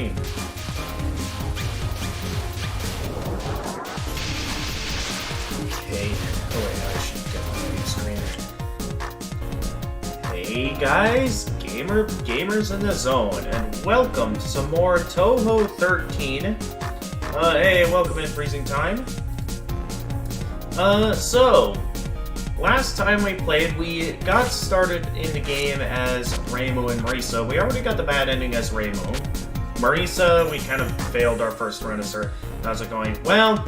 stream. Okay. Oh wait, I should get my main screen. Hey guys, gamers in the zone, and welcome to some more Touhou 13. Hey, welcome in Freezing Time. So, last time we played, we got started in the game as Reimu and Marisa. We already got the bad ending as Reimu. Marisa, we kind of failed our first run as her. How's it going? Well,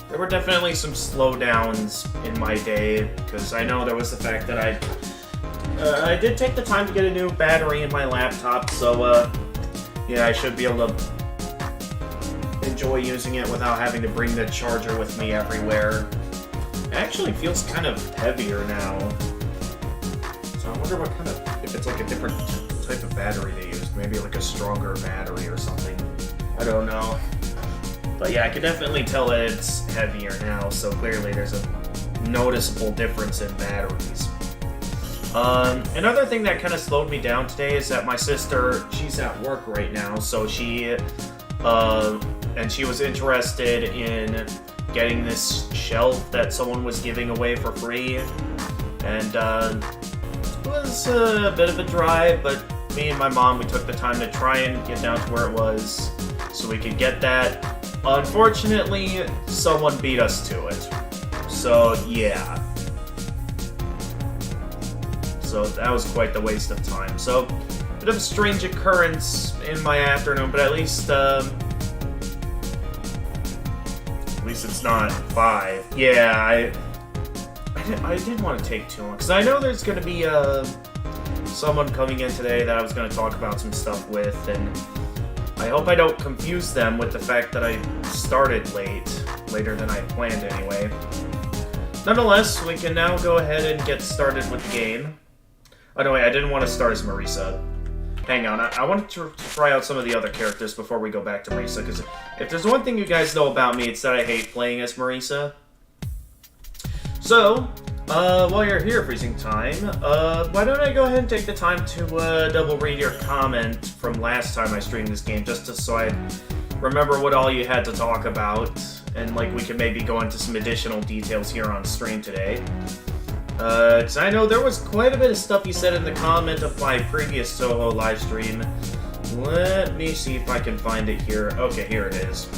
there were definitely some slowdowns in my day, because I know there was the fact that I did take the time to get a new battery in my laptop, so, yeah, I should be able to enjoy using it without having to bring the charger with me everywhere. It actually feels kind of heavier now. So I wonder what kind of, if it's like a different type of battery they used. Maybe like a stronger battery or something. I don't know. But yeah, I can definitely tell that it's heavier now, so clearly there's a noticeable difference in batteries. Another thing that kind of slowed me down today is that my sister, she's at work right now, so she was interested in getting this shelf that someone was giving away for free, and it was a bit of a drive, but me and my mom, we took the time to try and get down to where it was so we could get that. Unfortunately, someone beat us to it, so yeah. So that was quite the waste of time. So, bit of a strange occurrence in my afternoon, but at least it's not 5. Yeah, I didn't want to take too long, because I know there's going to be someone coming in today that I was going to talk about some stuff with, and I hope I don't confuse them with the fact that I started later than I planned anyway. Nonetheless, we can now go ahead and get started with the game. Oh no, wait, I didn't want to start as Marisa. Hang on, I wanted to try out some of the other characters before we go back to Marisa, because if there's one thing you guys know about me, it's that I hate playing as Marisa. So, while you're here, Freezing Time, why don't I go ahead and take the time to double read your comment from last time I streamed this game, just so I remember what all you had to talk about, and like we can maybe go into some additional details here on stream today. Because I know there was quite a bit of stuff you said in the comment of my previous Touhou livestream. Let me see if I can find it here. Okay, here it is.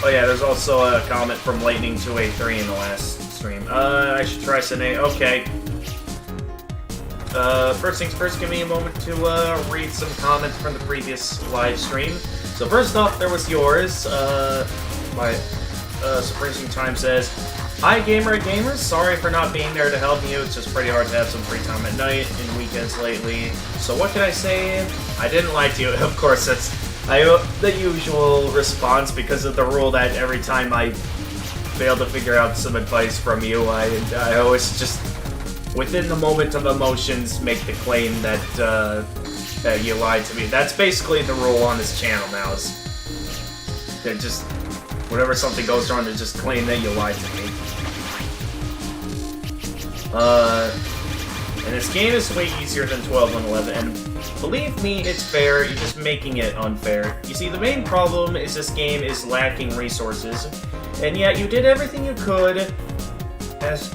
Oh yeah, there's also a comment from Lightning283 in the last stream. I should try Sine. Okay. First things first, give me a moment to read some comments from the previous live stream. So first off, there was yours. Freezing Time says, "Hi gamers, sorry for not being there to help you. It's just pretty hard to have some free time at night and weekends lately. So what can I say? I didn't lie to you." Of course, that's the usual response, because of the rule that every time I fail to figure out some advice from you, I always just, within the moment of emotions, make the claim that you lied to me. That's basically the rule on this channel now, is that just, whenever something goes wrong, to just claim that you lied to me. And this game is way easier than 12 and 11, and believe me, it's fair, you're just making it unfair. You see, the main problem is this game is lacking resources, and yet you did everything you could as...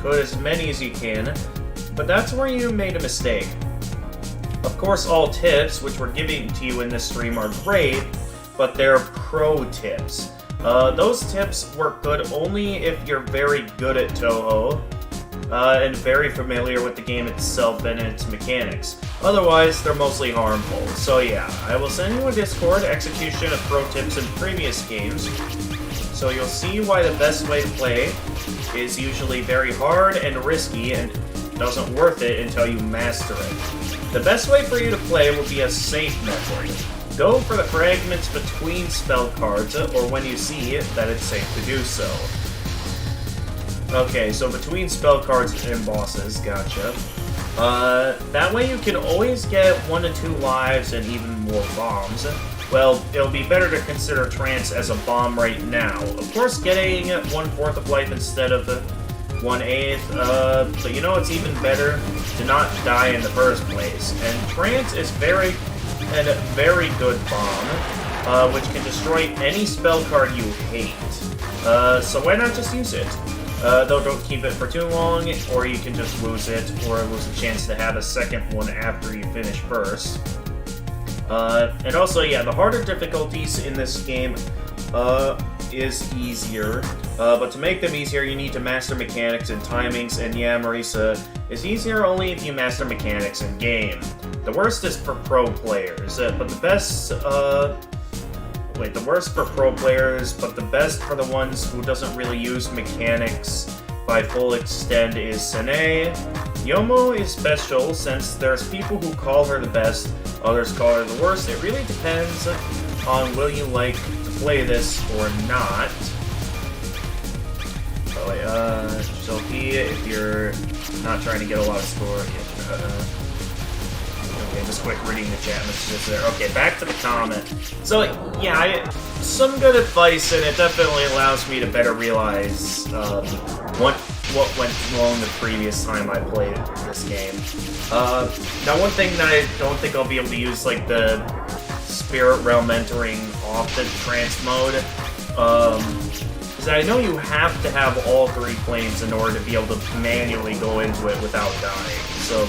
Could as many as you can, but that's where you made a mistake. Of course, all tips, which we're giving to you in this stream, are great, but they're pro tips. Those tips work good only if you're very good at Touhou, and very familiar with the game itself and its mechanics. Otherwise, they're mostly harmful. So yeah, I will send you a Discord execution of pro tips in previous games, so you'll see why the best way to play is usually very hard and risky and doesn't worth it until you master it. The best way for you to play will be a safe method. Go for the fragments between spell cards, or when you see that it's safe to do so. Okay, so between spell cards and bosses, gotcha. That way you can always get 1 to 2 lives and even more bombs. well, it'll be better to consider trance as a bomb right now. Of course, getting 1/4 of life instead of the 1/8, but you know it's even better to not die in the first place. And trance is very good bomb, which can destroy any spell card you hate. So why not just use it? Though don't keep it for too long, or you can just lose it, or lose a chance to have a second one after you finish first. And also, yeah, the harder difficulties in this game is easier, but to make them easier, you need to master mechanics and timings, and yeah, Marisa is easier only if you master mechanics in game. The worst is for pro players, but the best, the worst for pro players, but the best for the ones who doesn't really use mechanics by full extent is Sene. Yomo is special since there's people who call her the best, others call her the worst. It really depends on will you like to play this or not. Sophia, if you're not trying to get a lot of score, okay, just quick reading the chat messages there. Okay, back to the comment. So, yeah, some good advice, and it definitely allows me to better realize what went wrong the previous time I played this game. Now, one thing that I don't think I'll be able to use, like, the Spirit Realm entering off the trance mode, is that I know you have to have all 3 planes in order to be able to manually go into it without dying. So,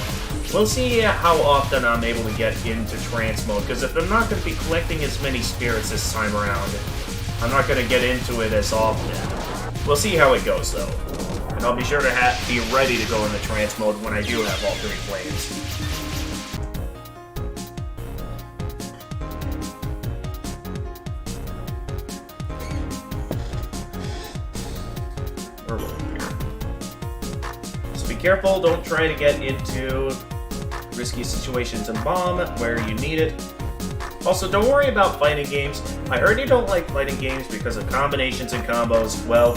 we'll see how often I'm able to get into trance mode, because if I'm not going to be collecting as many spirits this time around, I'm not going to get into it as often. We'll see how it goes, though. And I'll be sure to be ready to go into trance mode when I do have all 3 planes. Where were we here? So be careful, don't try to get into risky situations in bomb where you need it. Also, don't worry about fighting games. I heard you don't like fighting games because of combinations and combos. Well,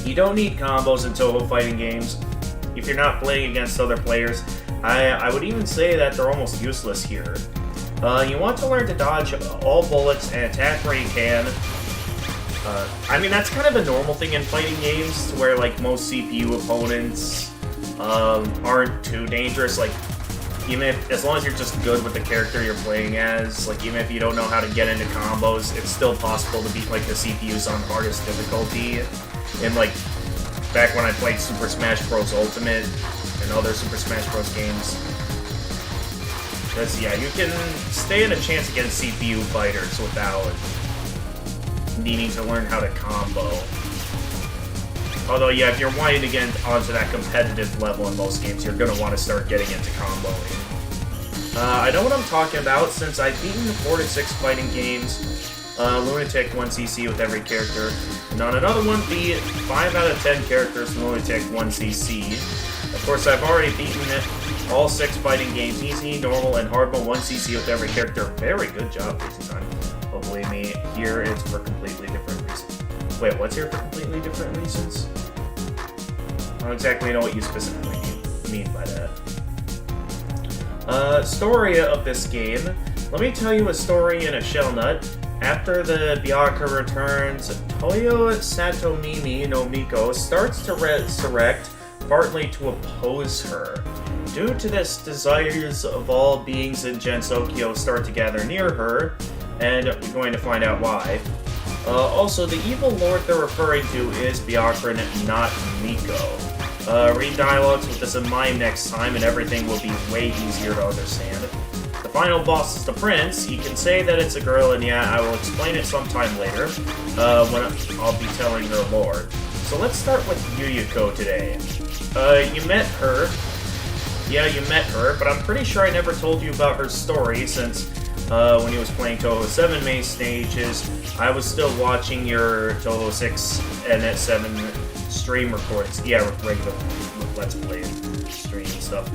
you don't need combos in Touhou fighting games if you're not playing against other players. I would even say that they're almost useless here. You want to learn to dodge all bullets and attack where you can. I mean, that's kind of a normal thing in fighting games, to where like most CPU opponents aren't too dangerous. Like, even if, as long as you're just good with the character you're playing as, like even if you don't know how to get into combos, it's still possible to beat like the CPUs on hardest difficulty. And like back when I played Super Smash Bros. Ultimate and other Super Smash Bros. Games. Because yeah, you can stay in a chance against CPU fighters without needing to learn how to combo. Although, yeah, if you're wanting to get onto that competitive level in most games, you're going to want to start getting into comboing. I know what I'm talking about, since I've beaten the 4 to 6 fighting games, Lunatic 1cc with every character, and on another one beat 5 out of 10 characters Lunatic 1cc. Of course, I've already beaten all 6 fighting games, easy, normal, and hard mode 1cc with every character. Very good job, Jason Time. But believe me, here it's for completely different reasons. Wait, what's here for completely different reasons? I don't exactly know what you specifically mean by that. Story of this game. Let me tell you a story in a shell nut. After the Byakuya returns, Toyo Satomimi no Miko starts to resurrect, partly to oppose her. Due to this, desires of all beings in Gensokyo start to gather near her, and we're going to find out why. Also, the evil lord they're referring to is Byakuya, not Miko. Read dialogues with this in mind next time, and everything will be way easier to understand. The final boss is the prince. You can say that it's a girl, and yeah, I will explain it sometime later, when I'll be telling her lore. So let's start with Yuyuko today. You met her. Yeah, you met her, but I'm pretty sure I never told you about her story, since when he was playing Touhou 7 main stages, I was still watching your Touhou 6 and 7 stream recordings. Yeah, regular Let's Play stream stuff.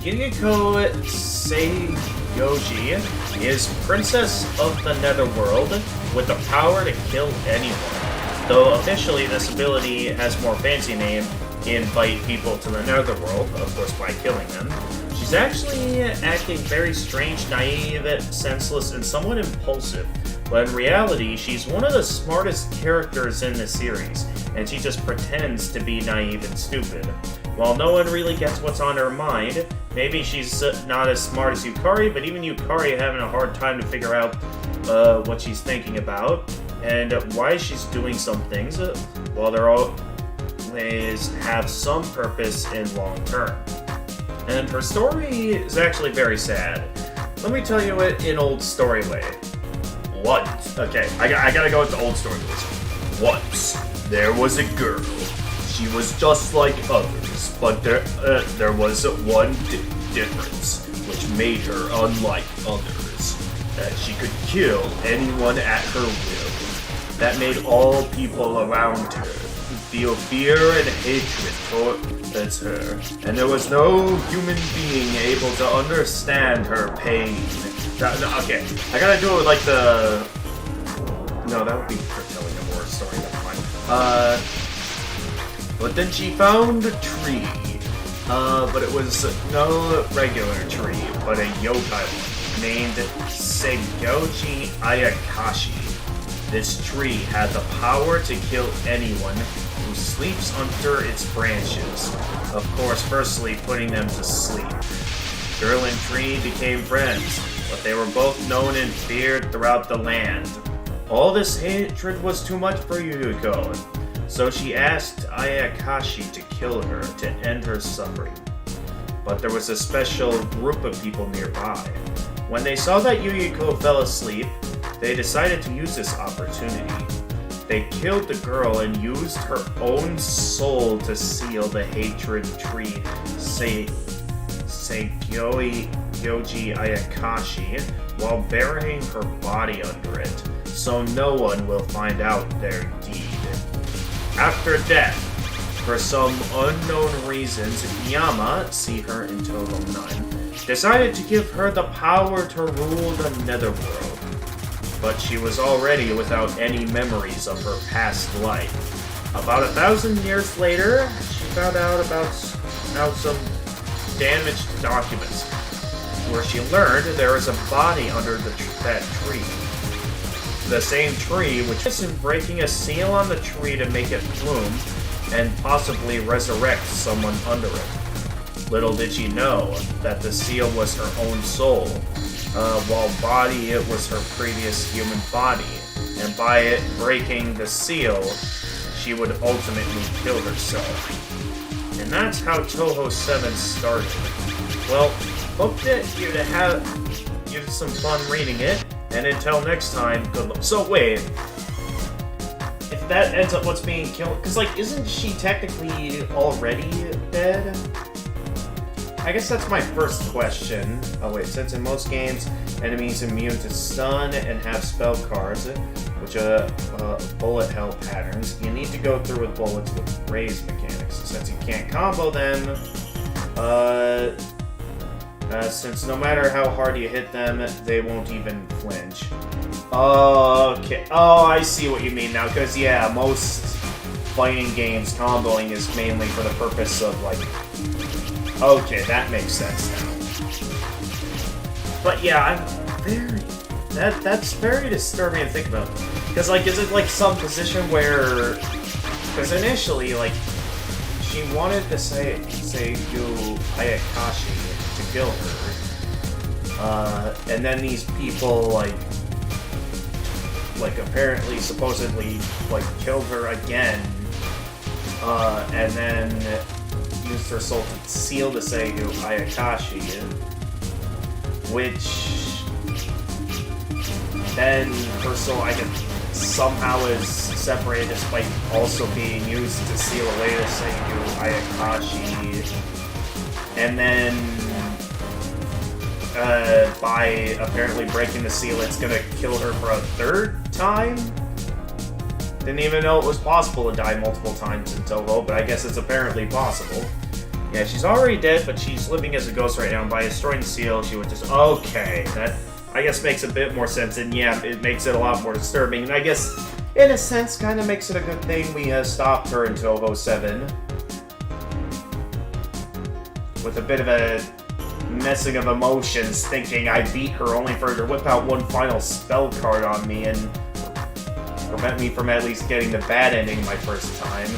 Yuyuko Seiyoji is Princess of the Netherworld with the power to kill anyone. Though officially this ability has a more fancy name, invite people to the netherworld, of course by killing them. She's actually acting very strange, naive, senseless, and somewhat impulsive. But in reality, she's one of the smartest characters in the series, and she just pretends to be naive and stupid. While no one really gets what's on her mind, maybe she's not as smart as Yukari, but even Yukari having a hard time to figure out what she's thinking about, and why she's doing some things, while they're always have some purpose in long term. And her story is actually very sad. Let me tell you it in old story way. Okay, I gotta go with the old story ways. Once, there was a girl. She was just like others, but there was one difference, which made her unlike others. That she could kill anyone at her will. That made all people around her feel fear and hatred towards her, and there was no human being able to understand her pain. Okay, I gotta do it like the... No, that would be for telling a horror story, that's fine. But then she found a tree. But it was no regular tree, but a yokai one, named Segoji Ayakashi. This tree had the power to kill anyone who sleeps under its branches. Of course, firstly putting them to sleep. Girl and tree became friends, but they were both known and feared throughout the land. All this hatred was too much for Yuriko, so she asked Ayakashi to kill her to end her suffering. But there was a special group of people nearby. When they saw that Yuriko fell asleep, they decided to use this opportunity. They killed the girl and used her own soul to seal the hatred tree Segoji Ayakashi while burying her body under it, so no one will find out their deed. After death, for some unknown reasons, Yama, see her in Touhou 9, decided to give her the power to rule the netherworld. But she was already without any memories of her past life. About 1,000 years later, she found out about some damaged documents, where she learned there is a body under that tree. The same tree which is breaking a seal on the tree to make it bloom and possibly resurrect someone under it. Little did she know that the seal was her own soul, while body it was her previous human body, and by it breaking the seal, she would ultimately kill herself. And that's how Touhou 7 started. Well, hope that you had some fun reading it, and until next time, good luck. So wait, if that ends up what's being killed, because like, isn't she technically already dead? I guess that's my first question. Oh wait, since in most games, enemies immune to stun and have spell cards, which are bullet hell patterns, you need to go through with bullets with raise mechanics. Since you can't combo them, since no matter how hard you hit them, they won't even flinch. Okay. Oh, I see what you mean now, because yeah, most fighting games, comboing is mainly for the purpose of like... Okay, that makes sense now. But yeah, I'm very... That's very disturbing to think about. Because, like, is it, like, some position where... Because initially, like, she wanted to say you Ayakashi to kill her. And then these people, like, apparently, supposedly, like, killed her again. And then... used her soul to seal the Seiyu Ayakashi, which then her soul, I guess, somehow is separated despite also being used to seal away the Seiyu Ayakashi, and then by apparently breaking the seal, it's gonna kill her for a third time? Didn't even know it was possible to die multiple times in Touhou, but I guess it's apparently possible. Yeah, she's already dead, but she's living as a ghost right now, and by destroying the seal, she would just... Okay, that, I guess, makes a bit more sense, and yeah, it makes it a lot more disturbing, and I guess, in a sense, kind of makes it a good thing we stopped her in Touhou 7. with a bit of a messing of emotions, thinking I beat her only for her to whip out one final spell card on me and prevent me from at least getting the bad ending my first time.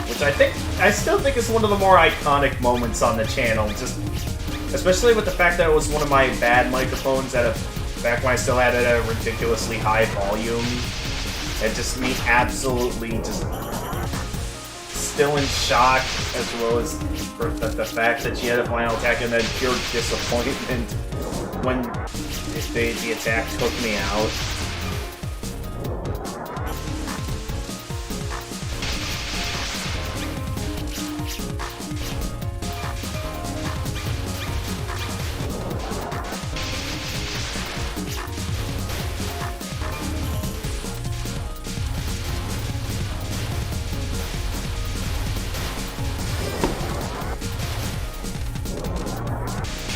Which I still think is one of the more iconic moments on the channel, just especially with the fact that it was one of my bad microphones back when I still had it at a ridiculously high volume. And just me absolutely just still in shock, as well as for the fact that she had a final attack and then pure disappointment when the attack took me out.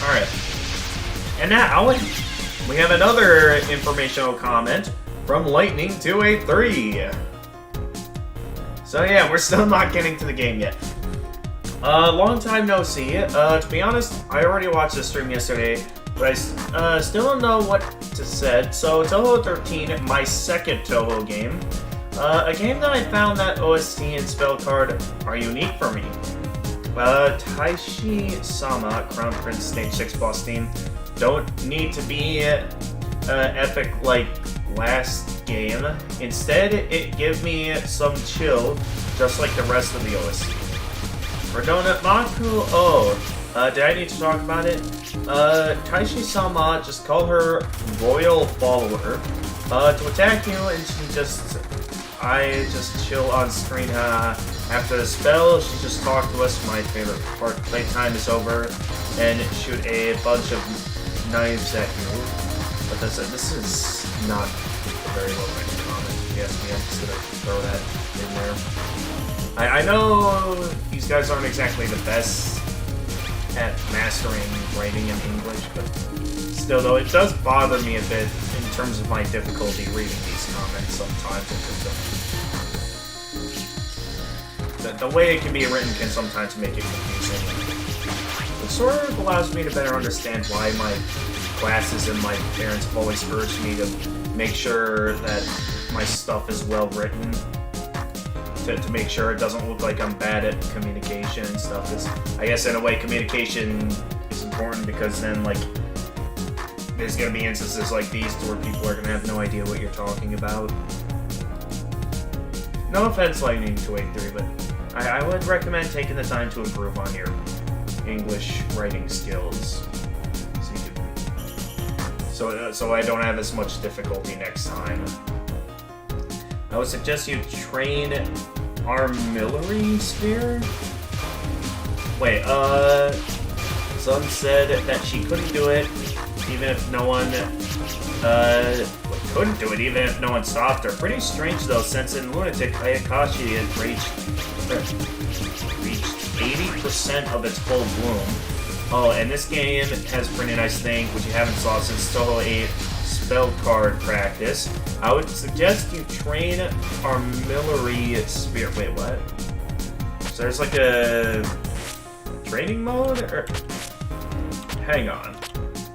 Alright. And now, we have another informational comment from Lightning283. So yeah, we're still not getting to the game yet. Long time no see. To be honest, I already watched the stream yesterday, but I still don't know what to say. So Touhou 13, my second Touhou game. A game that I found that OST and spell card are unique for me. Taishi-sama, Crown Prince Stage 6 boss theme, don't need to be epic like last game. Instead, it gives me some chill, just like the rest of the OST. For Donut Maku, did I need to talk about it? Taishi-sama, just call her Royal Follower, to attack you, and I just chill on screen. After the spell, she just talked to us. My favorite part. Playtime is over, and shoot a bunch of knives at you. But this is not a very low-ranked comment. Yes, I'm just gonna throw that in there. I know these guys aren't exactly the best at mastering writing in English, but still, though, it does bother me a bit in terms of my difficulty reading these comments sometimes. The way it can be written can sometimes make it confusing. It sort of allows me to better understand why my classes and my parents have always urged me to make sure that my stuff is well written. To make sure it doesn't look like I'm bad at communication and stuff. 'Cause I guess in a way communication is important, because then like there's gonna be instances like these where people are gonna have no idea what you're talking about. No offense, Lightning283, but I would recommend taking the time to improve on your English writing skills, so I don't have as much difficulty next time. I would suggest you train Armillary Spear? Wait, Sun said that she couldn't do it, even if no one, couldn't do it even if no one stopped her. Pretty strange though, since in Lunatic, Ayakashi had reached 80% of its full bloom. Oh, and this game has a pretty nice thing, which you haven't saw since Touhou 8 spell card practice. I would suggest you train Armillary Spear. Wait, what? So there's like a training mode? Or hang on.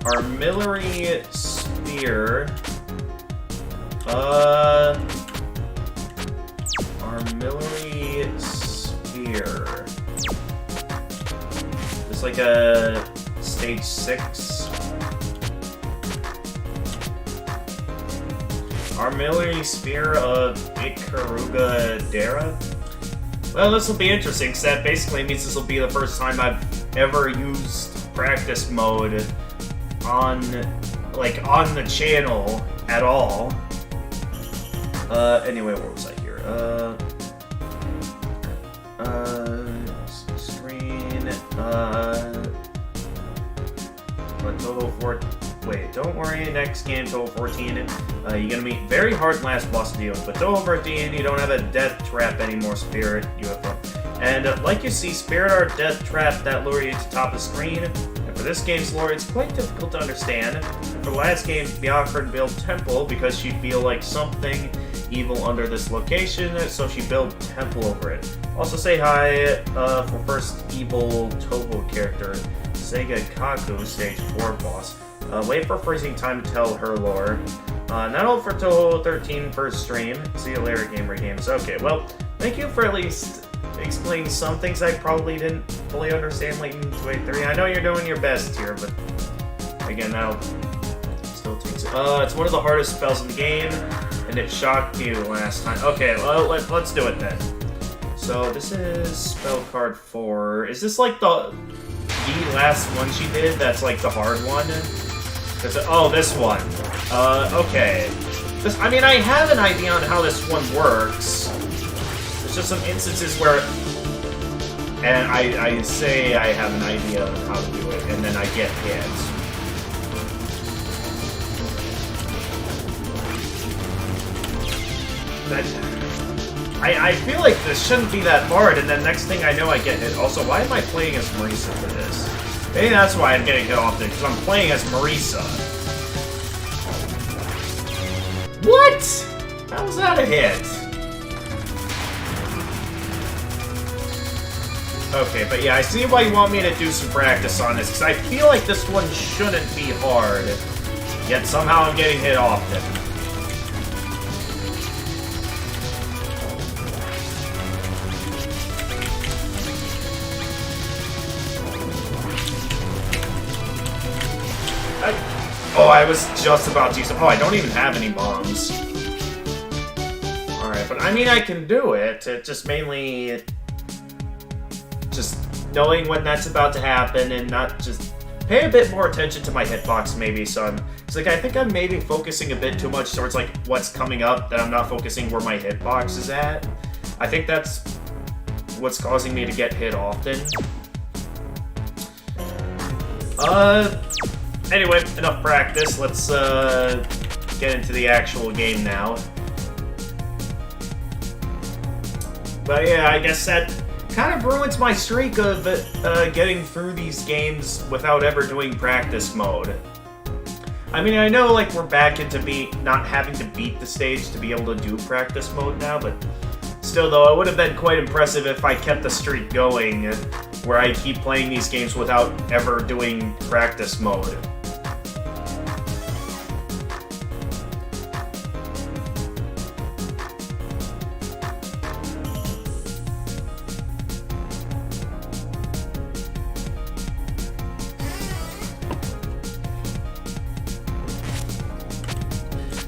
Armillary Spear. Armillary Spear. It's like a stage 6. Armillary Spear of Ikaruga Dera? Well, this will be interesting, because that basically means this will be the first time I've ever used practice mode on the channel at all. Anyway, where was I here? Screen, Touhou 4. Wait, don't worry, next game, Touhou 14, you're gonna meet very hard last boss to deal with, but Touhou 14, you don't have a death trap anymore, Spirit, UFO. And like you see, Spirit are death trap that lure you to top of the screen, and for this game's lore, it's quite difficult to understand. And for the last game, Byakuren built Temple because she feel like something evil under this location, so she built temple over it. Also say hi for first evil Touhou character, Sega Kaku, stage 4 boss. Wait for freezing time to tell her lore. Not all for Touhou 13 first stream. See you later, Gamer Games. Okay, well, thank you for at least explaining some things I probably didn't fully understand late in 283. I know you're doing your best here, but again, that'll still takes. It's one of the hardest spells in the game, and it shocked you last time. Okay, well, let's do it then. So this is spell card 4. Is this like the last one she did? That's like the hard one. Oh, this one. Okay. I mean, I have an idea on how this one works. There's just some instances where, and I say I have an idea of how to do it, and then I get hit. I feel like this shouldn't be that hard, and then next thing I know I get hit. Also, why am I playing as Marisa for this? Maybe that's why I'm getting hit often, because I'm playing as Marisa. What? How was that a hit? Okay, but yeah, I see why you want me to do some practice on this, because I feel like this one shouldn't be hard, yet somehow I'm getting hit often. I was just about to use them. Oh, I don't even have any bombs. Alright, but I mean, I can do it. It just mainly... just knowing when that's about to happen and not just... pay a bit more attention to my hitbox, maybe, son. It's like, I think I'm maybe focusing a bit too much towards, like, what's coming up, that I'm not focusing where my hitbox is at. I think that's what's causing me to get hit often. Anyway, enough practice. Let's get into the actual game now. But yeah, I guess that kind of ruins my streak of getting through these games without ever doing practice mode. I mean, I know like we're back into not having to beat the stage to be able to do practice mode now, but still though, it would have been quite impressive if I kept the streak going where I keep playing these games without ever doing practice mode.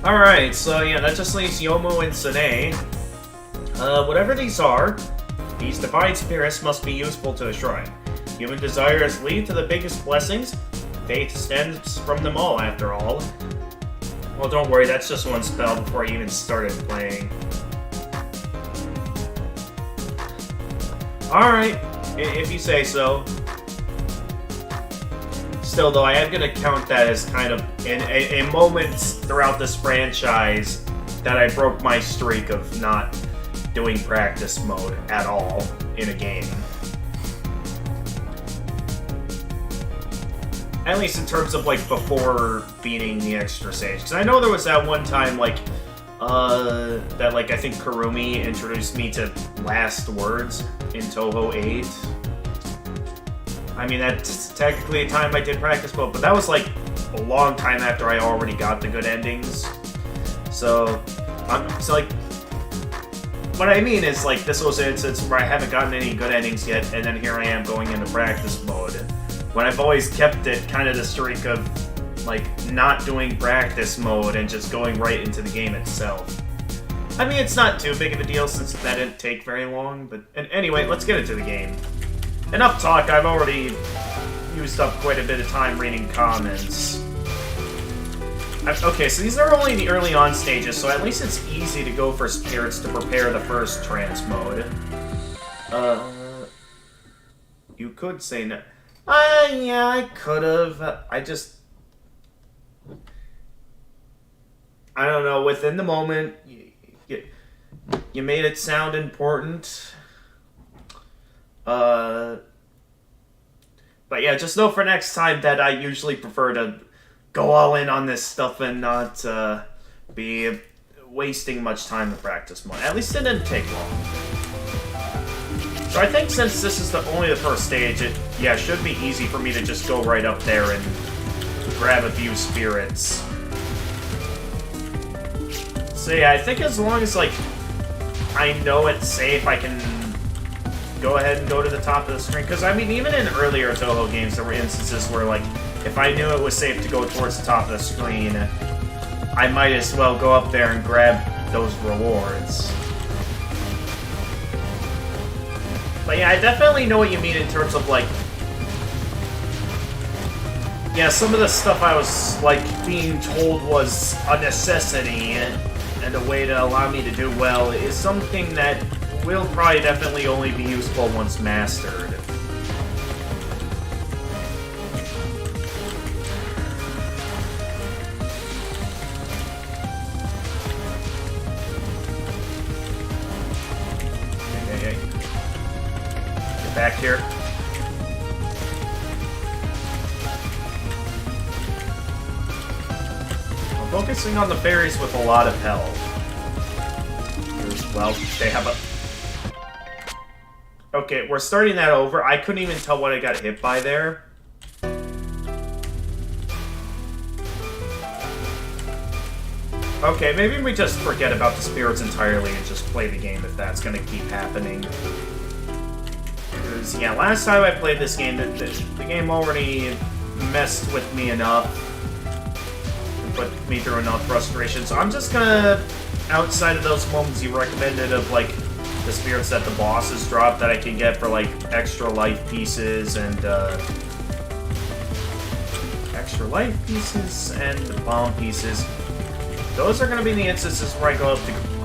Alright, so yeah, that just leaves Yomo and Sune. Whatever these are, these divine spirits must be useful to the shrine. Human desires lead to the biggest blessings. Faith stems from them all, after all. Well, don't worry, that's just one spell before I even started playing. Alright, if you say so. Still, though, I am going to count that as kind of a moment throughout this franchise that I broke my streak of not doing practice mode at all in a game. At least in terms of, like, before beating the extra stage. Because I know there was that one time, like, that, like, I think Kurumi introduced me to last words in Touhou 8. I mean, that's technically a time I did practice mode, but that was, like, a long time after I already got the good endings. So like, what I mean is, like, this was an instance where I haven't gotten any good endings yet, and then here I am going into practice mode. When I've always kept it kind of the streak of, like, not doing practice mode and just going right into the game itself. I mean, it's not too big of a deal since that didn't take very long, but anyway, let's get into the game. Enough talk, I've already used up quite a bit of time reading comments. Okay, so these are only the early on stages, so at least it's easy to go for spirits to prepare the first trance mode. You could say no. Yeah, I could've. I don't know, within the moment, you made it sound important. But yeah, just know for next time that I usually prefer to go all in on this stuff and not be wasting much time to practice mode. At least it didn't take long. So I think since this is only the first stage, it should be easy for me to just go right up there and grab a few spirits. So yeah, I think as long as, like, I know it's safe, I can go ahead and go to the top of the screen. Because, I mean, even in earlier Touhou games, there were instances where, like, if I knew it was safe to go towards the top of the screen, I might as well go up there and grab those rewards. But yeah, I definitely know what you mean in terms of, like... Yeah, some of the stuff I was, like, being told was a necessity and a way to allow me to do well is something that will probably definitely only be useful once mastered. Hey. Get back here. I'm focusing on the fairies with a lot of health. Well, they have a... Okay, we're starting that over. I couldn't even tell what I got hit by there. Okay, maybe we just forget about the spirits entirely and just play the game if that's gonna keep happening. Because, yeah, last time I played this game, the game already messed with me enough. And put me through enough frustration, so I'm just gonna... Outside of those moments you recommended of, like, the spirits that the bosses drop that I can get for, like, extra life pieces and, extra life pieces and bomb pieces. Those are going to be the instances where I go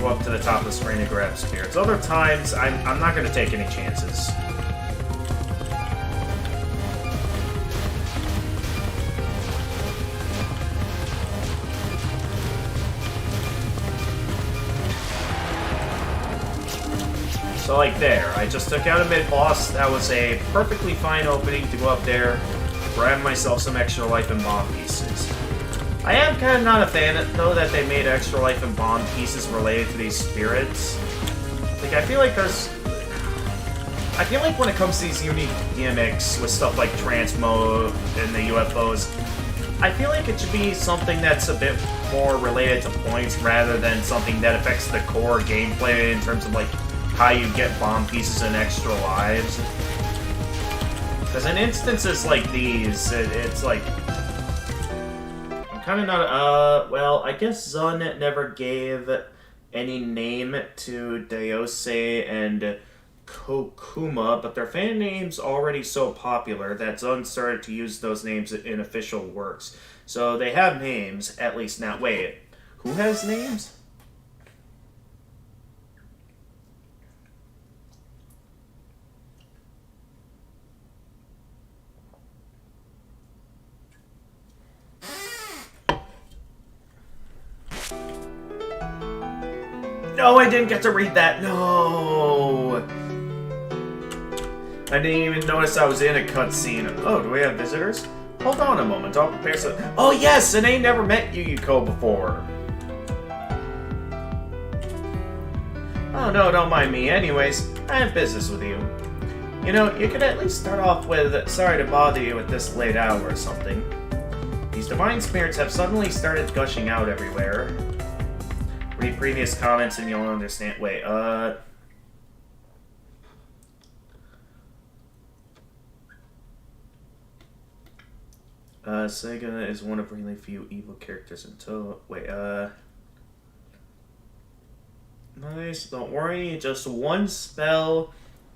up to the top of the screen and grab spirits. Other times, I'm not going to take any chances. So, like, there. I just took out a mid-boss. That was a perfectly fine opening to go up there, grab myself some extra life and bomb pieces. I am kind of not a fan, though, that they made extra life and bomb pieces related to these spirits. Like, I feel like when it comes to these unique gimmicks with stuff like trance mode and the UFOs, I feel like it should be something that's a bit more related to points rather than something that affects the core gameplay in terms of, like, how you get bomb pieces and extra lives. Because in instances like these, it's like... I'm kind of not... well, I guess Zun never gave any name to Deose and Kokuma, but their fan names already so popular that Zun started to use those names in official works. So they have names, at least now. Wait, who has names? No, I didn't get to read that. No. I didn't even notice I was in a cutscene. Oh, do we have visitors? Hold on a moment. I'll prepare some... Oh, yes! And I never met Yuyuko before. Oh, no, don't mind me. Anyways, I have business with you. You know, you could at least start off with, sorry to bother you at this late hour or something. These divine spirits have suddenly started gushing out everywhere. Read previous comments and you'll understand. Wait, Sega is one of really few evil characters in Touhou. Wait, nice, don't worry, just one spell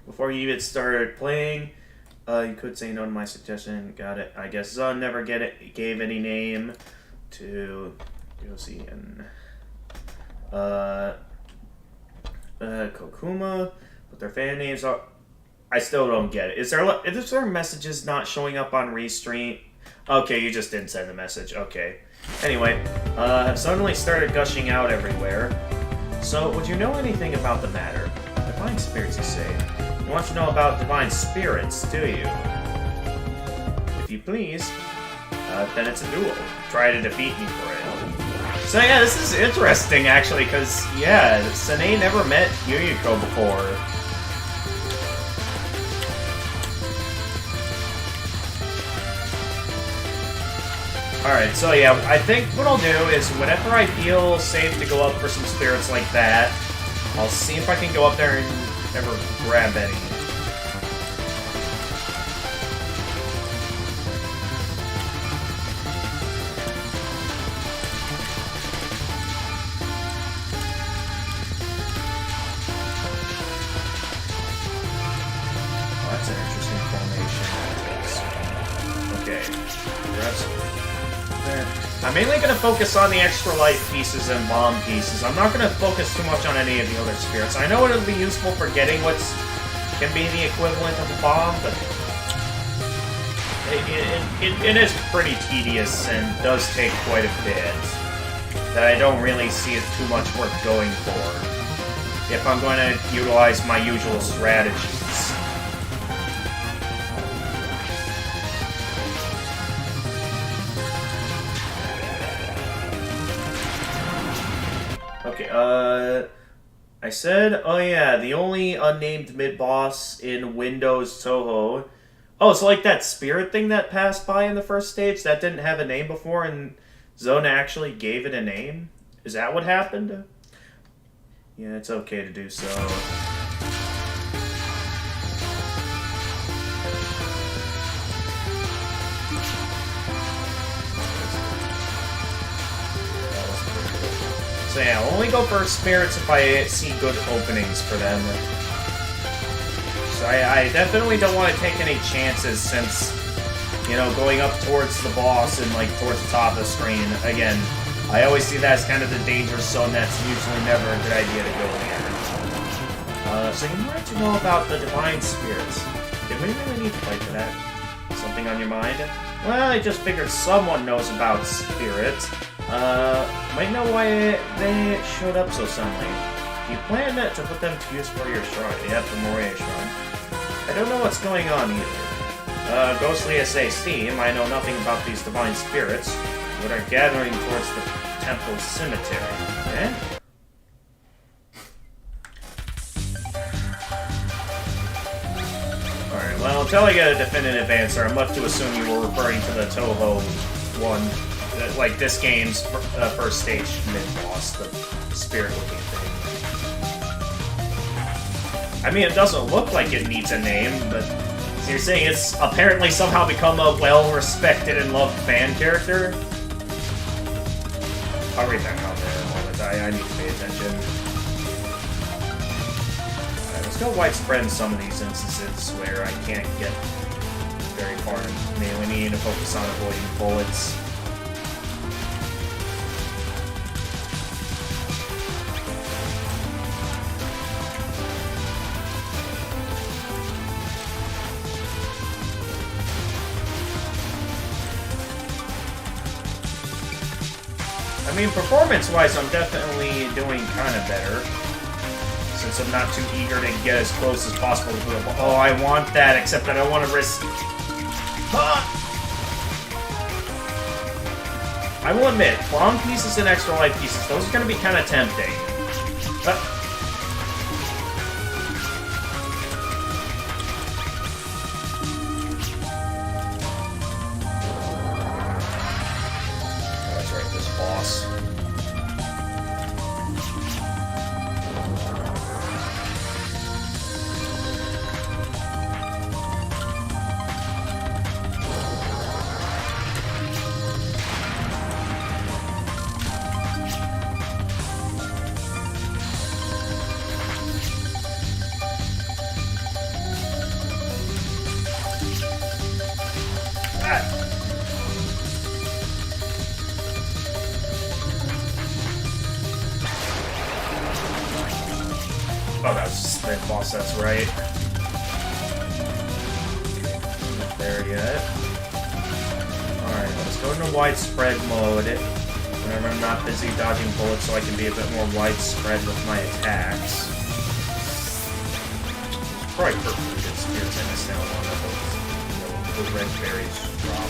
before you even started playing. You could say no to my suggestion. Got it. I guess Zun never gave any name to Yoshi and Kokuma, but their fan names are... I still don't get it. Is there messages not showing up on Restream? Okay, you just didn't send a message. Okay. Anyway, have suddenly started gushing out everywhere. So, would you know anything about the matter? Divine spirits, you say? You want to know about divine spirits, do you? If you please, then it's a duel. Try to defeat me for it. So yeah, this is interesting actually, because yeah, Sine never met Yuyuko before. Alright, so yeah, I think what I'll do is whenever I feel safe to go up for some spirits like that, I'll see if I can go up there and ever grab any. Oh, that's an interesting formation. Okay, rest. I'm mainly going to focus on the extra life pieces and bomb pieces. I'm not going to focus too much on any of the other spirits. I know it'll be useful for getting what can be the equivalent of a bomb, but it is pretty tedious and does take quite a bit. That I don't really see it too much worth going for if I'm going to utilize my usual strategies. Okay, I said, oh yeah, the only unnamed mid-boss in Windows Touhou. Oh, so like that spirit thing that passed by in the first stage, that didn't have a name before, and Zona actually gave it a name? Is that what happened? Yeah, it's okay to do so. So yeah, I'll only go for spirits if I see good openings for them. So I definitely don't want to take any chances since, you know, going up towards the boss and like towards the top of the screen, again, I always see that as kind of the dangerous zone that's usually never a good idea to go near. So you wanted to know about the divine spirits. Did we really need to fight for that? Something on your mind? Well, I just figured someone knows about spirits. Might know why they showed up so suddenly. Do you plan to put them to use for your shrine? Yeah, for Moria Shrine. I don't know what's going on either. Ghostly SAC, I know nothing about these divine spirits, but are gathering towards the temple cemetery. Eh? Alright, well, until I get a definitive answer, I'm left to assume you were referring to the Touhou one. Like this game's first stage mid-boss, the spirit-looking thing. I mean, it doesn't look like it needs a name, but so you're saying it's apparently somehow become a well-respected and loved fan character? I'll read that comment in a moment. I need to pay attention. Alright, let's go widespread in some of these instances where I can't get very far. Mainly needing to focus on avoiding bullets. I mean, performance-wise, I'm definitely doing kind of better. Since I'm not too eager to get as close as possible to the... Oh, I want that, except I don't want to risk... Ah! I will admit, bomb pieces and extra life pieces, those are going to be kind of tempting. Oh, that's just the boss, that's right. Not there yet. Alright, let's go into widespread mode. Whenever I'm not busy dodging bullets so I can be a bit more widespread with my attacks. There's probably perfectly good spirits I missed out on. The red berries drop.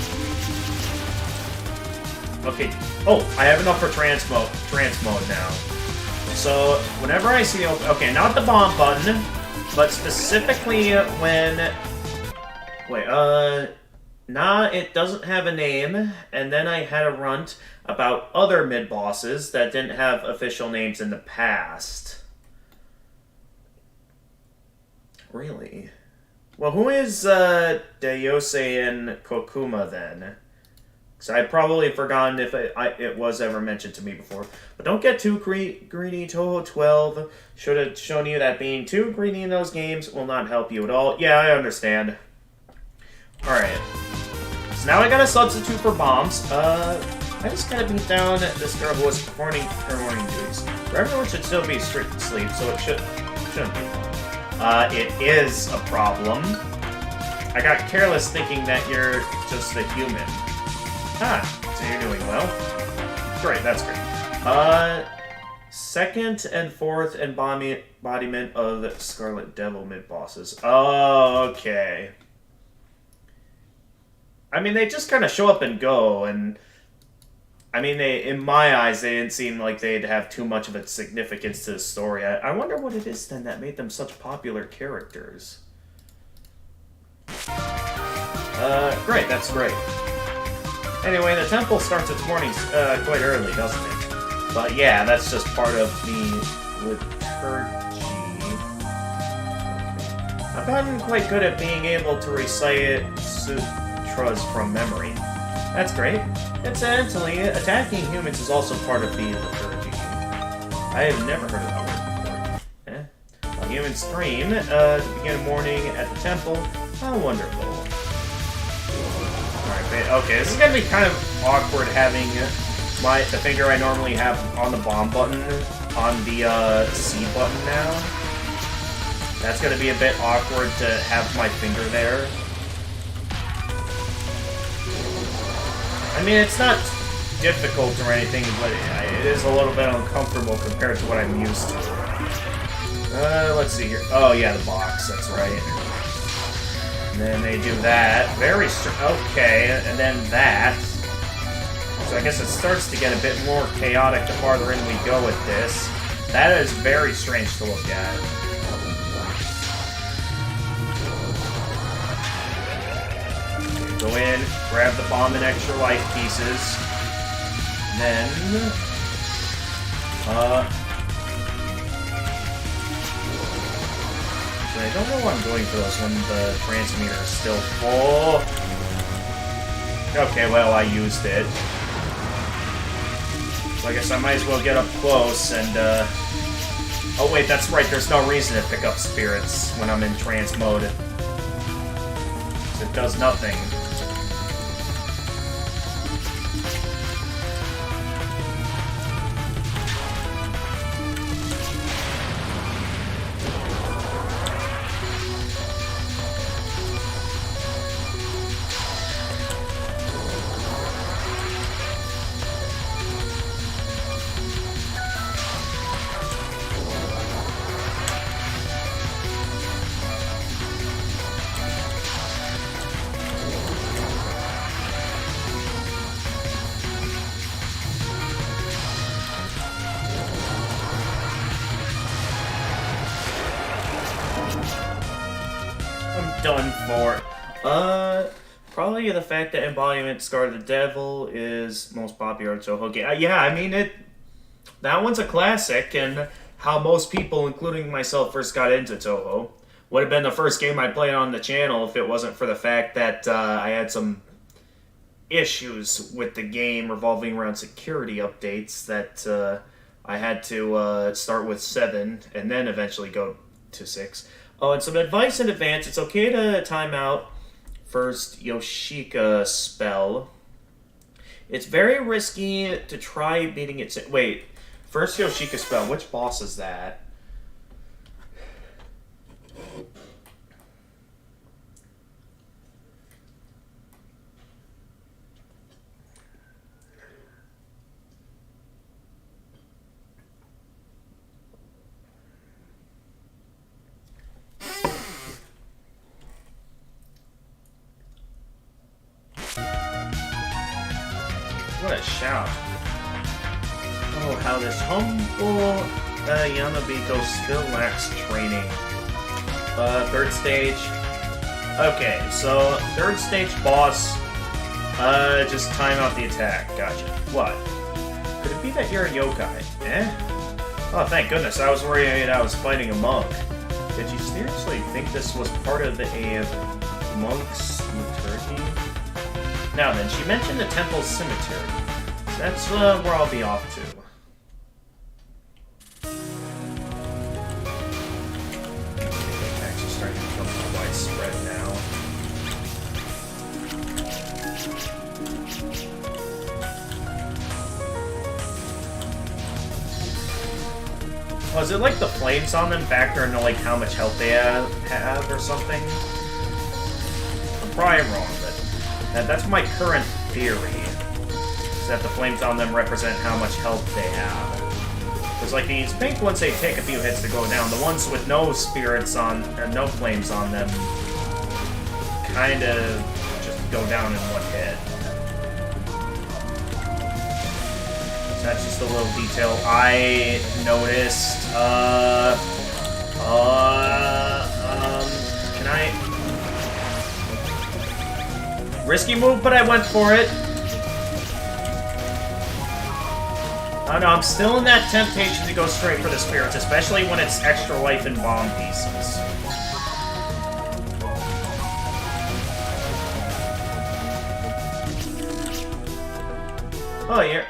Okay. Oh, I have enough for trance mode now. So, whenever I see... Okay, not the bomb button, but specifically when... Wait, Nah, it doesn't have a name, and then I had a runt about other mid-bosses that didn't have official names in the past. Really? Well, who is, Dayose and Kokuma, then? Because I'd probably forgotten if it was ever mentioned to me before. But don't get too greedy. Touhou 12 should have shown you that being too greedy in those games will not help you at all. Yeah, I understand. Alright. So now I got a substitute for bombs. I just gotta beat down this girl who was performing her morning duties. Everyone should still be asleep, so it shouldn't be a problem. It is a problem. I got careless thinking that you're just a human. Ah, so you're doing well. Great, that's great. Second and fourth embodiment of Scarlet Devil mid-bosses. Oh, okay. I mean, they just kind of show up and go, and... I mean, in my eyes, they didn't seem like they'd have too much of a significance to the story. I wonder what it is, then, that made them such popular characters. Great, that's great. Anyway, the temple starts its mornings quite early, doesn't it? But yeah, that's just part of the liturgy. I've gotten quite good at being able to recite sutras from memory. That's great. Incidentally, attacking humans is also part of the liturgy. I have never heard of that word before. A human scream to begin morning at the temple. How wonderful. Alright, okay, this is gonna be kind of awkward having the finger I normally have on the bomb button on the C button now. That's gonna be a bit awkward to have my finger there. I mean, it's not difficult or anything, but it is a little bit uncomfortable compared to what I'm used to. Let's see here. Oh, yeah, the box, that's right. And then they do that. Okay, and then that. So I guess it starts to get a bit more chaotic the farther in we go with this. That is very strange to look at. Go in, grab the bomb and extra life pieces. Then... I don't know what I'm doing for those when the transmitter is still full. Okay, well, I used it. So I guess I might as well get up close and, Oh wait, that's right, there's no reason to pick up spirits when I'm in trance mode. It does nothing. Done for. Probably the fact that Embodiment Scar the Devil is most popular in Touhou game. Yeah, I mean, that one's a classic, and how most people, including myself, first got into Touhou. Would have been the first game I played on the channel if it wasn't for the fact that I had some issues with the game revolving around security updates that I had to start with 7 and then eventually go to 6. Oh, and some advice in advance. It's okay to time out first Yoshika spell. It's very risky to try beating it. Wait, first Yoshika spell. Which boss is that? out. Oh, how this humble Yanabiko still lacks training. Third stage. Okay, so third stage boss. Just time out the attack. Gotcha. What? Could it be that you're a yokai? Eh? Oh, thank goodness. I was worried I was fighting a monk. Did you seriously think this was part of a monk's liturgy? Now then, she mentioned the temple's cemetery. That's where I'll be off to. Attacks are starting to become more widespread now. Oh, is it like the flames on them factor into like how much health they have or something? I'm probably wrong, but that's my current theory. Is that the flames on them represent how much health they have. Because like these pink ones, they take a few hits to go down. The ones with no spirits on, no flames on them, kind of just go down in one hit. That's just a little detail I noticed. Can I... Risky move, but I went for it. Oh no, I'm still in that temptation to go straight for the spirits, especially when it's extra life and bomb pieces. Oh, yeah.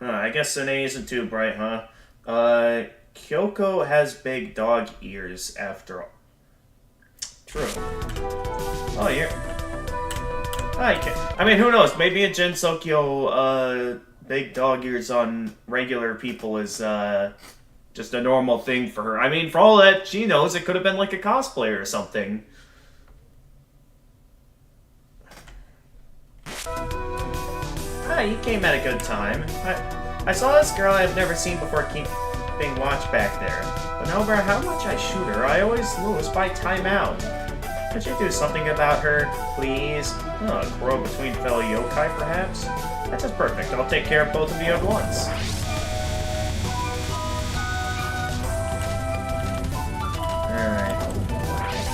I guess an A isn't too bright, huh? Kyoko has big dog ears after all. True. Oh, yeah. I mean, who knows? Maybe a Jinsokyo, big dog ears on regular people is, just a normal thing for her. I mean, for all that she knows, it could have been like a cosplay or something. Ah, you came at a good time. I saw this girl I've never seen before keeping watch back there. But no matter how much I shoot her, I always lose by timeout. Could you do something about her, please? Oh, a quarrel between fellow yokai, perhaps? That's just perfect. I'll take care of both of you at once. Alright.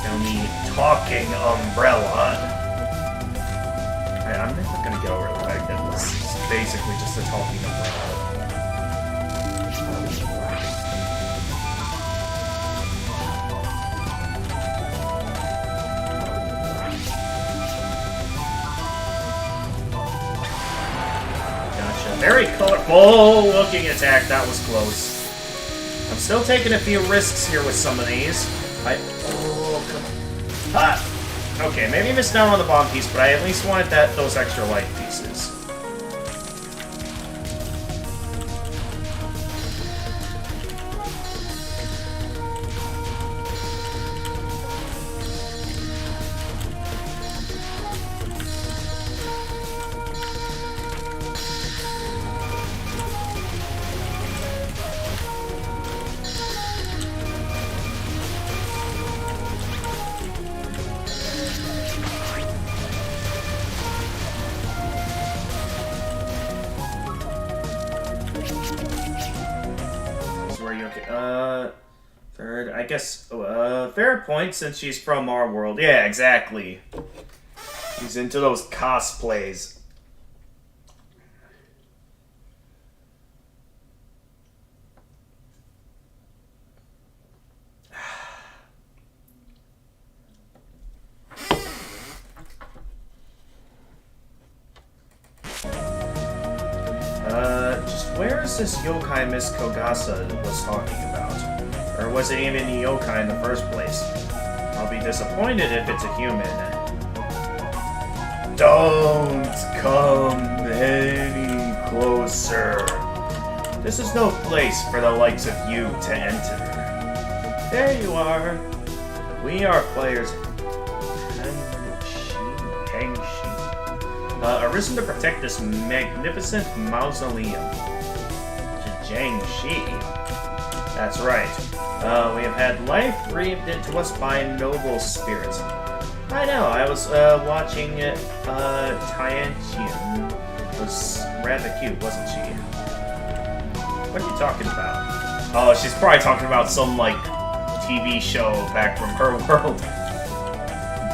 Now the talking umbrella. I'm never gonna get over the fact that this is basically just a talking umbrella. Gotcha. Very colorful looking attack. That was close. I'm still taking a few risks here with some of these. Oh, come on. Ah! Okay, maybe I missed out on the bomb piece, but I at least wanted those extra life pieces. Third, I guess, fair point since she's from our world. Yeah, exactly. She's into those cosplays. Just where is this yokai Miss Kogasa was talking about? Or was it even a yokai in the first place? I'll be disappointed if it's a human. Don't come any closer. This is no place for the likes of you to enter. There you are. We are players. Hangshi. Arisen to protect this magnificent mausoleum. Jiangxi. That's right. We have had life breathed into us by noble spirits. I know, I was watching Tianqian. Was rather cute, wasn't she? What are you talking about? Oh, she's probably talking about some, like, TV show back from her world.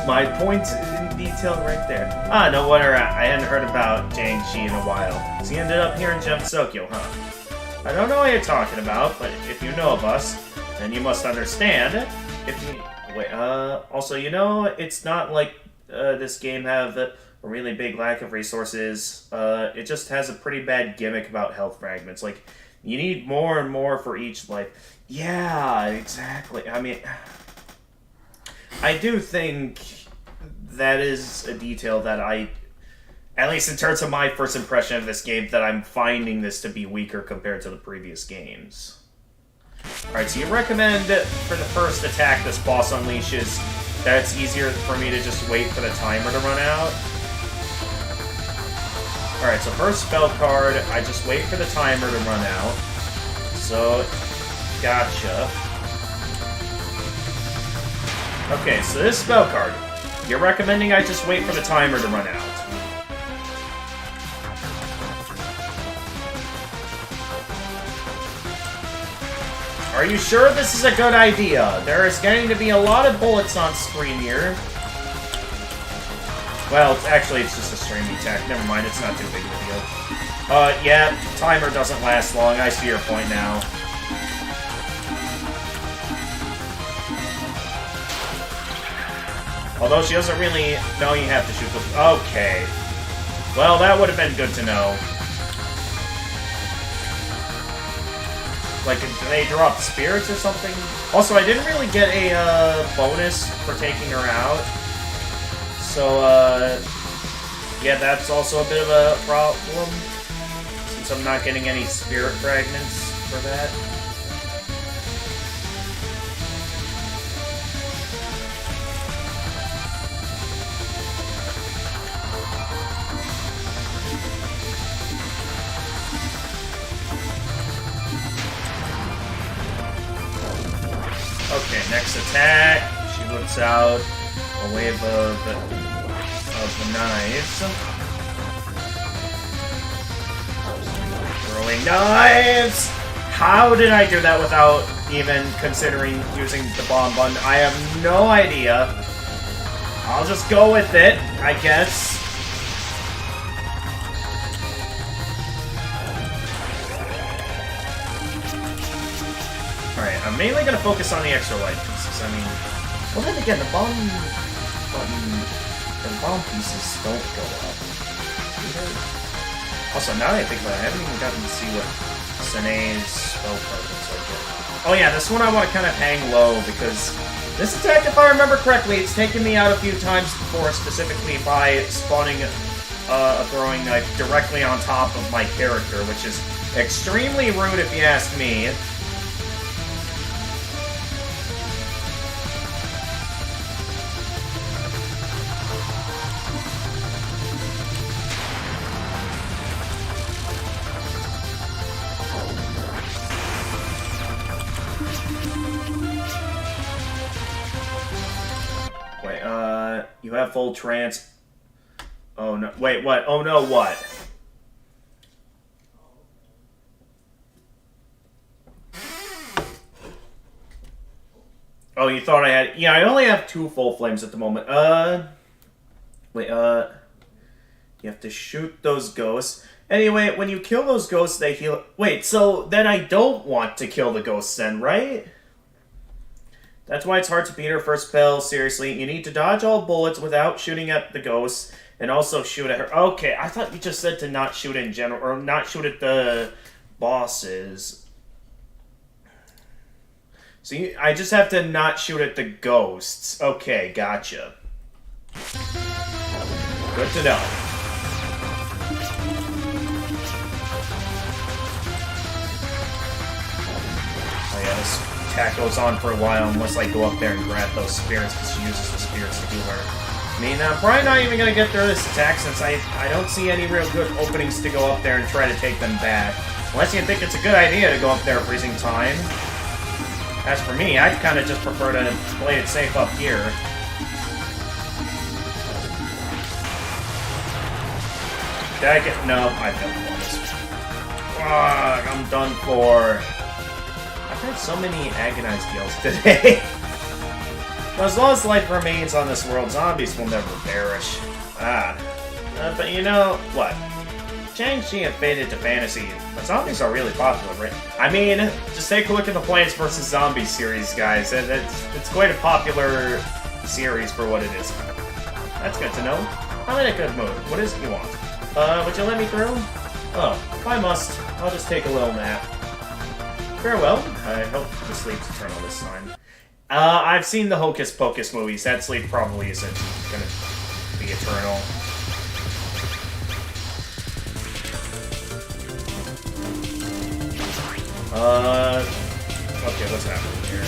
My point in detail right there. Ah, no wonder I hadn't heard about Jiangxi in a while. She ended up here in Sokyo, huh? I don't know what you're talking about, but if you know of us, then you must understand. If you... Wait, also, you know, it's not like this game have a really big lack of resources. It just has a pretty bad gimmick about health fragments. Like, you need more and more for each life. Yeah, exactly. I mean, I do think that is a detail that at least in terms of my first impression of this game, that I'm finding this to be weaker compared to the previous games. Alright, so you recommend for the first attack this boss unleashes that it's easier for me to just wait for the timer to run out? Alright, so first spell card, I just wait for the timer to run out. So, gotcha. Okay, so this spell card, you're recommending I just wait for the timer to run out. Are you sure this is a good idea? There is getting to be a lot of bullets on screen here. Well, actually, it's just a streaming attack. Never mind, it's not too big of a deal. Yeah, timer doesn't last long. I see your point now. Although she doesn't really know you have to shoot the... Okay. Well, that would have been good to know. Like, do they drop spirits or something? Also, I didn't really get a bonus for taking her out. So, yeah, that's also a bit of a problem. Since I'm not getting any spirit fragments for that. Okay, next attack. She whips out a wave of the knives. Throwing knives! How did I do that without even considering using the bomb button? I have no idea. I'll just go with it, I guess. Alright, I'm mainly going to focus on the extra life pieces. I mean, well then again, the bomb button, the bomb pieces don't go up. Also, now that I think about it, I haven't even gotten to see what Sene's spell card looks like yet. Oh yeah, this one I want to kind of hang low, because this attack, if I remember correctly, it's taken me out a few times before, specifically by spawning a throwing knife directly on top of my character, which is extremely rude if you ask me. You have full trance. Oh no, wait, what? Oh no, what? Oh, you thought I had... Yeah, I only have 2 full flames at the moment. Wait, you have to shoot those ghosts. Anyway, when you kill those ghosts, they heal... Wait, so then I don't want to kill the ghosts then, right? That's why it's hard to beat her first spell, seriously. You need to dodge all bullets without shooting at the ghosts, and also shoot at her. Okay, I thought you just said to not shoot in general, or not shoot at the bosses. So I just have to not shoot at the ghosts. Okay, gotcha. Good to know. Oh yeah, this attack goes on for a while unless I go up there and grab those spirits, because she uses the spirits to heal her. I mean, I'm probably not even going to get through this attack since I don't see any real good openings to go up there and try to take them back. Unless you think it's a good idea to go up there freezing time. As for me, I'd kind of just prefer to play it safe up here. Did I get... No, I failed the bonus. Fuck, I'm done for. I've had so many agonized kills today. As long as life remains on this world, zombies will never perish. But you know what? Shang-Chi have faded to fantasy, but zombies are really popular, right? I mean, just take a look at the Plants vs. Zombies series, guys. It's quite a popular series for what it is. That's good to know. I'm in a good mood. What is it you want? Would you let me through? Oh, if I must, I'll just take a little nap. Farewell. I hope the sleep's eternal this time. I've seen the Hocus Pocus movies. That sleep probably isn't gonna be eternal. Okay, what's happening here?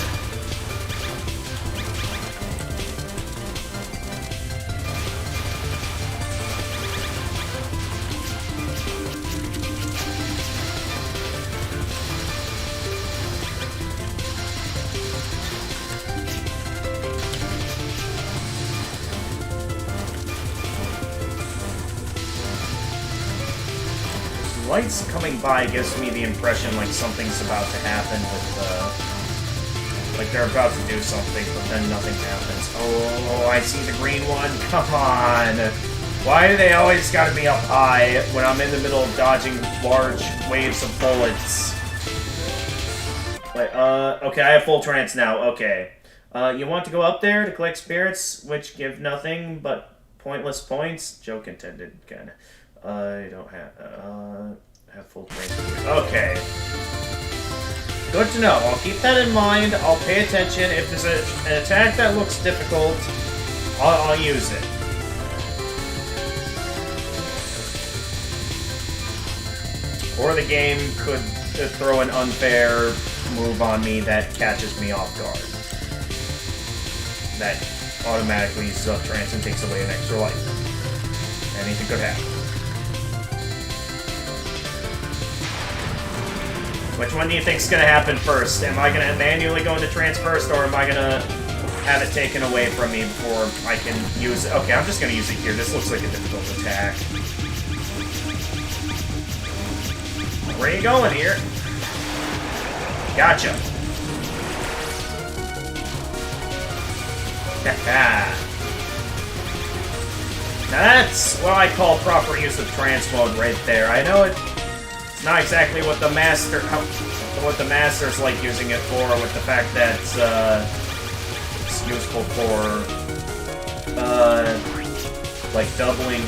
Lights coming by gives me the impression like something's about to happen with, like they're about to do something, but then nothing happens. Oh, I see the green one. Come on. Why do they always gotta be up high when I'm in the middle of dodging large waves of bullets? Wait, okay, I have full trance now. Okay. You want to go up there to collect spirits, which give nothing but pointless points? Joke intended, kinda. I don't have full trance. Okay. Good to know. I'll keep that in mind. I'll pay attention. If there's an attack that looks difficult, I'll use it. Or the game could throw an unfair move on me that catches me off guard. That automatically uses up trance and takes away an extra life. Anything could happen. Which one do you think's gonna happen first? Am I gonna manually go into trance first, or am I gonna have it taken away from me before I can use it? Okay, I'm just gonna use it here. This looks like a difficult attack. Where are you going here? Gotcha. Now that's what I call proper use of trance mode right there. I know it's not exactly what the master's like using it for, with the fact that it's useful for like doubling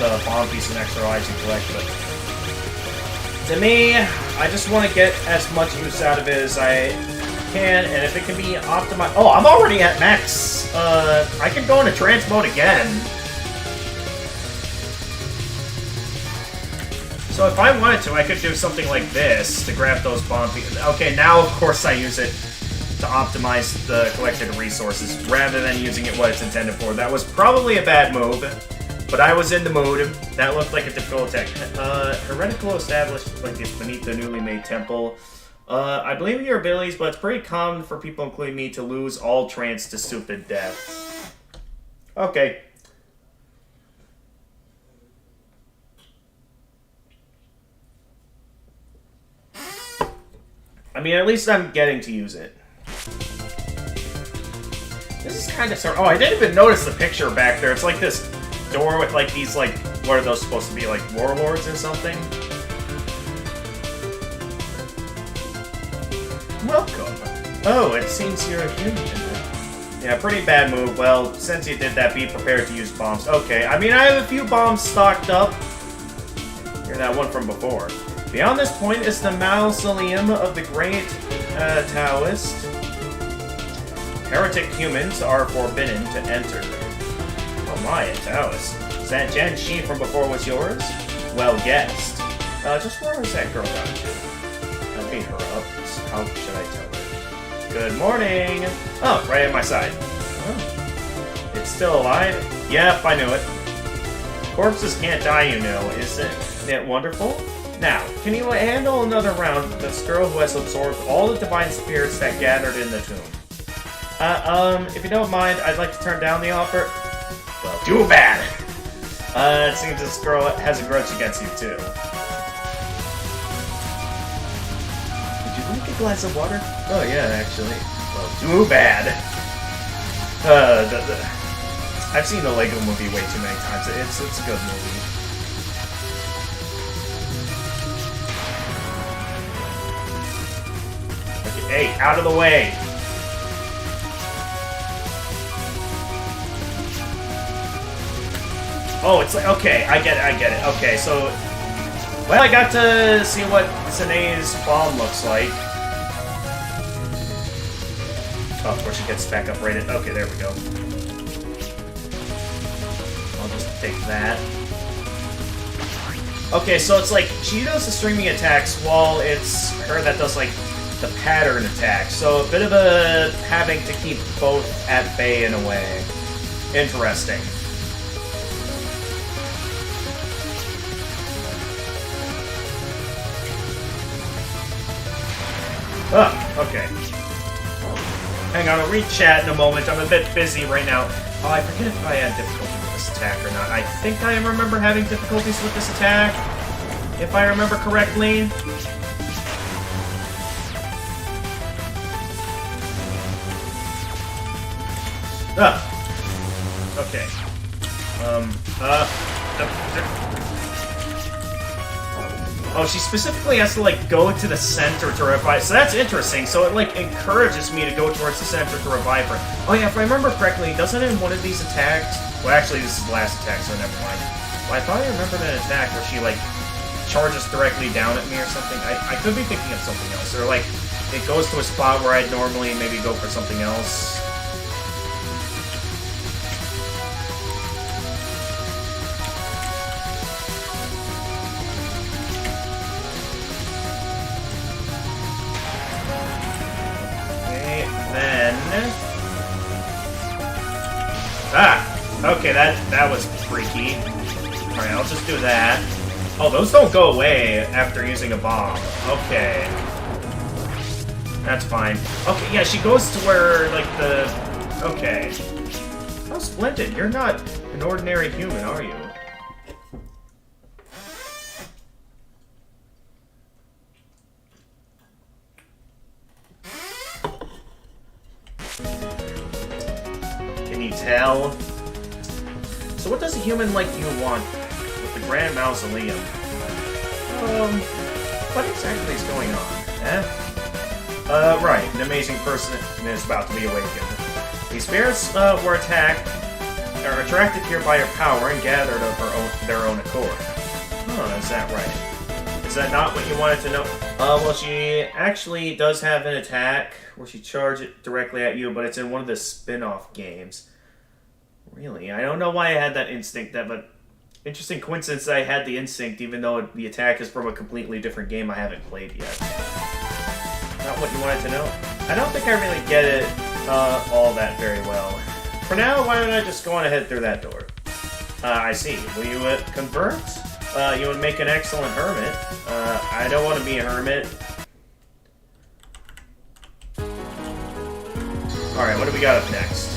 the bomb piece and extra lives you collect. But to me, I just want to get as much use out of it as I can, and if it can be optimized. Oh, I'm already at max. I can go into trance mode again. So if I wanted to, I could do something like this to grab those bomb pieces. Okay, now of course I use it to optimize the collected resources rather than using it what it's intended for. That was probably a bad move, but I was in the mood. That looked like a difficult attack. Heretical established like this beneath the newly made temple. I believe in your abilities, but it's pretty common for people, including me, to lose all trance to stupid death. Okay. I mean, at least I'm getting to use it. This is kind of sort. Oh, I didn't even notice the picture back there. It's like this door with like these like, what are those supposed to be, like warlords or something? Welcome. Oh, it seems you're a human. Yeah, pretty bad move. Well, since you did that, be prepared to use bombs. Okay, I mean, I have a few bombs stocked up. Here's that one from before. Beyond this point is the mausoleum of the great Taoist. Heretic humans are forbidden to enter. Oh my, a Taoist. Is that Jen Shi from before was yours? Well guessed. Just where was that girl gone to? I'll beat her up. How should I tell her? Good morning! Oh, right at my side. Oh. It's still alive? Yep, I knew it. Corpses can't die, you know. Isn't it wonderful? Now, can you handle another round with this girl who has absorbed all the divine spirits that gathered in the tomb? If you don't mind, I'd like to turn down the offer. Well, too bad! It seems this girl has a grudge against you, too. Would you like a glass of water? Oh, yeah, actually. Well, too bad. I've seen the Lego movie way too many times. It's a good movie. Okay, hey, out of the way! Oh, it's like, okay, I get it. Okay, so, well, I got to see what Sanae's bomb looks like. Oh, of course she gets back up rated. Okay, there we go. I'll just take that. Okay, so it's like, she does the streaming attacks while it's her that does, like, the pattern attack. So a bit of a having to keep both at bay in a way. Interesting. Oh, okay. Hang on, I'll read chat in a moment. I'm a bit busy right now. Oh, I forget if I had difficulty with this attack or not. I think I remember having difficulties with this attack, if I remember correctly. Okay. Oh, she specifically has to, like, go to the center to revive. So that's interesting. So it, like, encourages me to go towards the center to revive her. Oh, yeah, if I remember correctly, doesn't it in one of these attacks... Well, actually, this is the last attack, so never mind. Well, I thought I remembered an attack where she, like, charges directly down at me or something. I could be thinking of something else. Or, like, it goes to a spot where I'd normally maybe go for something else. Okay, that was freaky. Alright, I'll just do that. Oh, those don't go away after using a bomb. Okay. That's fine. Okay, yeah, she goes to where, like, the... Okay. Oh, Splendid, you're not an ordinary human, are you? Can you tell? So what does a human like you want with the Grand Mausoleum? What exactly is going on, eh? Right, an amazing person is about to be awakened. These spirits were attracted here by her power and gathered of their own accord. Huh, is that right? Is that not what you wanted to know? Well, she actually does have an attack where she charges it directly at you, but it's in one of the spin-off games. Really? I don't know why I had that instinct, but interesting coincidence that I had the instinct even though the attack is from a completely different game I haven't played yet. Not what you wanted to know. I don't think I really get it all that very well. For now, why don't I just go on ahead through that door? I see. Will you convert? You would make an excellent hermit. I don't want to be a hermit. Alright, what do we got up next?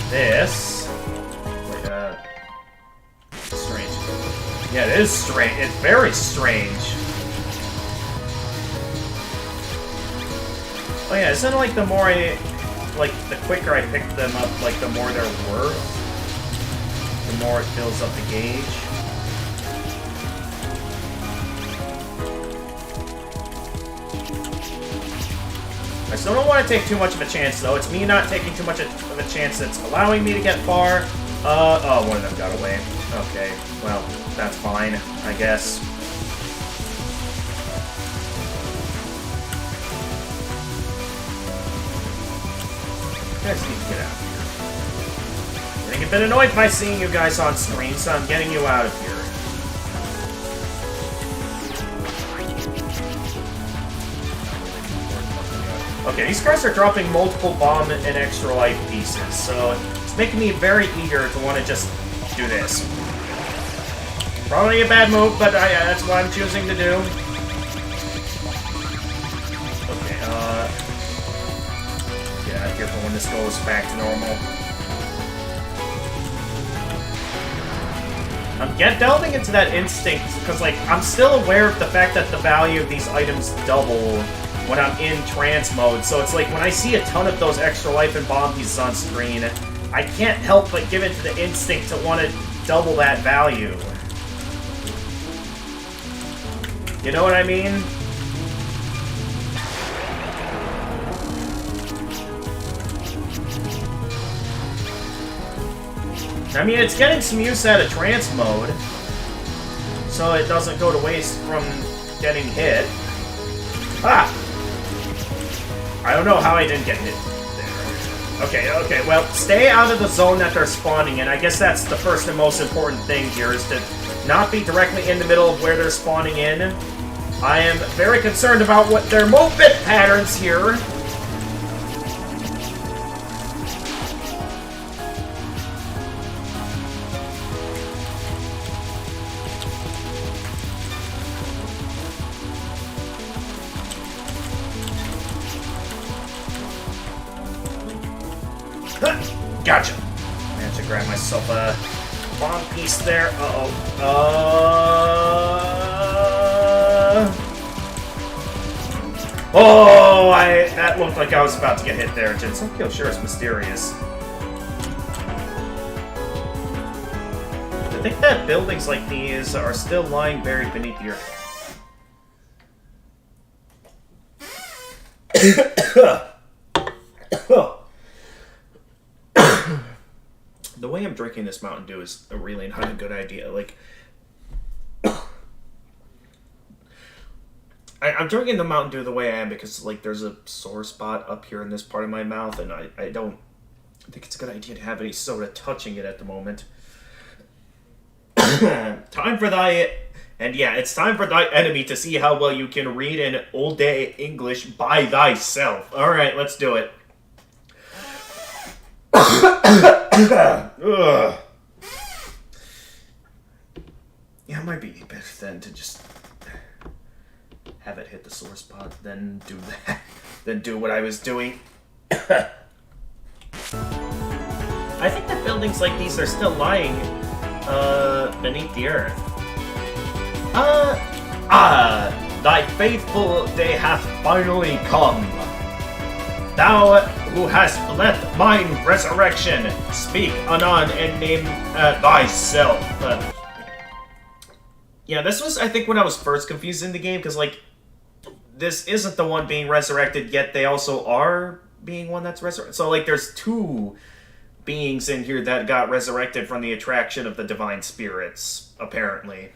This... Wait, strange. Yeah, it is strange. It's very strange. Oh yeah, isn't it like the more I... Like, the quicker I pick them up, like, the more they're worth? The more it fills up the gauge? I still don't want to take too much of a chance, though. It's me not taking too much of a chance that's allowing me to get far. Oh, one of them got away. Okay, well, that's fine, I guess. You guys need to get out of here. I'm getting a bit annoyed by seeing you guys on screen, so I'm getting you out of here. Okay, these guys are dropping multiple bomb and extra life pieces, so it's making me very eager to want to just do this. Probably a bad move, but that's what I'm choosing to do. Okay, get out of here for when this goes back to normal. I'm delving into that instinct because, like, I'm still aware of the fact that the value of these items double when I'm in trance mode. So it's like when I see a ton of those extra life and bomb pieces on screen, I can't help but give into the instinct to want to double that value. You know what I mean? I mean, it's getting some use out of trance mode, so it doesn't go to waste from getting hit. Ah! I don't know how I didn't get hit there. Okay, well, stay out of the zone that they're spawning in. I guess that's the first and most important thing here, is to not be directly in the middle of where they're spawning in. I am very concerned about what their movement patterns here. Gotcha. Managed to grab myself a bomb piece there. Oh, that looked like I was about to get hit there. Jinsokyo sure is mysterious. I think that buildings like these are still lying buried beneath the earth. The way I'm drinking this Mountain Dew is really not a good idea. Like, I'm drinking the Mountain Dew the way I am because, like, there's a sore spot up here in this part of my mouth, and I don't think it's a good idea to have any soda touching it at the moment. Time for thy... And yeah, it's time for thy enemy to see how well you can read in old day English by thyself. Alright, let's do it. Ugh. Yeah, it might be better then to just have it hit the sore spot, then do that, then do what I was doing. I think that buildings like these are still lying beneath the earth. Thy faithful day hath finally come. Thou who hast left mine resurrection, speak anon and name thyself. Yeah, this was, I think, when I was first confused in the game, because, like, this isn't the one being resurrected, yet they also are being one that's resurrected. So, like, there's two beings in here that got resurrected from the attraction of the divine spirits, apparently.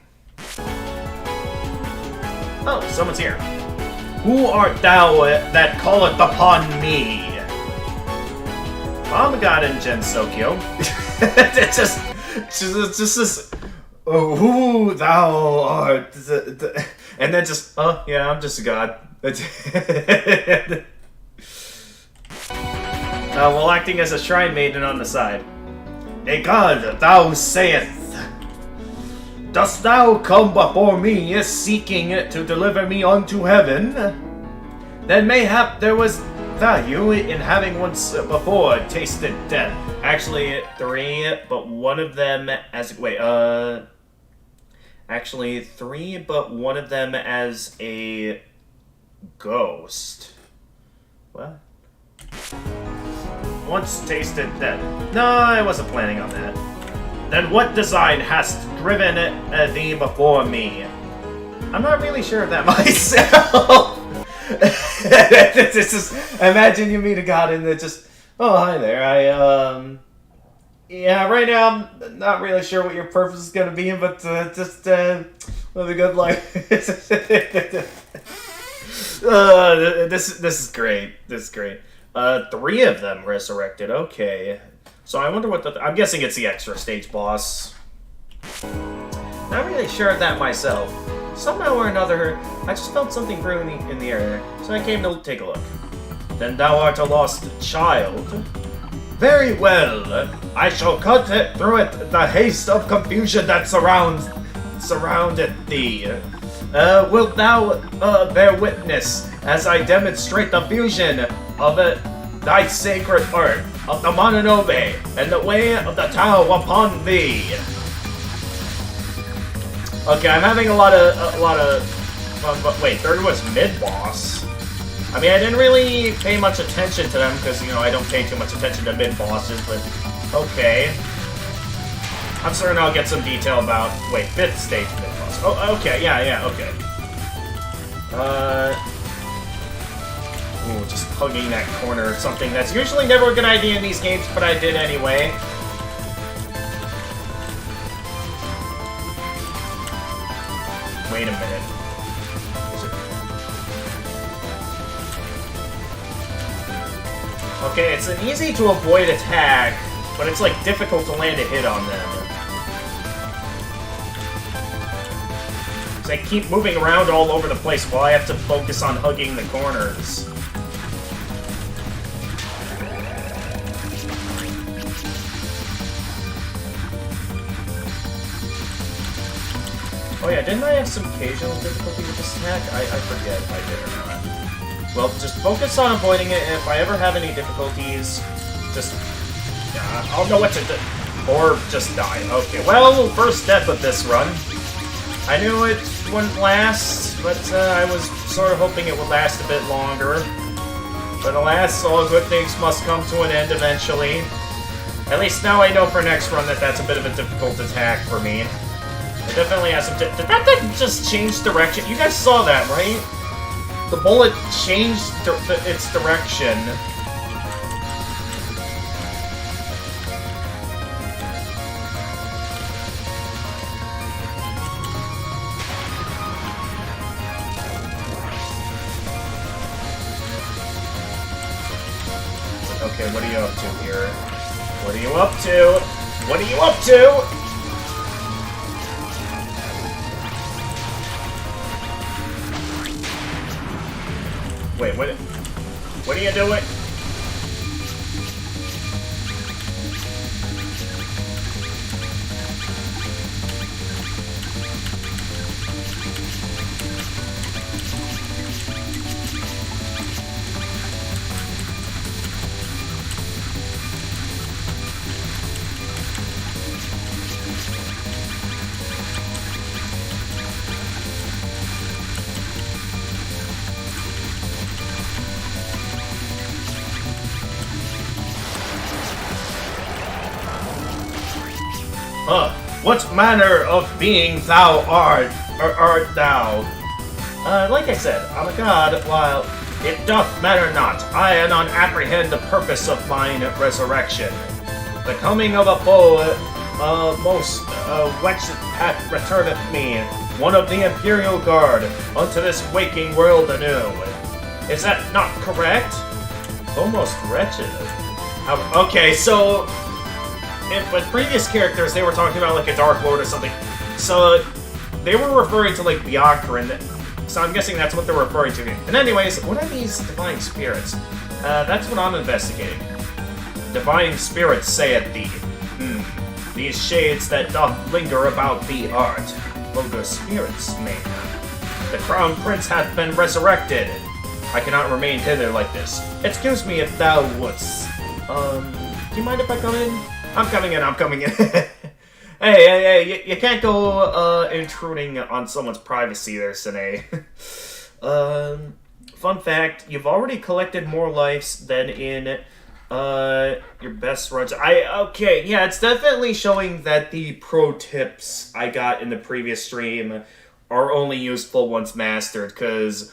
Oh, someone's here. Who art thou that calleth upon me? Mama got in Jinsokyo. It's just this. Oh, who thou art? And then just, oh, yeah, I'm just a god. While acting as a shrine maiden on the side. A god, thou sayest. Dost thou come before me, seeking to deliver me unto heaven? Then mayhap there was value in having once before tasted death. Actually, 3, but one of them as... Wait, Actually, 3, but one of them as a ghost. What? Once tasted death. No, I wasn't planning on that. Then what design hast driven thee before me? I'm not really sure of that myself. It's just, imagine you meet a god and it's just, oh, hi there, yeah, right now I'm not really sure what your purpose is going to be, but just live a good life. This is great. This is great. 3 of them resurrected. Okay. So I wonder what I'm guessing it's the extra stage boss. Not really sure of that myself. Somehow or another, I just felt something brewing in the air, so I came to take a look. Then thou art a lost child. Very well. I shall cut through it the haste of confusion that surrounded thee. Wilt thou bear witness as I demonstrate the fusion of thy sacred art of the Mononobe and the way of the Touhou upon thee? Okay, I'm having a lot of fun, but wait, third was mid-boss. I mean, I didn't really pay much attention to them, because, you know, I don't pay too much attention to mid-bosses, but okay. I'm certain I'll get some detail about... Wait, 5th stage mid-boss. Oh, okay, yeah, okay. Ooh, just hugging that corner or something. That's usually never a good idea in these games, but I did anyway. Wait a minute. Okay, it's an easy to avoid attack, but it's like difficult to land a hit on them. Because I keep moving around all over the place while I have to focus on hugging the corners. Oh yeah, didn't I have some occasional difficulty with this attack? I forget if I did or not. Well, just focus on avoiding it, and if I ever have any difficulties, just... I'll know what to do. Or just die. Okay, well, first death of this run. I knew it wouldn't last, but I was sort of hoping it would last a bit longer. But alas, all good things must come to an end eventually. At least now I know for next run that that's a bit of a difficult attack for me. It definitely has some... Did that just change direction? You guys saw that, right? The bullet changed its direction. Okay, what are you up to here? What are you up to? What are you up to? Wait, what are you doing? What manner of being thou art thou? Like I said, I'm a god, while it doth matter not. I anon apprehend the purpose of mine resurrection. The coming of a foe, most wretched hath returneth me, one of the Imperial Guard, unto this waking world anew. Is that not correct? Almost wretched. Okay, so... with previous characters, they were talking about, like, a Dark Lord or something. So, they were referring to, like, Byakuran. So I'm guessing that's what they're referring to. And anyways, what are these divine spirits? That's what I'm investigating. Divine spirits, saith thee. These shades that doth linger about thee art. Vulgar spirits, man. The Crown Prince hath been resurrected. I cannot remain hither like this. Excuse me if thou wouldst. Do you mind if I come in? I'm coming in. Hey, you can't go, intruding on someone's privacy there, Sine. Fun fact, you've already collected more lives than in, your best runs. Okay, yeah, it's definitely showing that the pro tips I got in the previous stream are only useful once mastered, because...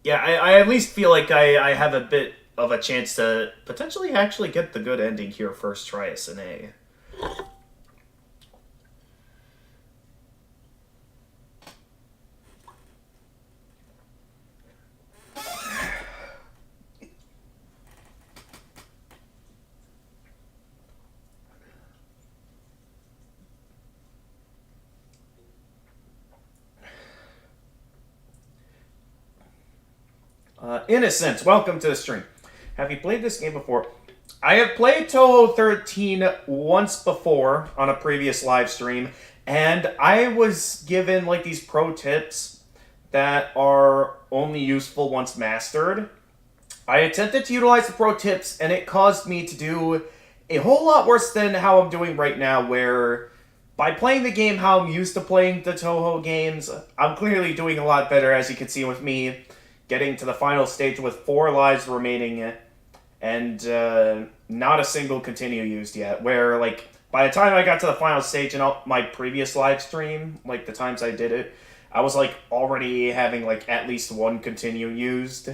yeah, I at least feel like I have a bit of a chance to potentially actually get the good ending here first try as an A. Innocence, welcome to the stream. Have you played this game before? I have played Touhou 13 once before on a previous live stream, and I was given like these pro tips that are only useful once mastered. I attempted to utilize the pro tips, and it caused me to do a whole lot worse than how I'm doing right now, where by playing the game how I'm used to playing the Touhou games, I'm clearly doing a lot better, as you can see with me getting to the final stage with 4 lives remaining and not a single continue used yet, where, like, by the time I got to the final stage in my previous live stream, like, the times I did it, I was, like, already having, like, at least 1 continue used.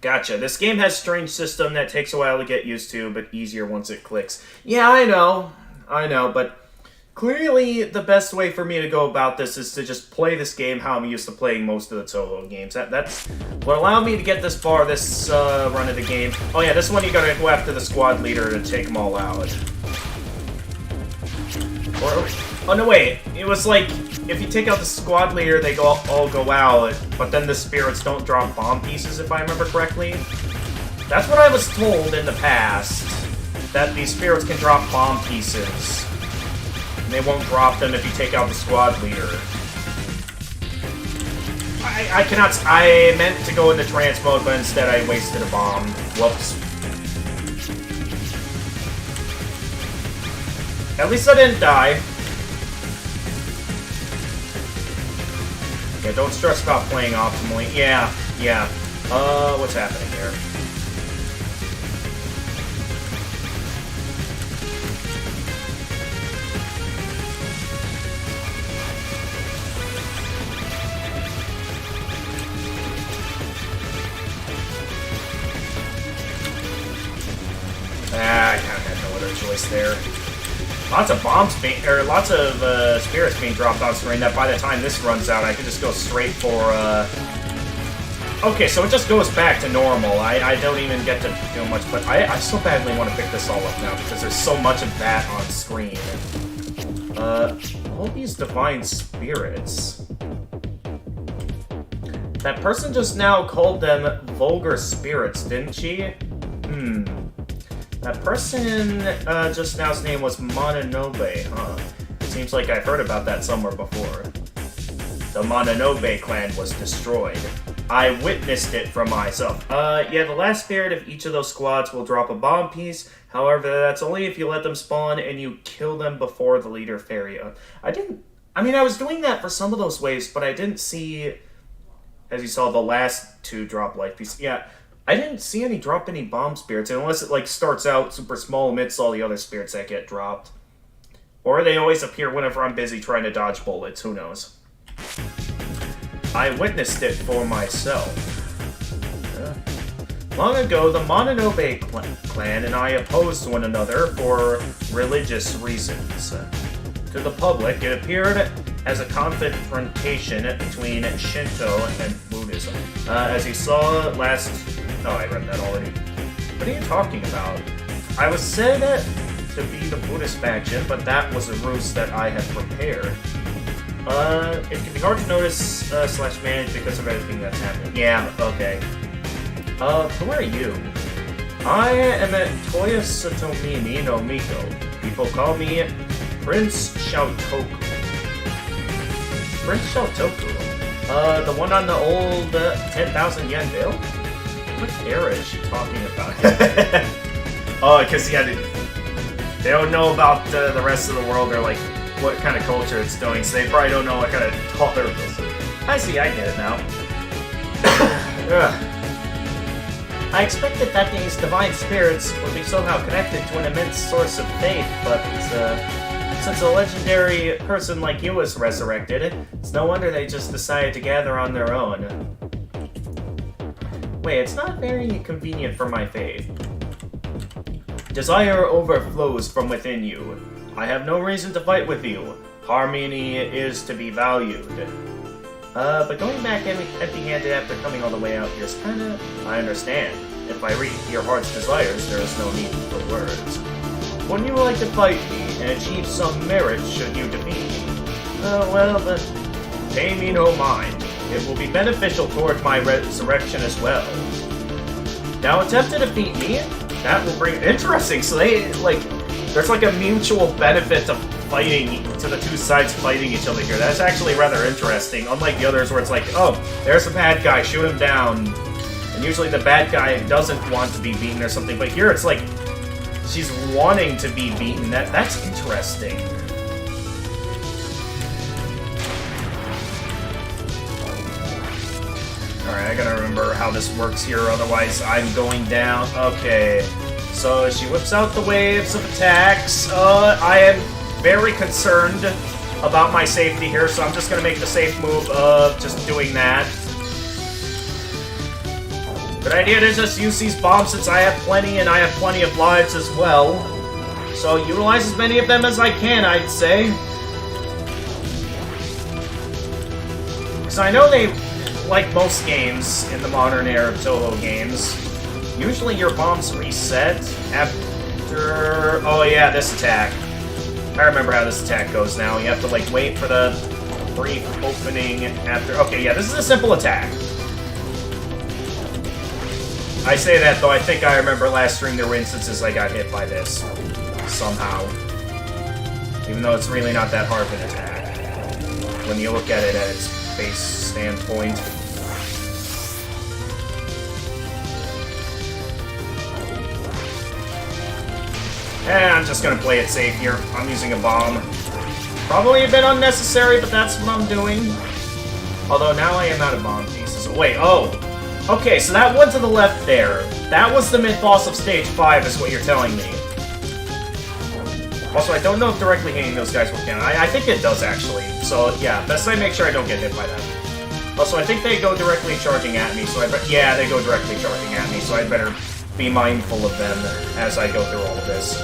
Gotcha. This game has a strange system that takes a while to get used to, but easier once it clicks. Yeah, I know, but clearly the best way for me to go about this is to just play this game how I'm used to playing most of the Touhou games. That's what allowed me to get this far this run of the game. Oh yeah, this one you gotta go after the squad leader to take them all out. Oh no, wait. It was like, if you take out the squad leader, they all go out, but then the spirits don't drop bomb pieces, if I remember correctly. That's what I was told in the past, that these spirits can drop bomb pieces. And they won't drop them if you take out the squad leader. I meant to go into trance mode, but instead I wasted a bomb. Whoops. At least I didn't die. Yeah, don't stress about playing optimally. Yeah. What's happening here? I kind of had no other choice there. Lots of bombs lots of spirits being dropped on screen that by the time this runs out, I can just go straight for, Okay, so it just goes back to normal. I don't even get to do much, but I so badly want to pick this all up now because there's so much of that on screen. All these divine spirits. That person just now called them vulgar spirits, didn't she? That person just now's name was Mononobe, huh? It seems like I've heard about that somewhere before. The Mononobe clan was destroyed. I witnessed it for myself. Yeah, the last spirit of each of those squads will drop a bomb piece. However, that's only if you let them spawn and you kill them before the leader ferry. I was doing that for some of those waves, but I didn't see, as you saw, the last 2 drop life pieces. Yeah. I didn't see any drop any bomb spirits, unless it, like, starts out super small amidst all the other spirits that get dropped. Or they always appear whenever I'm busy trying to dodge bullets, who knows. I witnessed it for myself. Long ago, the Mononobe clan and I opposed one another for religious reasons. To the public, it appeared as a confrontation between Shinto and Buddhism. As you saw last... Oh, I read that already. What are you talking about? I was said to be the Buddhist faction, but that was a ruse that I had prepared. It can be hard to notice / manage because of everything that's happening. Yeah, okay. Who are you? I am at Toya Satomimi no Miko. People call me Prince Xiaotoku. Prince Xiaotoku? The one on the old 10,000 yen bill? What era is she talking about? Oh, because yeah, they don't know about the rest of the world or like what kind of culture it's doing, so they probably don't know what kind of dollar this is. I see, I get it now. I expected that these divine spirits would be somehow connected to an immense source of faith, but since a legendary person like you was resurrected, it's no wonder they just decided to gather on their own. Wait, it's not very convenient for my faith. Desire overflows from within you. I have no reason to fight with you. Harmony is to be valued. But going back empty-handed after coming all the way out here's kinda... I understand. If I read your heart's desires, there is no need for words. Wouldn't you like to fight me and achieve some merit should you defeat me? Well, then... Pay me no mind. It will be beneficial towards my resurrection as well. Now attempt to defeat me. That will bring... Interesting, so they, like... There's like a mutual benefit to fighting, to the two sides fighting each other here. That's actually rather interesting, unlike the others where it's like, oh, there's a bad guy, shoot him down. And usually the bad guy doesn't want to be beaten or something, but here it's like she's wanting to be beaten. That's interesting. Alright, I gotta remember how this works here, otherwise I'm going down. Okay, so she whips out the waves of attacks. I am very concerned about my safety here, so I'm just gonna make the safe move of just doing that. Good idea to just use these bombs since I have plenty, and I have plenty of lives as well. So utilize as many of them as I can, I'd say. Because I know they, like most games in the modern era of Touhou games, usually your bombs reset after... Oh yeah, this attack. I remember how this attack goes now. You have to, like, wait for the brief opening after... Okay, yeah, this is a simple attack. I say that, though I think I remember last stream there were instances I got hit by this. Somehow. Even though it's really not that hard of an attack. When you look at it at its base standpoint. And I'm just gonna play it safe here. I'm using a bomb. Probably a bit unnecessary, but that's what I'm doing. Although now I am out of bomb pieces. Wait, oh! Okay, so that one to the left there, that was the mid-boss of Stage 5, is what you're telling me. Also, I don't know if directly hitting those guys will count. I think it does, actually. So, yeah, best I make sure I don't get hit by that. Also, I think they go directly charging at me, so yeah, they go directly charging at me, so I'd better be mindful of them as I go through all of this.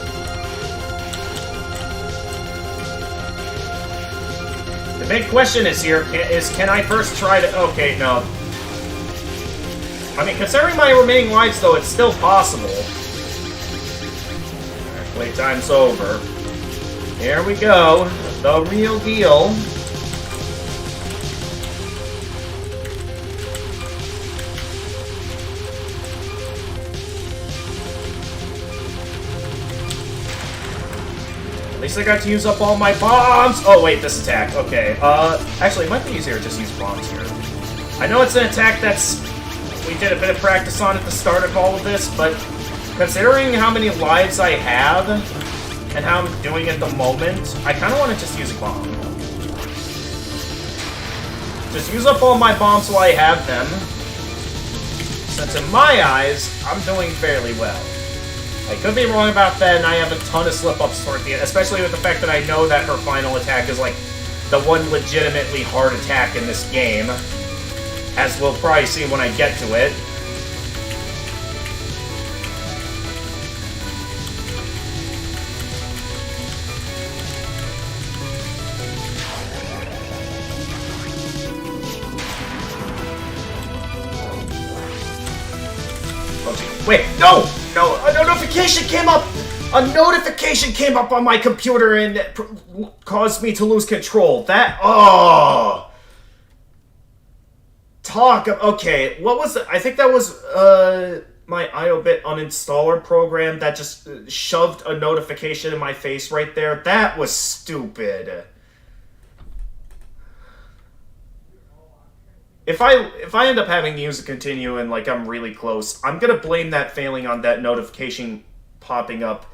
The big question is here, can I first try to... Okay, no. I mean, considering my remaining lives, though, it's still possible. Playtime's over. Here we go. The real deal. At least I got to use up all my bombs! Oh, wait, this attack. Okay, actually, it might be easier to just use bombs here. I know it's an attack that's... We did a bit of practice on at the start of all of this, but considering how many lives I have and how I'm doing at the moment, I kind of want to just use a bomb. Just use up all my bombs while I have them, since in my eyes, I'm doing fairly well. I could be wrong about that, and I have a ton of slip-ups toward the end, especially with the fact that I know that her final attack is like the one legitimately hard attack in this game. As we'll probably see when I get to it. Wait, no! No, a notification came up! A notification came up on my computer and caused me to lose control. That... Oh! Okay, what was it? I think that was my IOBit uninstaller program that just shoved a notification in my face right there. That was stupid. If I end up having to use a continue and like I'm really close, I'm gonna blame that failing on that notification popping up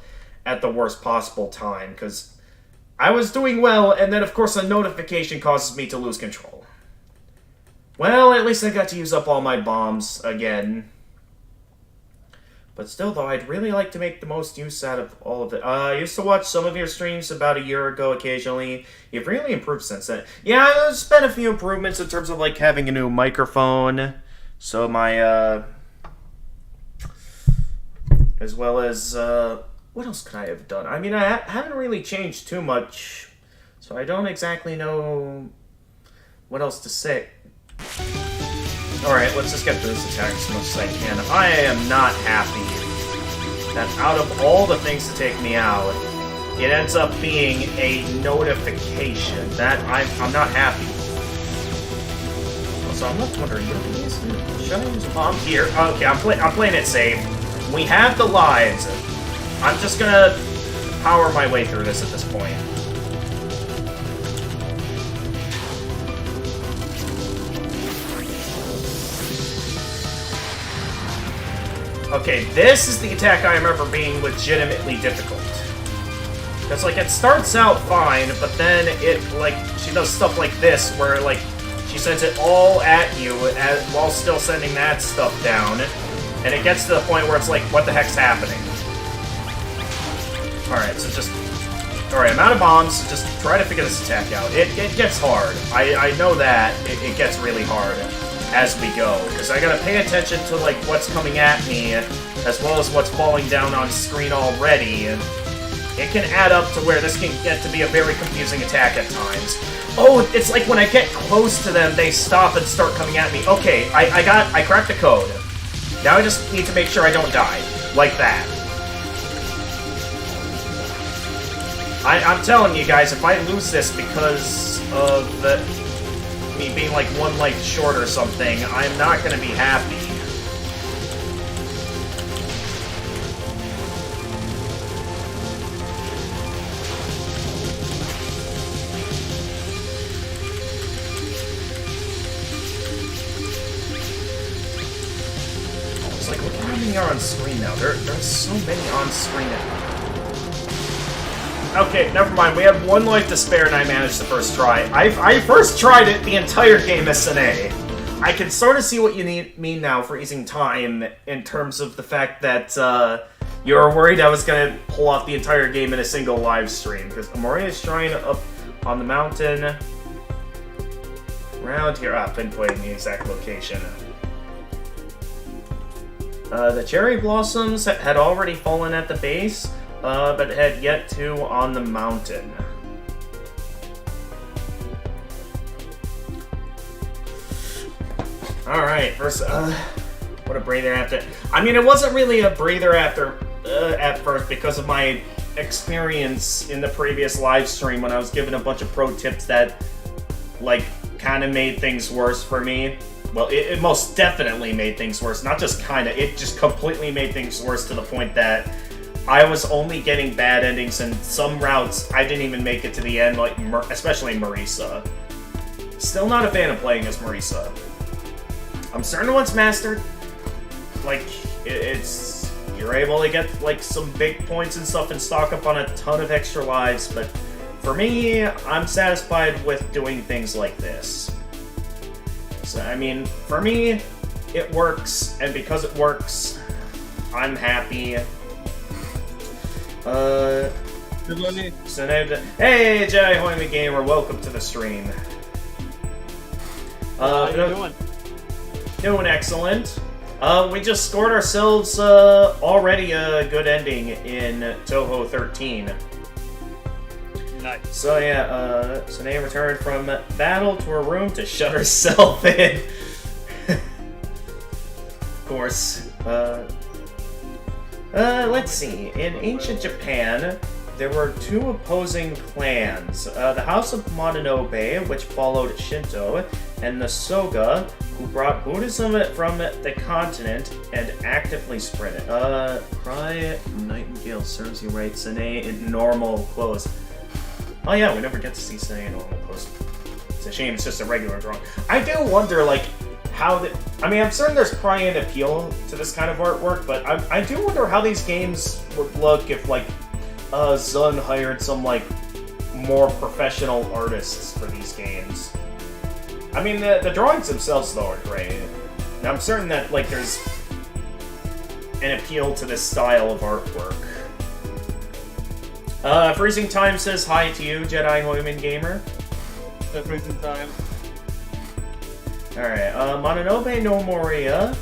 at the worst possible time, because I was doing well, and then of course a notification causes me to lose control. Well, at least I got to use up all my bombs again. But still, though, I'd really like to make the most use out of all of it. I used to watch some of your streams about a year ago occasionally. You've really improved since then. Yeah, there's been a few improvements in terms of, like, having a new microphone. So my, as well as, what else could I have done? I mean, I haven't really changed too much. So I don't exactly know what else to say. Alright, let's just get through this attack as much as I can. I am not happy that out of all the things to take me out, it ends up being a notification. That I'm not happy. So I'm left wondering, should I use a bomb here? Okay, I'm playing it safe. We have the lives. I'm just gonna power my way through this at this point. Okay, this is the attack I remember being legitimately difficult. Because, like, it starts out fine, but then it, like, she does stuff like this, where, like, she sends it all at you while still sending that stuff down. And it gets to the point where it's like, what the heck's happening? Alright, so just... Alright, I'm out of bombs, just try to figure this attack out. It gets hard. I know that. It gets really hard as we go. Because I gotta pay attention to, like, what's coming at me, as well as what's falling down on screen already. It can add up to where this can get to be a very confusing attack at times. Oh, it's like when I get close to them, they stop and start coming at me. Okay, I cracked the code. Now I just need to make sure I don't die. Like that. I'm telling you guys, if I lose this because of me being like one life short or something, I'm not gonna be happy. It's like, look how many are on screen now. There's so many on screen now. Okay, never mind. We have one life to spare, and I managed the first try. I first tried it the entire game SNA. I can sort of see what you mean now for easing time in terms of the fact that you were worried I was going to pull off the entire game in a single live stream. Because Moria's Shrine up on the mountain. Around here. Pinpointing the exact location. The cherry blossoms had already fallen at the base. But had yet to on the mountain. Alright, first, what a breather after. I mean, it wasn't really a breather after, at first because of my experience in the previous live stream when I was given a bunch of pro tips that, like, kind of made things worse for me. Well, it most definitely made things worse. Not just kind of, it just completely made things worse to the point that I was only getting bad endings, and some routes I didn't even make it to the end, like especially Marisa. Still not a fan of playing as Marisa. I'm certain once mastered, like, it's... You're able to get, like, some big points and stuff and stock up on a ton of extra lives, but for me, I'm satisfied with doing things like this. So, I mean, for me, it works, and because it works, I'm happy. Good morning. Hey, Jedi Hoimi Gamer, welcome to the stream. How you doing? Doing excellent. We just scored ourselves already a good ending in Touhou 13. Nice. So yeah, Sanae returned from battle to her room to shut herself in. Of course. Let's see. In ancient Japan, there were two opposing clans. The House of Mononobe, which followed Shinto, and the Soga, who brought Buddhism from the continent and actively spread it. Cry Nightingale serves you right, Sanae in normal clothes. Oh yeah, we never get to see Sanae in normal clothes. It's a shame, it's just a regular drawing. I do wonder, like, how the... I mean, I'm certain there's probably an appeal to this kind of artwork, but I do wonder how these games would look if, like, Zun hired some, like, more professional artists for these games. I mean, the drawings themselves, though, are great. And I'm certain that, like, there's an appeal to this style of artwork. Freezing Time says hi to you, Jedi Hoiman Gamer. The Freezing Time. Alright, Mononobe no Moria,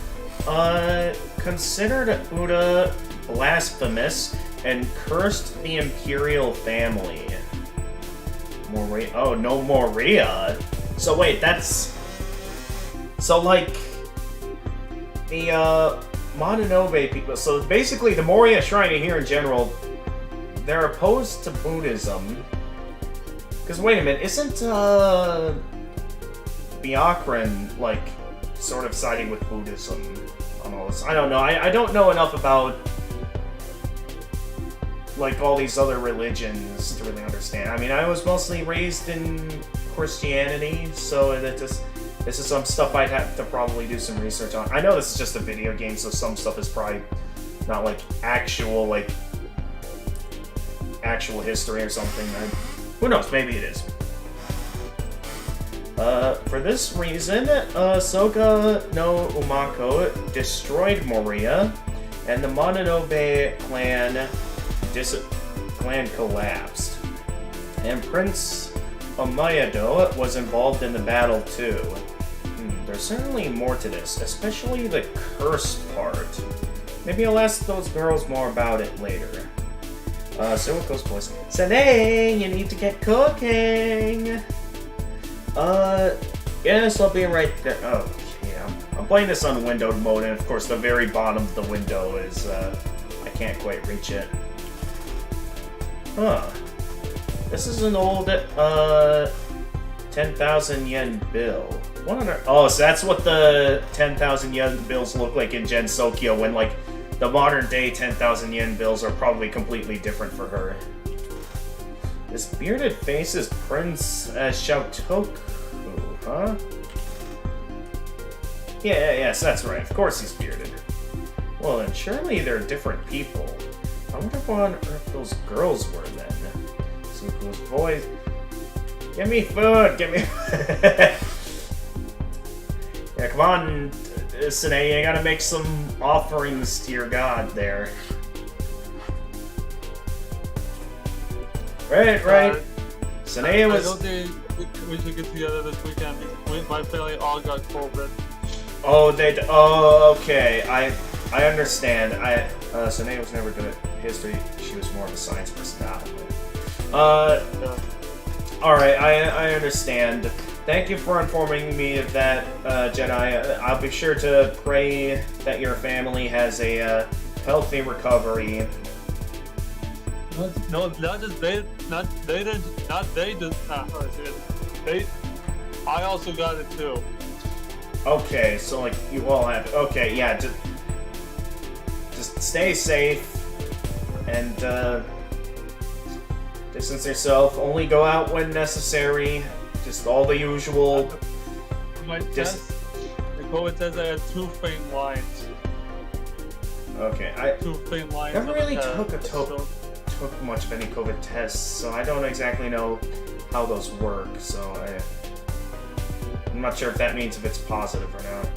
considered Buddha blasphemous and cursed the imperial family. Moria? Oh, no Moria? So wait, that's... So, like, the, Mononobe people... So, basically, the Moria Shrine here in general, they're opposed to Buddhism. Because, wait a minute, isn't, Byakuran, like, sort of siding with Buddhism on all this? I don't know. I don't know enough about, like, all these other religions to really understand. I mean, I was mostly raised in Christianity, so this is some stuff I'd have to probably do some research on. I know this is just a video game, so some stuff is probably Not like actual history or something. Who knows? Maybe it is. For this reason, Soga no Umako destroyed Moria, and the Mononobe clan collapsed. And Prince Omayado was involved in the battle too. There's certainly more to this, especially the cursed part. Maybe I'll ask those girls more about it later. Suiko's voice. Sane, you need to get cooking! Yes, I'll be right there. Oh, yeah. I'm playing this on windowed mode, and of course the very bottom of the window is, I can't quite reach it. Huh. This is an old, 10,000 yen bill. Oh, so that's what the 10,000 yen bills look like in Gensokyo, when, like, the modern day 10,000 yen bills are probably completely different for her. This bearded face is Prince Xiaotoku, huh? Yes, that's right. Of course he's bearded. Well, then surely they're different people. I wonder what on earth those girls were then. Suiko's voice. Give me food! Give me Yeah, come on, Sine, you gotta make some offerings to your god there. Right. Sine was... I don't think we should get together this weekend because my family all got COVID. Oh, okay. I understand. Sine was never good at history. She was more of a science personality. Yeah. Alright, I understand. Thank you for informing me of that, Jedi. I'll be sure to pray that your family has a healthy recovery. No, not just they. I also got it too. Okay, so like you all have. Okay, yeah. Just stay safe and distance yourself. Only go out when necessary. Just all the usual. My test, the COVID says I had 2 faint lines. Okay, I 2 faint lines. never really took much of any COVID tests, so I don't exactly know how those work. So I'm not sure if that means if it's positive or not.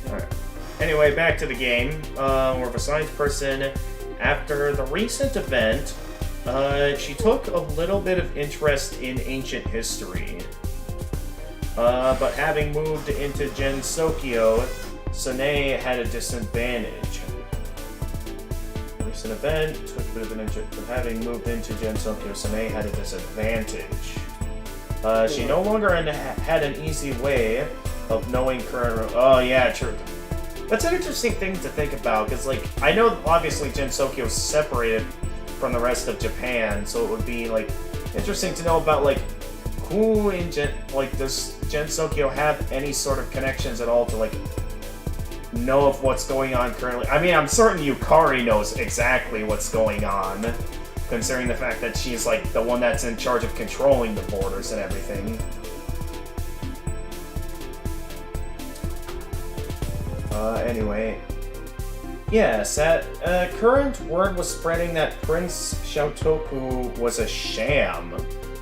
All right. Anyway, back to the game. We're a science person. After the recent event, she took a little bit of interest in ancient history. But having moved into Gensokyo, Sane had a disadvantage. Recent event took a bit of an interest, but having moved into Gensokyo, Sane had a disadvantage. She no longer had an easy way of knowing current... Oh, yeah, true. That's an interesting thing to think about, because, like, I know, obviously, Gensokyo is separated from the rest of Japan, so it would be, like, interesting to know about, like, who in does Gensokyo have any sort of connections at all to, like, know of what's going on currently? I mean, I'm certain Yukari knows exactly what's going on, considering the fact that she's, like, the one that's in charge of controlling the borders and everything. Anyway. Yes, current word was spreading that Prince Xiaotoku was a sham.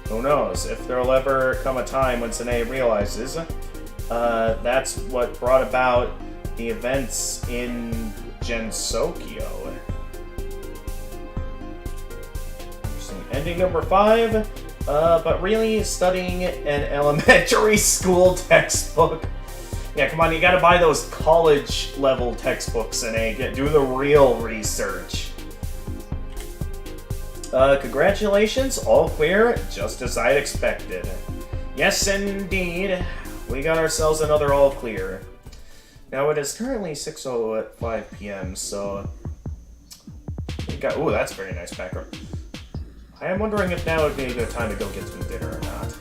Who knows, if there'll ever come a time when Sane realizes that's what brought about the events in Gensokyo. Ending number 5, but really studying an elementary school textbook. Yeah, come on, you gotta buy those college-level textbooks and do the real research. Congratulations, all clear, just as I'd expected. Yes, indeed, we got ourselves another all clear. Now, it is currently 6:05 p.m., so... Ooh, that's a very nice background. I am wondering if now would be a good time to go get some dinner or not.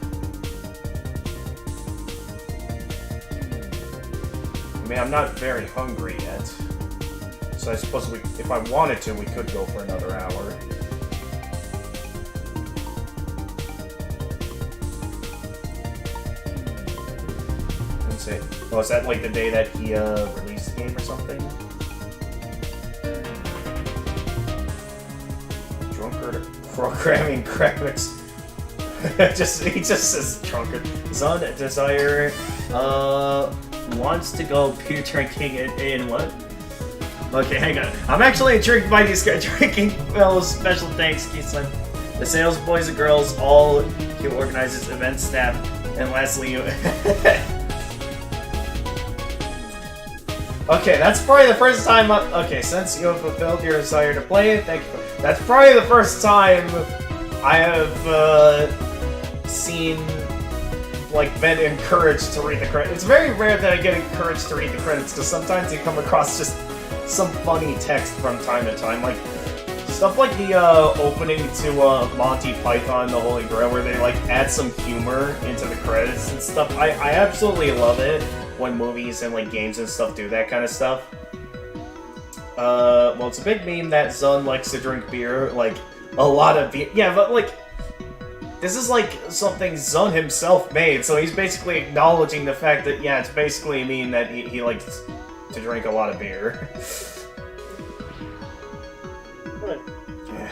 I mean, I'm not very hungry yet. So I suppose if I wanted to, we could go for another hour. Let's see. Oh, is that like the day that he released the game or something? Programming credits. He just says drunkard. Zun Desire wants to go beer drinking in what? Okay, hang on. I'm actually intrigued by these guys drinking. Well, special thanks, Keith-san. The sales boys and girls, all he organizes event staff, and lastly you. Okay, that's probably the first time. Okay, since you have fulfilled your desire to play it, thank you. That's probably the first time I have seen, like, been encouraged to read the credits. It's very rare that I get encouraged to read the credits, because sometimes you come across just some funny text from time to time, like stuff like the opening to Monty Python, The Holy Grail, where they like add some humor into the credits and stuff. I absolutely love it when movies and like games and stuff do that kind of stuff. Well, it's a big meme that Zun likes to drink beer, like a lot of beer. Yeah, but like this is like something Zun himself made, so he's basically acknowledging the fact that yeah, it's basically a meme that he likes to drink a lot of beer. Yeah,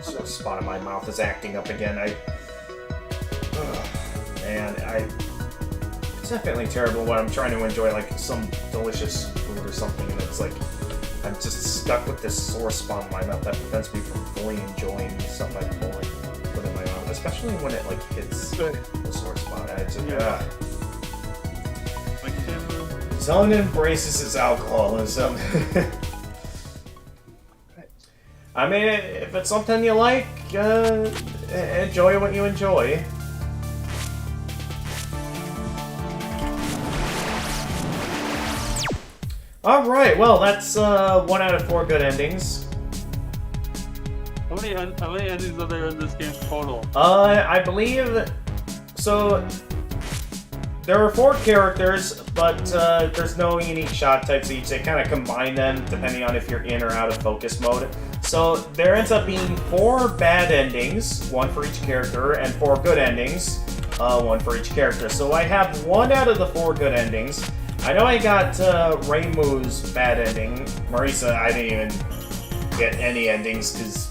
so spot in my mouth is acting up again. Man, it's definitely terrible when I'm trying to enjoy like some delicious food or something, and it's like I'm just stuck with this sore spot in my mouth that prevents me from fully enjoying stuff I put in my mouth, especially when it like hits the sore spot. I just Zun embraces his alcoholism. I mean, if it's something you like, enjoy what you enjoy. Alright, well, that's 1 out of 4 good endings. How many endings are there in this game total? I believe... So... There are 4 characters, but there's no unique shot types each. They kind of combine them depending on if you're in or out of focus mode. So there ends up being 4 bad endings, 1 for each character, and 4 good endings, 1 for each character. So I have 1 out of the 4 good endings. I know I got Reimu's bad ending. Marisa, I didn't even get any endings because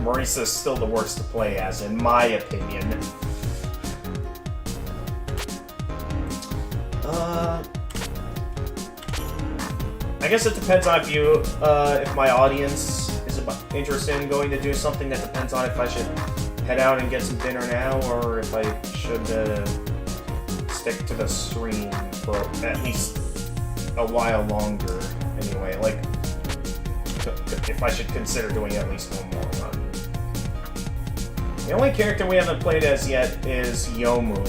Marisa's still the worst to play as, in my opinion. I guess it depends on if my audience is interested in going to do something. That depends on if I should head out and get some dinner now, or if I should stick to the stream for at least a while longer. Anyway, like, if I should consider doing at least 1 more run. The only character we haven't played as yet is Yomu.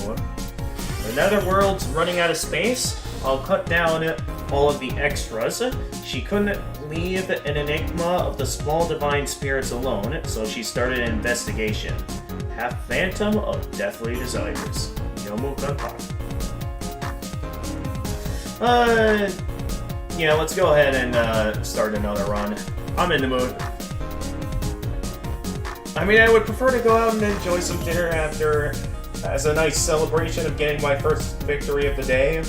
The Netherworld's running out of space. I'll cut down all of the extras. She couldn't leave an enigma of the small divine spirits alone, so she started an investigation. Half phantom of deathly desires. Yomu Gunpei. Yeah, let's go ahead and start another run. I'm in the mood. I mean, I would prefer to go out and enjoy some dinner after, as a nice celebration of getting my first victory of the day.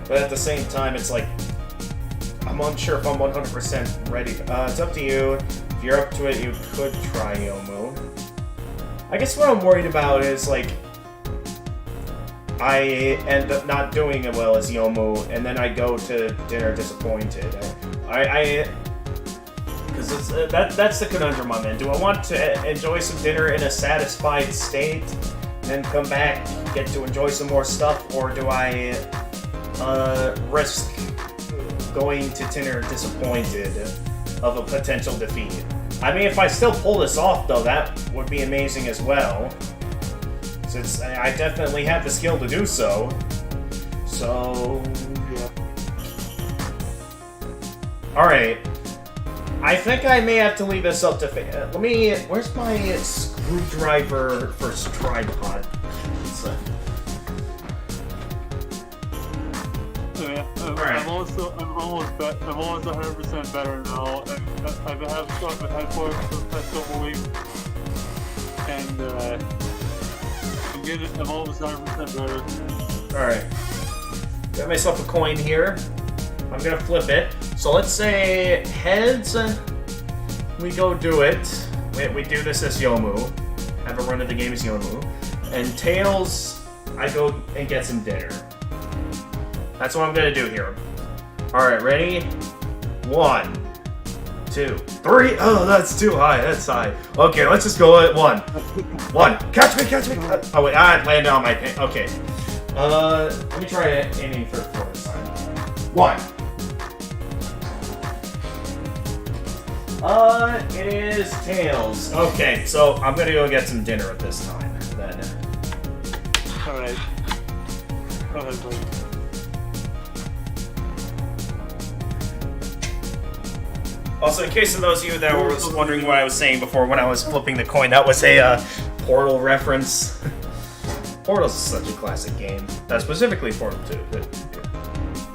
But at the same time, it's like, I'm unsure if I'm 100% ready. It's up to you. If you're up to it, you could try Yomu. I guess what I'm worried about is, like, I end up not doing as well as Yomu, and then I go to dinner disappointed. Because that's the conundrum I'm in. Do I want to enjoy some dinner in a satisfied state, then come back, get to enjoy some more stuff, or do I risk going to dinner disappointed of a potential defeat? I mean, if I still pull this off, though, that would be amazing as well. Since I definitely have the skill to do so. So, yeah. Alright. I think I may have to leave this up to let me... Where's my screwdriver for tripod? I'm almost 100% better now, and I've had for the past couple weeks, and I'm almost 100% better. Alright. Got myself a coin here. I'm gonna flip it. So let's say heads we go do it. We do this as Yomu. Have a run of the game as Yomu. And Tails, I go and get some dinner. That's what I'm gonna do here. Alright, ready? 1, 2, 3. Oh, that's too high. That's high. Okay, let's just go at 1. 1. Catch me, catch me. Oh, wait, I landed on my pants. Okay. Let me try aiming for 4 this time. 1. It is Tails. Okay, so I'm gonna go get some dinner at this time, then. Alright. Go ahead, buddy. Also, in case of those of you that were wondering what I was saying before when I was flipping the coin, that was a Portal reference. Portal's such a classic game. Specifically Portal 2.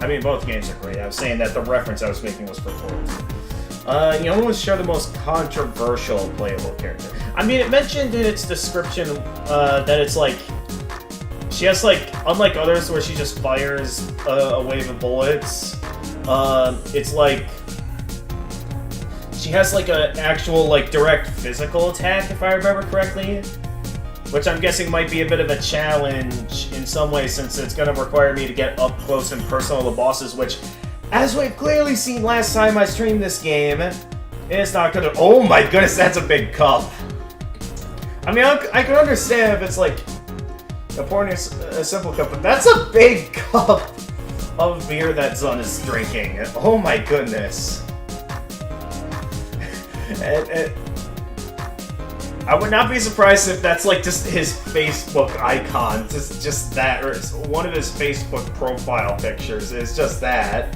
I mean, both games are great. I was saying that the reference I was making was for Portal 2. You almost show the most controversial playable character. I mean, it mentioned in its description that it's like... She has, like, unlike others where she just fires a wave of bullets, it's like... She has, like, an actual, like, direct physical attack, if I remember correctly. Which I'm guessing might be a bit of a challenge in some way, since it's going to require me to get up close and personal to bosses, which, as we've clearly seen last time I streamed this game, it's not gonna... Oh my goodness, that's a big cup! I mean, I can understand if it's, like, pouring a simple cup, but that's a big cup of beer that Zun is drinking. Oh my goodness. I would not be surprised if that's like just his Facebook icon, just that, or one of his Facebook profile pictures is just that.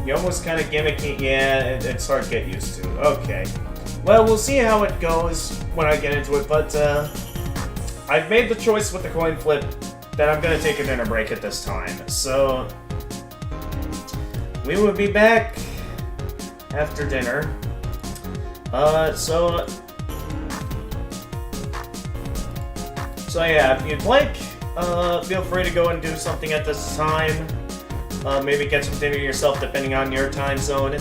You almost kind of gimmicky, yeah, it's hard to get used to. Okay. Well, we'll see how it goes when I get into it, but I've made the choice with the coin flip that I'm going to take a dinner break at this time. So, we will be back after dinner. So yeah, if you'd like, feel free to go and do something at this time. Maybe get some dinner yourself, depending on your time zone.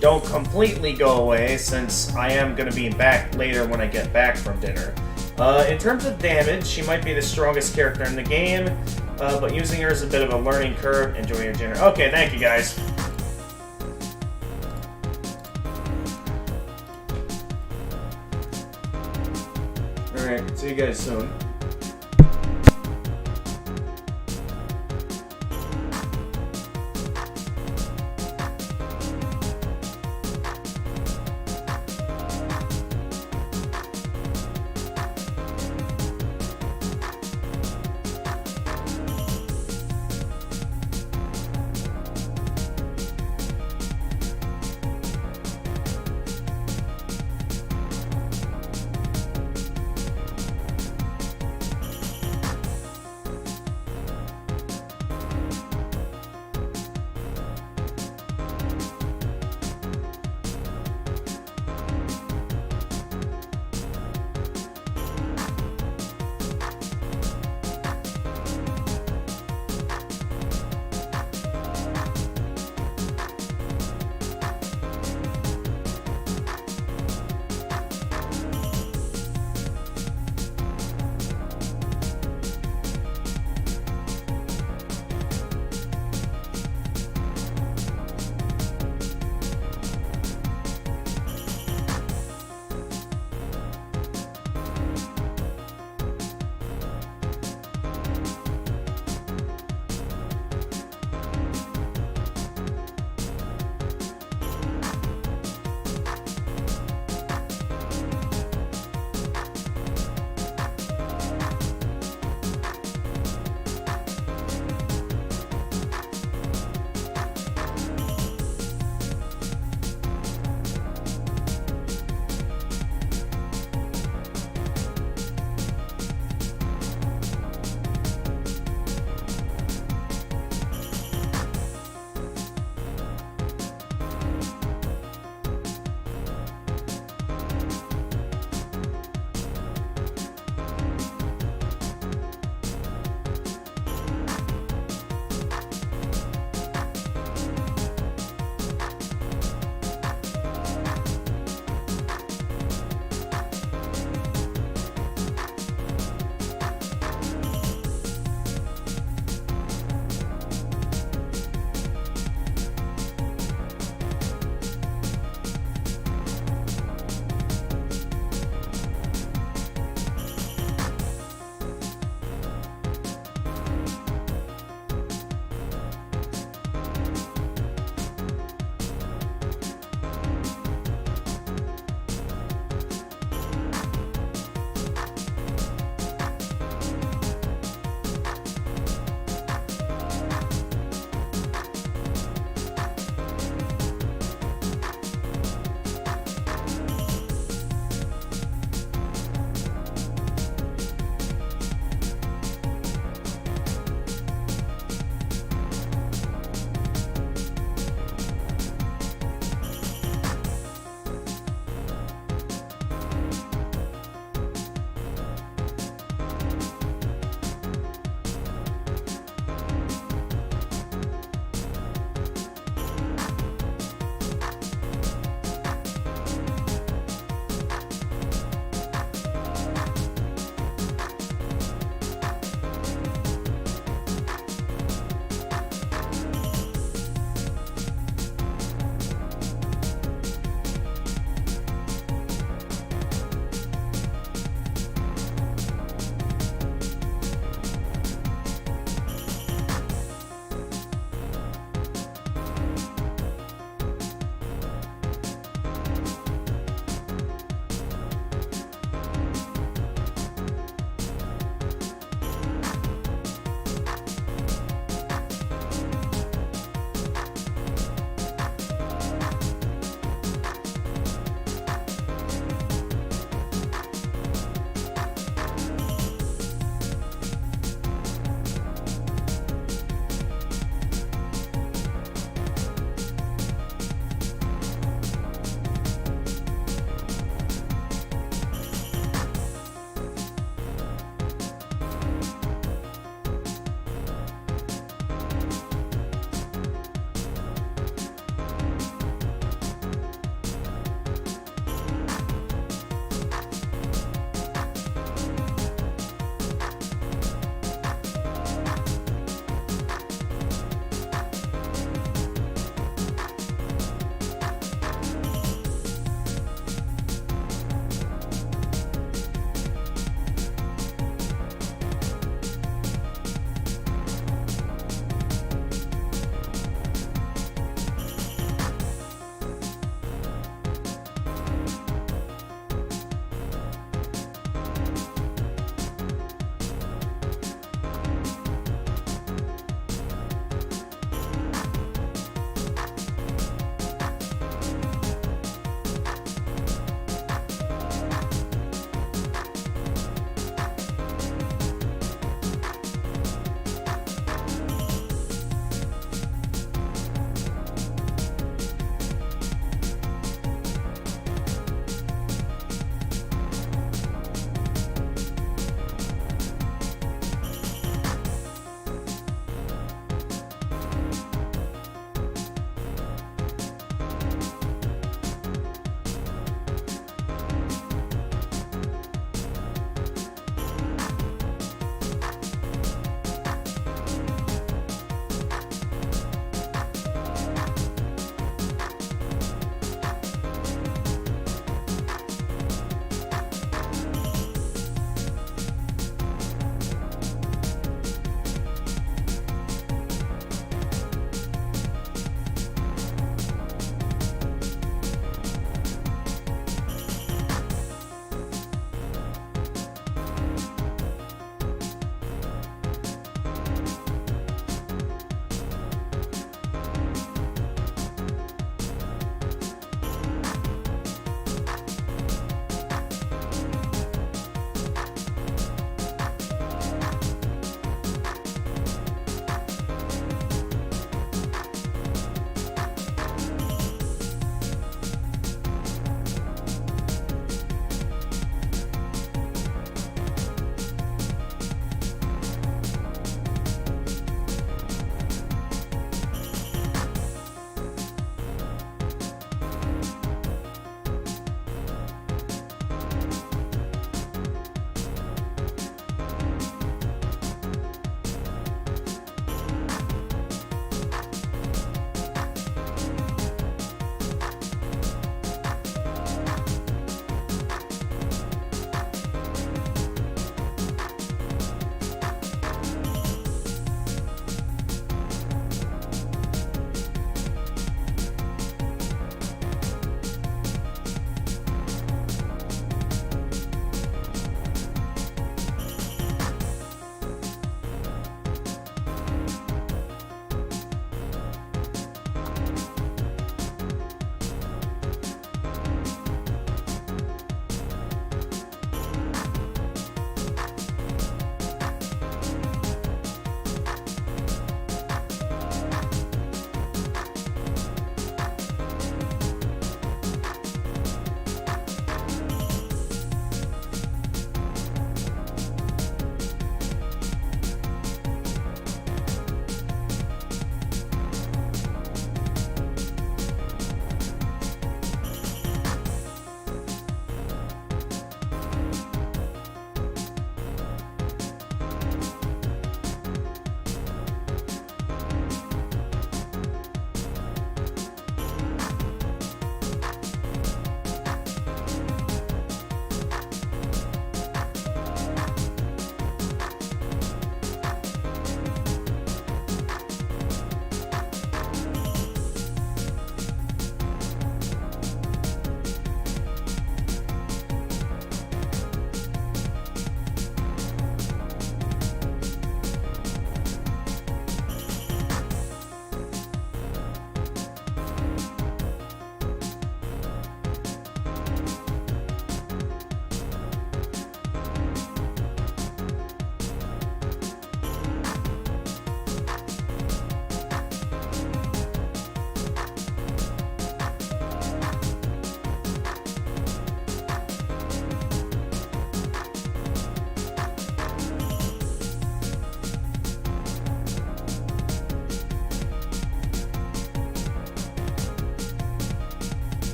Don't completely go away, since I am going to be back later when I get back from dinner. In terms of damage, she might be the strongest character in the game, but using her is a bit of a learning curve. Enjoy your dinner. Okay, thank you guys. Alright, see you guys soon.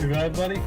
You good, buddy?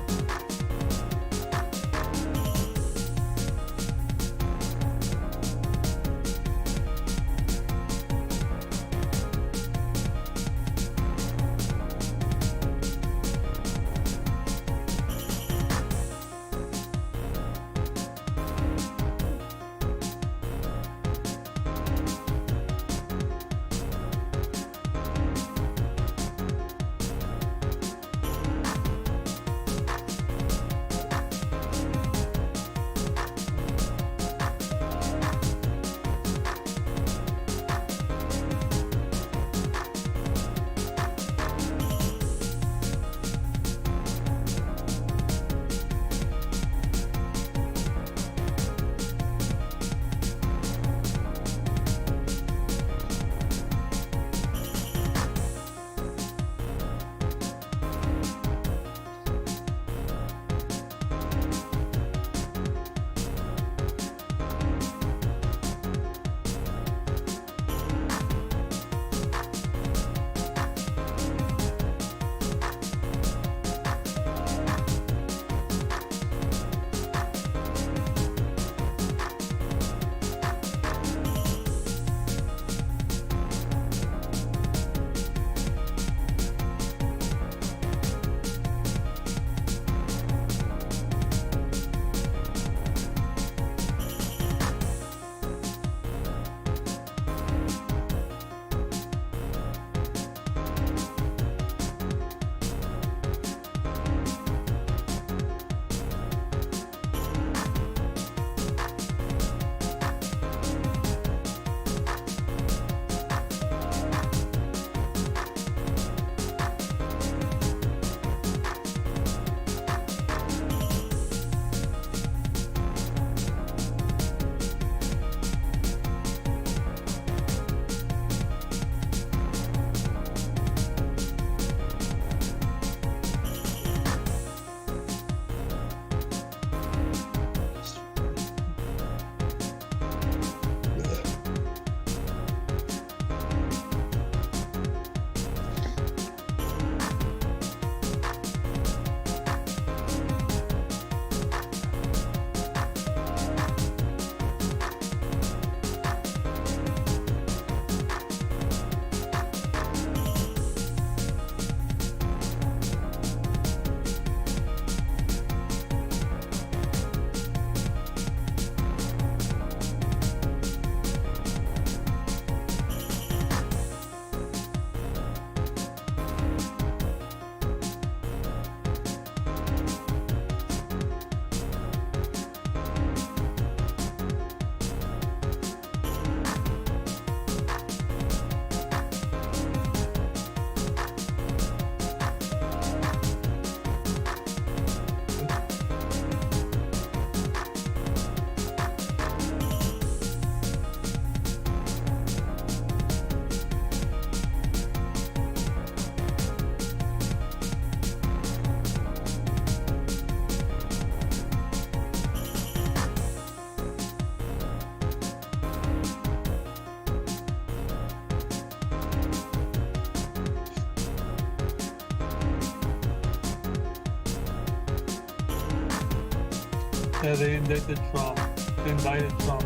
Yeah, they indicted Trump. They indicted Trump.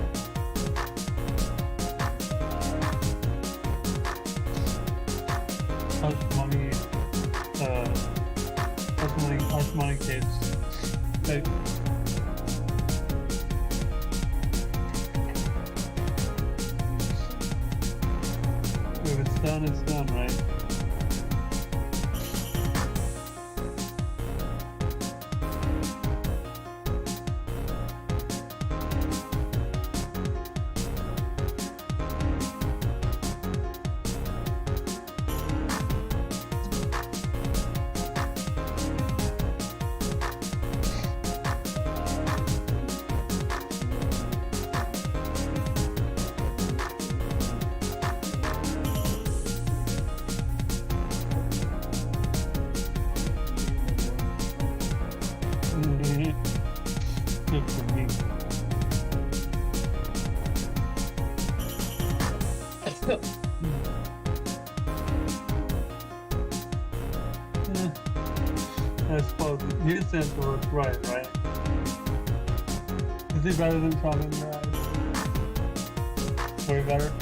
Hush money case. They, if it's done, it's done, right? Good for me. I suppose. stands for right? Is it better than Common Rise? Way better?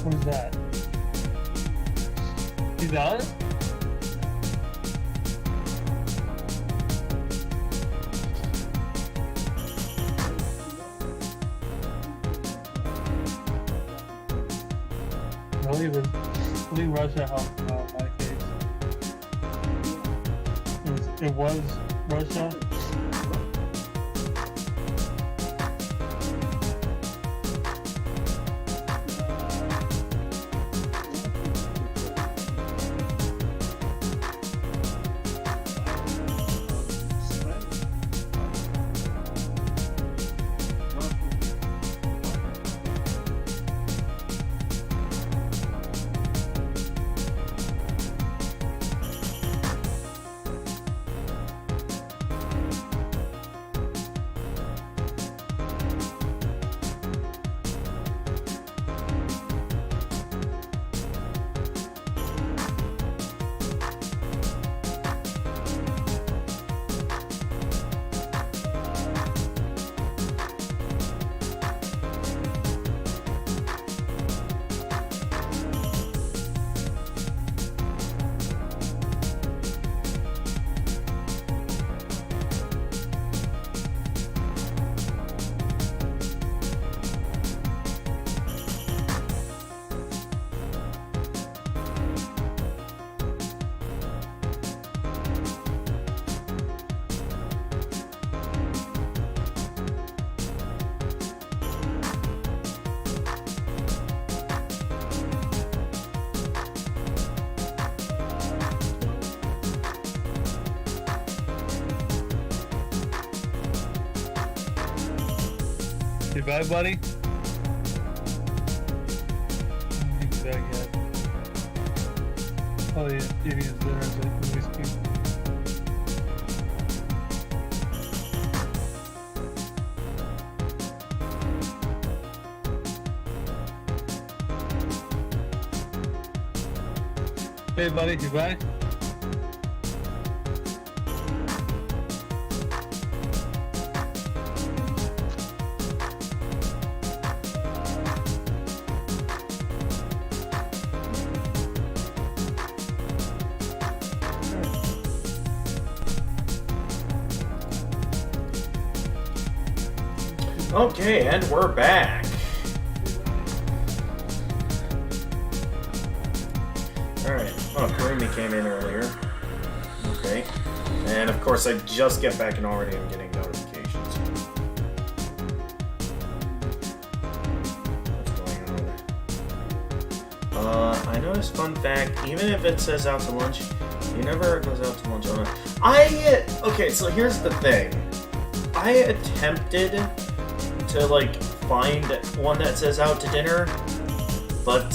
Who's that? He does? I think Russia helped him out in that case. It was Russia. You back, buddy? He's back yet. Oh yeah, eating his dinner as a whiskey. Hey buddy, you back? Okay, and we're back. Alright. Oh, Karumi came in earlier. Okay. And of course, I just get back and already I'm getting notifications. What's going on? I noticed, fun fact, even if it says out to lunch, he never goes out to lunch on it. Okay, so here's the thing. I attempted to like find one that says out to dinner, but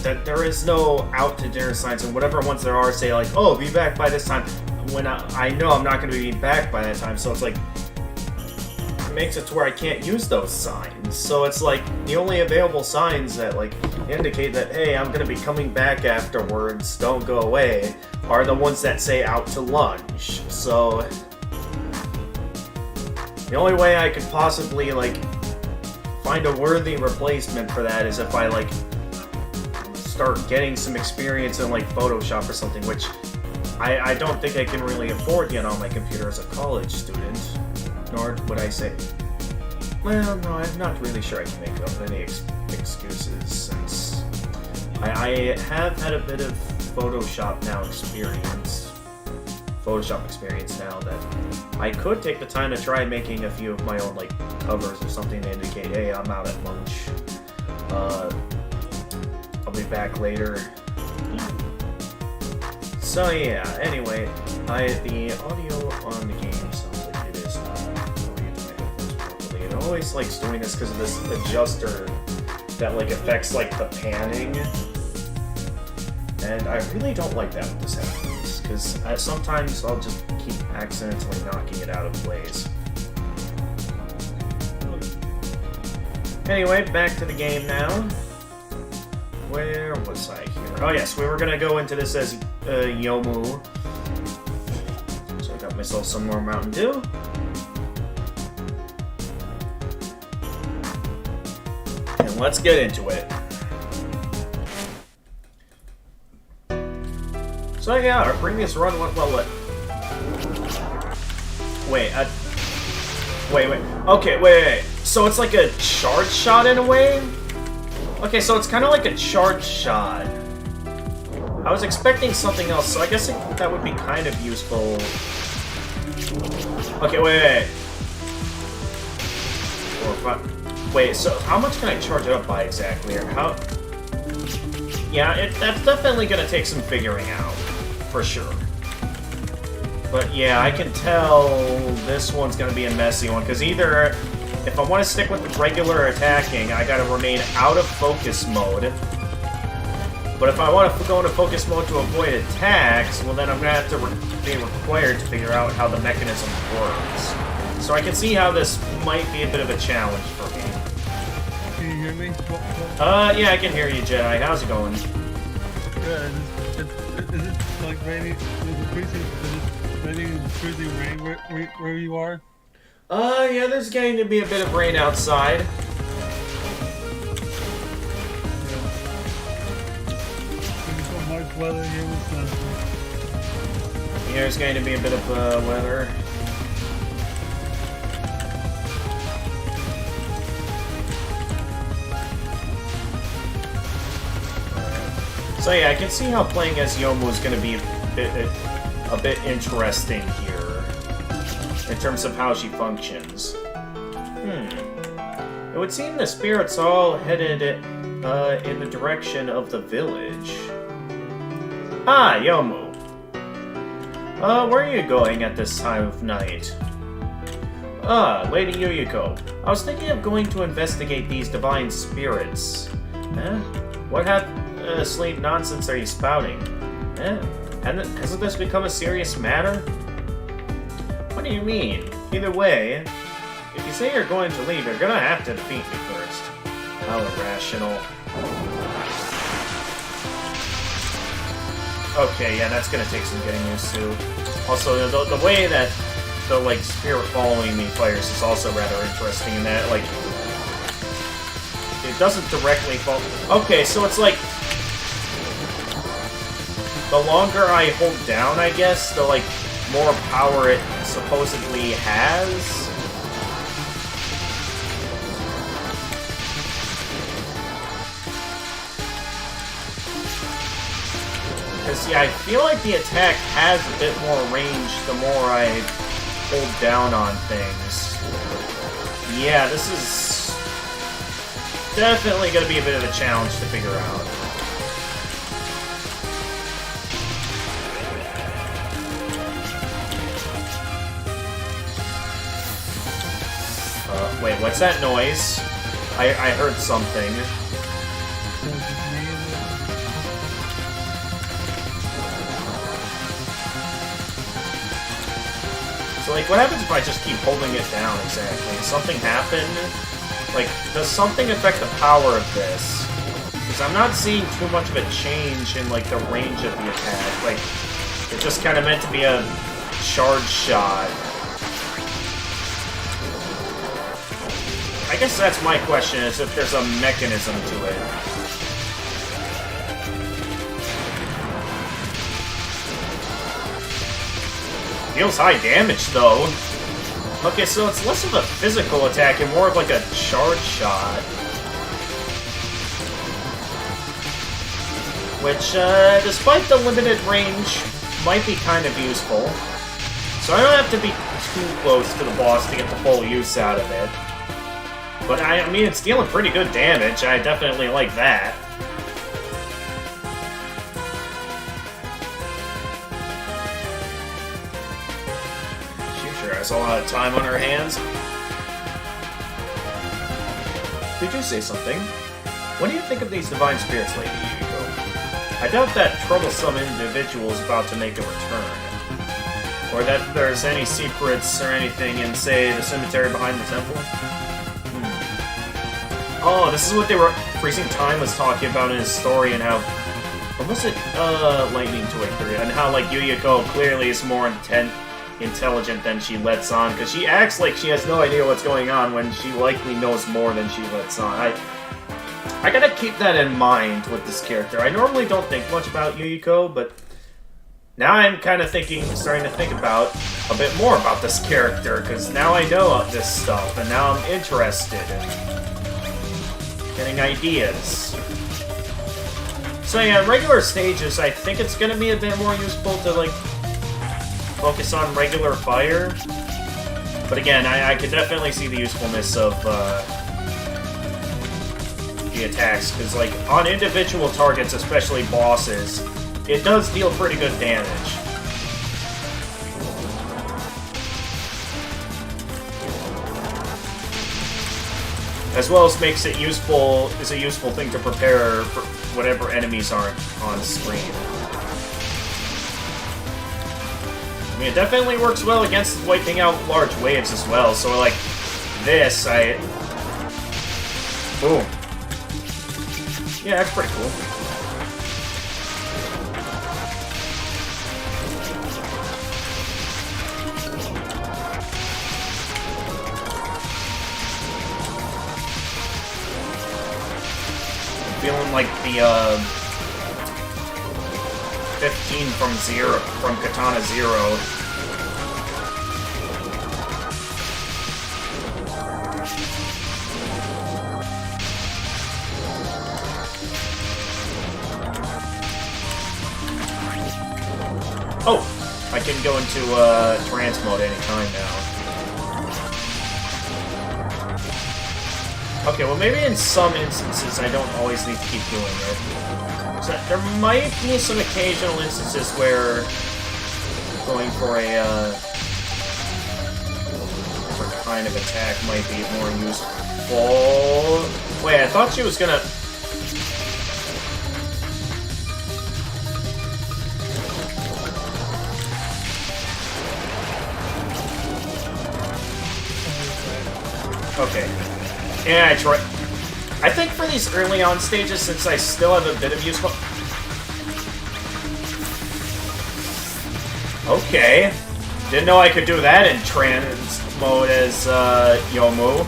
that there is no out to dinner signs, and whatever ones there are say like, oh, be back by this time, when I know I'm not going to be back by that time. So it's like, it makes it to where I can't use those signs. So it's like the only available signs that like indicate that, hey, I'm going to be coming back afterwards, don't go away, are the ones that say out to lunch. So the only way I could possibly, like, find a worthy replacement for that is if I, like, start getting some experience in, like, Photoshop or something, which I don't think I can really afford yet on my computer as a college student. Nor would I say... Well, no, I'm not really sure I can make up any excuses, since I have had a bit of Photoshop experience now that I could take the time to try making a few of my own like covers or something to indicate, hey, I'm out at lunch. I'll be back later. So yeah, anyway, the audio on the game sounds like it is not going into my headphones properly. It always likes doing this because of this adjuster that like affects like the panning. And I really don't like that with this headphones. because sometimes I'll just keep accidentally knocking it out of plays. Anyway, back to the game now. Where was I here? Oh yes, we were gonna go into this as Yomu. So I got myself some more Mountain Dew. And let's get into it. So yeah, our previous run went well. Wait. Okay, wait. So it's like a charge shot in a way? Okay, so it's kind of like a charge shot. I was expecting something else, so I guess that would be kind of useful. Okay, wait. 4 or 5. Wait, so how much can I charge it up by exactly? Or how? Yeah, that's definitely gonna take some figuring out. For sure. But yeah, I can tell this one's gonna be a messy one, because either if I want to stick with the regular attacking, I gotta remain out of focus mode. But if I want to go into focus mode to avoid attacks, well then I'm gonna have to be required to figure out how the mechanism works. So I can see how this might be a bit of a challenge for me. Can you hear me? Yeah, I can hear you, Jedi. How's it going? Good. Is it like raining? Is it raining freezing rain where you are? Yeah, there's getting to be a bit of rain outside. There's so much weather here in Wisconsin. Yeah, there's going to be a bit of weather. So yeah, I can see how playing as Yomu is going to be a bit interesting here, in terms of how she functions. It would seem the spirits all headed in the direction of the village. Ah, Yomu. Where are you going at this time of night? Ah, Lady Yuyuko. I was thinking of going to investigate these divine spirits. What slave nonsense are you spouting? Hasn't this become a serious matter? What do you mean? Either way, if you say you're going to leave, you're gonna have to defeat me first. How irrational. Okay, yeah, that's gonna take some getting used to. Also, the way that the, like, spirit following me fires is also rather interesting in that, like, it doesn't directly fall. Okay, so it's like, the longer I hold down, I guess, the, like, more power it supposedly has. Because, yeah, I feel like the attack has a bit more range the more I hold down on things. Yeah, this is definitely going to be a bit of a challenge to figure out. Wait, what's that noise? I heard something. So, like, what happens if I just keep holding it down exactly? Does something happen? Like, does something affect the power of this? Because I'm not seeing too much of a change in, like, the range of the attack. Like, it's just kind of meant to be a charge shot. I guess that's my question, is if there's a mechanism to it. Deals high damage, though. Okay, so it's less of a physical attack and more of like a charge shot. Which, despite the limited range, might be kind of useful. So I don't have to be too close to the boss to get the full use out of it. But, I mean, it's dealing pretty good damage. I definitely like that. She sure has a lot of time on her hands. Did you say something? What do you think of these divine spirits, Lady Yuyuko? I doubt that troublesome individual is about to make a return. Or that there's any secrets or anything in, say, the cemetery behind the temple. Oh, this is what Freezing Time was talking about in his story, and how... Or was it, Lightning Toy 3? And how, like, Yuyiko clearly is more intelligent than she lets on, because she acts like she has no idea what's going on when she likely knows more than she lets on. I gotta keep that in mind with this character. I normally don't think much about Yuyiko, but now I'm kind of starting to think about a bit more about this character, because now I know this stuff, and now I'm interested in getting ideas. So yeah, regular stages, I think it's gonna be a bit more useful to, like, focus on regular fire. But again, I could definitely see the usefulness of, the attacks, because, like, on individual targets, especially bosses, it does deal pretty good damage. As well as makes it useful, is a useful thing to prepare for whatever enemies aren't on screen. I mean, it definitely works well against wiping out large waves as well, so like, this, boom. Yeah, that's pretty cool. Feeling like the 15 from Katana Zero. Oh, I can go into trance mode anytime now. Okay, well maybe in some instances I don't always need to keep doing it. So there might be some occasional instances where going for a different kind of attack might be more useful. Wait, I thought she was gonna... Okay. Yeah, I tried. I think for these early on stages, since I still have a bit of useful... Okay. Didn't know I could do that in trance mode as, Yomu.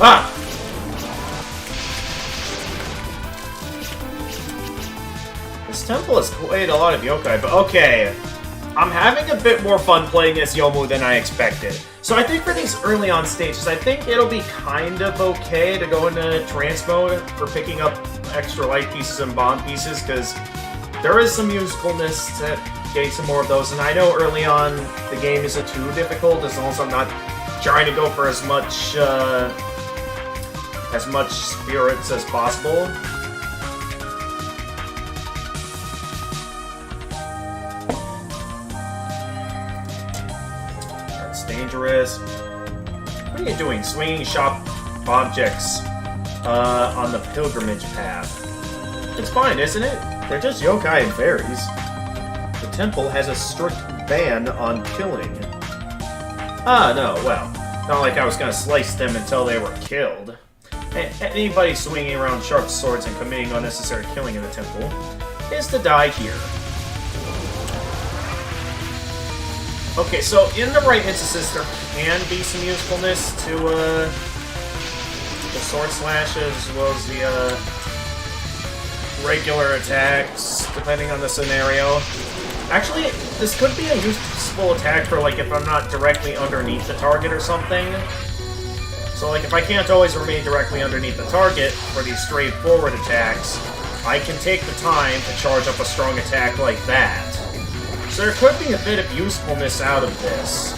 Ah! This temple has quite a lot of yokai, but okay. I'm having a bit more fun playing as Yomu than I expected. So I think for these early on stages, I think it'll be kind of okay to go into trance mode for picking up extra life pieces and bomb pieces, because there is some usefulness to getting some more of those. And I know early on the game isn't too difficult as long as I'm not trying to go for as much spirits as possible. Dangerous. What are you doing? Swinging sharp objects on the pilgrimage path. It's fine, isn't it? They're just yokai and fairies. The temple has a strict ban on killing. Ah, no, well, not like I was gonna slice them until they were killed. Anybody swinging around sharp swords and committing unnecessary killing in the temple is to die here. Okay, so in the right instances, there can be some usefulness to the sword slashes as well as the regular attacks, depending on the scenario. Actually, this could be a useful attack for, like, if I'm not directly underneath the target or something. So, like, if I can't always remain directly underneath the target for these straightforward attacks, I can take the time to charge up a strong attack like that. So there could be a bit of usefulness out of this.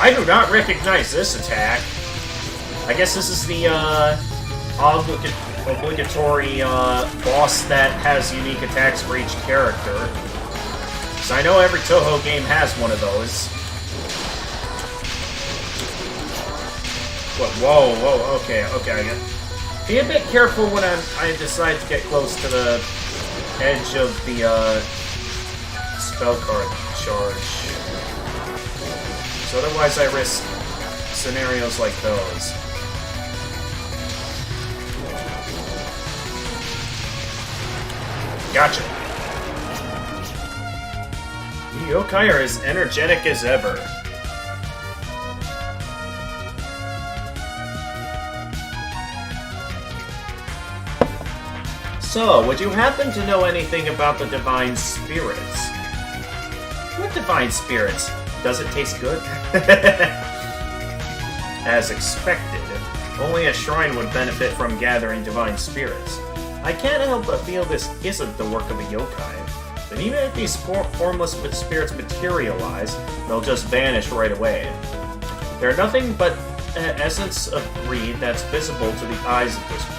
I do not recognize this attack. I guess this is the obligatory boss that has unique attacks for each character. So I know every Touhou game has one of those. What? Whoa, whoa, okay, I get. Be a bit careful when I decide to get close to the edge of the spell card charge. So otherwise I risk scenarios like those. Gotcha. The yokai are as energetic as ever. So, would you happen to know anything about the Divine Spirits? What Divine Spirits? Does it taste good? As expected, only a shrine would benefit from gathering Divine Spirits. I can't help but feel this isn't the work of a yokai. But even if these formless spirits materialize, they'll just vanish right away. They're nothing but essence of greed that's visible to the eyes at this point.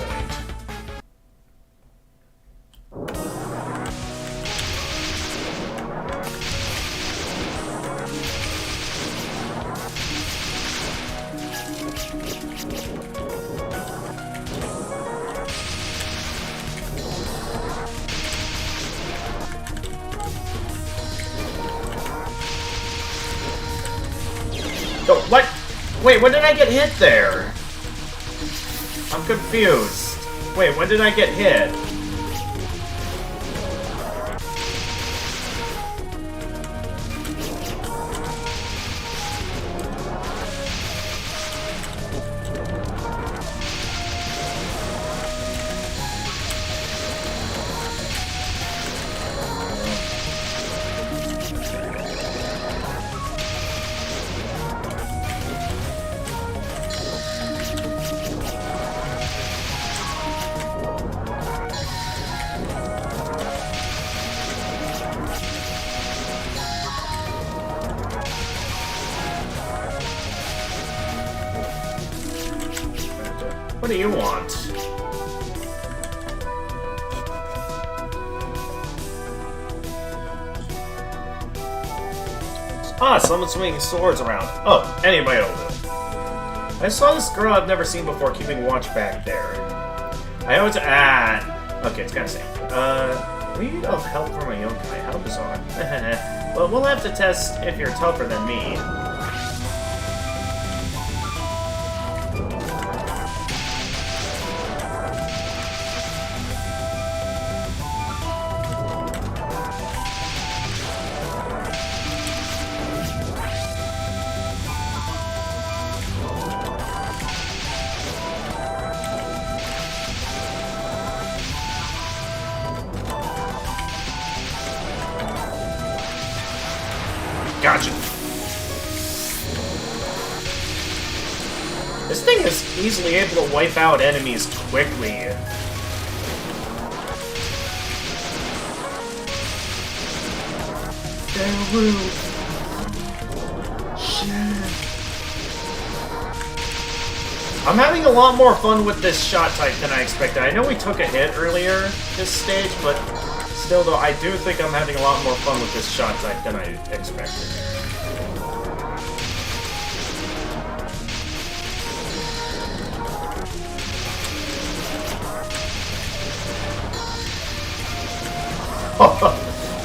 Oh, what? Wait, when did I get hit there? I'm confused. Wait, when did I get hit? What do you want? Ah, someone's swinging swords around. Oh, anybody will do it. I saw this girl I've never seen before keeping watch back there. I owe it to... okay, it's kind of safe. We need help from a yokai. How bizarre. Well, we'll have to test if you're tougher than me. Gotcha. This thing is easily able to wipe out enemies quickly. I'm having a lot more fun with this shot type than I expected. I know we took a hit earlier this stage, but still though, I do think I'm having a lot more fun with this shot type than I expected.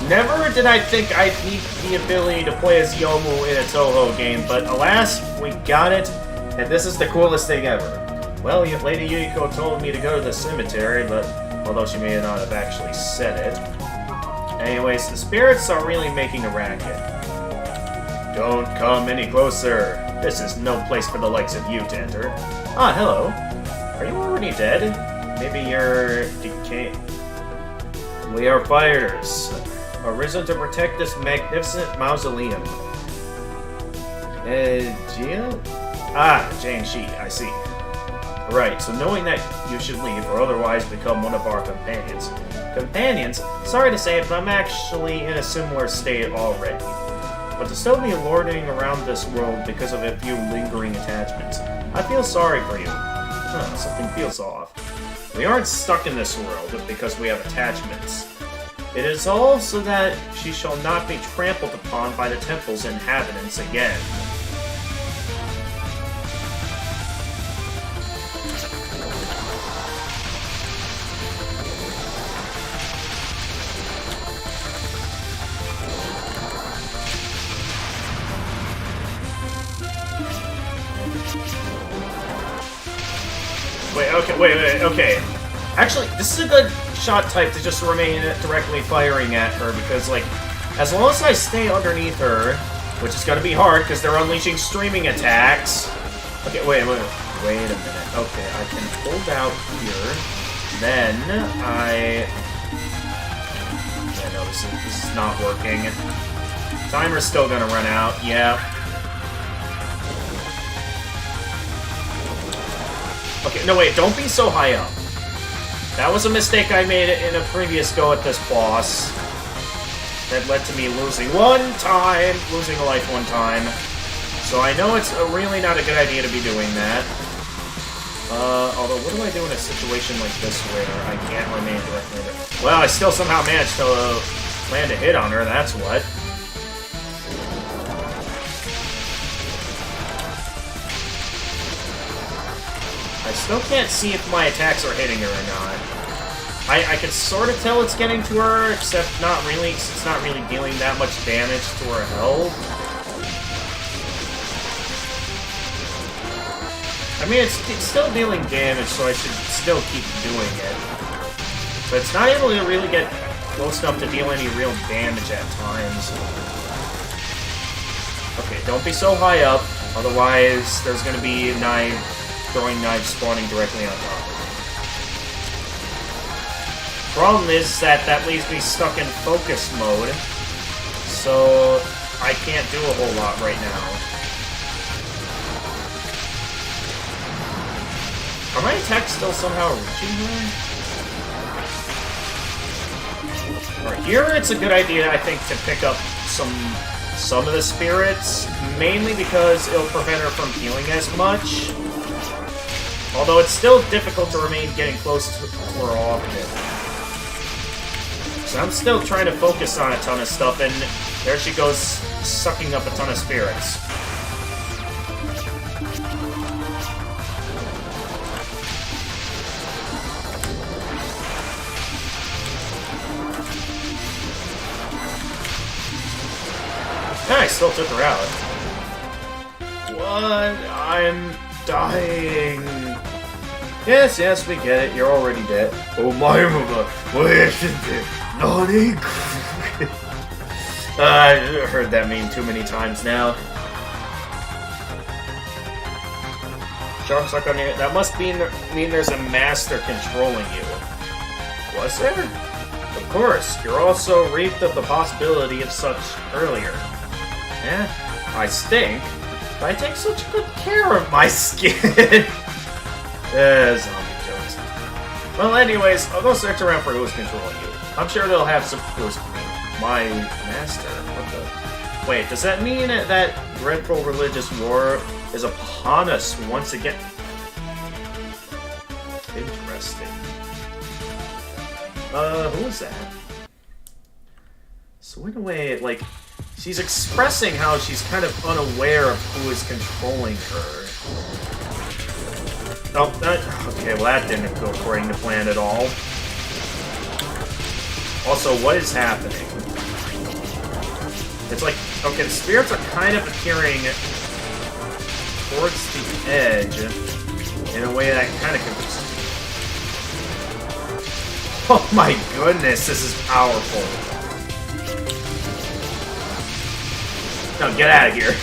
Never did I think I'd need the ability to play as Yomu in a Touhou game, but alas, we got it, and this is the coolest thing ever. Well, Lady Yuriko told me to go to the cemetery, but although she may not have actually said it. Anyways, the spirits are really making a racket. Don't come any closer. This is no place for the likes of you to enter. Ah, hello. Are you already dead? Maybe you're decaying. We are fighters, arisen to protect this magnificent mausoleum. Gia? Ah, Jane Shi, I see. Right, so knowing that you should leave or otherwise become one of our companions. Companions? Sorry to say it, but I'm actually in a similar state already. but to still be lording around this world because of a few lingering attachments. I feel sorry for you. Something feels off. We aren't stuck in this world because we have attachments. It is all so that she shall not be trampled upon by the temple's inhabitants again. Wait, okay. Actually, this is a good shot type to just remain directly firing at her, because, like, as long as I stay underneath her, which is gonna be hard, because they're unleashing streaming attacks. Okay, wait a minute. Okay, I can hold out here. Then, Yeah, no, this is not working. Timer's still gonna run out, yeah. Okay, no wait, don't be so high up. That was a mistake I made in a previous go at this boss. That led to me losing a life one time. So I know it's really not a good idea to be doing that. Although, what do I do in a situation like this where I can't remain directly there? Well, I still somehow managed to land a hit on her, that's what. I still can't see if my attacks are hitting her or not. I can sort of tell it's getting to her, except not really, 'cause it's not really dealing that much damage to her health. I mean, it's still dealing damage, so I should still keep doing it. But it's not able to really get close enough to deal any real damage at times. Okay, don't be so high up, otherwise there's going to be throwing knives spawning directly on top of me. Problem is that leaves me stuck in focus mode, so I can't do a whole lot right now. Are my attacks still somehow reaching her? Alright, here it's a good idea, I think, to pick up some of the spirits, mainly because it'll prevent her from healing as much. Although it's still difficult to remain getting close to her often. So I'm still trying to focus on a ton of stuff, and there she goes, sucking up a ton of spirits. Yeah, I still took her out. What? I'm dying. Yes, we get it. You're already dead. Oh my god. Where is it? Nani? I've heard that meme too many times now. Charm suck on you. That must mean there's a master controlling you. Was there? Of course. You're also reaped of the possibility of such earlier. Yeah, I stink, but I take such good care of my skin. Zombie jokes. Well, anyways, I'll go search around for who's controlling you. I'm sure they'll have some clues for me. My master? What the? Wait, does that mean that dreadful religious war is upon us once again? Interesting. Who is that? So in a way, like, she's expressing how she's kind of unaware of who is controlling her. Oh, okay, well that didn't go according to plan at all. Also, what is happening? It's like, okay, the spirits are kind of appearing towards the edge in a way that kind of confuses me. Oh my goodness, this is powerful. No, get out of here.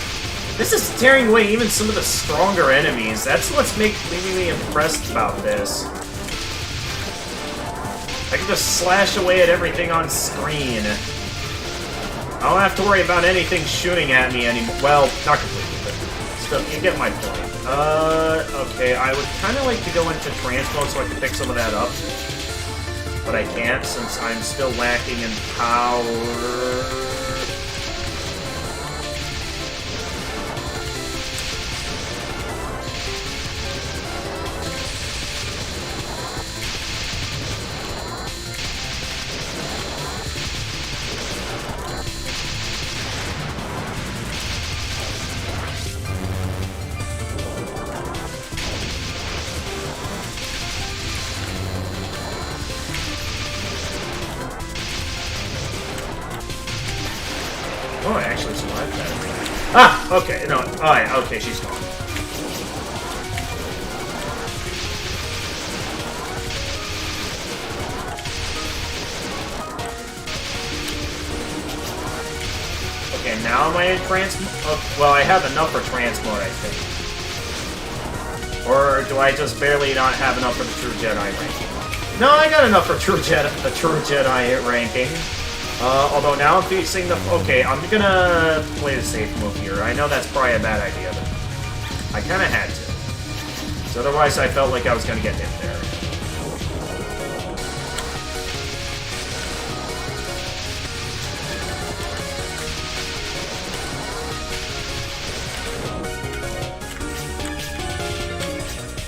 This is tearing away even some of the stronger enemies. That's what's leaving me impressed about this. I can just slash away at everything on screen. I don't have to worry about anything shooting at me anymore. Well, not completely, but still, you get my point. Okay, I would kind of like to go into trance mode so I can pick some of that up. But I can't since I'm still lacking in power. I actually survived that. Ah! Okay, no. Alright, okay, she's gone. Okay, now am I in trance mode? Oh, well, I have enough for trance mode, I think. Or do I just barely not have enough for the True Jedi ranking? No, I got enough for the True Jedi ranking. Although now I'm facing the... Okay, I'm gonna play the safe move here. I know that's probably a bad idea, but I kind of had to. So otherwise I felt like I was gonna get hit there.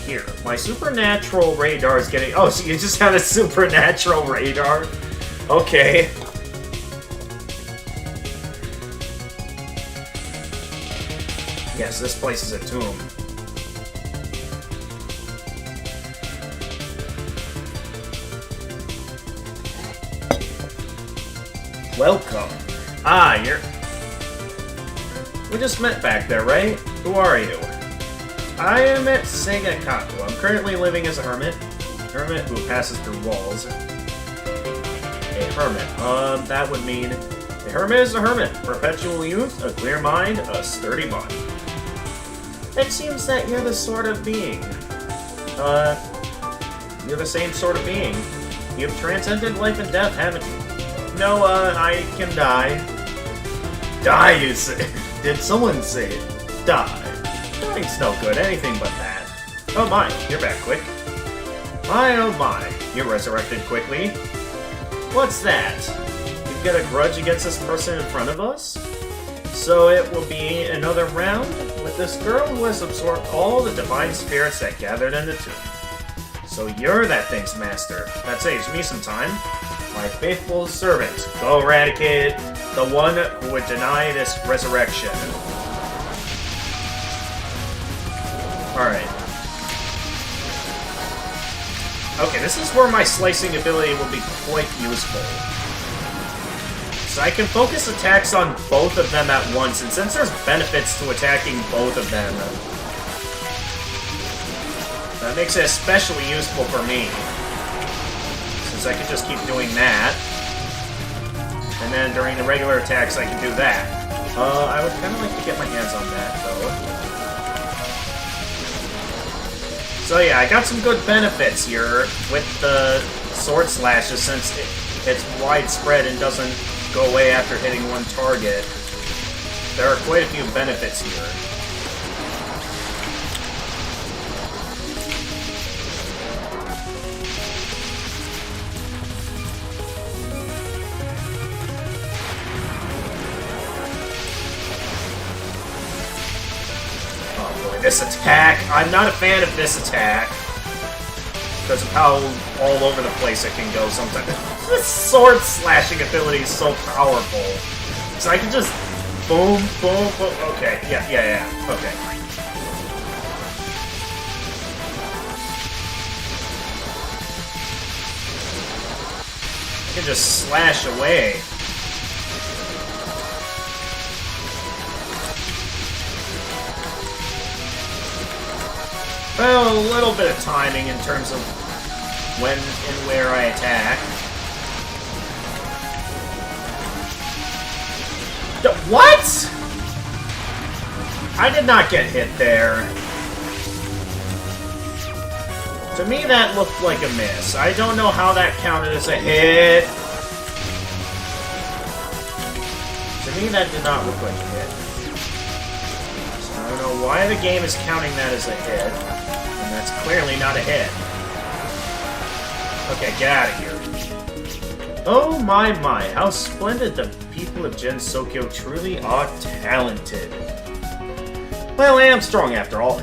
Here, my supernatural radar is getting... Oh, so you just had a supernatural radar? Okay. Yes, this place is a tomb. Welcome. Ah, you're... We just met back there, right? Who are you? I am at Sega Kaku. I'm currently living as a hermit. Hermit who passes through walls. A hermit. That would mean... A hermit is a hermit. Perpetual youth, a clear mind, a sturdy body. It seems that you're the sort of being. You're the same sort of being. You've transcended life and death, haven't you? No, I can die. Die, you say? Did someone say it? Die. Dying's no good, anything but that. Oh my, you're back quick. My oh my, you resurrected quickly. What's that? You've got a grudge against this person in front of us? So it will be another round with this girl who has absorbed all the divine spirits that gathered in the tomb. So you're that thing's master. That saves me some time. My faithful servant, go eradicate the one who would deny this resurrection. Alright. Okay, this is where my slicing ability will be quite useful. So I can focus attacks on both of them at once, and since there's benefits to attacking both of them, that makes it especially useful for me. Since I can just keep doing that. And then during the regular attacks I can do that. I would kind of like to get my hands on that, though. So yeah, I got some good benefits here with the sword slashes since it's widespread and doesn't go away after hitting one target. There are quite a few benefits here. Oh boy, this attack! I'm not a fan of this attack. Because of how all over the place it can go sometimes. This sword slashing ability is so powerful. So I can just boom, boom, boom. Okay, yeah. Okay. I can just slash away. Well, a little bit of timing in terms of when and where I attack. What? I did not get hit there. To me, that looked like a miss. I don't know how that counted as a hit. To me, that did not look like a hit. So I don't know why the game is counting that as a hit. And that's clearly not a hit. Okay, get out of here. Oh my, how splendid the people of Gensokyo truly are talented. Well, I am strong after all.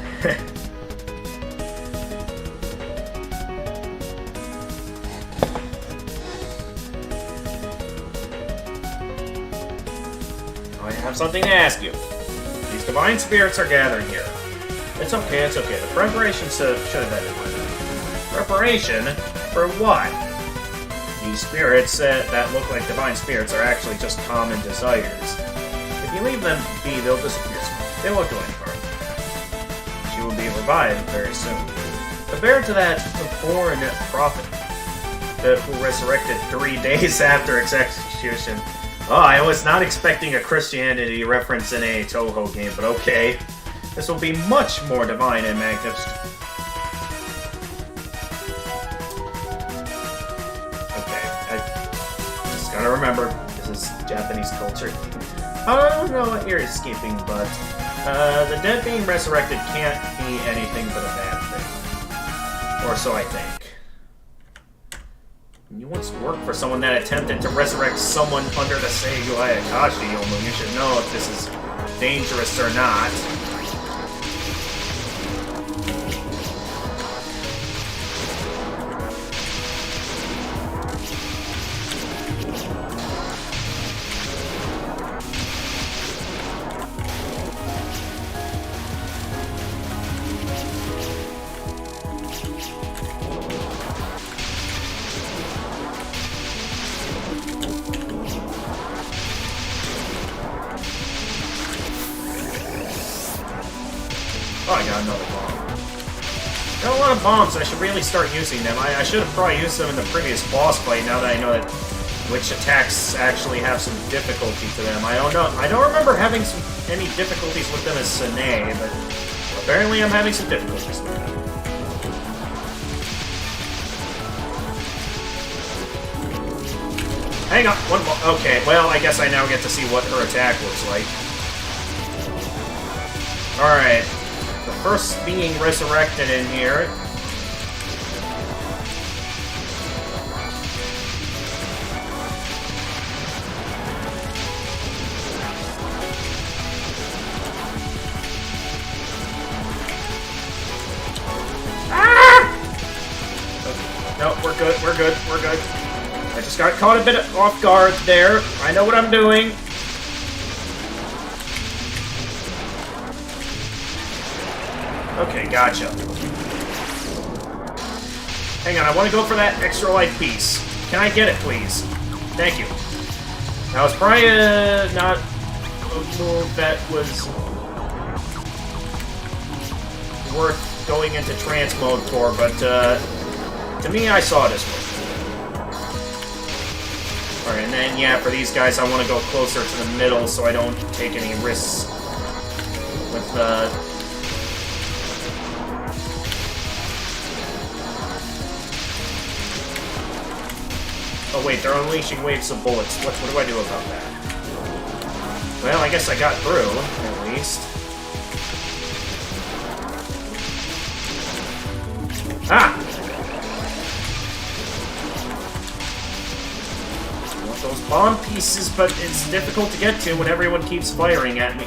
I have something to ask you. These divine spirits are gathering here. It's okay. The preparation should have ended by now. Preparation? For what? These spirits that look like divine spirits are actually just common desires. If you leave them be, they'll disappear soon. They won't do any harm. She will be revived very soon. Compared to that foreign prophet who resurrected 3 days after its execution. Oh, I was not expecting a Christianity reference in a Touhou game, but okay. This will be much more divine and magnificent. Okay, I just gotta remember, this is Japanese culture. I don't know what you're escaping, but the dead being resurrected can't be anything but a bad thing. Or so I think. You once worked for someone that attempted to resurrect someone under the Seigu Ayakashi, Yomu. You should know if this is dangerous or not. Oh, I got another bomb. Got a lot of bombs. I should really start using them. I should have probably used them in the previous boss fight, now that I know that which attacks actually have some difficulty to them. I don't know. I don't remember having any difficulties with them as Sine, but apparently I'm having some difficulties with them. Hang on, one more. Okay, well, I guess I now get to see what her attack looks like. Alright. The first being resurrected in here. Ah! No, we're good, we're good, we're good. I just got caught a bit off guard there. I know what I'm doing. Okay, gotcha. Hang on, I want to go for that extra life piece. Can I get it, please? Thank you. Now, it's probably not a move that was worth going into trance mode for, but to me, I saw this one. Alright, and then, yeah, for these guys, I want to go closer to the middle so I don't take any risks with Oh wait, they're unleashing waves of bullets. What do I do about that? Well, I guess I got through, at least. Ah! I want those bomb pieces, but it's difficult to get to when everyone keeps firing at me.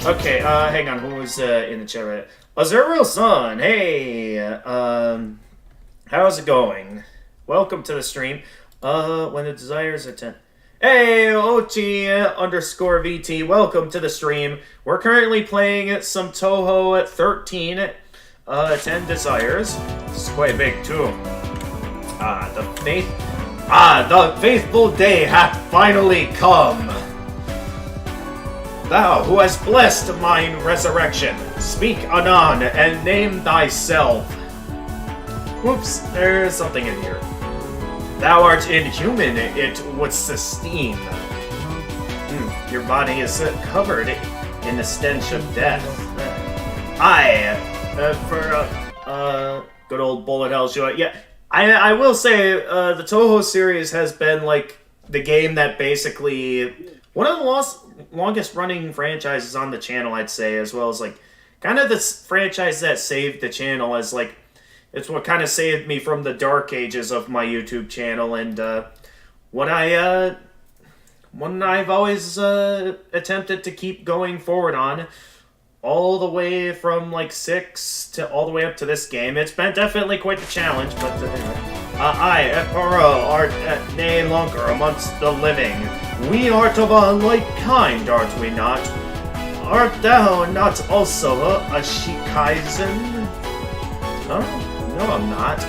Okay, hang on, who was in the chat? Azuriel-san, hey! How's it going? Welcome to the stream. When the desires attend. Hey, Ochi_VT, welcome to the stream. We're currently playing some Touhou at 13, 10 desires. This is quite big, too. The faithful day hath finally come. Thou who hast blessed mine resurrection, speak anon and name thyself. Whoops, there's something in here. Thou art inhuman, it would sustain. Your body is covered in the stench of death. Good old bullet hell show. Yeah, I will say, the Touhou series has been, like, the game that basically... one of the longest running franchises on the channel, I'd say, as well as, like, kind of the franchise that saved the channel as, like, it's what kind of saved me from the dark ages of my YouTube channel, and one I've always attempted to keep going forward on, all the way from like 6 to all the way up to this game. It's been definitely quite the challenge, but I, Eparo, art nay longer amongst the living. We art of a like kind, art we not? Art thou not also a Shikaizen? Huh? No, I'm not.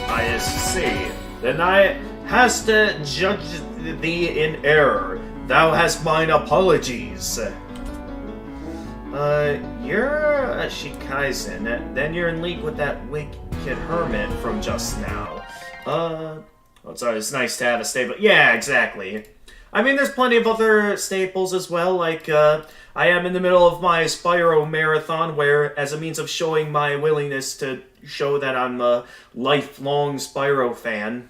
I see. Then I has to judge thee in error. Thou hast mine apologies. You're a Shikaizen. Then you're in league with that wicked hermit from just now. It's nice to have a staple. Yeah, exactly. I mean, there's plenty of other staples as well, like, I am in the middle of my Spyro marathon, where, as a means of showing my willingness to show that I'm a lifelong Spyro fan.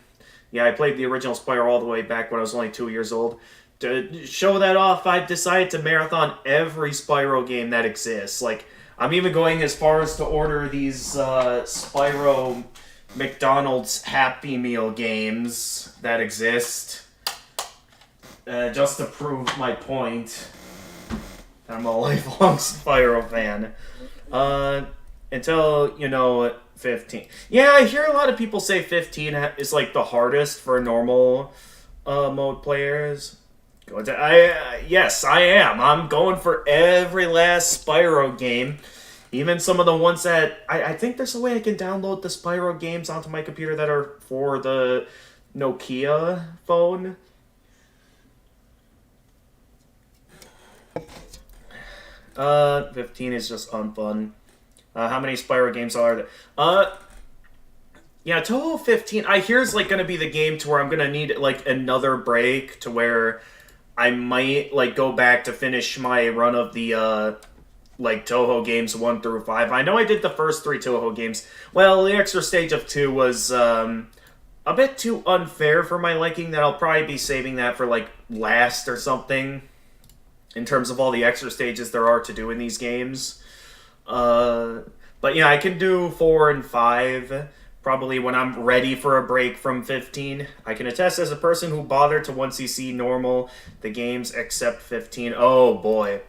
Yeah, I played the original Spyro all the way back when I was only 2 years old. To show that off, I've decided to marathon every Spyro game that exists. Like, I'm even going as far as to order these, Spyro McDonald's Happy Meal games that exist. Just to prove my point. I'm a lifelong Spyro fan. Until, 15. Yeah, I hear a lot of people say 15 is, like, the hardest for normal, mode players. Yes, I am. I'm going for every last Spyro game. Even some of the ones that... I think there's a way I can download the Spyro games onto my computer that are for the Nokia phone. Uh, 15 is just unfun. How many Spyro games are there? Yeah, Touhou 15, I hear is, like, gonna be the game to where I'm gonna need, like, another break to where I might, like, go back to finish my run of the, like, Touhou games 1 through 5. I know I did the first 3 Touhou games. Well, the extra stage of 2 was, a bit too unfair for my liking, that I'll probably be saving that for, like, last or something, in terms of all the extra stages there are to do in these games. But yeah, I can do 4 and 5, probably when I'm ready for a break from 15. I can attest as a person who bothered to once you see normal the games except 15. Oh boy.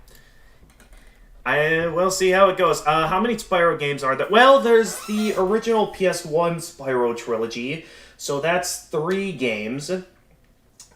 We'll see how it goes. How many Spyro games are there? Well, there's the original PS1 Spyro trilogy, so that's 3 games.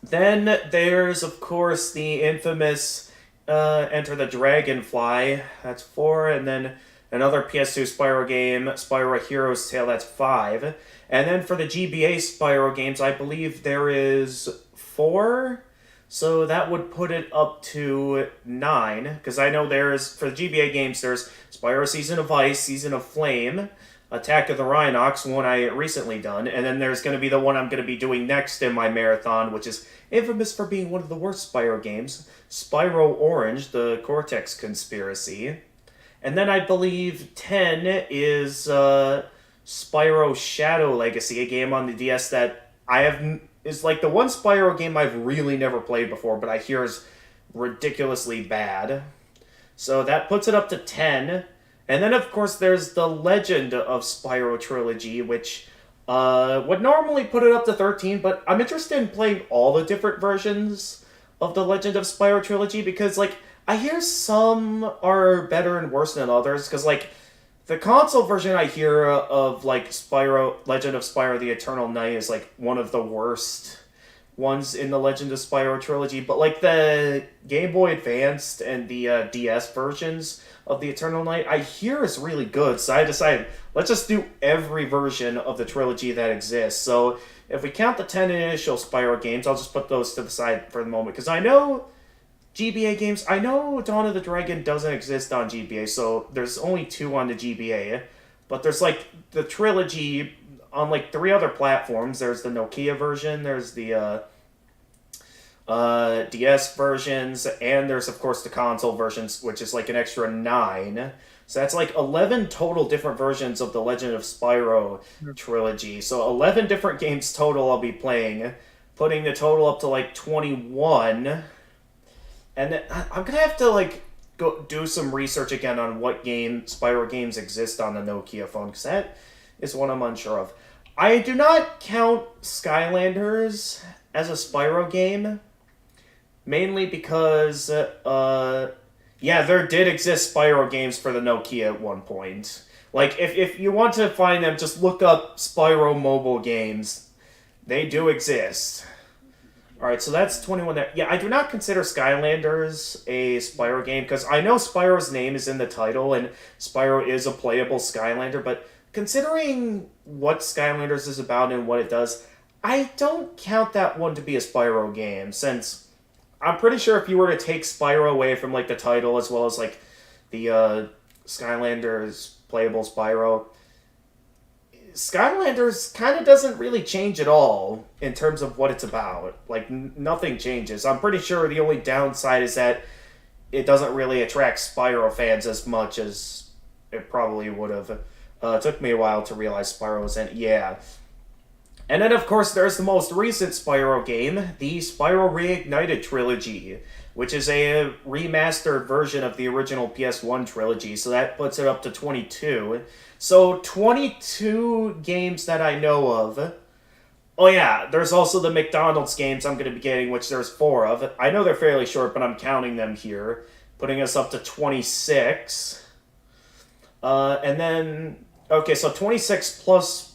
Then there's, of course, the infamous Enter the Dragonfly, that's 4, and then another PS2 Spyro game, Spyro Hero's Tale, that's 5. And then for the GBA Spyro games, I believe there is 4, so that would put it up to 9, because I know there's, for the GBA games, there's Spyro Season of Ice, Season of Flame, Attack of the Rhinox, one I recently done, and then there's going to be the one I'm going to be doing next in my marathon, which is infamous for being one of the worst Spyro games, Spyro Orange, the Cortex Conspiracy. And then I believe 10 is Spyro Shadow Legacy, a game on the DS that is like the one Spyro game I've really never played before, but I hear is ridiculously bad. So that puts it up to 10. And then, of course, there's the Legend of Spyro trilogy, which would normally put it up to 13, but I'm interested in playing all the different versions of the Legend of Spyro trilogy, because, like, I hear some are better and worse than others, because, like, the console version I hear of, like, Legend of Spyro the Eternal Night is, like, one of the worst ones in the Legend of Spyro trilogy, but, like, the Game Boy Advanced and the DS versions of the Eternal Night, I hear is really good, so I decided, let's just do every version of the trilogy that exists. So, if we count the 10 initial Spyro games, I'll just put those to the side for the moment, because I know GBA games, I know Dawn of the Dragon doesn't exist on GBA, so there's only 2 on the GBA, but there's, like, the trilogy on, like, 3 other platforms. There's the Nokia version, there's the, DS versions, and there's, of course, the console versions, which is, like, an extra 9. So that's, like, 11 total different versions of the Legend of Spyro trilogy. So 11 different games total I'll be playing, putting the total up to, like, 21. And then I'm gonna have to, like, go do some research again on what Spyro games exist on the Nokia phone, because that is one I'm unsure of. I do not count Skylanders as a Spyro game, mainly because, yeah, there did exist Spyro games for the Nokia at one point. Like, if you want to find them, just look up Spyro mobile games. They do exist. Alright, so that's 21 there. Yeah, I do not consider Skylanders a Spyro game, because I know Spyro's name is in the title, and Spyro is a playable Skylander, but considering what Skylanders is about and what it does, I don't count that one to be a Spyro game, since I'm pretty sure if you were to take Spyro away from like the title as well as like the Skylanders playable Spyro, Skylanders kind of doesn't really change at all in terms of what it's about. Like nothing changes. I'm pretty sure the only downside is that it doesn't really attract Spyro fans as much as it probably would have. It took me a while to realize Spyro was in it. Yeah. And then, of course, there's the most recent Spyro game, the Spyro Reignited trilogy, which is a remastered version of the original PS1 trilogy, so that puts it up to 22. So, 22 games that I know of. Oh yeah, there's also the McDonald's games I'm going to be getting, which there's 4 of. I know they're fairly short, but I'm counting them here, putting us up to 26. And then, okay, so 26 plus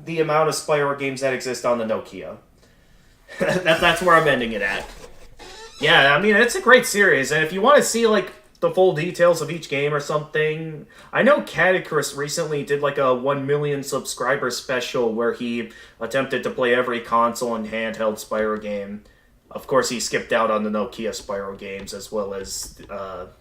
the amount of Spyro games that exist on the Nokia. That's where I'm ending it at. Yeah, I mean, it's a great series, and if you want to see, like, the full details of each game or something, I know Catacris recently did, like, a 1 million subscriber special where he attempted to play every console and handheld Spyro game. Of course, he skipped out on the Nokia Spyro games, as well as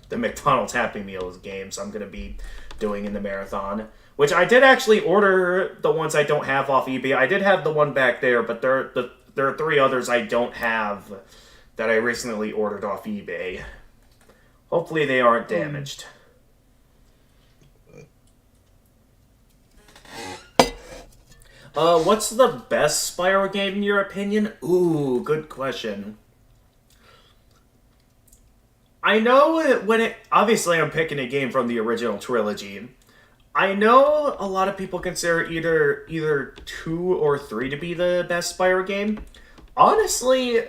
the McDonald's Happy Meals games I'm going to be doing in the marathon. Which I did actually order the ones I don't have off eBay. I did have the one back there, but there are 3 others I don't have that I recently ordered off eBay. Hopefully they aren't damaged. What's the best Spyro game in your opinion? Ooh, good question. I know obviously I'm picking a game from the original trilogy. I know a lot of people consider either 2 or 3 to be the best Spyro game. Honestly,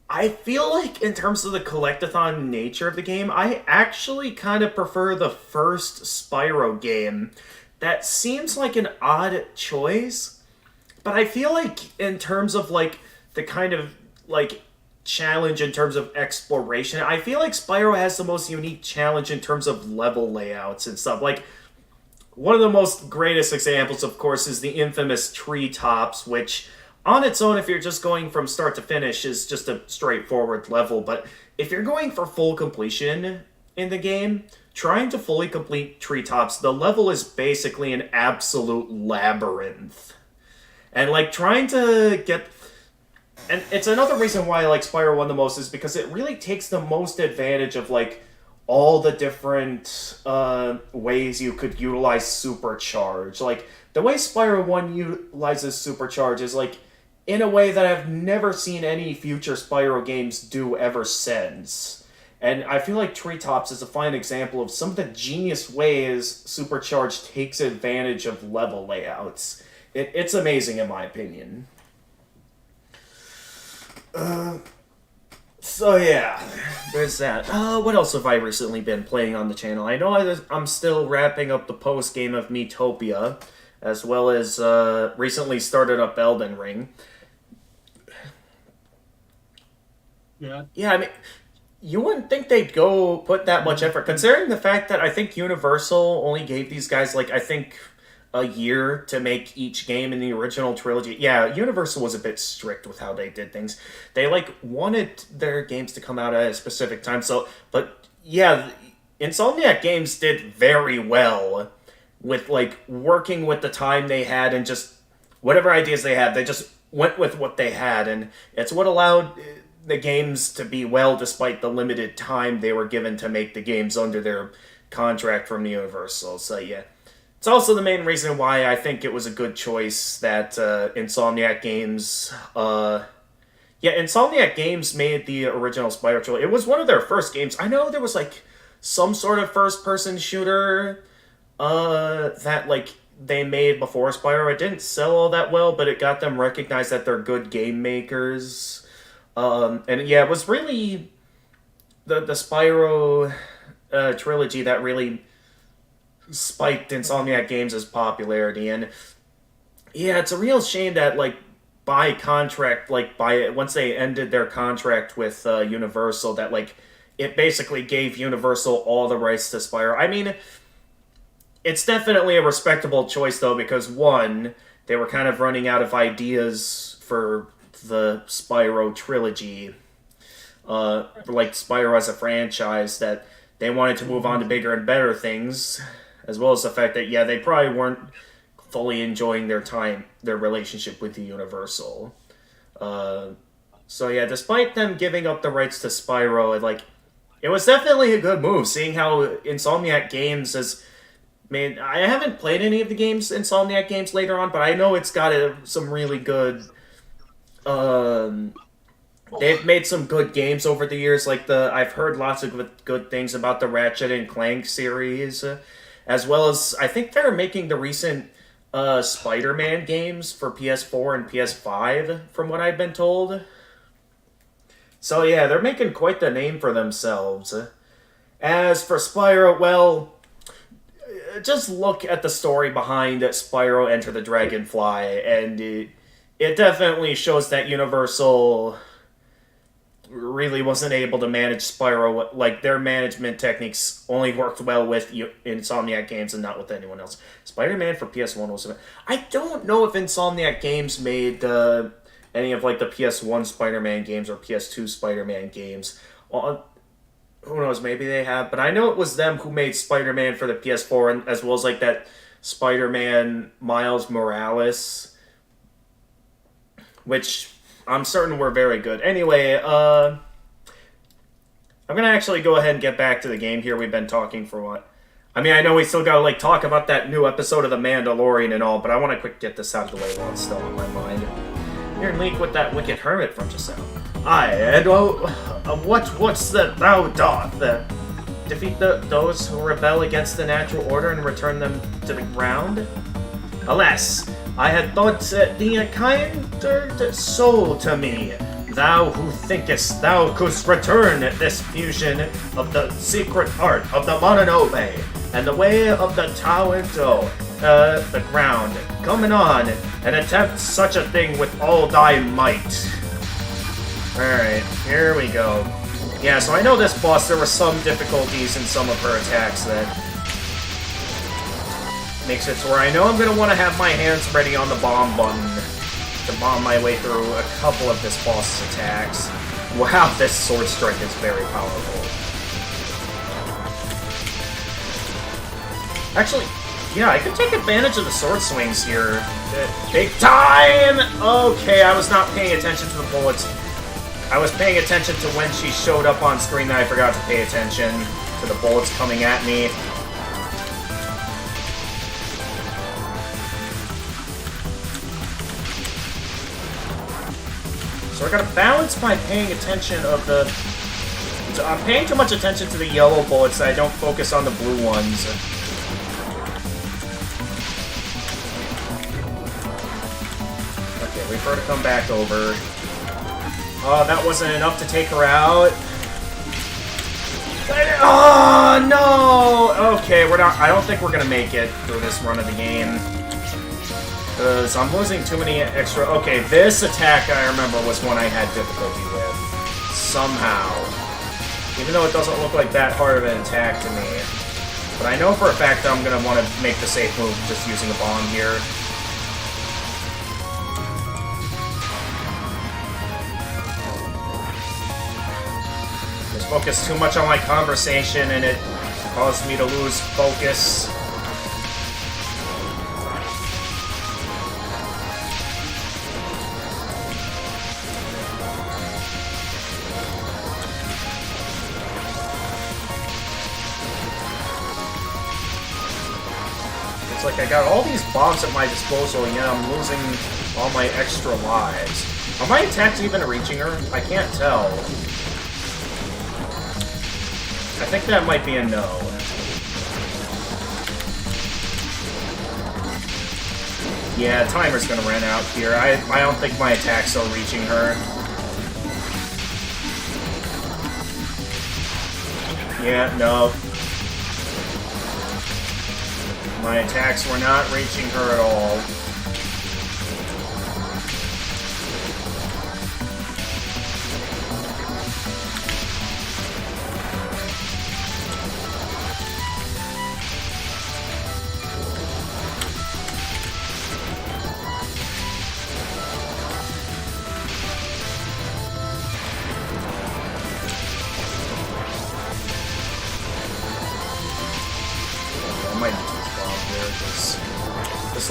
I feel like in terms of the collectathon nature of the game, I actually kind of prefer the first Spyro game. That seems like an odd choice, but I feel like in terms of like the kind of like challenge in terms of exploration, I feel like Spyro has the most unique challenge in terms of level layouts and stuff. Like, one of the most greatest examples, of course, is the infamous Treetops, which, on its own, if you're just going from start to finish, is just a straightforward level. But if you're going for full completion in the game, trying to fully complete Treetops, the level is basically an absolute labyrinth. And, like, trying to get... And it's another reason why I like Spyro 1 the most, is because it really takes the most advantage of, like, all the different ways you could utilize Supercharge. Like, the way Spyro 1 utilizes Supercharge is, like, in a way that I've never seen any future Spyro games do ever since. And I feel like Treetops is a fine example of some of the genius ways Supercharge takes advantage of level layouts. It's amazing, in my opinion. So yeah, there's that. What else have I recently been playing on the channel? I know I'm still wrapping up the post-game of Miitopia, as well as recently started up Elden Ring. Yeah. Yeah, I mean, you wouldn't think they'd go put that much effort, considering the fact that I think Universal only gave these guys, like, I think a year to make each game in the original trilogy. Yeah, Universal was a bit strict with how they did things. They, like, wanted their games to come out at a specific time, so... But, yeah, Insomniac Games did very well with, like, working with the time they had and just... Whatever ideas they had, they just went with what they had, and it's what allowed the games to be well despite the limited time they were given to make the games under their contract from Universal. So, yeah. It's also the main reason why I think it was a good choice that Insomniac Games... Insomniac Games made the original Spyro trilogy. It was one of their first games. I know there was, like, some sort of first-person shooter that, like, they made before Spyro. It didn't sell all that well, but it got them recognized that they're good game makers. And, yeah, it was really the Spyro trilogy that really spiked Insomniac Games' popularity, and yeah, it's a real shame that, like, by contract, like, once they ended their contract with Universal, that, like, it basically gave Universal all the rights to Spyro. I mean, it's definitely a respectable choice, though, because, one, they were kind of running out of ideas for the Spyro trilogy, like Spyro as a franchise, that they wanted to move on to bigger and better things, as well as the fact that, yeah, they probably weren't fully enjoying their relationship with the Universal. So yeah, despite them giving up the rights to Spyro, it was definitely a good move, seeing how Insomniac Games has made... I haven't played any of the Insomniac games later on, but I know it's got some really good... they've made some good games over the years, I've heard lots of good things about the Ratchet and Clank series, as well as, I think they're making the recent Spider-Man games for PS4 and PS5, from what I've been told. So yeah, they're making quite the name for themselves. As for Spyro, well, just look at the story behind Spyro Enter the Dragonfly, and it definitely shows that Universal really wasn't able to manage Spyro. Their management techniques only worked well with Insomniac Games and not with anyone else. Spider-Man for PS1 was... I don't know if Insomniac Games made any of, the PS1 Spider-Man games or PS2 Spider-Man games. Who knows, maybe they have, but I know it was them who made Spider-Man for the PS4, and as well as, that Spider-Man Miles Morales, which I'm certain were very good. Anyway, I'm going to actually go ahead and get back to the game here. We've been talking for what? I mean, I know we still got to, talk about that new episode of The Mandalorian and all, but I want to quick get this out of the way while it's still on my mind. Here, Link, with that wicked hermit from just now. Aye, and what's that thou doth? Defeat those who rebel against the natural order and return them to the ground? Alas, I had thought thee a kinder soul to me, thou who thinkest thou couldst return this fusion of the secret art of the Mononobe and the way of the Tao the ground, coming on and attempt such a thing with all thy might. Alright, here we go. Yeah, so I know this boss, there were some difficulties in some of her attacks that makes it to where I know I'm going to want to have my hands ready on the bomb button to bomb my way through a couple of this boss's attacks. Wow, this sword strike is very powerful. Actually, yeah, I could take advantage of the sword swings here. Big time! Okay, I was not paying attention to the bullets. I was paying attention to when she showed up on screen, that I forgot to pay attention to the bullets coming at me. So I gotta balance my paying attention of the... So I'm paying too much attention to the yellow bullets that I don't focus on the blue ones. Okay, wait for her to come back over. Oh, that wasn't enough to take her out. Oh, no! Okay, we're not... I don't think we're gonna make it through this run of the game. Because I'm losing too many extra... Okay, this attack, I remember, was one I had difficulty with. Somehow. Even though it doesn't look like that hard of an attack to me. But I know for a fact that I'm going to want to make the safe move just using a bomb here. Just focused too much on my conversation and it caused me to lose focus. It's like I got all these bombs at my disposal, and yet I'm losing all my extra lives. Are my attacks even reaching her? I can't tell. I think that might be a no. Yeah, timer's gonna run out here. I don't think my attacks are reaching her. Yeah, no. My attacks were not reaching her at all.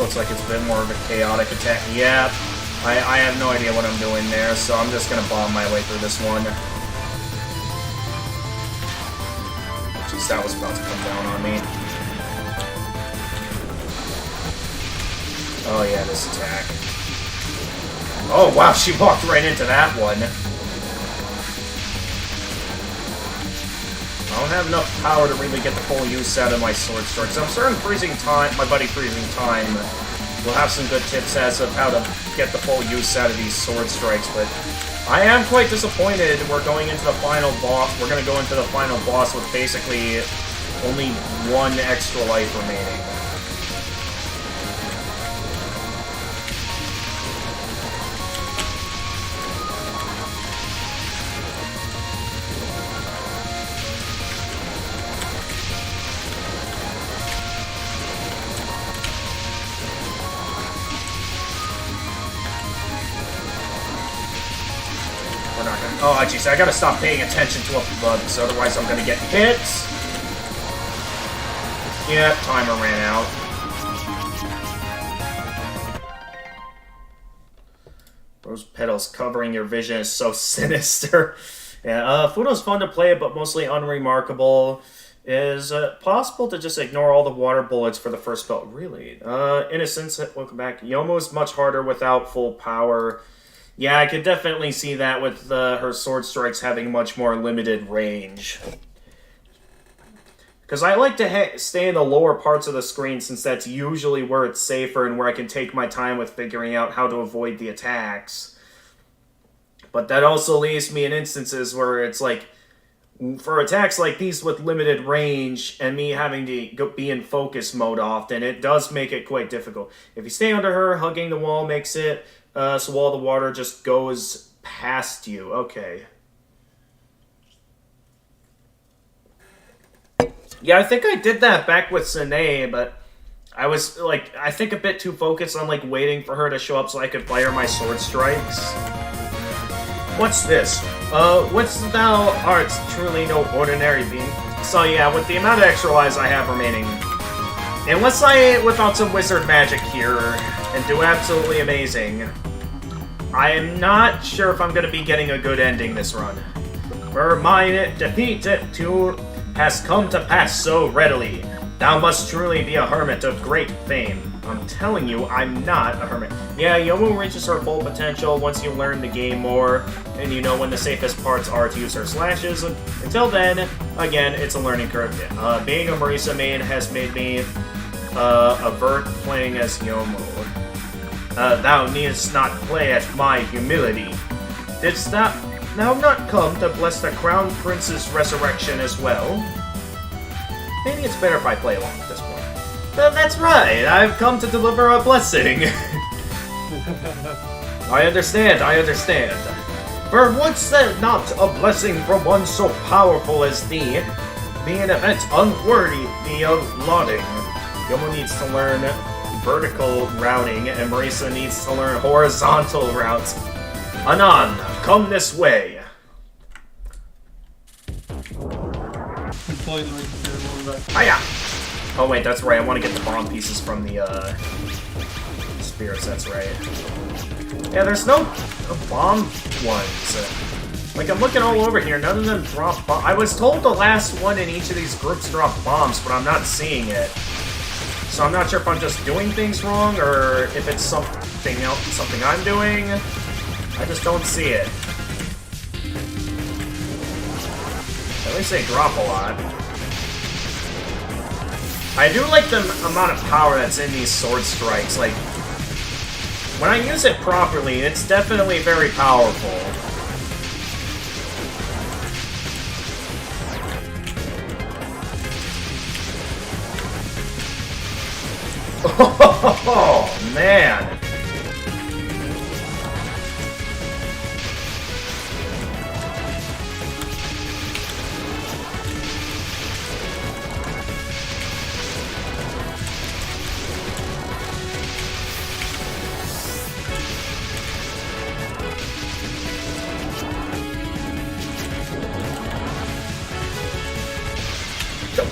looks like it's a bit more of a chaotic attack. Yeah, I have no idea what I'm doing there, so I'm just gonna bomb my way through this one. Jeez, that was about to come down on me. Oh yeah, this attack. Oh wow, she walked right into that one. I don't have enough power to really get the full use out of my sword strikes. I'm certain Freezing Time, my buddy Freezing Time, will have some good tips as of how to get the full use out of these sword strikes, but I am quite disappointed. We're going into the final boss. We're going to go into the final boss with basically only one extra life remaining. Oh, jeez, I gotta stop paying attention to bugs, otherwise I'm gonna get hit. Yeah, timer ran out. Rose petals covering your vision is so sinister. Yeah, Fudo's fun to play, but mostly unremarkable. Is possible to just ignore all the water bullets for the first belt? Really? Innocence, welcome back. Yomo's much harder without full power. Yeah, I could definitely see that with her sword strikes having much more limited range. Because I like to stay in the lower parts of the screen since that's usually where it's safer and where I can take my time with figuring out how to avoid the attacks. But that also leaves me in instances where it's like, for attacks like these with limited range and me having to be in focus mode often, it does make it quite difficult. If you stay under her, hugging the wall makes it so all the water just goes past you. Okay. Yeah, I think I did that back with Sine, but I was, like, I think a bit too focused on, like, waiting for her to show up so I could fire my sword strikes. What's this? What's thou art truly no ordinary being? So yeah, with the amount of extra lives I have remaining, unless I whip out some wizard magic here and do absolutely amazing, I am not sure if I'm going to be getting a good ending this run. For my defeat too has come to pass so readily. Thou must truly be a hermit of great fame. I'm telling you, I'm not a hermit. Yeah, Yomu reaches her full potential once you learn the game more, and you know when the safest parts are to use her slashes. Until then, again, it's a learning curve. Being a Marisa main has made me avert playing as Yomu. Thou needst not play at my humility. Didst thou not come to bless the Crown Prince's resurrection as well? Maybe it's better if I play along at this point. That's right, I've come to deliver a blessing. I understand. For once not a blessing from one so powerful as thee, be an event unworthy of lauding. Yomo needs to learn vertical routing, and Marisa needs to learn horizontal routes. Anon, come this way. Hiya! Oh wait, that's right, I want to get the bomb pieces from the, spirits, that's right. Yeah, there's no bomb ones. Like, I'm looking all over here, none of them drop bombs. I was told the last one in each of these groups dropped bombs, but I'm not seeing it. So I'm not sure if I'm just doing things wrong, or if it's something else, something I'm doing. I just don't see it. At least they drop a lot. I do like the amount of power that's in these sword strikes. Like, when I use it properly, it's definitely very powerful. Oh, man.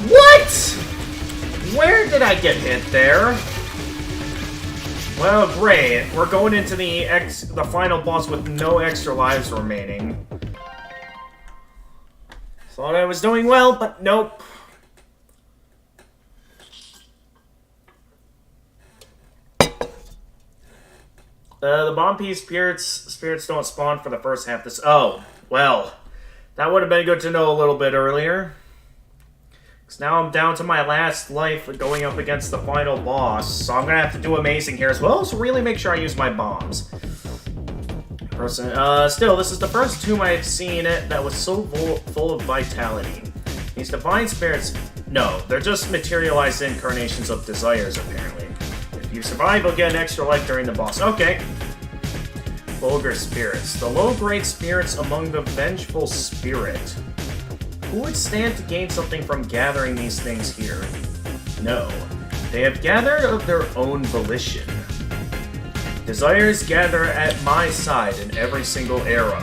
What? Where did I get hit there? Well, great. We're going into the final boss with no extra lives remaining. Thought I was doing well, but nope. The bomb piece spirits don't spawn for the first half. This. Oh, well, that would have been good to know a little bit earlier. Because now I'm down to my last life going up against the final boss, so I'm gonna have to do amazing here as well. So really make sure I use my bombs. Still, this is the first tomb I've seen that was so full of vitality. These divine spirits, no, they're just materialized incarnations of desires, apparently. If you survive, you'll get an extra life during the boss. Okay. Vulgar spirits. The low-grade spirits among the vengeful spirit. Who would stand to gain something from gathering these things here? No. They have gathered of their own volition. Desires gather at my side in every single era.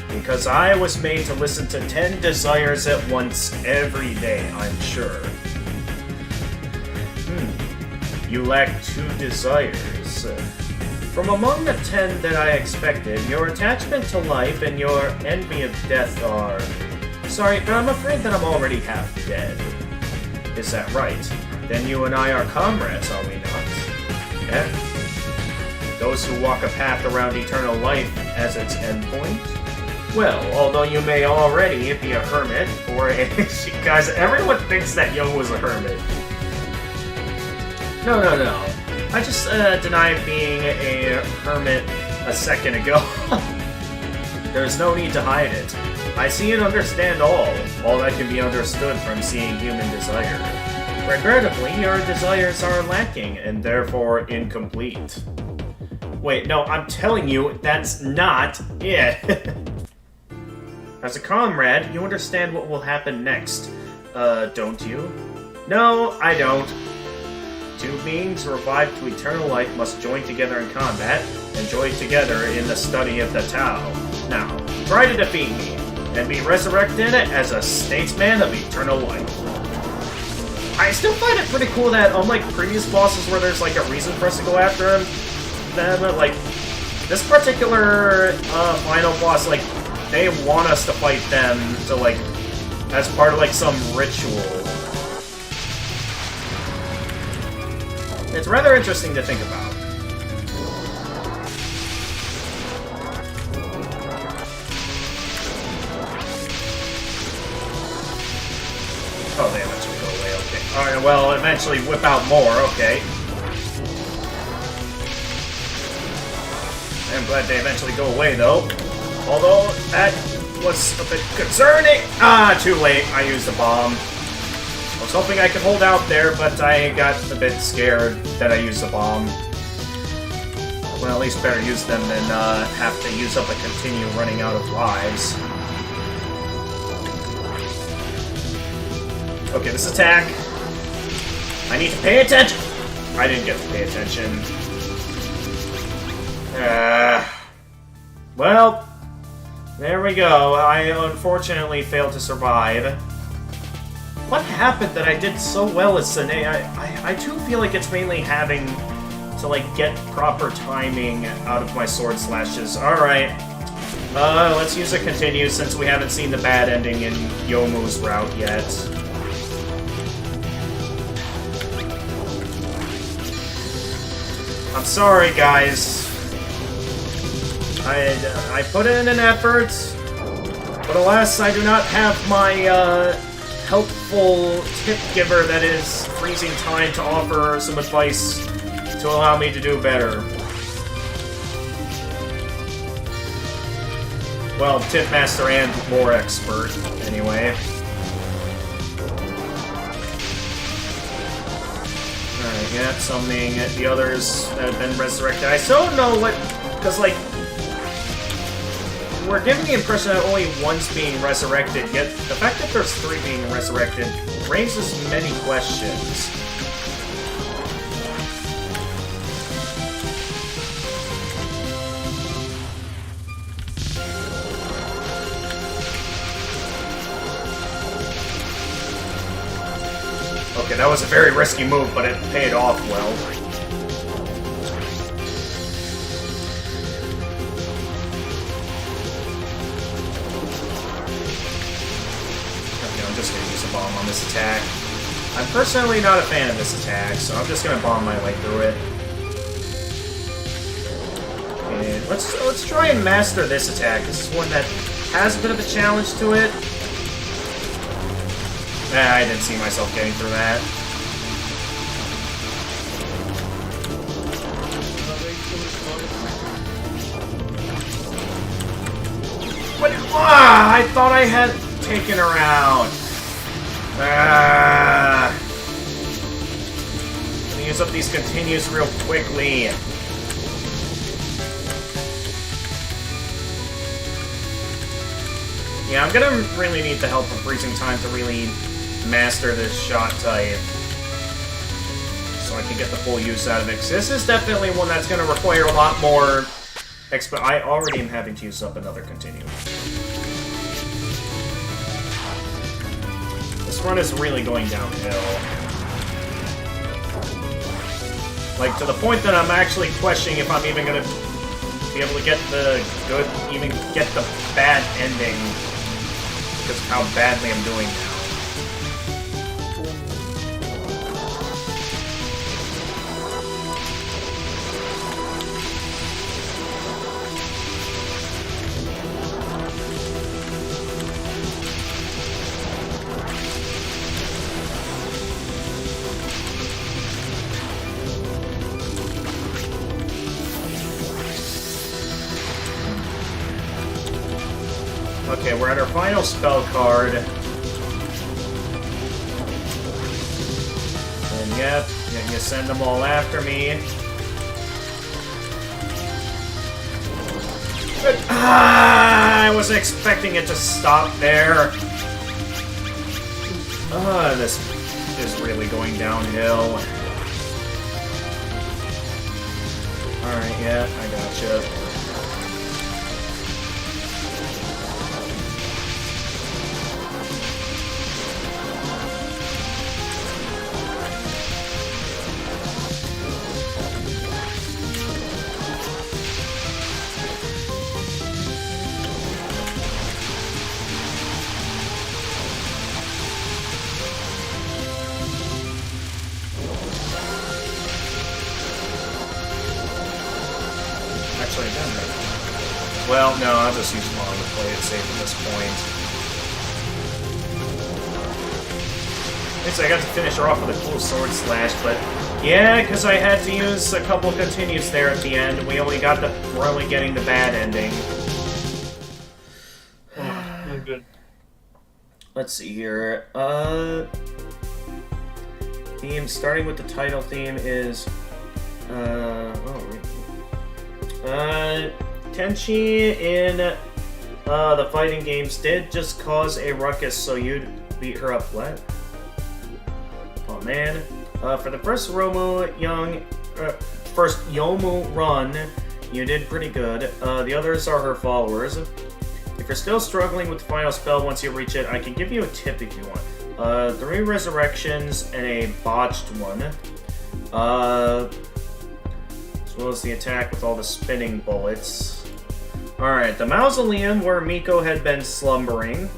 Because I was made to listen to 10 desires at once every day, I'm sure. You lack 2 desires. From among the 10 that I expected, your attachment to life and your envy of death are... Sorry, but I'm afraid that I'm already half dead. Is that right? Then you and I are comrades, are we not? Yeah? Those who walk a path around eternal life as its endpoint? Well, although you may already be a hermit, or a... Guys, everyone thinks that Yo was a hermit. No. I just denied being a hermit a second ago. There's no need to hide it. I see and understand all that can be understood from seeing human desire. Regrettably, your desires are lacking, and therefore incomplete. Wait, no, I'm telling you, that's not it. As a comrade, you understand what will happen next. Don't you? No, I don't. 2 beings revived to eternal life must join together in combat, and join together in the study of the Touhou. Now, try to defeat me, and be resurrected as a statesman of eternal life. I still find it pretty cool that, unlike previous bosses where there's like a reason for us to go after them, like, this particular final boss, like, they want us to fight them to, like, as part of, like, some ritual. It's rather interesting to think about. Oh, they eventually go away, okay. Alright, well, eventually whip out more, okay. I'm glad they eventually go away, though. Although, that was a bit concerning. Ah, too late. I used a bomb. I was hoping I could hold out there, but I got a bit scared that I used a bomb. Well, at least better use them than have to use up and continue running out of lives. Okay, this attack. I need to pay attention. I didn't get to pay attention. Well, there we go. I unfortunately failed to survive. What happened that I did so well as Sine? I do feel like it's mainly having to, like, get proper timing out of my sword slashes. Alright. Let's use a continue since we haven't seen the bad ending in Yomu's route yet. I'm sorry, guys. I put in an effort, but alas, I do not have my helpful tip giver that is freezing time to offer some advice to allow me to do better. Well, tip master and more expert, anyway. Alright, yeah, summoning the others that have been resurrected. I still don't know what, because, like, we're given the impression that only one's being resurrected, yet the fact that there's 3 being resurrected raises many questions. Okay, that was a very risky move, but it paid off well. bomb on this attack. I'm personally not a fan of this attack, so I'm just gonna bomb my way through it. And let's try and master this attack. This is one that has a bit of a challenge to it. I didn't see myself getting through that. What? Ah! I thought I had taken her out. Ah! I'm gonna use up these continues real quickly. Yeah, I'm gonna really need the help of freezing time to really master this shot type, so I can get the full use out of it. 'Cause this is definitely one that's gonna require a lot more I already am having to use up another continue. This run is really going downhill. Like, to the point that I'm actually questioning if I'm even gonna be able to get the good, even get the bad ending, because of how badly I'm doing now. Okay, we're at our final spell card. And yep, you send them all after me. But, I wasn't expecting it to stop there. This is really going downhill. Alright, yeah, I gotcha. Well, no, I'll just use Long to play it safe at this point. I got to finish her off with a cool sword slash, but yeah, because I had to use a couple continues there at the end. We're only getting the bad ending. Not good. Let's see here. Theme, starting with the title theme is Tenchi in the fighting games did just cause a ruckus, so you'd beat her up. What? Oh man. For the first Yomu run, you did pretty good. The others are her followers. If you're still struggling with the final spell once you reach it, I can give you a tip if you want. 3 resurrections and a botched one. As well as the attack with all the spinning bullets. Alright, the mausoleum where Miko had been slumbering.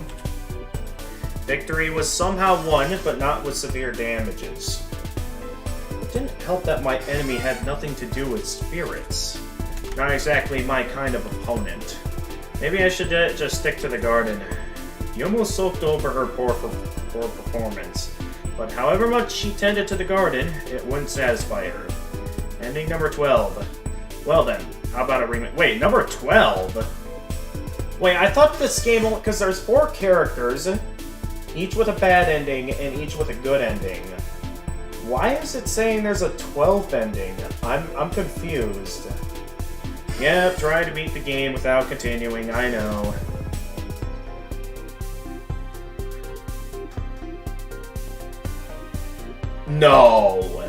Victory was somehow won, but not with severe damages. It didn't help that my enemy had nothing to do with spirits. Not exactly my kind of opponent. Maybe I should just stick to the garden. You almost soaked over her poor performance. But however much she tended to the garden, it wouldn't satisfy her. Ending number 12. Well then, how about a remake? Wait, number 12? Wait, I thought this game only... Because there's 4 characters, each with a bad ending and each with a good ending. Why is it saying there's a 12th ending? I'm confused. Yep, try to beat the game without continuing, I know. No!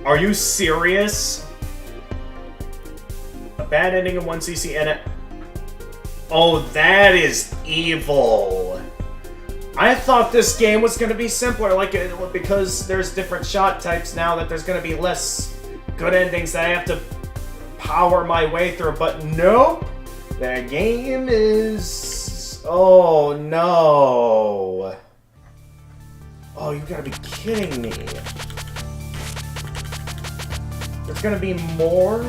Are you serious? A bad ending of 1 CC and a... Oh, that is evil. I thought this game was going to be simpler, like, because there's different shot types now, that there's going to be less good endings that I have to power my way through, but nope. The game is Oh, no. Oh, you gotta be kidding me. There's gonna be more?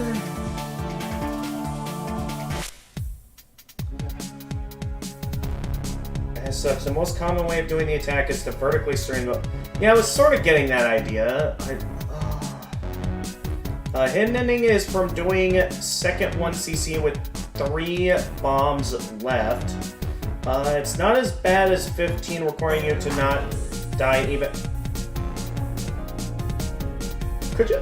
As such, the most common way of doing the attack is to vertically stream the... Yeah, I was sort of getting that idea. Hidden ending is from doing second 1cc with 3 bombs left. It's not as bad as 15, requiring you to not die even... Could you?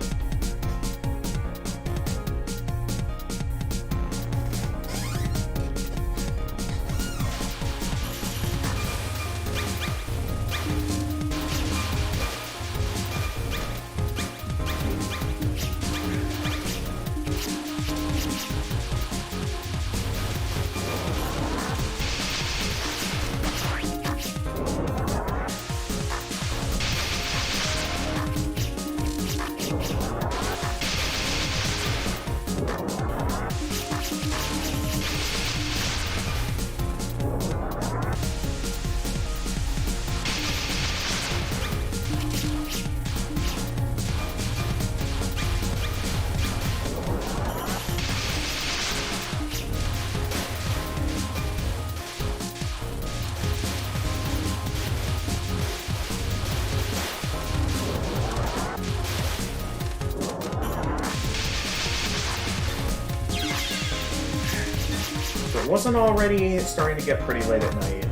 Wasn't already starting to get pretty late at night,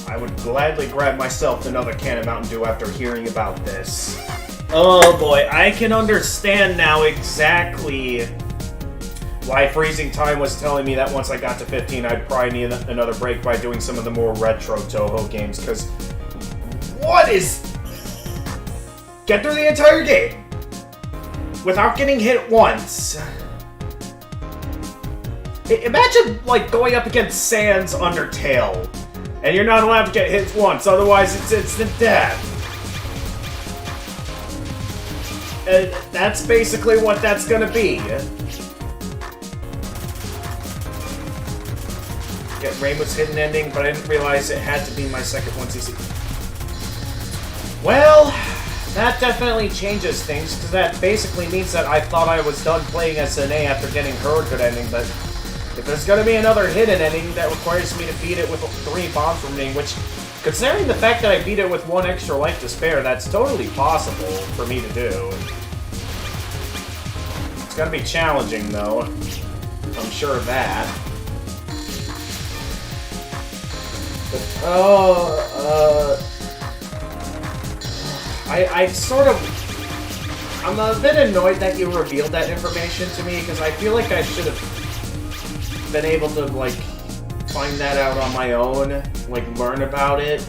I would gladly grab myself another can of Mountain Dew after hearing about this. Oh boy, I can understand now exactly why Freezing Time was telling me that once I got to 15, I'd probably need another break by doing some of the more retro Touhou games, because what is... Get through the entire game without getting hit once. Imagine, like, going up against Sans Undertale, and you're not allowed to get hit once, otherwise it's instant death. And that's basically what that's gonna be. Get Rainbow's hidden ending, but I didn't realize it had to be my second 1cc. Well, that definitely changes things, because that basically means that I thought I was done playing SNA after getting her good ending, but... If there's gonna be another hidden ending that requires me to beat it with 3 bombs remaining, which, considering the fact that I beat it with 1 extra life to spare, that's totally possible for me to do. It's gonna be challenging, though. I'm sure of that. But, I sort of... I'm a bit annoyed that you revealed that information to me, because I feel like I should have been able to, like, find that out on my own, like, learn about it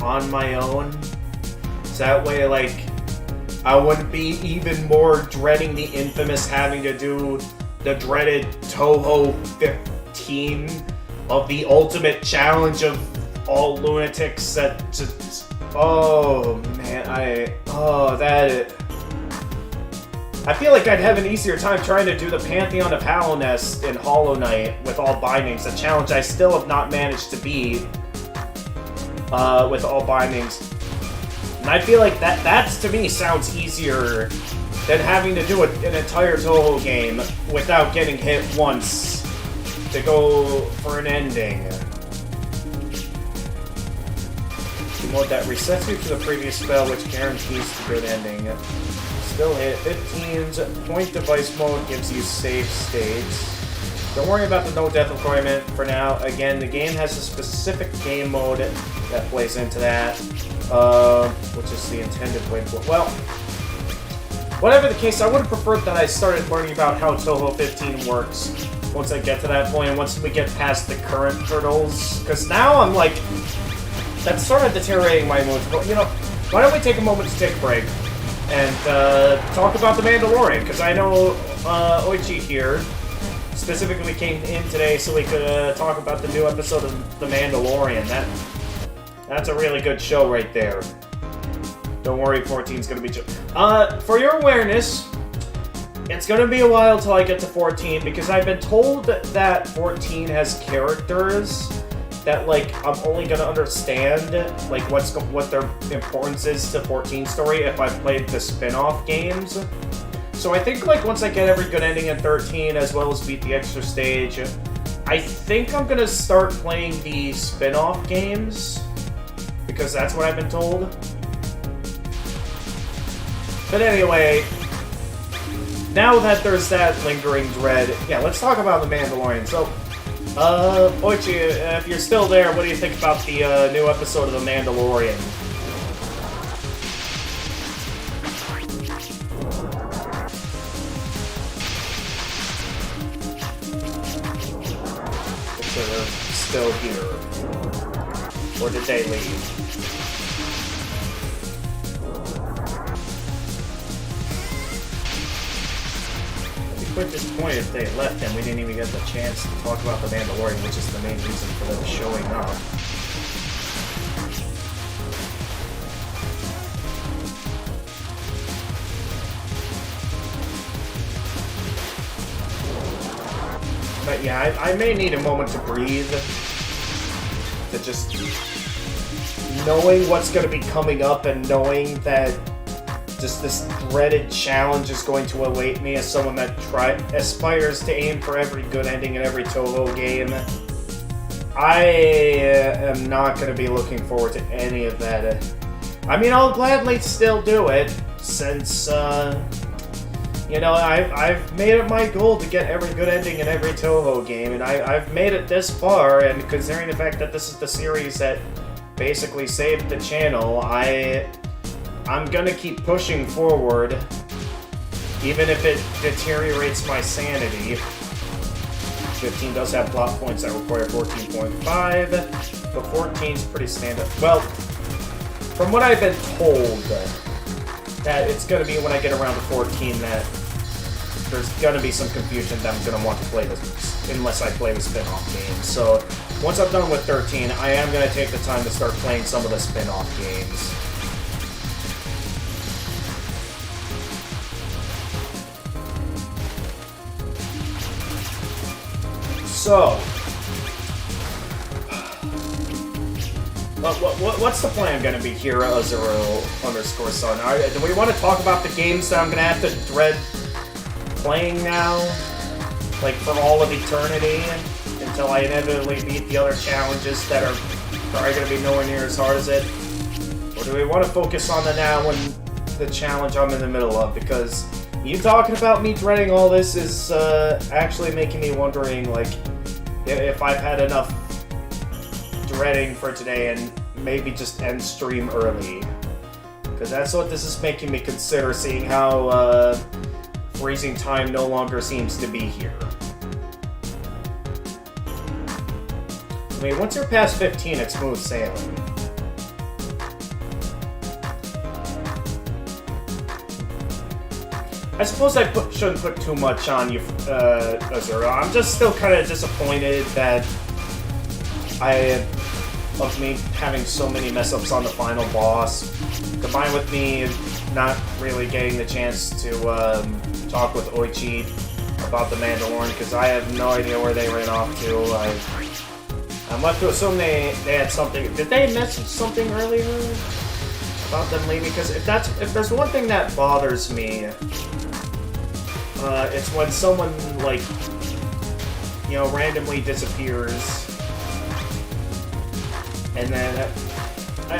on my own. So that way, like, I wouldn't be even more dreading the infamous having to do the dreaded Touhou 15 of the ultimate challenge of all lunatics that just... Oh, man, I feel like I'd have an easier time trying to do the Pantheon of Hallownest in Hollow Knight with all bindings, a challenge I still have not managed to beat with all bindings. And I feel like that's to me sounds easier than having to do an entire Touhou game without getting hit once to go for an ending. Mode that resets you to the previous spell, which guarantees the good ending. Still hit. 15's point device mode gives you save states. Don't worry about the no death requirement for now. Again, the game has a specific game mode that plays into that, which is the intended way. Well, whatever the case, I would have preferred that I started learning about how Touhou 15 works once I get to that point, once we get past the current hurdles. Because now I'm like, that's sort of deteriorating my mood. But, you know, why don't we take a moment to take a break and talk about The Mandalorian, because I know Oichi here specifically came in today so we could talk about the new episode of The Mandalorian. That's a really good show right there. Don't worry, 14's gonna be chill. For your awareness, it's gonna be a while till I get to 14, because I've been told that 14 has characters that like I'm only gonna understand like what their importance is to 14 story if I've played the spin-off games. So I think like once I get every good ending in 13 as well as beat the extra stage, I think I'm gonna start playing the spin-off games because that's what I've been told. But anyway, now that there's that lingering dread, yeah, let's talk about The Mandalorian. So, Oichi, if you're still there, what do you think about the new episode of The Mandalorian? If they're still here. Or did they leave? At this point, if they left, then we didn't even get the chance to talk about The Mandalorian, which is the main reason for them showing up. But yeah, I may need a moment to breathe. To just knowing what's going to be coming up and knowing that just this dreaded challenge is going to await me as someone that aspires to aim for every good ending in every Touhou game. I am not going to be looking forward to any of that. I mean, I'll gladly still do it, since, you know, I've made it my goal to get every good ending in every Touhou game, and I've made it this far, and considering the fact that this is the series that basically saved the channel, I'm gonna keep pushing forward, even if it deteriorates my sanity. 15 does have plot points that require 14.5, but 14's pretty standard. Well, from what I've been told, that it's gonna be when I get around to 14 that there's gonna be some confusion that I'm gonna want to play this, unless I play the spin-off games. So, once I'm done with 13, I am gonna take the time to start playing some of the spin-off games. So, what's the plan going to be here, Zero_Sun? Do we want to talk about the games that I'm going to have to dread playing now? Like, for all of eternity? Until I inevitably beat the other challenges that are probably going to be nowhere near as hard as it? Or do we want to focus on the now and the challenge I'm in the middle of? Because you talking about me dreading all this is actually making me wondering, like, if I've had enough dreading for today and maybe just end stream early. Because that's what this is making me consider, seeing how freezing time no longer seems to be here. I mean, once you're past 15, it's smooth sailing. I suppose I shouldn't put too much on you, Azura. I'm just still kind of disappointed that of me having so many mess-ups on the final boss, combined with me not really getting the chance to talk with Oichi about the Mandalorian, because I have no idea where they ran off to. I'm left to assume they had something. Did they message something earlier about them leaving? Because if there's one thing that bothers me, it's when someone, like, you know, randomly disappears. And then, I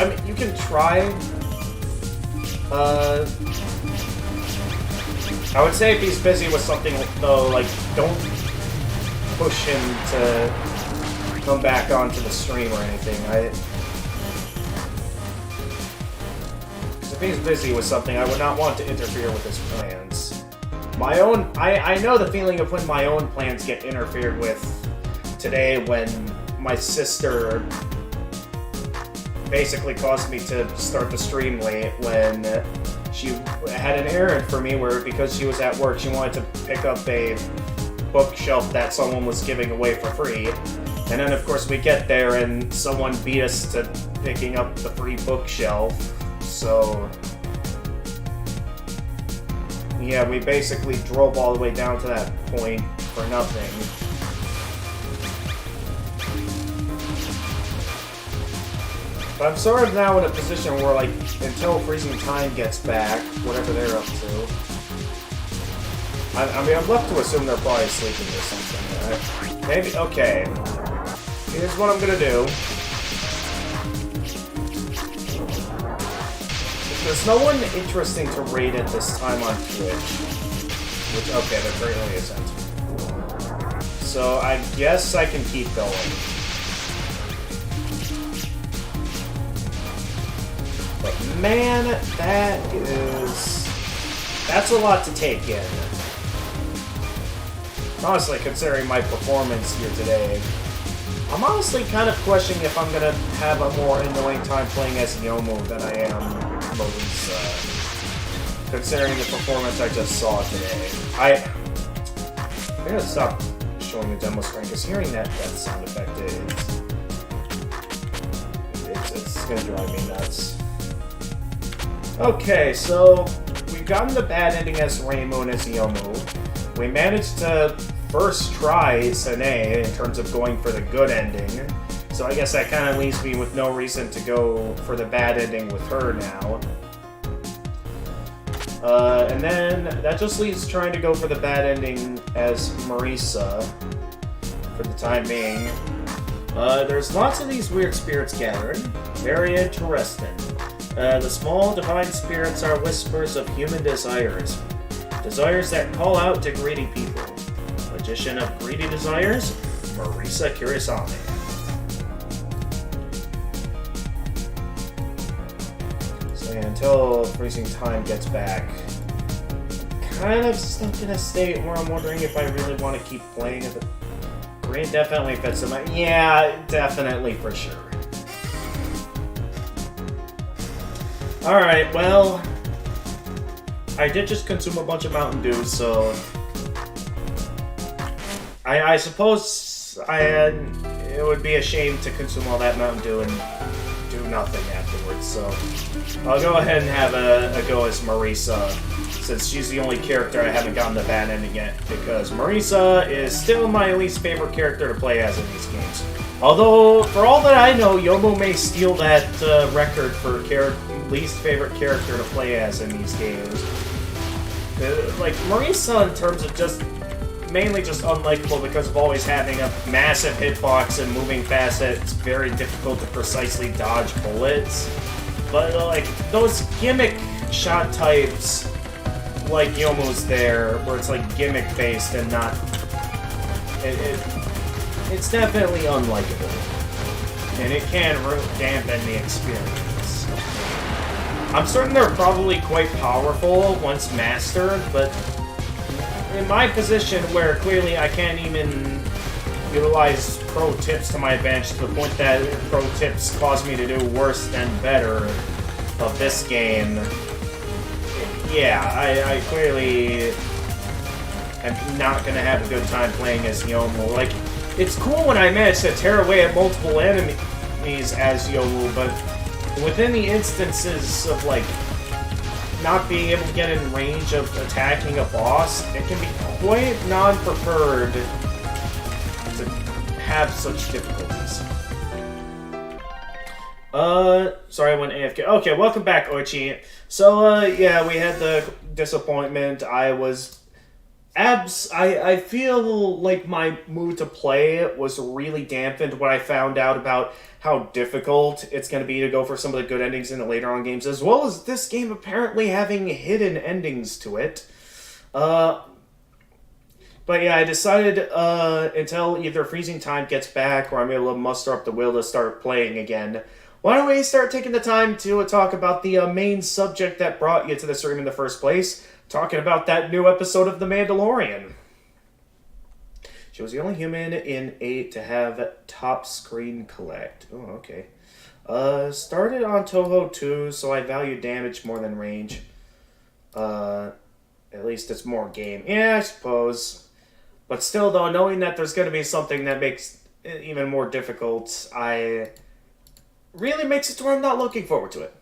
mean, you can try. I would say if he's busy with something, though, like, don't push him to come back onto the stream or anything. If he's busy with something, I would not want to interfere with his plans. I know the feeling of when my own plans get interfered with today when my sister basically caused me to start the stream late when she had an errand for me where, because she was at work, she wanted to pick up a bookshelf that someone was giving away for free. And then, of course, we get there and someone beat us to picking up the free bookshelf. So, yeah, we basically drove all the way down to that point for nothing. But I'm sort of now in a position where, like, until Freezing Time gets back, whatever they're up to. I mean, I'm left to assume they're probably sleeping or something, right? Maybe, okay. Here's what I'm gonna do. There's no one interesting to raid at this time on Twitch. Which, okay, there currently isn't. So I guess I can keep going. But man, that's a lot to take in. Honestly, considering my performance here today, I'm honestly kind of questioning if I'm gonna have a more annoying time playing as Yomu than I am Marisa. Considering the performance I just saw today. I'm gonna stop showing the demo screen, because hearing that sound effect it's gonna drive me nuts. Okay, so we've gotten the bad ending as Reimu and as Yomu. We managed to first try Sane in terms of going for the good ending. So I guess that kind of leaves me with no reason to go for the bad ending with her now. And then that just leaves trying to go for the bad ending as Marisa for the time being. There's lots of these weird spirits gathering. Very interesting. The small divine spirits are whispers of human desires. Desires that call out to greedy people. Magician of greedy desires, Marisa Kurisame. So yeah, until Freezing Time gets back, kind of stuck in a state where I'm wondering if I really want to keep playing it. Green definitely fits in my... Yeah, definitely for sure. Alright, well... I did just consume a bunch of Mountain Dew, so... I suppose it would be a shame to consume all that Mountain Dew and do nothing afterwards, so... I'll go ahead and have a go as Marisa, since she's the only character I haven't gotten the bad ending yet, because Marisa is still my least favorite character to play as in these games. Although, for all that I know, Yomu may steal that record for least favorite character to play as in these games. Like, Marisa, in terms of just... mainly just unlikable because of always having a massive hitbox and moving fast that it's very difficult to precisely dodge bullets. But, like, those gimmick shot types, like Yomu's there, where it's, like, gimmick-based and not... It's definitely unlikable. And it can dampen the experience. I'm certain they're probably quite powerful once mastered, but in my position where clearly I can't even utilize pro tips to my advantage to the point that pro tips cause me to do worse than better of this game, yeah, I clearly am not going to have a good time playing as Yomu. Like, it's cool when I manage to tear away at multiple enemies as Yomu, but within the instances of, like, not being able to get in range of attacking a boss, it can be quite non-preferred to have such difficulties. Sorry, I went AFK. Okay, welcome back, Oichi. So, yeah, we had the disappointment. I feel like my mood to play was really dampened when I found out about how difficult it's going to be to go for some of the good endings in the later on games, as well as this game apparently having hidden endings to it. But yeah, I decided until either Freezing Time gets back or I'm able to muster up the will to start playing again, why don't we start taking the time to talk about the main subject that brought you to the stream in the first place, talking about that new episode of The Mandalorian. She was the only human in 8 to have top screen collect. Oh, okay. Started on Touhou 2, so I value damage more than range. At least it's more game. Yeah, I suppose. But still, though, knowing that there's going to be something that makes it even more difficult, really makes it to where I'm not looking forward to it.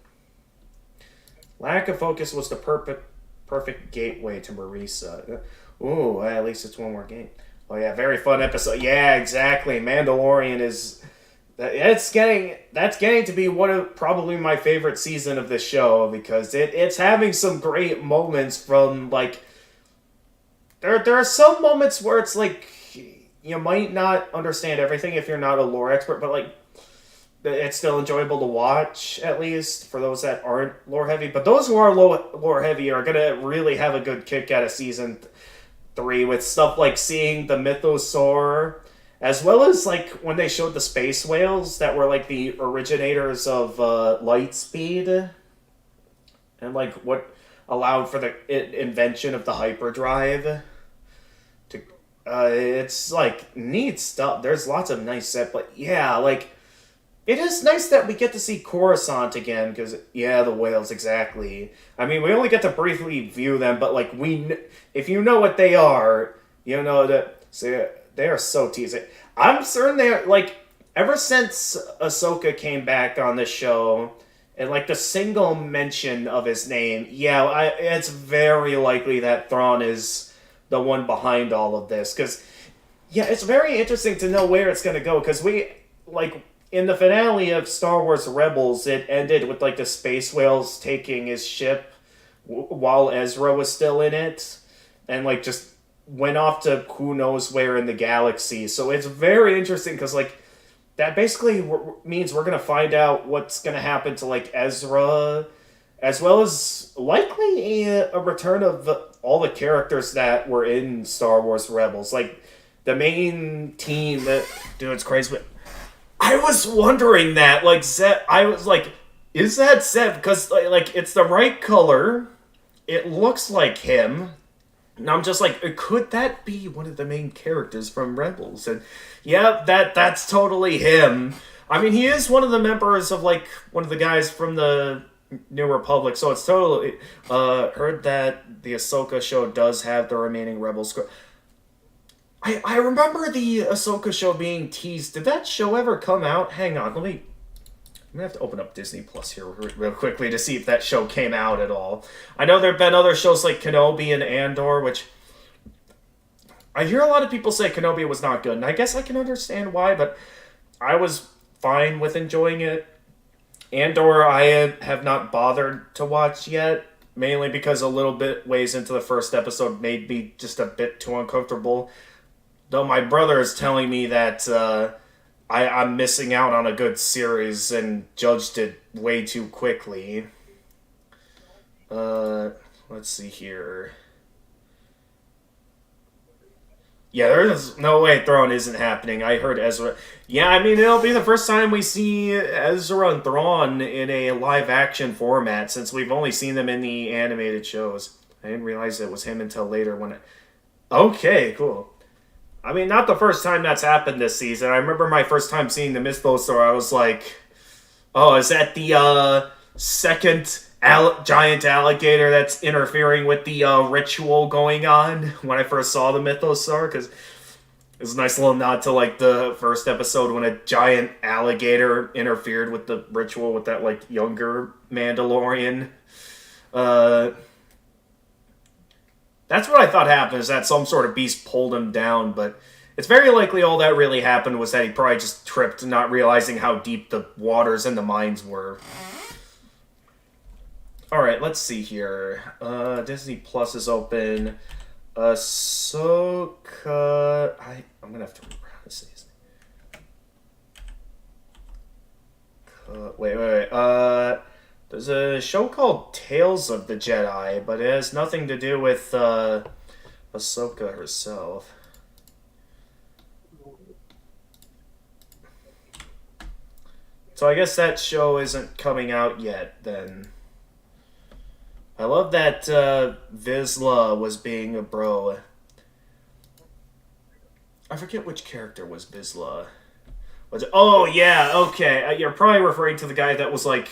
Lack of focus was the perfect gateway to Marisa. Ooh, at least it's one more game. Oh yeah, very fun episode. Yeah, exactly. Mandalorian is That's getting to be one of probably my favorite season of the show because it's having some great moments from like there are some moments where it's like you might not understand everything if you're not a lore expert, but like it's still enjoyable to watch, at least for those that aren't lore heavy. But those who are lore heavy are gonna really have a good kick out of season 3 with stuff like seeing the mythosaur, as well as like when they showed the space whales that were like the originators of light speed, and like what allowed for the invention of the hyperdrive. To it's like neat stuff. There's lots of nice set, but yeah, like. It is nice that we get to see Coruscant again, because, yeah, the whales, exactly. I mean, we only get to briefly view them, but, like, if you know what they are, you know that, so they are so teasing. I'm certain they're, like, ever since Ahsoka came back on the show, and, like, the single mention of his name, yeah, it's very likely that Thrawn is the one behind all of this, because, yeah, it's very interesting to know where it's going to go, because we, like... In the finale of Star Wars Rebels, it ended with, like, the space whales taking his ship while Ezra was still in it. And, like, just went off to who knows where in the galaxy. So it's very interesting because, like, that basically means we're going to find out what's going to happen to, like, Ezra, as well as likely a return of all the characters that were in Star Wars Rebels. Like, the main team that... Dude, it's crazy, but... I was wondering that, like, Zeb, I was like, is that Zeb? Because, like, it's the right color. It looks like him. And I'm just like, could that be one of the main characters from Rebels? And, yeah, that's totally him. I mean, he is one of the members of, like, one of the guys from the New Republic, so it's totally... heard that the Ahsoka show does have the remaining Rebels... I remember the Ahsoka show being teased. Did that show ever come out? Hang on, I'm gonna have to open up Disney Plus here real quickly to see if that show came out at all. I know there have been other shows like Kenobi and Andor, which... I hear a lot of people say Kenobi was not good, and I guess I can understand why, but I was fine with enjoying it. Andor, I have not bothered to watch yet, mainly because a little bit ways into the first episode made me just a bit too uncomfortable. Though my brother is telling me that I'm missing out on a good series and judged it way too quickly. Let's see here. Yeah, there's no way Thrawn isn't happening. I heard Ezra. Yeah, I mean, it'll be the first time we see Ezra and Thrawn in a live-action format, since we've only seen them in the animated shows. I didn't realize it was him until later when Okay, cool. I mean, not the first time that's happened this season. I remember my first time seeing the Mythosaur, I was like, oh, is that the second giant alligator that's interfering with the ritual going on when I first saw the Mythosaur? Because it's a nice little nod to, like, the first episode when a giant alligator interfered with the ritual with that, like, younger Mandalorian. That's what I thought happened, is that some sort of beast pulled him down, but it's very likely all that really happened was that he probably just tripped, not realizing how deep the waters and the mines were. Alright, let's see here. Disney Plus is open. Ahsoka... I'm gonna have to remember how to say his name. Wait. There's a show called Tales of the Jedi, but it has nothing to do with Ahsoka herself. So I guess that show isn't coming out yet, then. I love that Vizsla was being a bro. I forget which character was Vizsla. Was it? Oh, yeah, okay. You're probably referring to the guy that was like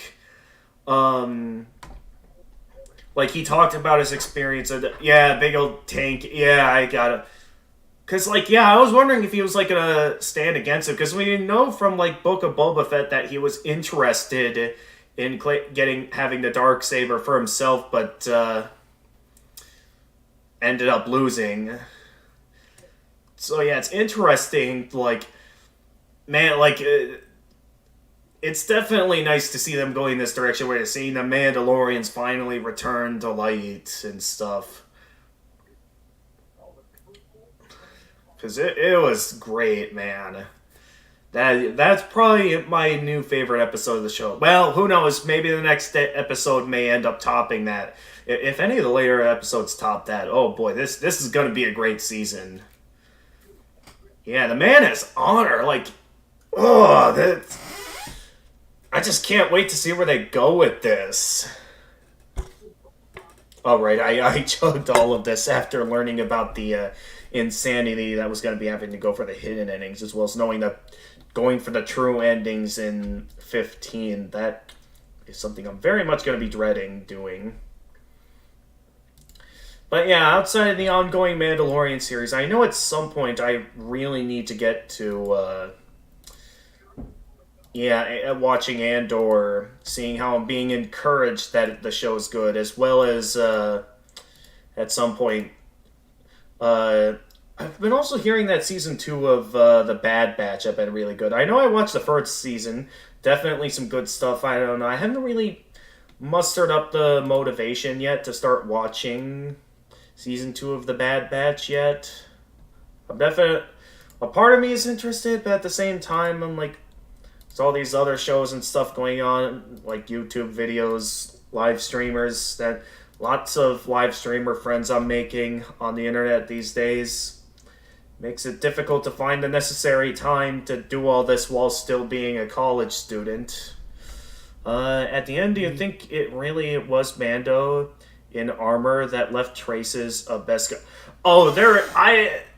he talked about his experience of big old tank. Yeah, I got it. Because, like, yeah, I was wondering if he was, like, gonna stand against it. Because we know from, like, Book of Boba Fett that he was interested in having the Darksaber for himself, but ended up losing. So, yeah, it's interesting, like, man, like, it's definitely nice to see them going this direction where they're seeing the Mandalorians finally return to light and stuff. Because it was great, man. That's probably my new favorite episode of the show. Well, who knows? Maybe the next episode may end up topping that. If any of the later episodes top that, oh boy, this is going to be a great season. Yeah, the man has honor. Like, oh, that. I just can't wait to see where they go with this. All right, I chugged all of this after learning about the insanity that was going to be having to go for the hidden endings, as well as knowing that going for the true endings in 15, that is something I'm very much going to be dreading doing. But yeah, outside of the ongoing Mandalorian series, I know at some point I really need to get to, watching Andor, seeing how I'm being encouraged that the show is good, as well as, at some point, I've been also hearing that season 2 of The Bad Batch have been really good. I know I watched the first season. Definitely some good stuff. I don't know. I haven't really mustered up the motivation yet to start watching season 2 of The Bad Batch yet. I'm definitely... A part of me is interested, but at the same time, I'm like... There's all these other shows and stuff going on, like YouTube videos, live streamers, that... Lots of live streamer friends I'm making on the internet these days. Makes it difficult to find the necessary time to do all this while still being a college student. At the end, do you think it was Mando in armor that left traces of Beskar? Oh,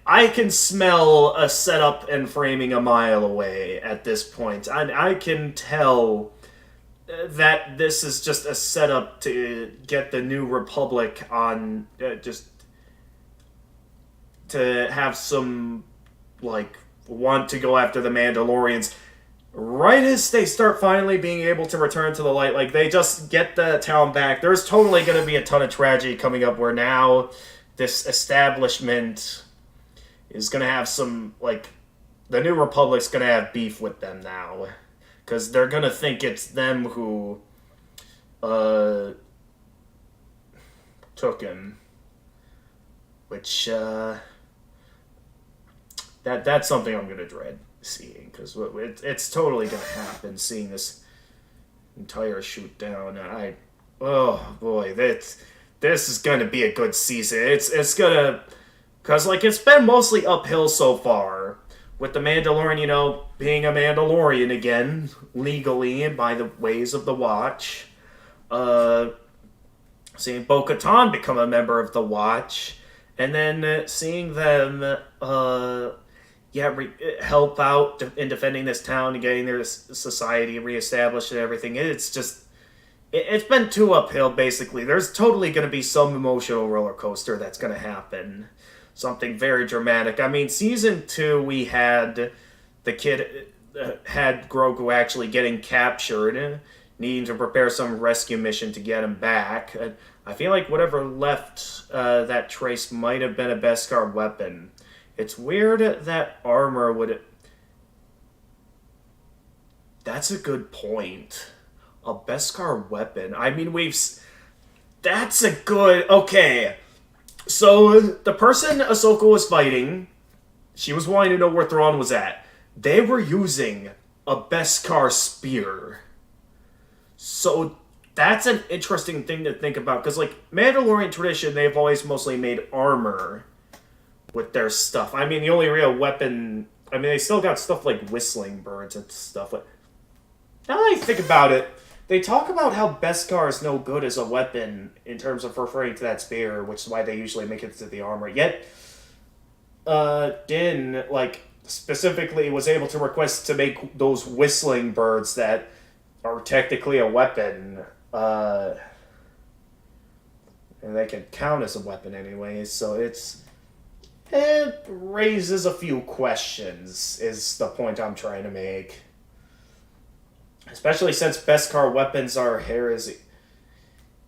I can smell a setup and framing a mile away at this point. I can tell that this is just a setup to get the New Republic on, just to have some, like, want to go after the Mandalorians right as they start finally being able to return to the light. Like, they just get the town back. There's totally going to be a ton of tragedy coming up where now this establishment is going to have some, like, the New Republic's going to have beef with them now. Because they're going to think it's them who took him. Which, that's something I'm going to dread seeing. Because it's totally going to happen, seeing this entire shoot down. Oh boy, this is going to be a good season. It's going to... Because, like, it's been mostly uphill so far. With the Mandalorian, being a Mandalorian again, legally, by the ways of the Watch. Seeing Bo-Katan become a member of the Watch. And then seeing them, help out in defending this town and getting their society reestablished and everything. It's just... It's been too uphill, basically. There's totally going to be some emotional roller coaster that's going to happen. Something very dramatic. I mean, season 2, we had the kid, had Grogu actually getting captured, needing to prepare some rescue mission to get him back. I feel like whatever left that trace might have been a Beskar weapon. It's weird that armor would... That's a good point. A Beskar weapon. I mean, that's a good... Okay. So, the person Ahsoka was fighting, she was wanting to know where Thrawn was at. They were using a Beskar spear. So, that's an interesting thing to think about. Because, like, Mandalorian tradition, they've always mostly made armor with their stuff. I mean, the only real weapon... I mean, they still got stuff like whistling birds and stuff. Now that I think about it, they talk about how Beskar is no good as a weapon in terms of referring to that spear, which is why they usually make it to the armor. Yet, Din, like, specifically was able to request to make those whistling birds that are technically a weapon, and they can count as a weapon anyway, so it raises a few questions, is the point I'm trying to make. Especially since Beskar weapons are heresy.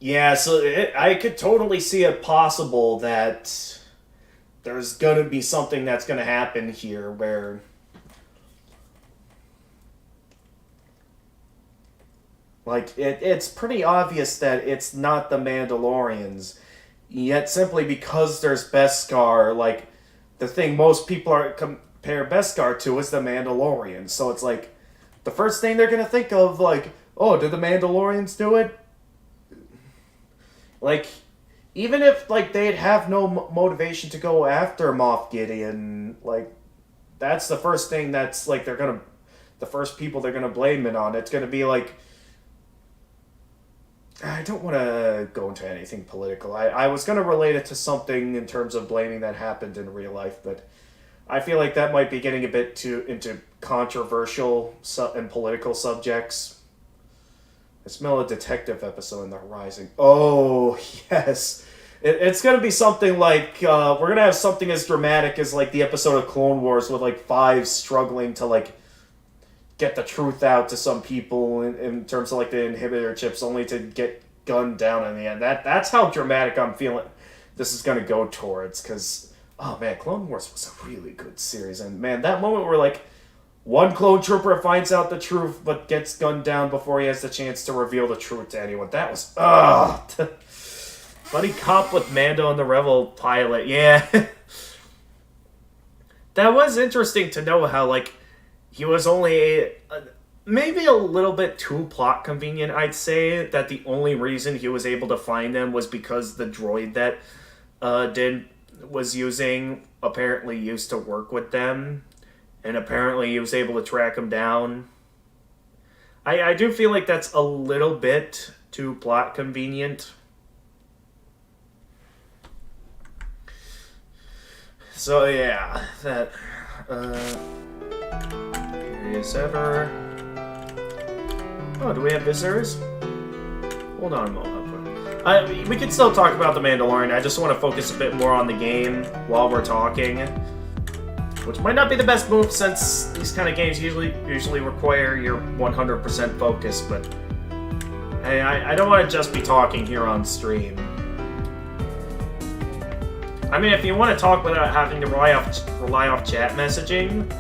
Yeah, so I could totally see it possible that there's going to be something that's going to happen here where Like, it's pretty obvious that it's not the Mandalorians. Yet, simply because there's Beskar, like, the thing most people are compare Beskar to is the Mandalorians. So it's like, the first thing they're gonna think of, like, oh, did the Mandalorians do it? Like, even if, like, they'd have no motivation to go after Moff Gideon, like, that's the first thing that's, like, the first people they're gonna blame it on. It's gonna be, like, I don't want to go into anything political. I was going to relate it to something in terms of blaming that happened in real life, but I feel like that might be getting a bit too into controversial and political subjects. I smell a detective episode in the horizon. Oh, yes. It's going to be something like, we're going to have something as dramatic as, like, the episode of Clone Wars with, like, Five struggling to, like, get the truth out to some people in terms of, like, the inhibitor chips, only to get gunned down in the end. That's how dramatic I'm feeling this is going to go towards, because, oh man, Clone Wars was a really good series, and man, that moment where, like, one clone trooper finds out the truth but gets gunned down before he has the chance to reveal the truth to anyone, that was, buddy cop with Mando and the Rebel pilot, yeah. That was interesting to know how, like, he was only maybe a little bit too plot convenient, I'd say, that the only reason he was able to find them was because the droid that Din was using apparently used to work with them, and apparently he was able to track him down. I do feel like that's a little bit too plot convenient. So yeah, that... Curious ever. Oh, do we have visitors? Hold on a moment. We can still talk about the Mandalorian. I just want to focus a bit more on the game while we're talking, which might not be the best move since these kind of games usually require your 100% focus. But hey, I don't want to just be talking here on stream. I mean, if you want to talk without having to rely off chat messaging.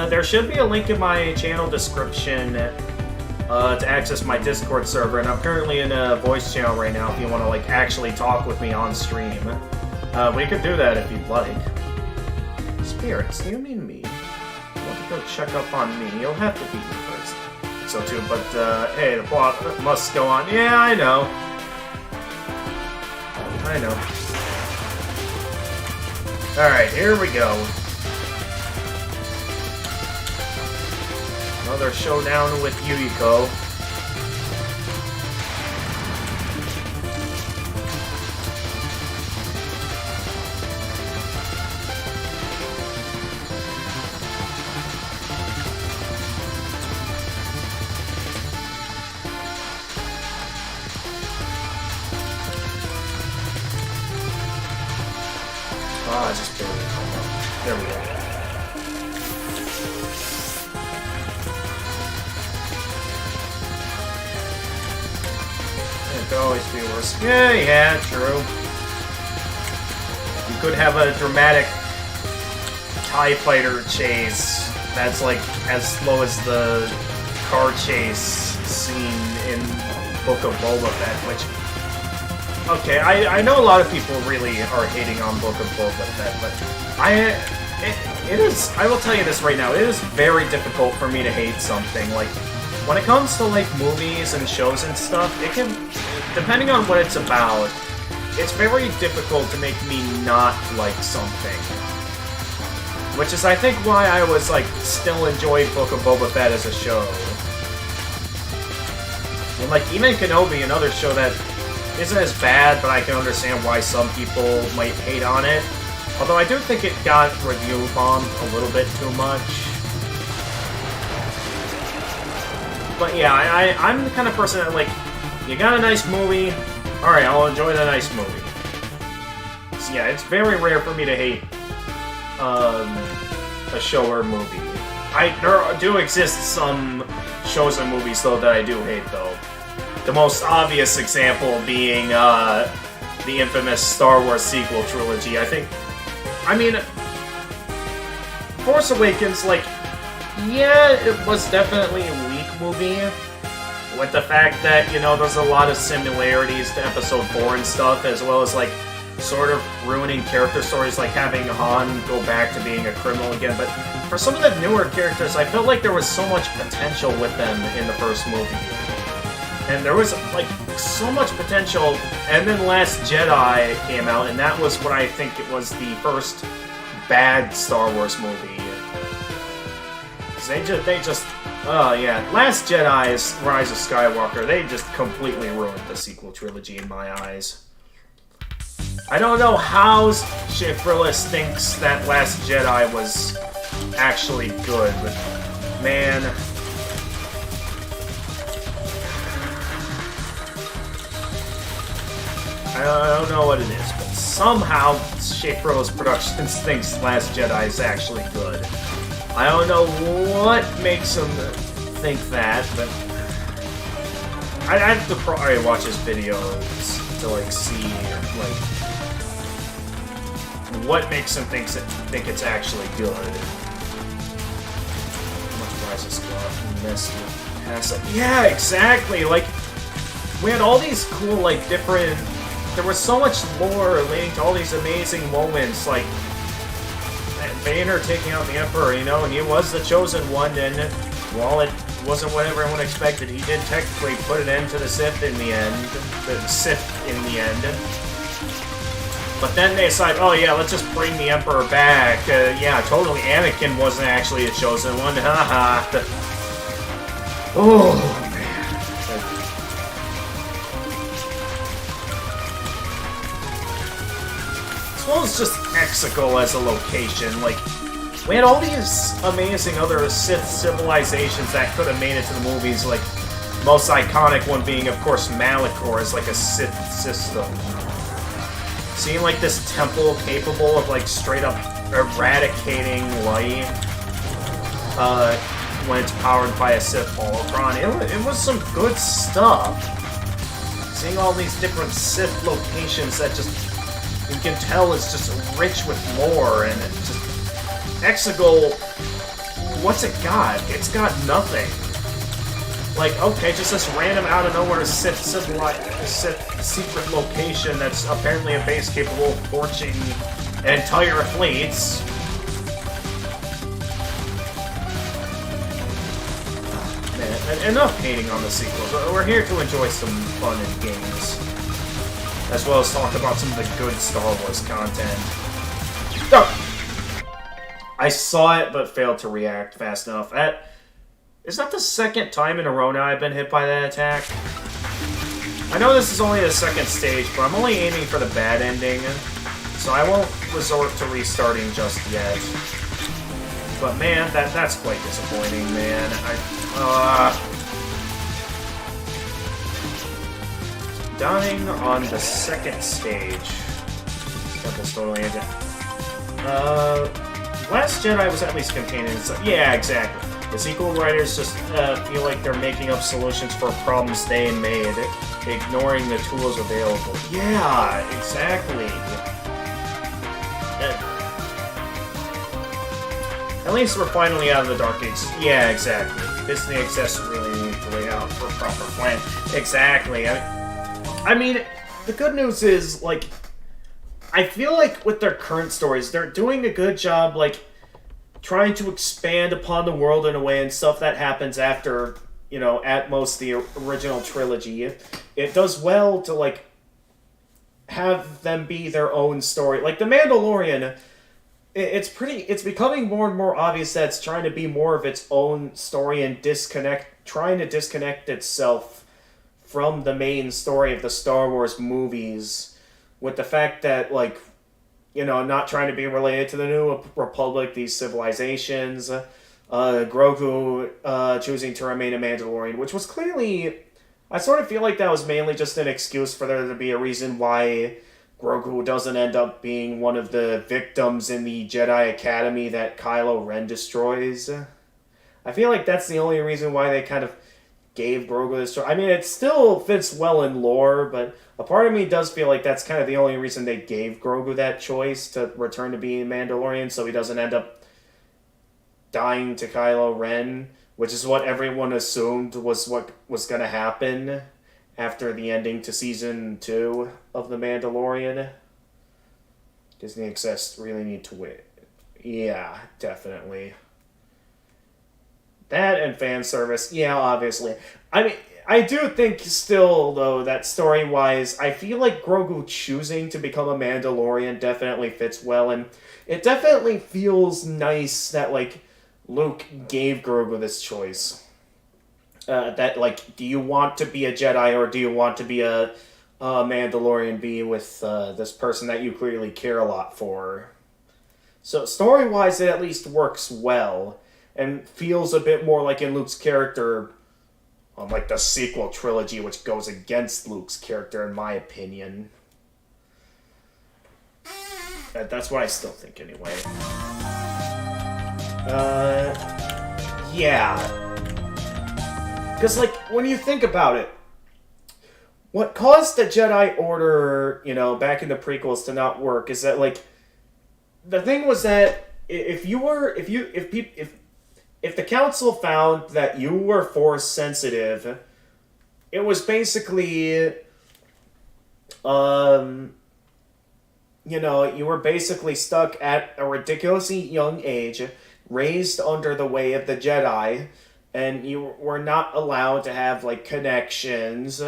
There should be a link in my channel description to access my Discord server, and I'm currently in a voice channel right now if you want to, like, actually talk with me on stream. We could do that if you'd like. Spirits, do you mean me? You want to go check up on me? You'll have to beat me first. So too, but, hey, the plot must go on. Yeah, I know. I know. Alright, here we go. Another showdown with Yuriko. Ah, I just barely caught up. There we go. It could always be worse. Yeah, true. You could have a dramatic TIE fighter chase that's like as slow as the car chase scene in Book of Boba Fett, which... Okay, I know a lot of people really are hating on Book of Boba Fett, but it is, I will tell you this right now, it is very difficult for me to hate something. Like, when it comes to, like, movies and shows and stuff, it can, depending on what it's about, it's very difficult to make me not like something. Which is, I think, why I was, like, still enjoyed Book of Boba Fett as a show. And, like, even Kenobi, another show that isn't as bad, but I can understand why some people might hate on it. Although I do think it got review bombed a little bit too much. But yeah, I'm the kind of person that, like, you got a nice movie, alright, I'll enjoy the nice movie. So yeah, it's very rare for me to hate a show or movie. There do exist some shows and movies, though, that I do hate, though. The most obvious example being the infamous Star Wars sequel trilogy. I mean, Force Awakens, like, yeah, it was definitely a weak movie. with the fact that, you know, there's a lot of similarities to Episode 4 and stuff, as well as, like, sort of ruining character stories, like having Han go back to being a criminal again. But for some of the newer characters, I felt like there was so much potential with them in the first movie. And there was, like, so much potential, and then Last Jedi came out, and that was what I think it was the first bad Star Wars movie. 'Cause they just, yeah, Last Jedi's Rise of Skywalker, they just completely ruined the sequel trilogy in my eyes. I don't know how Shea Frillis thinks that Last Jedi was actually good, but man... I don't know what it is, but somehow Shea Frillis Productions thinks Last Jedi is actually good. I don't know what makes him think that, but I have to probably watch his videos to like see like what makes him think it's actually good. How much Rise of Skywalker messed up. Yeah, exactly. Like we had all these cool like different. There was so much lore leading to all these amazing moments, like Vader taking out the Emperor, you know, and he was the chosen one, and while it wasn't what everyone expected, he did technically put an end to the Sith in the end. But then they decided, oh yeah, let's just bring the Emperor back. Yeah, totally, Anakin wasn't actually the chosen one, haha. Oh. As well as just Exegol as a location, like, we had all these amazing other Sith civilizations that could have made it to the movies, like, most iconic one being, of course, Malachor as, like, a Sith system. Seeing, like, this temple capable of, like, straight-up eradicating light, when it's powered by a Sith holocron, it was some good stuff. Seeing all these different Sith locations that just... you can tell it's just rich with lore, and it's just... Exegol, what's it got? It's got nothing. Like, okay, just this random out-of-nowhere Sith secret location that's apparently a base capable of torching entire fleets. Man, enough hating on the sequels. We're here to enjoy some fun in games, as well as talk about some of the good Star Wars content. Oh! I saw it, but failed to react fast enough. Is that the second time in a row now I've been hit by that attack? I know this is only the second stage, but I'm only aiming for the bad ending, so I won't resort to restarting just yet. But man, that's quite disappointing, man. Dying on the second stage. Temple's totally ended. Last Jedi was at least contained in itself. Yeah, exactly. The sequel writers just feel like they're making up solutions for problems they made, ignoring the tools available. Yeah, exactly. At least we're finally out of the Dark Ages. Yeah, exactly. Disney exists really need to lay out for a proper plan. Exactly. I mean, the good news is, like, I feel like with their current stories, they're doing a good job, like, trying to expand upon the world in a way and stuff that happens after, you know, at most the original trilogy. It does well to, like, have them be their own story. Like, The Mandalorian, it's becoming more and more obvious that it's trying to be more of its own story and trying to disconnect itself from the main story of the Star Wars movies, with the fact that, like, you know, not trying to be related to the New Republic, these civilizations, Grogu choosing to remain a Mandalorian, which was clearly... I sort of feel like that was mainly just an excuse for there to be a reason why Grogu doesn't end up being one of the victims in the Jedi Academy that Kylo Ren destroys. I feel like that's the only reason why they kind of gave Grogu this choice. I mean, it still fits well in lore, but a part of me does feel like that's kind of the only reason they gave Grogu that choice to return to being a Mandalorian, so he doesn't end up dying to Kylo Ren. which is what everyone assumed was what was going to happen after the ending to season 2 of The Mandalorian. Disney Access really need to win. Yeah, definitely. That and fan service, yeah, obviously. I mean, I do think still, though, that story-wise, I feel like Grogu choosing to become a Mandalorian definitely fits well, and it definitely feels nice that, like, Luke gave Grogu this choice. That, like, do you want to be a Jedi or do you want to be a Mandalorian, be with this person that you clearly care a lot for? So, story-wise, it at least works well, and feels a bit more like in Luke's character, unlike the sequel trilogy, which goes against Luke's character, in my opinion. That's what I still think, anyway. Yeah. Because, like, when you think about it, what caused the Jedi Order, you know, back in the prequels to not work is that, like, the thing was that if the council found that you were force sensitive, it was basically, you know, you were basically stuck at a ridiculously young age, raised under the way of the Jedi, and you were not allowed to have, like, connections,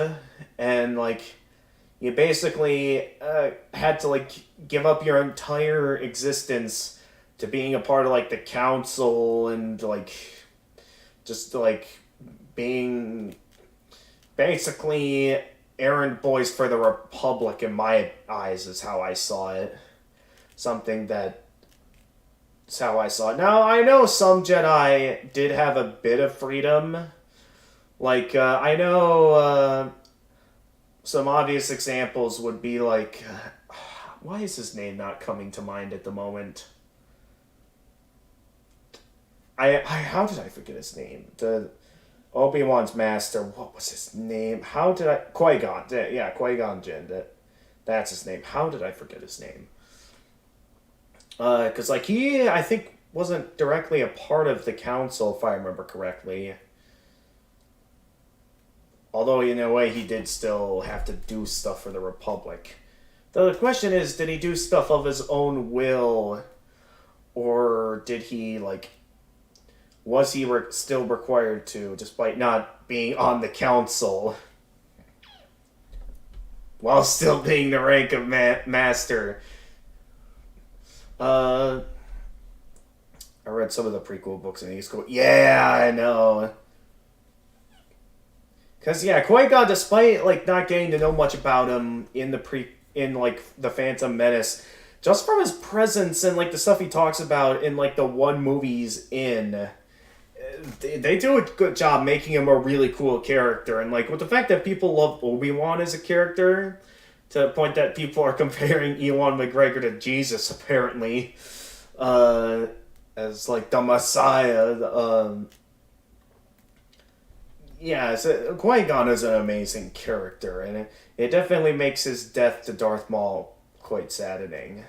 and, like, you basically had to, like, give up your entire existence to being a part of, like, the council and, like, just, like, being basically errand boys for the Republic, in my eyes, is how I saw it. Something that... That's how I saw it. Now, I know some Jedi did have a bit of freedom. Like, I know some obvious examples would be like... why is his name not coming to mind at the moment? How did I forget his name? The Obi-Wan's master, what was his name? How did I... Qui-Gon. Yeah, Qui-Gon Jinn. That's his name. How did I forget his name? Because, like, he, I think, wasn't directly a part of the council, if I remember correctly. Although, in a way, he did still have to do stuff for the Republic. The question is, did he do stuff of his own will? Or did he, like... Was he still required to, despite not being on the council? While still being the rank of master. I read some of the prequel books and he's cool. Yeah, I know. Cause yeah, Qui-Gon, despite like not getting to know much about him in like the Phantom Menace, just from his presence and like the stuff he talks about in like the one movie he's in, they do a good job making him a really cool character. And like with the fact that people love Obi-Wan as a character, to the point that people are comparing Ewan McGregor to Jesus, apparently, as, like, the Messiah. Yeah, so Qui-Gon is an amazing character, and it definitely makes his death to Darth Maul quite saddening.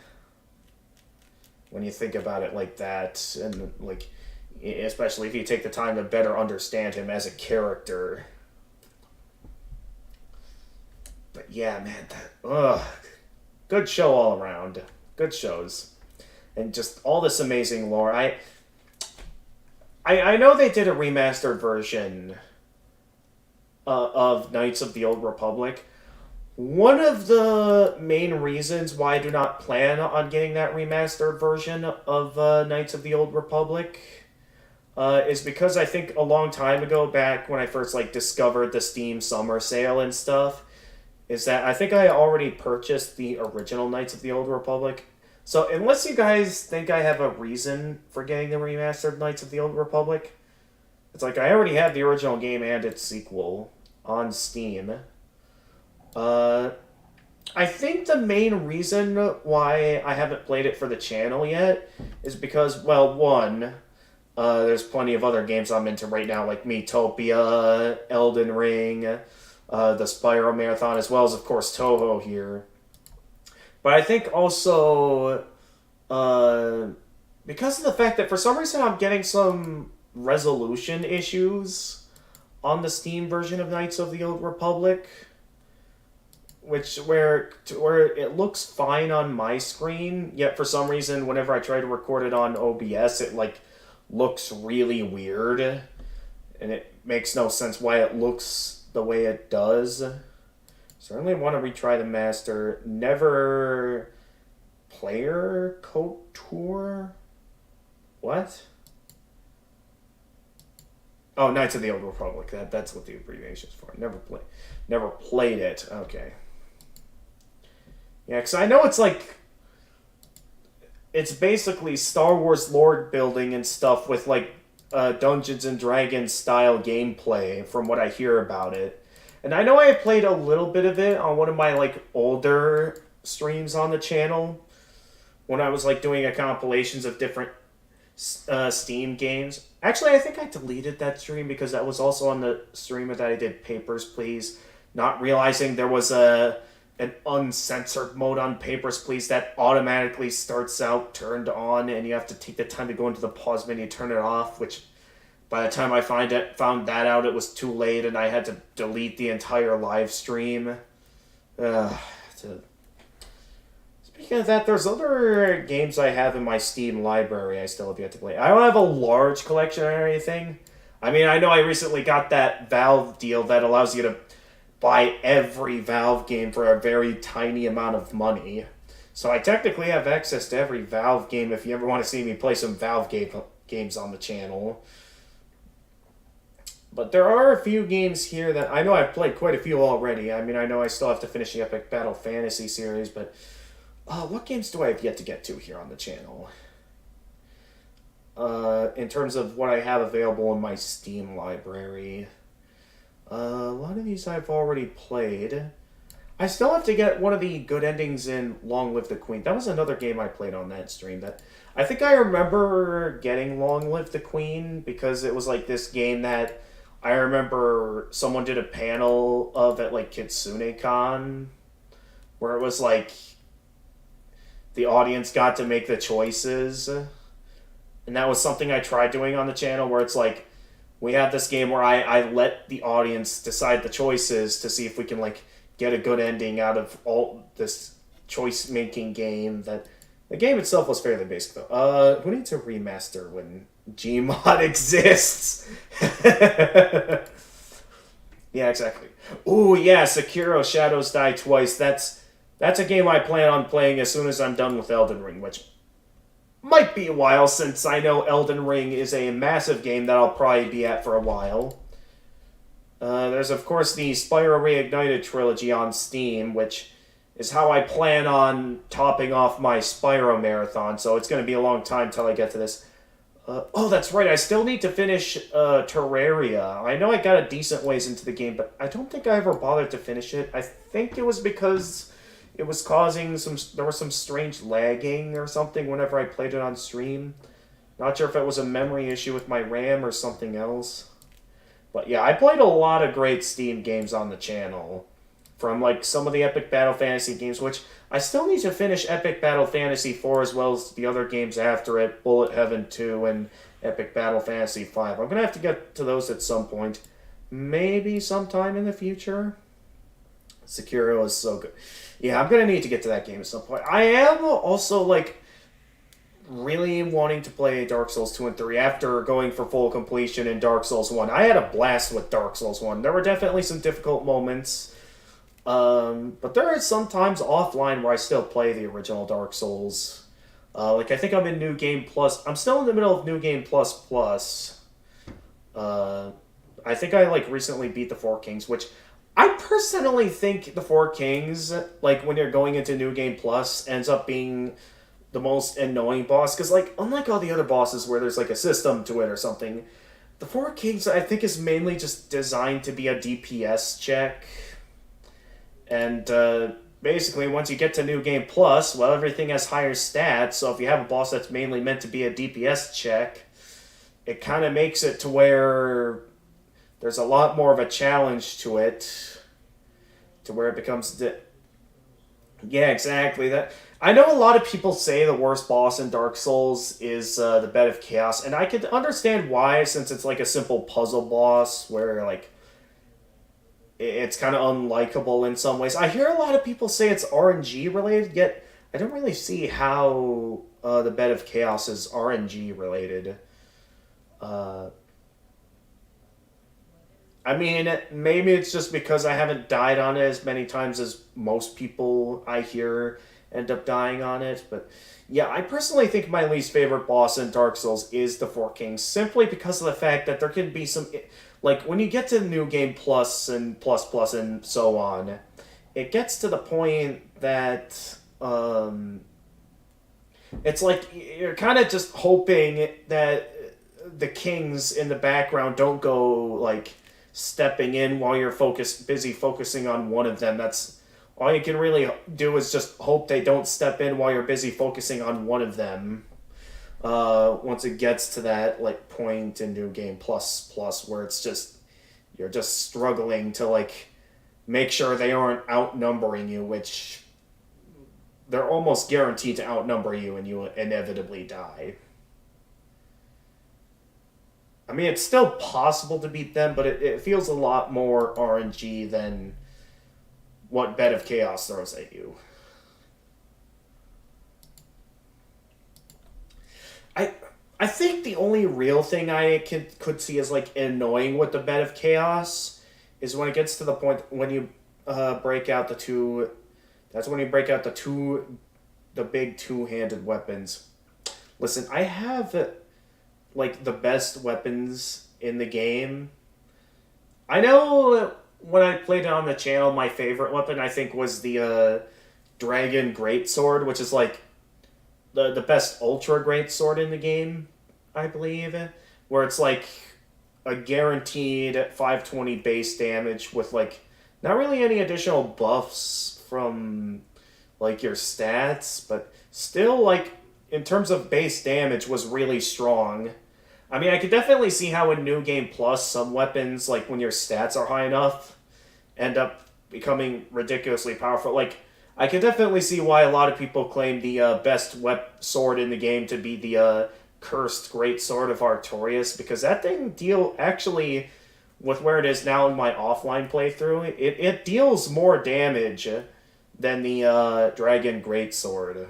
When you think about it like that, and, like, especially if you take the time to better understand him as a character. But yeah, man, good show all around. Good shows. And just all this amazing lore. I know they did a remastered version of Knights of the Old Republic. One of the main reasons why I do not plan on getting that remastered version of Knights of the Old Republic is because I think a long time ago, back when I first like discovered the Steam Summer Sale and stuff, is that I think I already purchased the original Knights of the Old Republic. So unless you guys think I have a reason for getting the remastered Knights of the Old Republic, it's like I already have the original game and its sequel on Steam. I think the main reason why I haven't played it for the channel yet is because, well, one, there's plenty of other games I'm into right now, like Miitopia, Elden Ring, the Spyro Marathon, as well as, of course, Touhou here. But I think also, because of the fact that for some reason I'm getting some resolution issues on the Steam version of Knights of the Old Republic, where it looks fine on my screen, yet for some reason whenever I try to record it on OBS, it like looks really weird, and it makes no sense why it looks the way it does. Certainly want to retry the master. Never player couture? What? Oh, Knights of the Old Republic. That's what the abbreviation's for. Never played it. Okay. Yeah, because I know it's like... It's basically Star Wars lore building and stuff with, like, Dungeons and Dragons style gameplay, from what I hear about it. And I know I have played a little bit of it on one of my, like, older streams on the channel, when I was, like, doing a compilations of different Steam games. Actually, I think I deleted that stream because that was also on the stream that I did Papers, Please, not realizing there was an uncensored mode on Papers, Please that automatically starts out turned on, and you have to take the time to go into the pause menu, turn it off, which by the time I found that out, it was too late, and I had to delete the entire live stream. Speaking of that, there's other games I have in my Steam library I still have yet to play. I don't have a large collection or anything. I mean, I know I recently got that Valve deal that allows you to buy every Valve game for a very tiny amount of money. So I technically have access to every Valve game if you ever want to see me play some Valve games on the channel. But there are a few games here that I know I've played quite a few already. I mean, I know I still have to finish the Epic Battle Fantasy series, but what games do I have yet to get to here on the channel? In terms of what I have available in my Steam library. A lot of these I've already played. I still have to get one of the good endings in Long Live the Queen. That was another game I played on that stream. That I think I remember getting Long Live the Queen because it was like this game that I remember someone did a panel of at like KitsuneCon, where it was like the audience got to make the choices. And that was something I tried doing on the channel, where it's like, we have this game where I let the audience decide the choices to see if we can like get a good ending out of all this choice-making game. That the game itself was fairly basic, though. Who needs a remaster when Gmod exists? Yeah, exactly. Ooh, yeah, Sekiro Shadows Die Twice. That's a game I plan on playing as soon as I'm done with Elden Ring, which might be a while, since I know Elden Ring is a massive game that I'll probably be at for a while. There's, of course, the Spyro Reignited trilogy on Steam, which is how I plan on topping off my Spyro marathon, so it's going to be a long time till I get to this. Oh, that's right, I still need to finish Terraria. I know I got a decent ways into the game, but I don't think I ever bothered to finish it. I think it was because it was causing there was some strange lagging or something whenever I played it on stream. Not sure if it was a memory issue with my RAM or something else. But yeah, I played a lot of great Steam games on the channel. From like some of the Epic Battle Fantasy games, which I still need to finish Epic Battle Fantasy 4 as well as the other games after it, Bullet Heaven 2 and Epic Battle Fantasy 5. I'm going to have to get to those at some point. Maybe sometime in the future. Sekiro is so good. Yeah, I'm going to need to get to that game at some point. I am also, like, really wanting to play Dark Souls 2 and 3 after going for full completion in Dark Souls 1. I had a blast with Dark Souls 1. There were definitely some difficult moments, but there are some times offline where I still play the original Dark Souls. Like, I think I'm in New Game Plus. I'm still in the middle of New Game Plus Plus. I think I, like, recently beat the Four Kings, which I personally think the Four Kings, like, when you're going into New Game Plus, ends up being the most annoying boss. Because, like, unlike all the other bosses where there's, like, a system to it or something, the Four Kings, I think, is mainly just designed to be a DPS check. And, basically, once you get to New Game Plus, well, everything has higher stats, so if you have a boss that's mainly meant to be a DPS check, it kind of makes it to where there's a lot more of a challenge to it, to where it becomes... Yeah, exactly. I know a lot of people say the worst boss in Dark Souls is the Bed of Chaos, and I could understand why, since it's like a simple puzzle boss where like it's kind of unlikable in some ways. I hear a lot of people say it's RNG related, yet I don't really see how the Bed of Chaos is RNG related. Uh, I mean, maybe it's just because I haven't died on it as many times as most people I hear end up dying on it. But yeah, I personally think my least favorite boss in Dark Souls is the Four Kings, simply because of the fact that there can be some. Like, when you get to New Game Plus and Plus Plus and so on, it gets to the point that. It's like you're kind of just hoping that the kings in the background don't go, like, stepping in while you're busy focusing on one of them. That's all you can really do, is just hope they don't step in while you're busy focusing on one of them. Once it gets to that like point in New Game Plus Plus where it's just you're just struggling to like make sure they aren't outnumbering you, which they're almost guaranteed to outnumber you and you inevitably die. I mean, it's still possible to beat them, but it feels a lot more RNG than what Bed of Chaos throws at you. I think the only real thing I could see as like annoying with the Bed of Chaos is when it gets to the point when you break out the two. That's when you break out the big two-handed weapons. Listen, I have like the best weapons in the game. I know when I played it on the channel, my favorite weapon I think was the Dragon Greatsword, which is like the best ultra great sword in the game, I believe, where it's like a guaranteed 520 base damage with like not really any additional buffs from like your stats, but still like in terms of base damage was really strong. I mean, I could definitely see how in New Game Plus some weapons, like when your stats are high enough, end up becoming ridiculously powerful. Like, I can definitely see why a lot of people claim the best sword in the game to be the Cursed Great Sword of Artorias, because that thing actually, with where it is now in my offline playthrough, it deals more damage than the Dragon Greatsword.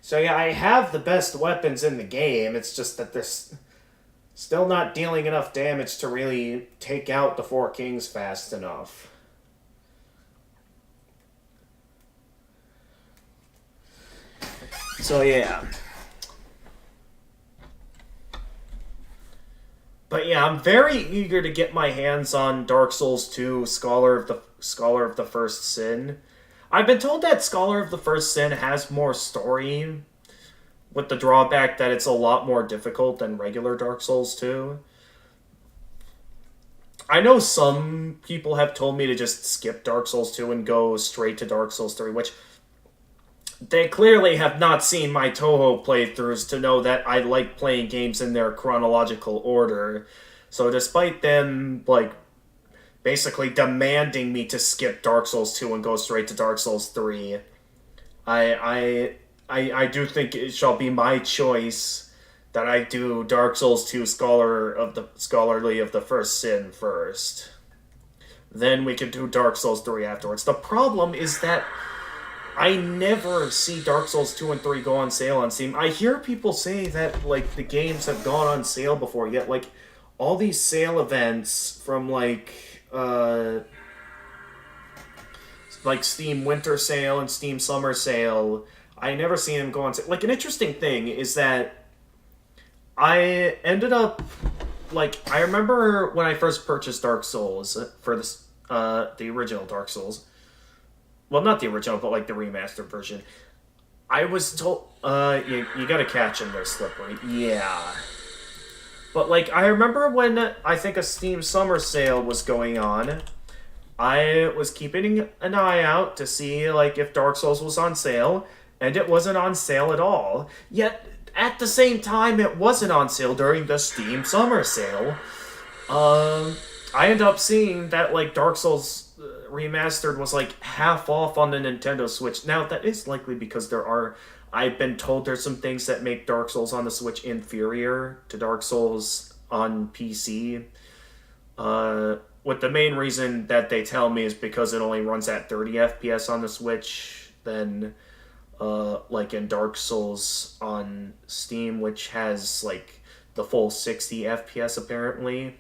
So yeah, I have the best weapons in the game, it's just that they're still not dealing enough damage to really take out the Four Kings fast enough. So yeah. But yeah, I'm very eager to get my hands on Dark Souls 2, Scholar of the First Sin. I've been told that Scholar of the First Sin has more story, with the drawback that it's a lot more difficult than regular Dark Souls 2. I know some people have told me to just skip Dark Souls 2 and go straight to Dark Souls 3, which they clearly have not seen my Touhou playthroughs to know that I like playing games in their chronological order. So despite them, like, basically demanding me to skip Dark Souls 2 and go straight to Dark Souls 3, I do think it shall be my choice that I do Dark Souls 2 Scholarly of the First Sin first. Then we can do Dark Souls 3 afterwards. The problem is that I never see Dark Souls 2 and 3 go on sale on Steam. I hear people say that, like, the games have gone on sale before, yet, like, all these sale events from, like Steam Winter Sale and Steam Summer Sale, I never see them go on sale. Like, an interesting thing is that I ended up, like, I remember when I first purchased Dark Souls for this, the original Dark Souls. Well, not the original, but like the remastered version. I was told, you gotta catch him there, Slippery. Yeah. But like, I remember when I think a Steam Summer Sale was going on, I was keeping an eye out to see like if Dark Souls was on sale, and it wasn't on sale at all. Yet, at the same time, it wasn't on sale during the Steam Summer Sale. I ended up seeing that like Dark Souls Remastered was like half off on the Nintendo Switch. Now, that is likely because I've been told there's some things that make Dark Souls on the Switch inferior to Dark Souls on PC. With the main reason that they tell me is because it only runs at 30 FPS on the Switch, then like in Dark Souls on Steam, which has like the full 60 FPS apparently.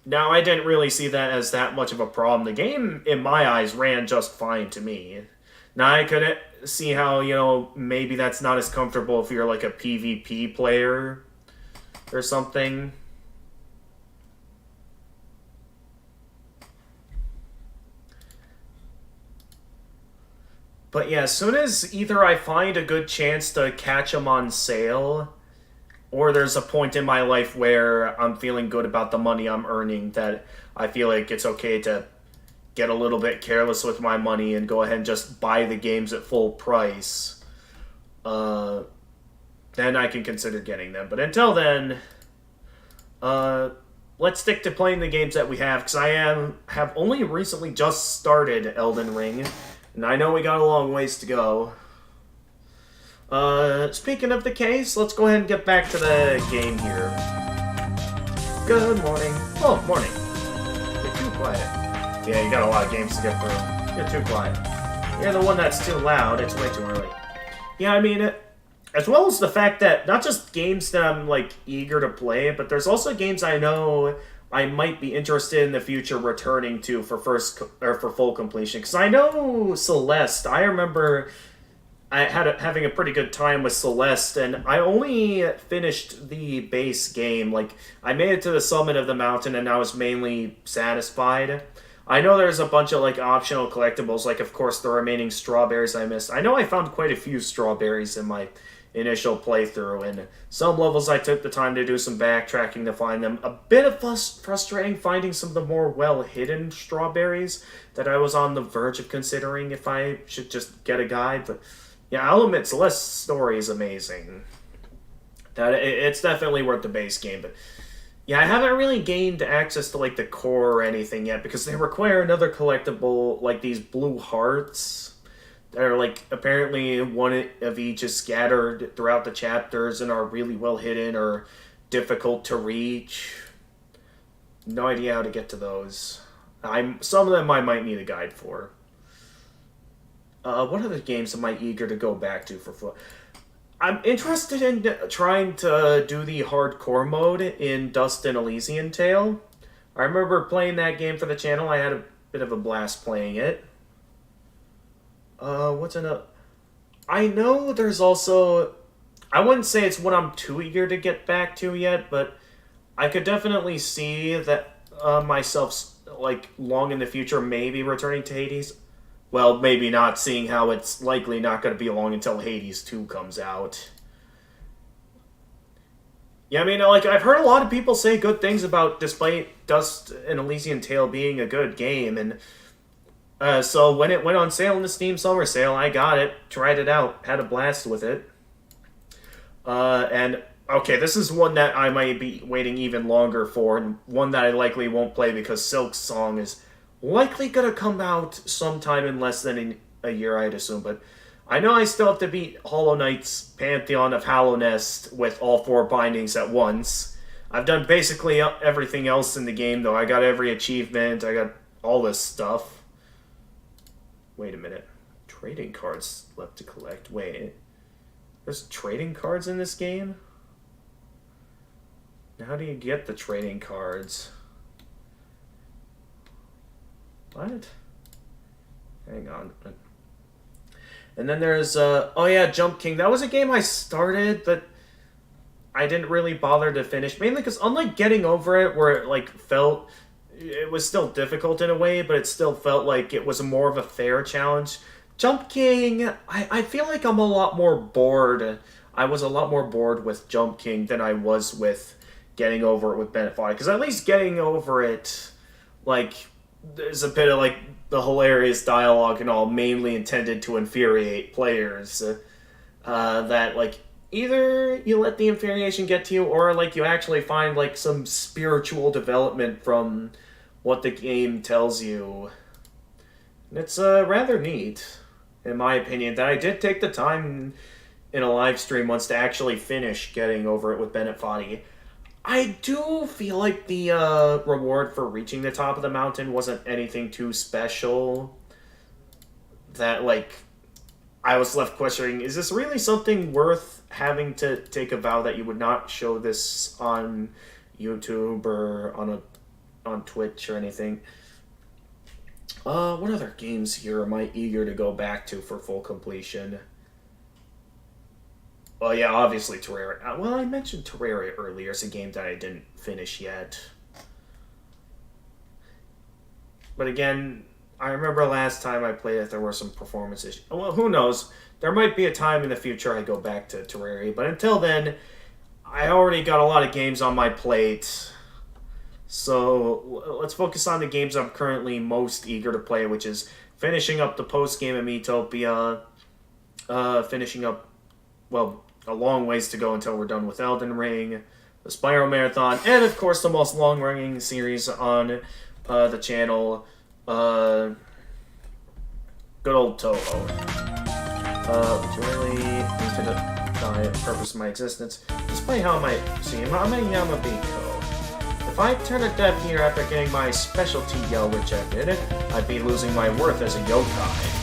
Now, I didn't really see that as that much of a problem. The game, in my eyes, ran just fine to me. Now, I could see how, maybe that's not as comfortable if you're like a PvP player or something. But yeah, as soon as either I find a good chance to catch them on sale, or there's a point in my life where I'm feeling good about the money I'm earning, that I feel like it's okay to get a little bit careless with my money and go ahead and just buy the games at full price, then I can consider getting them. But until then, let's stick to playing the games that we have, because I have only recently just started Elden Ring, and I know we got a long ways to go. Speaking of the case, let's go ahead and get back to the game here. Good morning. Oh, morning. You're too quiet. Yeah, you got a lot of games to get through. You're too quiet. You're the one that's too loud. It's way too early. Yeah, I mean, as well as the fact that not just games that I'm, like, eager to play, but there's also games I know I might be interested in the future returning to for full completion. Because I know Celeste. I remember having a pretty good time with Celeste, and I only finished the base game. Like, I made it to the summit of the mountain, and I was mainly satisfied. I know there's a bunch of, like, optional collectibles, like, of course, the remaining strawberries I missed. I know I found quite a few strawberries in my initial playthrough, and some levels I took the time to do some backtracking to find them. A bit of frustrating finding some of the more well-hidden strawberries that I was on the verge of considering if I should just get a guide, but yeah, I'll admit, Celeste's story is amazing. It's definitely worth the base game, but yeah, I haven't really gained access to, like, the core or anything yet, because they require another collectible, like these blue hearts, that are, like, apparently one of each is scattered throughout the chapters and are really well hidden or difficult to reach. No idea how to get to those. Some of them I might need a guide for. What other games am I eager to go back to for fun? I'm interested in trying to do the hardcore mode in Dust and Elysian Tale. I remember playing that game for the channel. I had a bit of a blast playing it. What's another? I know there's also... I wouldn't say it's what I'm too eager to get back to yet, but I could definitely see that myself, like, long in the future maybe returning to Hades. Well, maybe not, seeing how it's likely not going to be long until Hades 2 comes out. Yeah, I mean, like, I've heard a lot of people say good things about despite Dust and Elysian Tale being a good game, and so when it went on sale in the Steam Summer Sale, I got it, tried it out, had a blast with it. And, okay, this is one that I might be waiting even longer for, and one that I likely won't play because Silk Song is likely gonna come out sometime in less than a year, I'd assume, but I know I still have to beat Hollow Knight's Pantheon of Hallownest with all 4 bindings at once. I've done basically everything else in the game, though. I got every achievement, I got all this stuff. Wait a minute. Trading cards left to collect. Wait. There's trading cards in this game? How do you get the trading cards? What? Hang on. And then there's, oh yeah, Jump King. That was a game I started, but I didn't really bother to finish. Mainly because unlike Getting Over It, where it, like, felt... It was still difficult in a way, but it still felt like it was more of a fair challenge. Jump King, I feel like I'm a lot more bored. I was a lot more bored with Jump King than I was with Getting Over It with Benefy. Because at least Getting Over It, like... There's a bit of, like, the hilarious dialogue and all, mainly intended to infuriate players. That, like, either you let the infuriation get to you, or, like, you actually find, like, some spiritual development from what the game tells you. And it's rather neat, in my opinion, that I did take the time in a live stream once to actually finish getting over it with Bennett Foddy. I do feel like the reward for reaching the top of the mountain wasn't anything too special. That, like, I was left questioning, is this really something worth having to take a vow that you would not show this on YouTube or on Twitch or anything? What other games here am I eager to go back to for full completion? Well, yeah, obviously Terraria. Well, I mentioned Terraria earlier. It's a game that I didn't finish yet. But again, I remember last time I played it, there were some performance issues. Well, who knows? There might be a time in the future I go back to Terraria. But until then, I already got a lot of games on my plate. So let's focus on the games I'm currently most eager to play, which is finishing up the post-game of Miitopia, finishing up, well, a long ways to go until we're done with Elden Ring, the Spyro Marathon, and of course the most long-running series on the channel, good old Touhou. Which really needs to the purpose of my existence. Despite how I might seem, I'm a Yamabiko. If I turn a deaf ear after getting my specialty yell rejected, I'd be losing my worth as a yokai.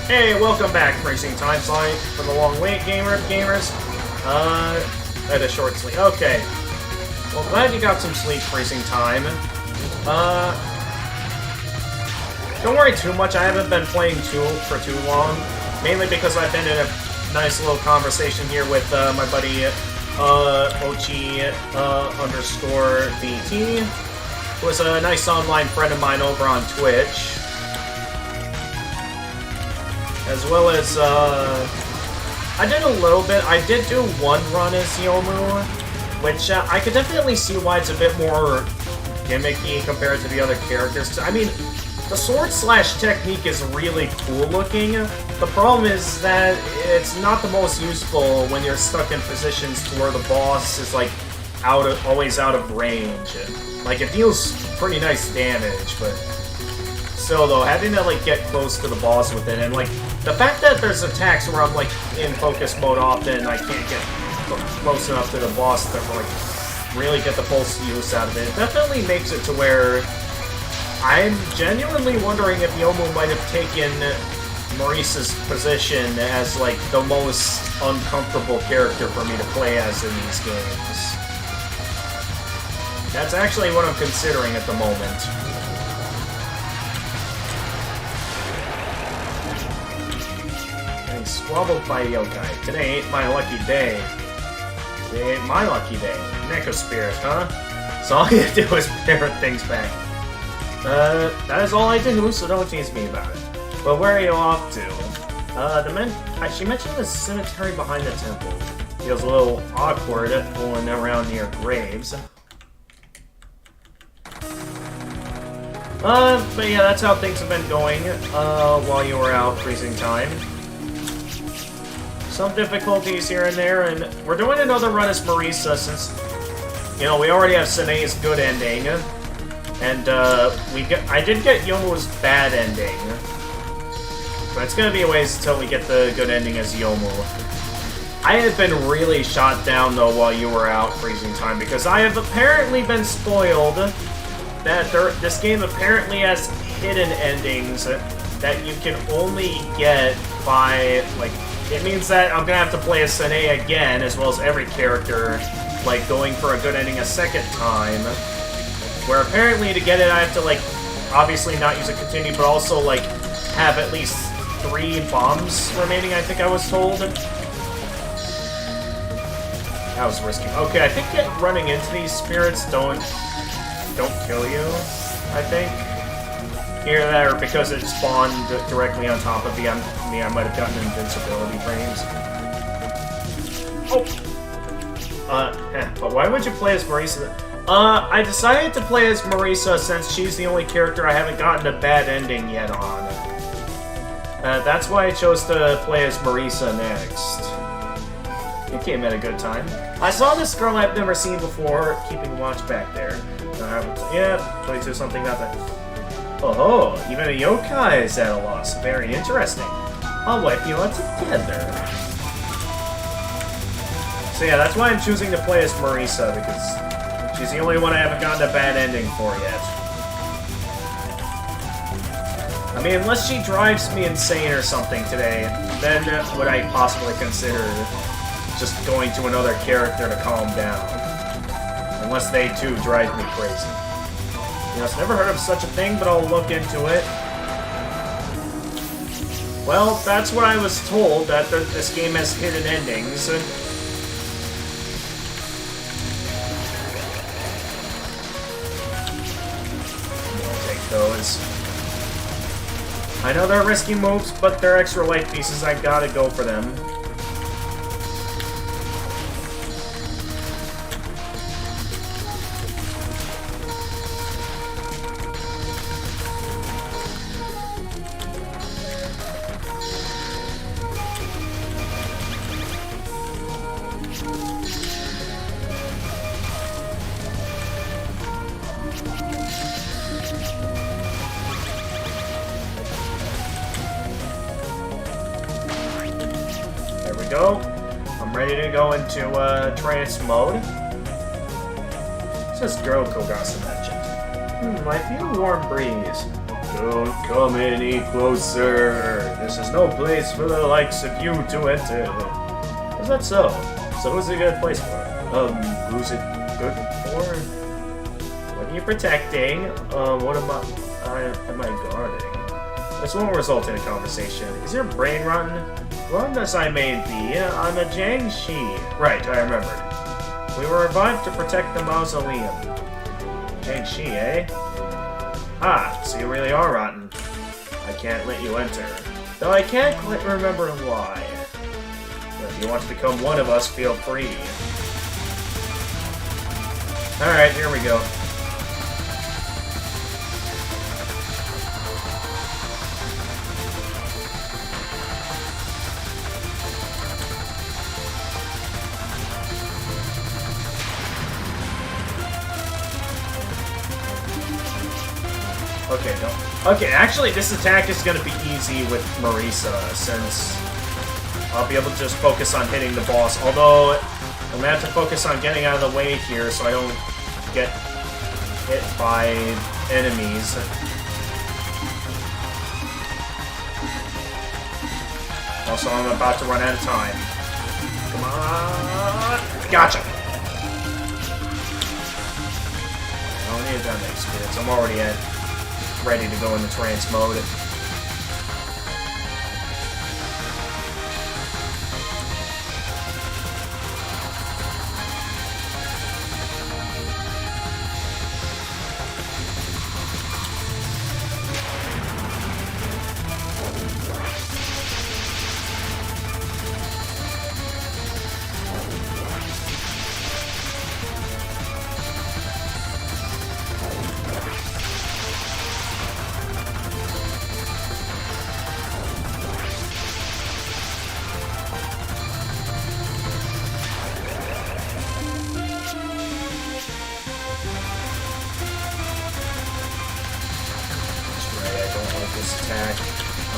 Hey, welcome back, Racing Time. Sorry for the long wait, gamers. Had a short sleep. Okay. Well, glad you got some sleep, Racing Time. Don't worry too much. I haven't been playing for too long. Mainly because I've been in a nice little conversation here with my buddy Ochi_VT, who is a nice online friend of mine over on Twitch. As well as, I did a little bit. I did do one run as Yomu, which I could definitely see why it's a bit more gimmicky compared to the other characters. I mean, the sword/slash technique is really cool looking. The problem is that it's not the most useful when you're stuck in positions to where the boss is, like, always out of range. Like, it deals pretty nice damage, but still, though, having to, like, get close to the boss with it, and, like, the fact that there's attacks where I'm, like, in focus mode often, I can't get close enough to the boss to, like, really get the full use out of it, definitely makes it to where I'm genuinely wondering if Yomu might have taken Maurice's position as, like, the most uncomfortable character for me to play as in these games. That's actually what I'm considering at the moment. Squabbled by yokai. Today ain't my lucky day. Today ain't my lucky day. Neko Spirit, huh? So all you do is parrot things back. That is all I do, so don't tease me about it. But where are you off to? She mentioned the cemetery behind the temple. Feels a little awkward fooling around near graves. But yeah, that's how things have been going, while you were out freezing time. Some difficulties here and there, and we're doing another run as Marisa since, you know, we already have Sanae's good ending, and I did get Yomu's bad ending, but it's gonna be a ways until we get the good ending as Yomu. I have been really shot down though while you were out freezing time because I have apparently been spoiled that this game apparently has hidden endings that you can only get by, like, it means that I'm gonna have to play as Sanae again, as well as every character, like, going for a good ending a second time. Where apparently to get it I have to, like, obviously not use a continue, but also, like, have at least 3 bombs remaining, I think I was told. That was risky. Okay, I think running into these spirits don't kill you, I think. Either that or because it spawned directly on top of me, I might have gotten invincibility frames. Oh! But why would you play as Marisa? I decided to play as Marisa since she's the only character I haven't gotten a bad ending yet on. That's why I chose to play as Marisa next. It came at a good time. I saw this girl I've never seen before, keeping watch back there. Yeah, 22 something about that. Oh, even a yokai is at a loss. Very interesting. I'll wipe you out together. So yeah, that's why I'm choosing to play as Marisa, because she's the only one I haven't gotten a bad ending for yet. I mean, unless she drives me insane or something today, then would I possibly consider just going to another character to calm down. Unless they too drive me crazy. Yes, never heard of such a thing, but I'll look into it. Well, that's what I was told, that this game has hidden endings. I'll take those. I know they're risky moves, but they're extra life pieces, I gotta go for them. Go. I'm ready to go into trance mode. It says girl Kogasa mentioned. I feel a warm breeze. Don't come any closer. This is no place for the likes of you to enter. Is that so? So who's a good place for it? Who's it good for? What are you protecting? What am I guarding? This won't result in a conversation. Is your brain rotten? Wrong as I may be, I'm a Jiangshi. Right, I remembered. We were revived to protect the mausoleum. Jiangshi, eh? Ah, so you really are rotten. I can't let you enter. Though I can't quite remember why. But if you want to become one of us, feel free. Alright, here we go. Okay, no. Okay, actually, this attack is going to be easy with Marisa, since I'll be able to just focus on hitting the boss. Although, I'm going to have to focus on getting out of the way here so I don't get hit by enemies. Also, I'm about to run out of time. Come on! Gotcha! I don't need that experience. I'm already ready to go into trance mode. Attack. I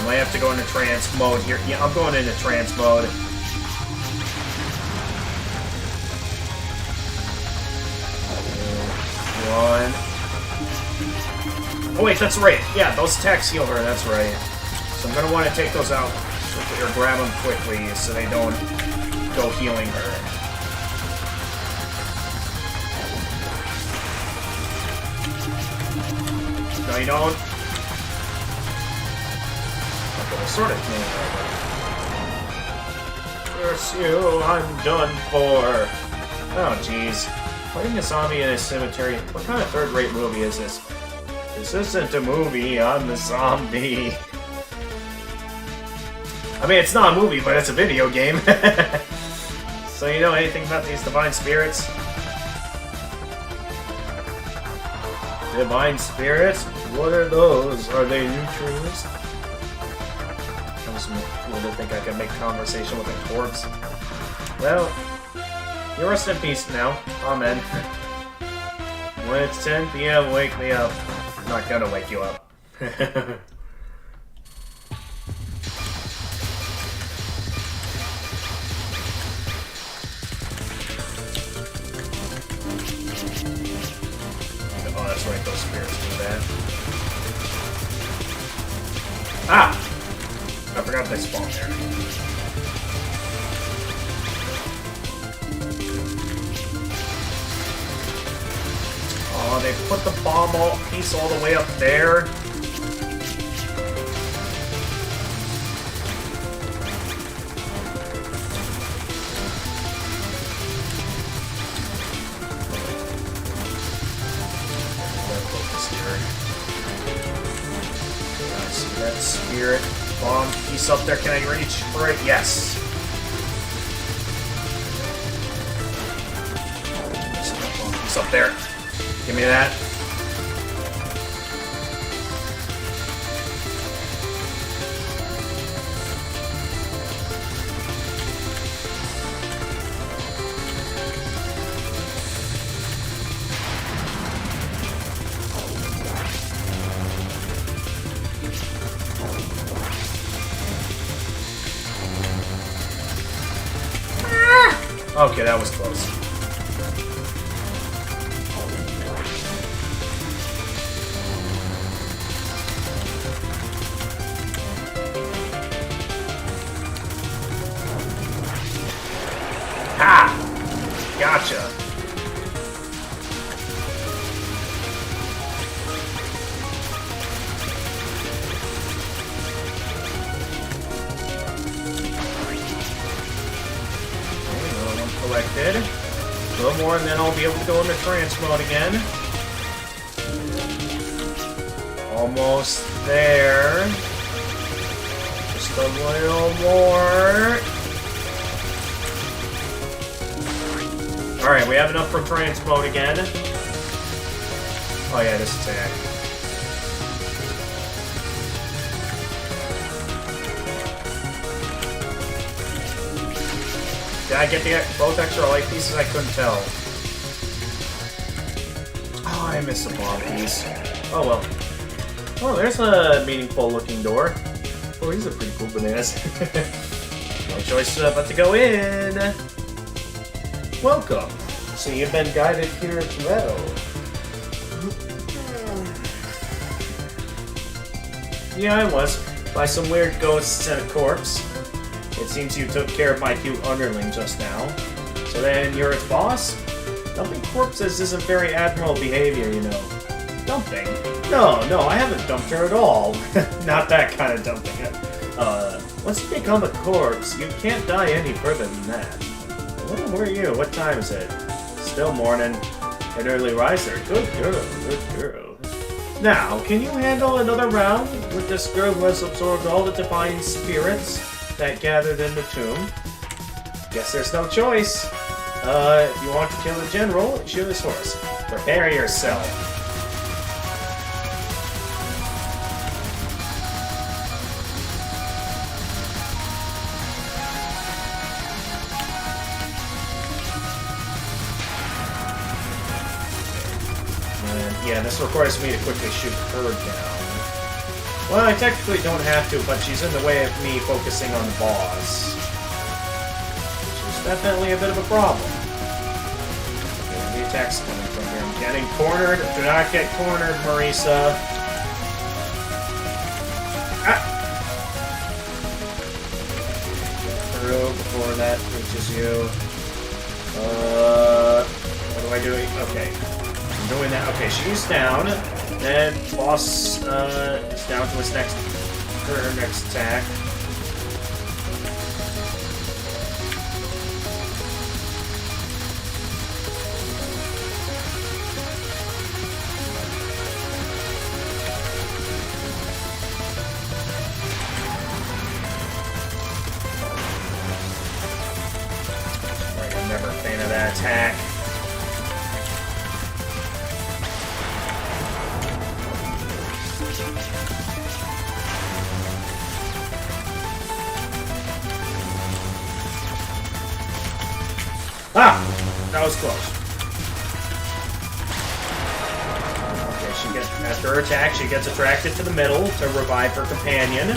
might have to go into trance mode here. Yeah, I'm going into trance mode. One. Oh wait, that's right. Yeah, those attacks heal her, that's right. So I'm going to want to take those out, or grab them quickly so they don't go healing her. No, you don't. Sort of thing. Curse you, I'm done for. Oh, jeez. Fighting a zombie in a cemetery. What kind of third-rate movie is this? This isn't a movie, I'm a zombie. I mean, it's not a movie, but it's a video game. So you know anything about these divine spirits? Divine spirits? What are those? Are they neutrals? I was to think I could make conversation with a corpse. Well, you rest in peace now. Amen. When it's 10 p.m., wake me up. I'm not gonna wake you up. Oh, that's right, those spirits do that. Ah! I forgot they spawned there. Oh, they put the bomb piece all the way up there. See that spirit bomb piece up there? Can I reach for it? Yes. See that bomb piece up there? Give me that. Okay, that was close. Ha! Gotcha. Collected. A little more and then I'll be able to go into trance mode again. Almost there. Just a little more. Alright, we have enough for trance mode again. Oh yeah, this attack. Did I get both extra life pieces? I couldn't tell. Oh, I missed a bomb piece. Oh well. Oh, there's a meaningful looking door. Oh, these are pretty cool bananas. No choice but to go in. Welcome. So you've been guided here as well. Yeah, I was. By some weird ghosts and a corpse. It seems you took care of my cute underling just now. So then you're its boss? Dumping corpses isn't very admirable behavior, you know. Dumping? No, I haven't dumped her at all. Not that kind of dumping. Once you become a corpse, you can't die any further than that. Well, who are you? What time is it? Still morning. An early riser. Good girl. Now, can you handle another round with this girl who has absorbed all the divine spirits that gathered in the tomb? Guess there's no choice. If you want to kill the general, shoot his horse. Prepare yourself. And yeah, this requires me to quickly shoot her down. Well, I technically don't have to, but she's in the way of me focusing on the boss. Which is definitely a bit of a problem. Okay, the attack's coming from here. I'm getting cornered. Do not get cornered, Marisa. Ah! Get through before that reaches you. What do I do? Okay. I'm doing that. Okay, she's down. Then boss is down to her next attack. that attack. Ah! That was close. Okay, after her attack, she gets attracted to the middle to revive her companion.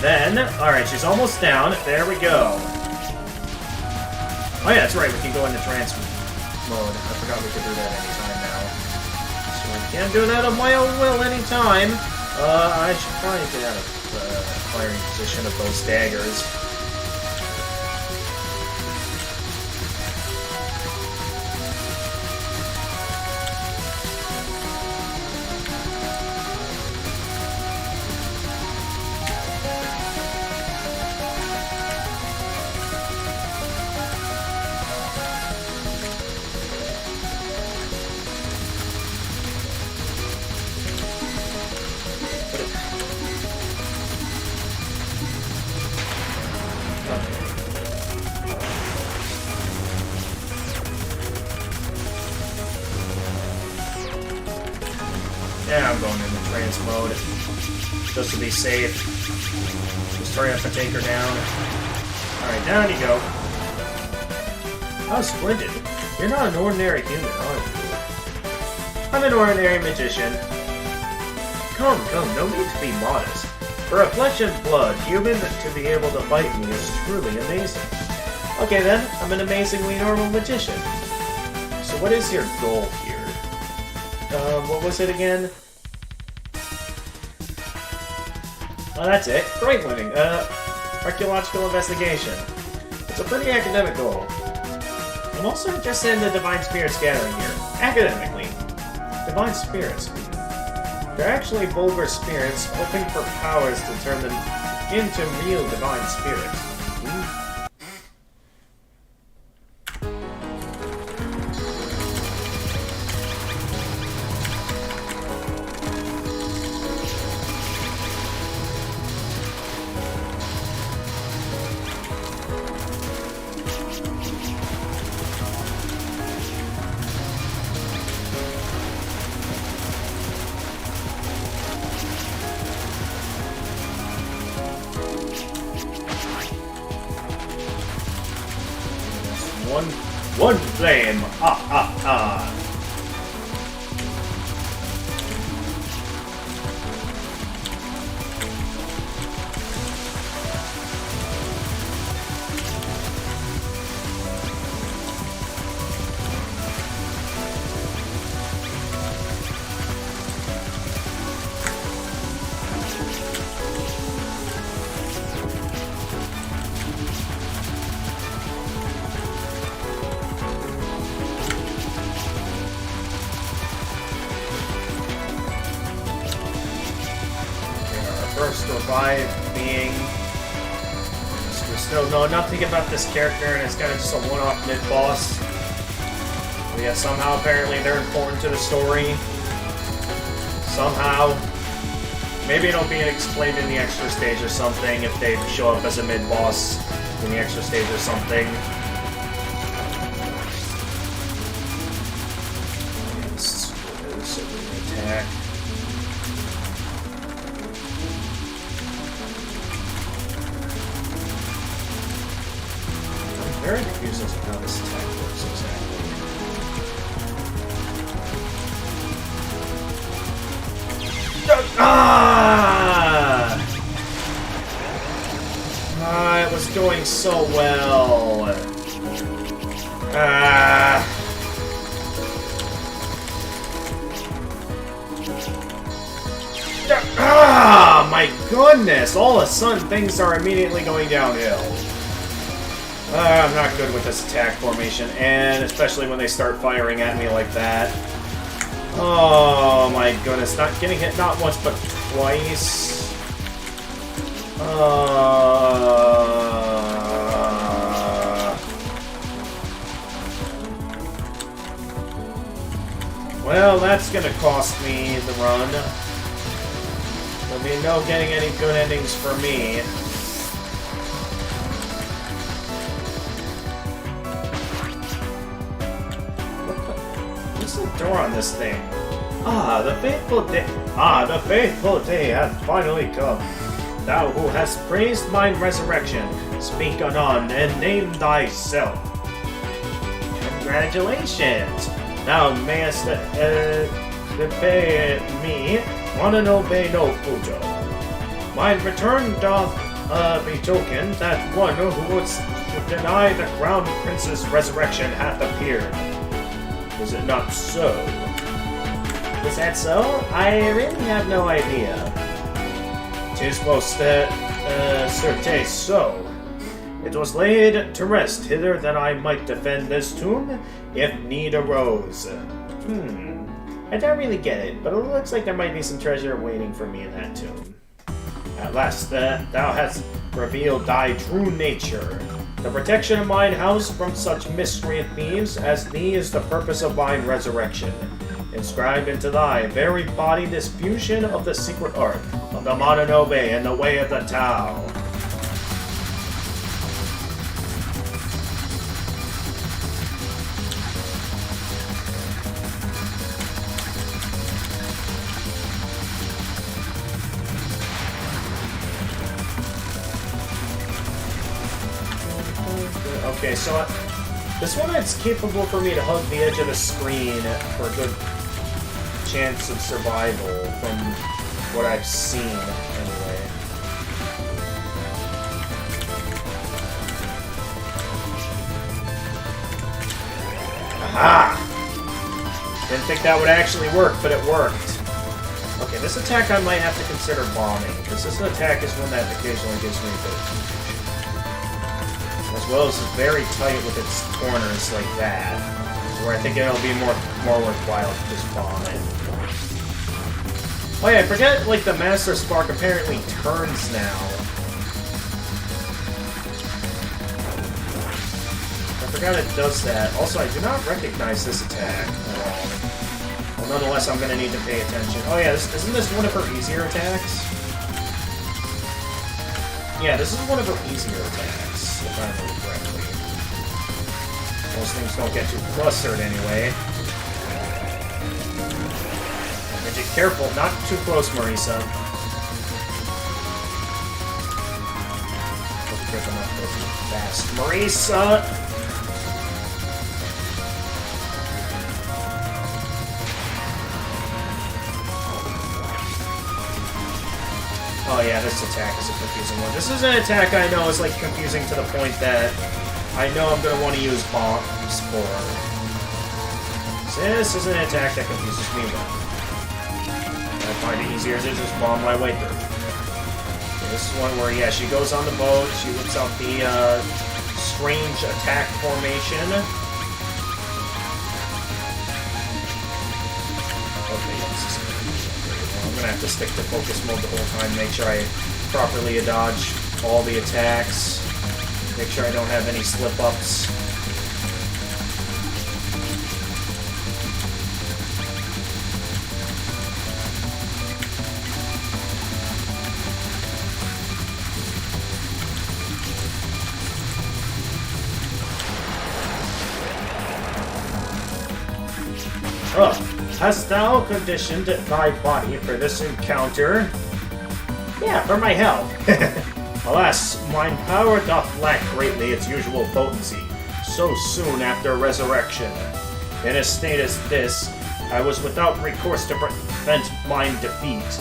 Then, alright, she's almost down. There we go. Oh yeah, that's right, we can go into trance mode. I forgot we could do that anytime now. So we can do that of my own will anytime. I should probably get out of the firing position of those daggers. Yeah, I'm going into trance mode. Just to be safe. Just hurry up and take her down. Alright, down you go. Oh, splendid. You're not an ordinary human, are you? I'm an ordinary magician. Come, no need to be modest. For a flesh and blood human to be able to fight me is truly amazing. Okay then, I'm an amazingly normal magician. So what is your goal here? What was it again? Oh, that's it. Great winning. Archaeological investigation. It's a pretty academic goal. I'm also interested in the Divine Spirits gathering here. Academically. Divine Spirits. They're actually vulgar spirits hoping for powers to turn them into real Divine Spirits. One flame! Ah! First revive being... We still know nothing about this character, and it's kind of just a one-off mid-boss. But yeah, somehow apparently they're important to the story. Somehow. Maybe it'll be explained in the extra stage or something if they show up as a mid-boss in the extra stage or something. Attack. Very confused as to how this attack works exactly. It was going so well. My goodness! All of a sudden, things are immediately going downhill. I'm not good with this attack formation, and especially when they start firing at me like that. Oh my goodness, not getting hit not once but twice. Well, that's gonna cost me the run. There'll be no getting any good endings for me. What's the door on this thing? The faithful day hath finally come. Thou who hast praised mine resurrection, speak anon and name thyself. Congratulations! Thou mayest repay me, Wananobe no Fujo. Mine return doth betoken that one who would deny the crown prince's resurrection hath appeared. Was it not so? Is that so? I really have no idea. 'Tis most certes so. It was laid to rest hither that I might defend this tomb if need arose. I don't really get it, but it looks like there might be some treasure waiting for me in that tomb. At last, thou hast revealed thy true nature. The protection of mine house from such miscreant thieves as thee is the purpose of mine resurrection. Inscribe into thy very body this fusion of the secret art of the Mononobe and the way of the Tao. Okay, so this one it's capable for me to hug the edge of the screen for a good chance of survival from what I've seen, anyway. Aha! Didn't think that would actually work, but it worked. Okay, this attack I might have to consider bombing, because this attack is one that occasionally gives me a bit of confusion. As well as it's very tight with its corners like that, where I think it'll be more worthwhile to just bomb it. Oh yeah, I forget, like, the Master Spark apparently turns now. I forgot it does that. Also, I do not recognize this attack at all. Well, nonetheless, I'm gonna need to pay attention. Oh yeah, isn't this one of her easier attacks? Yeah, this is one of her easier attacks, if I remember correctly. Most things don't get too clustered anyway. Be careful, not too close, Marisa. Fast. Marisa! Oh yeah, this attack is a confusing one. This is an attack I know is like confusing to the point that I know I'm going to want to use bombs for. So this is an attack that confuses me more. I find it easier to just bomb my way through. Okay, this is one where, yeah, she goes on the boat, she whips out the strange attack formation. Okay, yes, I'm gonna have to stick to focus mode the whole time, make sure I properly dodge all the attacks, make sure I don't have any slip-ups. Hast thou conditioned thy body for this encounter? Yeah, for my health. Alas, mine power doth lack greatly its usual potency, so soon after resurrection. In a state as this, I was without recourse to prevent mine defeat.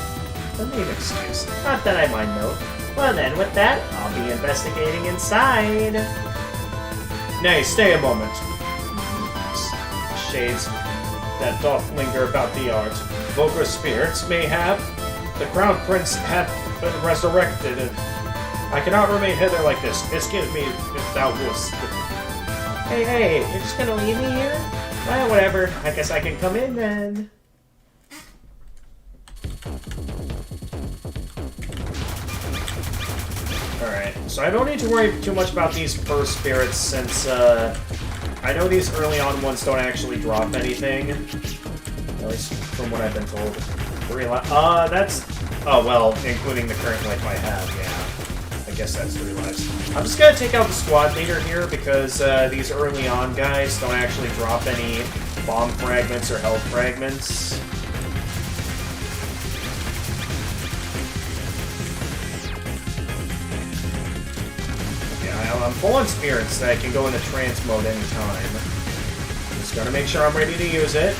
A lame excuse. Not that I mind, though. Well then, with that, I'll be investigating inside. Nay, stay a moment. Shades that doth linger about the art. Vulgar spirits, mayhap. The Crown Prince hath been resurrected, and I cannot remain hither like this. Excuse me if thou wouldst. Hey, you're just gonna leave me here? Well, whatever. I guess I can come in then. Alright, so I don't need to worry too much about these first spirits since, I know these early on ones don't actually drop anything. At least from what I've been told. 3 lives. That's... Oh, well, including the current life I have, yeah. I guess that's 3 lives. I'm just gonna take out the squad leader here because these early on guys don't actually drop any bomb fragments or health fragments. Yeah, I'm full on spirits that I can go into trance mode anytime. Just gotta make sure I'm ready to use it.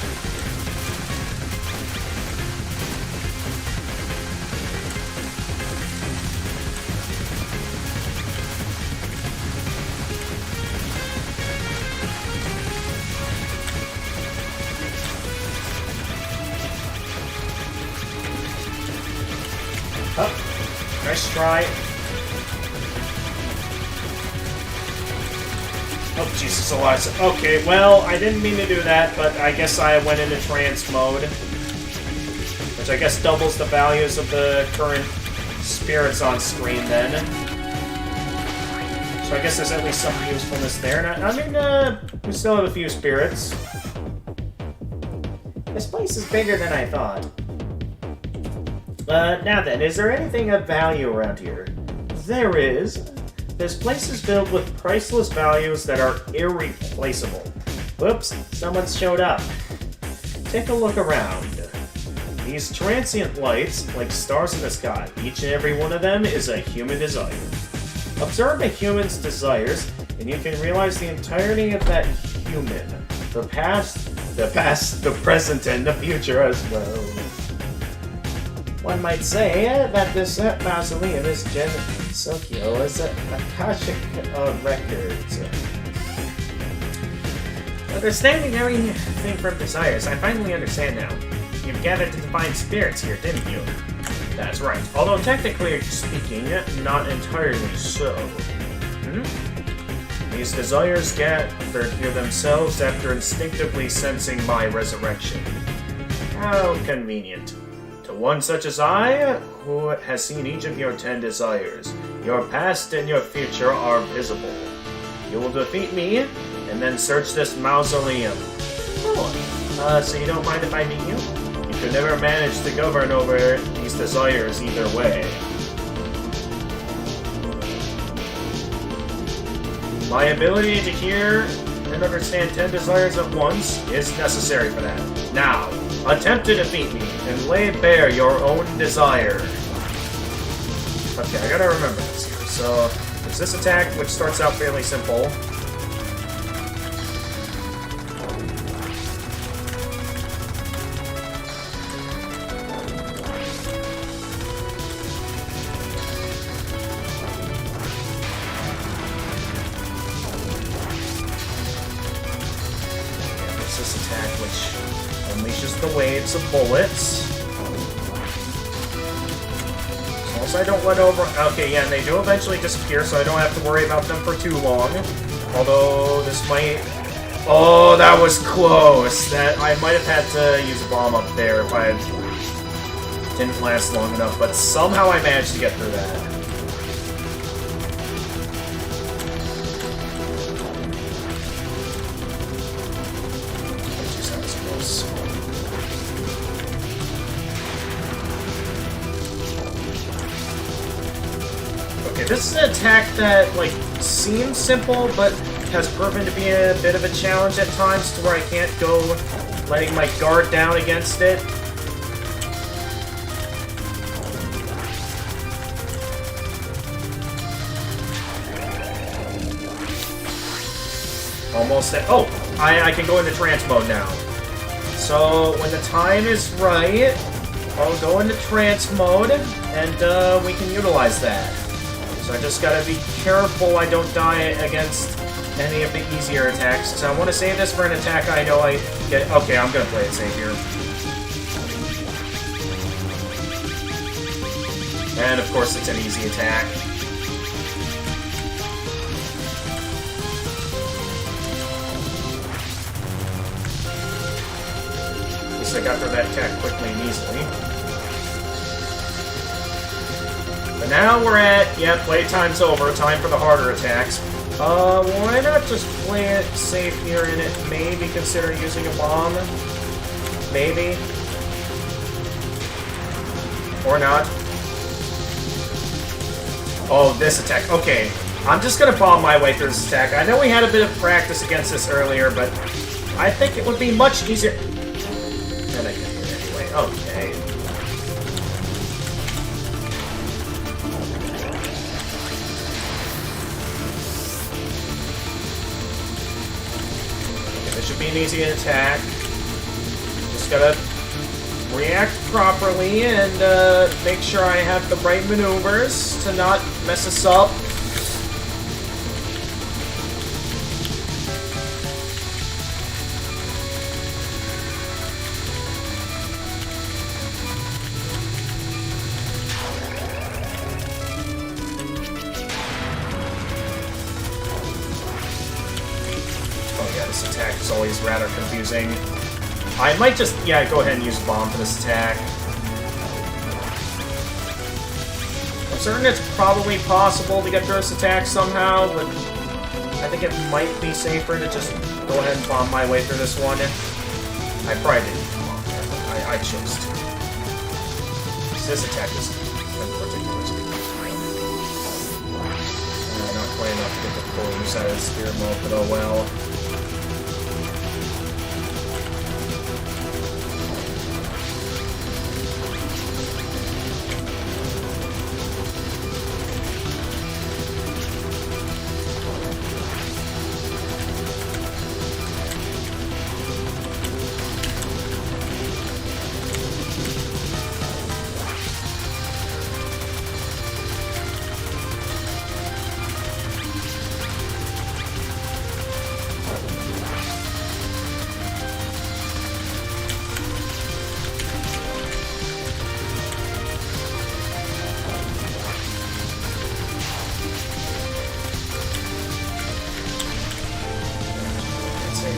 Oh, nice try. Oh, Jesus Eliza. Okay, well, I didn't mean to do that, but I guess I went into trance mode. Which I guess doubles the values of the current spirits on screen then. So I guess there's at least some usefulness there. And I mean, we still have a few spirits. This place is bigger than I thought. Now then, is there anything of value around here? There is. This place is filled with priceless values that are irreplaceable. Whoops, someone showed up. Take a look around. These transient lights, like stars in the sky, each and every one of them is a human desire. Observe a human's desires, and you can realize the entirety of that human. The past, the present, and the future as well. One might say that this mausoleum is Gen Sokyo as Akashic records. Understanding everything from desires, I finally understand now. You've gathered the divine spirits here, didn't you? That's right. Although technically speaking, not entirely so. These desires gathered here themselves after instinctively sensing my resurrection. How convenient. To one such as I, who has seen each of your 10 desires, your past and your future are visible. You will defeat me, and then search this mausoleum. Oh, so you don't mind if I meet you? You could never manage to govern over these desires either way. My ability to hear and understand 10 desires at once is necessary for that. Now, attempt to defeat me, and lay bare your own desire. Okay, I gotta remember this here. So, there's this attack, which starts out fairly simple. The waves of bullets. As long as I don't run over... Okay, yeah, and they do eventually disappear, so I don't have to worry about them for too long. Although, this might... Oh, that was close! That I might have had to use a bomb up there if I didn't last long enough, but somehow I managed to get through that. This is an attack that, like, seems simple, but has proven to be a bit of a challenge at times to where I can't go letting my guard down against it. Almost at... Oh! I can go into trance mode now. So, when the time is right, I'll go into trance mode, and we can utilize that. So I just gotta be careful I don't die against any of the easier attacks. So I want to save this for an attack I know I get... Okay, I'm gonna play it safe here. And of course it's an easy attack. At least I got through that attack quickly and easily. But now we're at, yeah, playtime's over, time for the harder attacks. Why not just play it safe here and it maybe consider using a bomb? Maybe. Or not. Oh, this attack. Okay. I'm just gonna bomb my way through this attack. I know we had a bit of practice against this earlier, but I think it would be much easier... And I get it anyway. Okay. Okay, this should be an easy attack. Just gotta react properly and make sure I have the right maneuvers to not mess us up. Oh yeah, this attack is always rather confusing. I might just, yeah, go ahead and use bomb for this attack. I'm certain it's probably possible to get through this attack somehow, but I think it might be safer to just go ahead and bomb my way through this one. I probably didn't come on there, but I chose to. This attack is ridiculous. Not quite enough to get the full use out of the spirit mode, but oh well.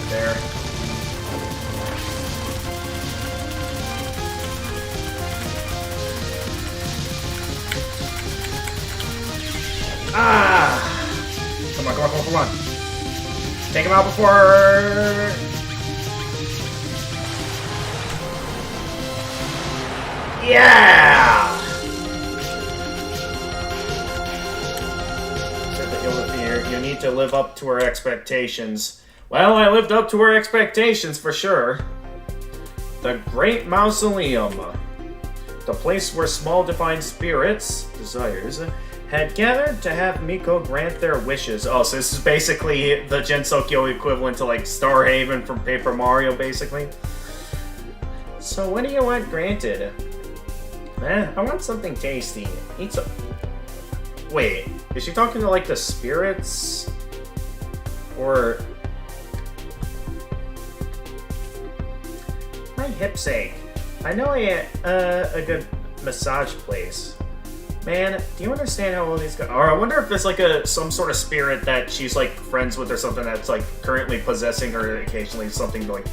There. Ah! Come on, come on, come on, come on. Take him out before... Yeah! Said that you need to live up to our expectations. Well, I lived up to her expectations, for sure. The Great Mausoleum. The place where small divine spirits, desires, had gathered to have Miko grant their wishes. Oh, so this is basically the Gensokyo equivalent to, like, Star Haven from Paper Mario, basically. So what do you want granted? I want something tasty. Eat some... Wait, is she talking to, like, the spirits? Or... My hips ache. I know a good massage place. Man, do you understand how all these guys... Or I wonder if there's like some sort of spirit that she's like friends with or something that's like currently possessing her occasionally, something to like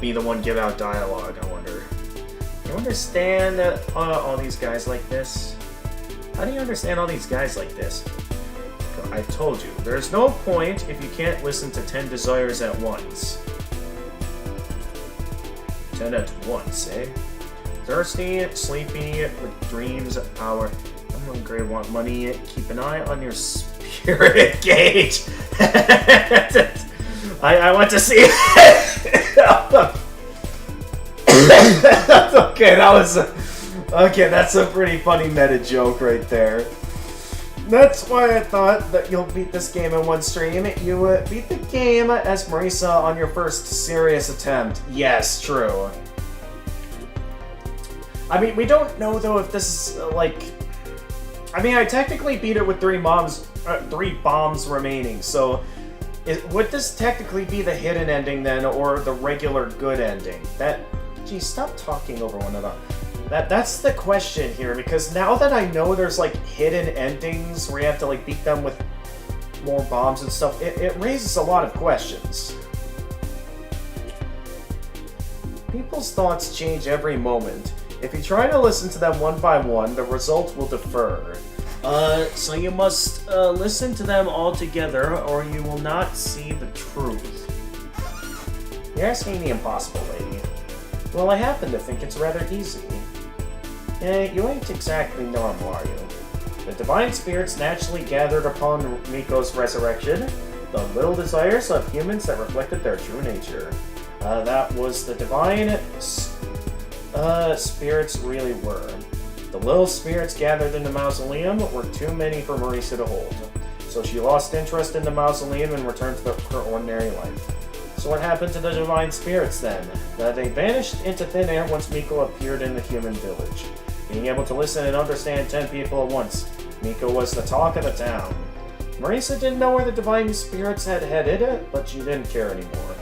be the one give out dialogue, I wonder. Do you understand all these guys like this? How do you understand all these guys like this? I told you, there's no point if you can't listen to 10 desires at once. 10 at once, eh? Thirsty, sleepy, with dreams, power. I'm hungry, want money. Keep an eye on your spirit gauge. I want to see. Okay, that was okay. That's a pretty funny meta joke right there. That's why I thought that you'll beat this game in one stream. You beat the game as Marisa on your first serious attempt. Yes, true. I mean, we don't know though if this is like. I mean, I technically beat it with 3 bombs remaining. So, would this technically be the hidden ending then, or the regular good ending? Geez, stop talking over one another. That's the question here, because now that I know there's like hidden endings where you have to like beat them with more bombs and stuff, it raises a lot of questions. People's thoughts change every moment. If you try to listen to them one by one, the result will differ. So you must listen to them all together, or you will not see the truth. You're asking the impossible, lady. Well, I happen to think it's rather easy. You ain't exactly normal, are you? The divine spirits naturally gathered upon Miko's resurrection, the little desires of humans that reflected their true nature. That was the divine spirits really were. The little spirits gathered in the mausoleum were too many for Marisa to hold. So she lost interest in the mausoleum and returned to her ordinary life. So what happened to the divine spirits then? They vanished into thin air once Miko appeared in the human village. Being able to listen and understand 10 people at once, Miko was the talk of the town. Marisa didn't know where the divine spirits had headed, but she didn't care anymore.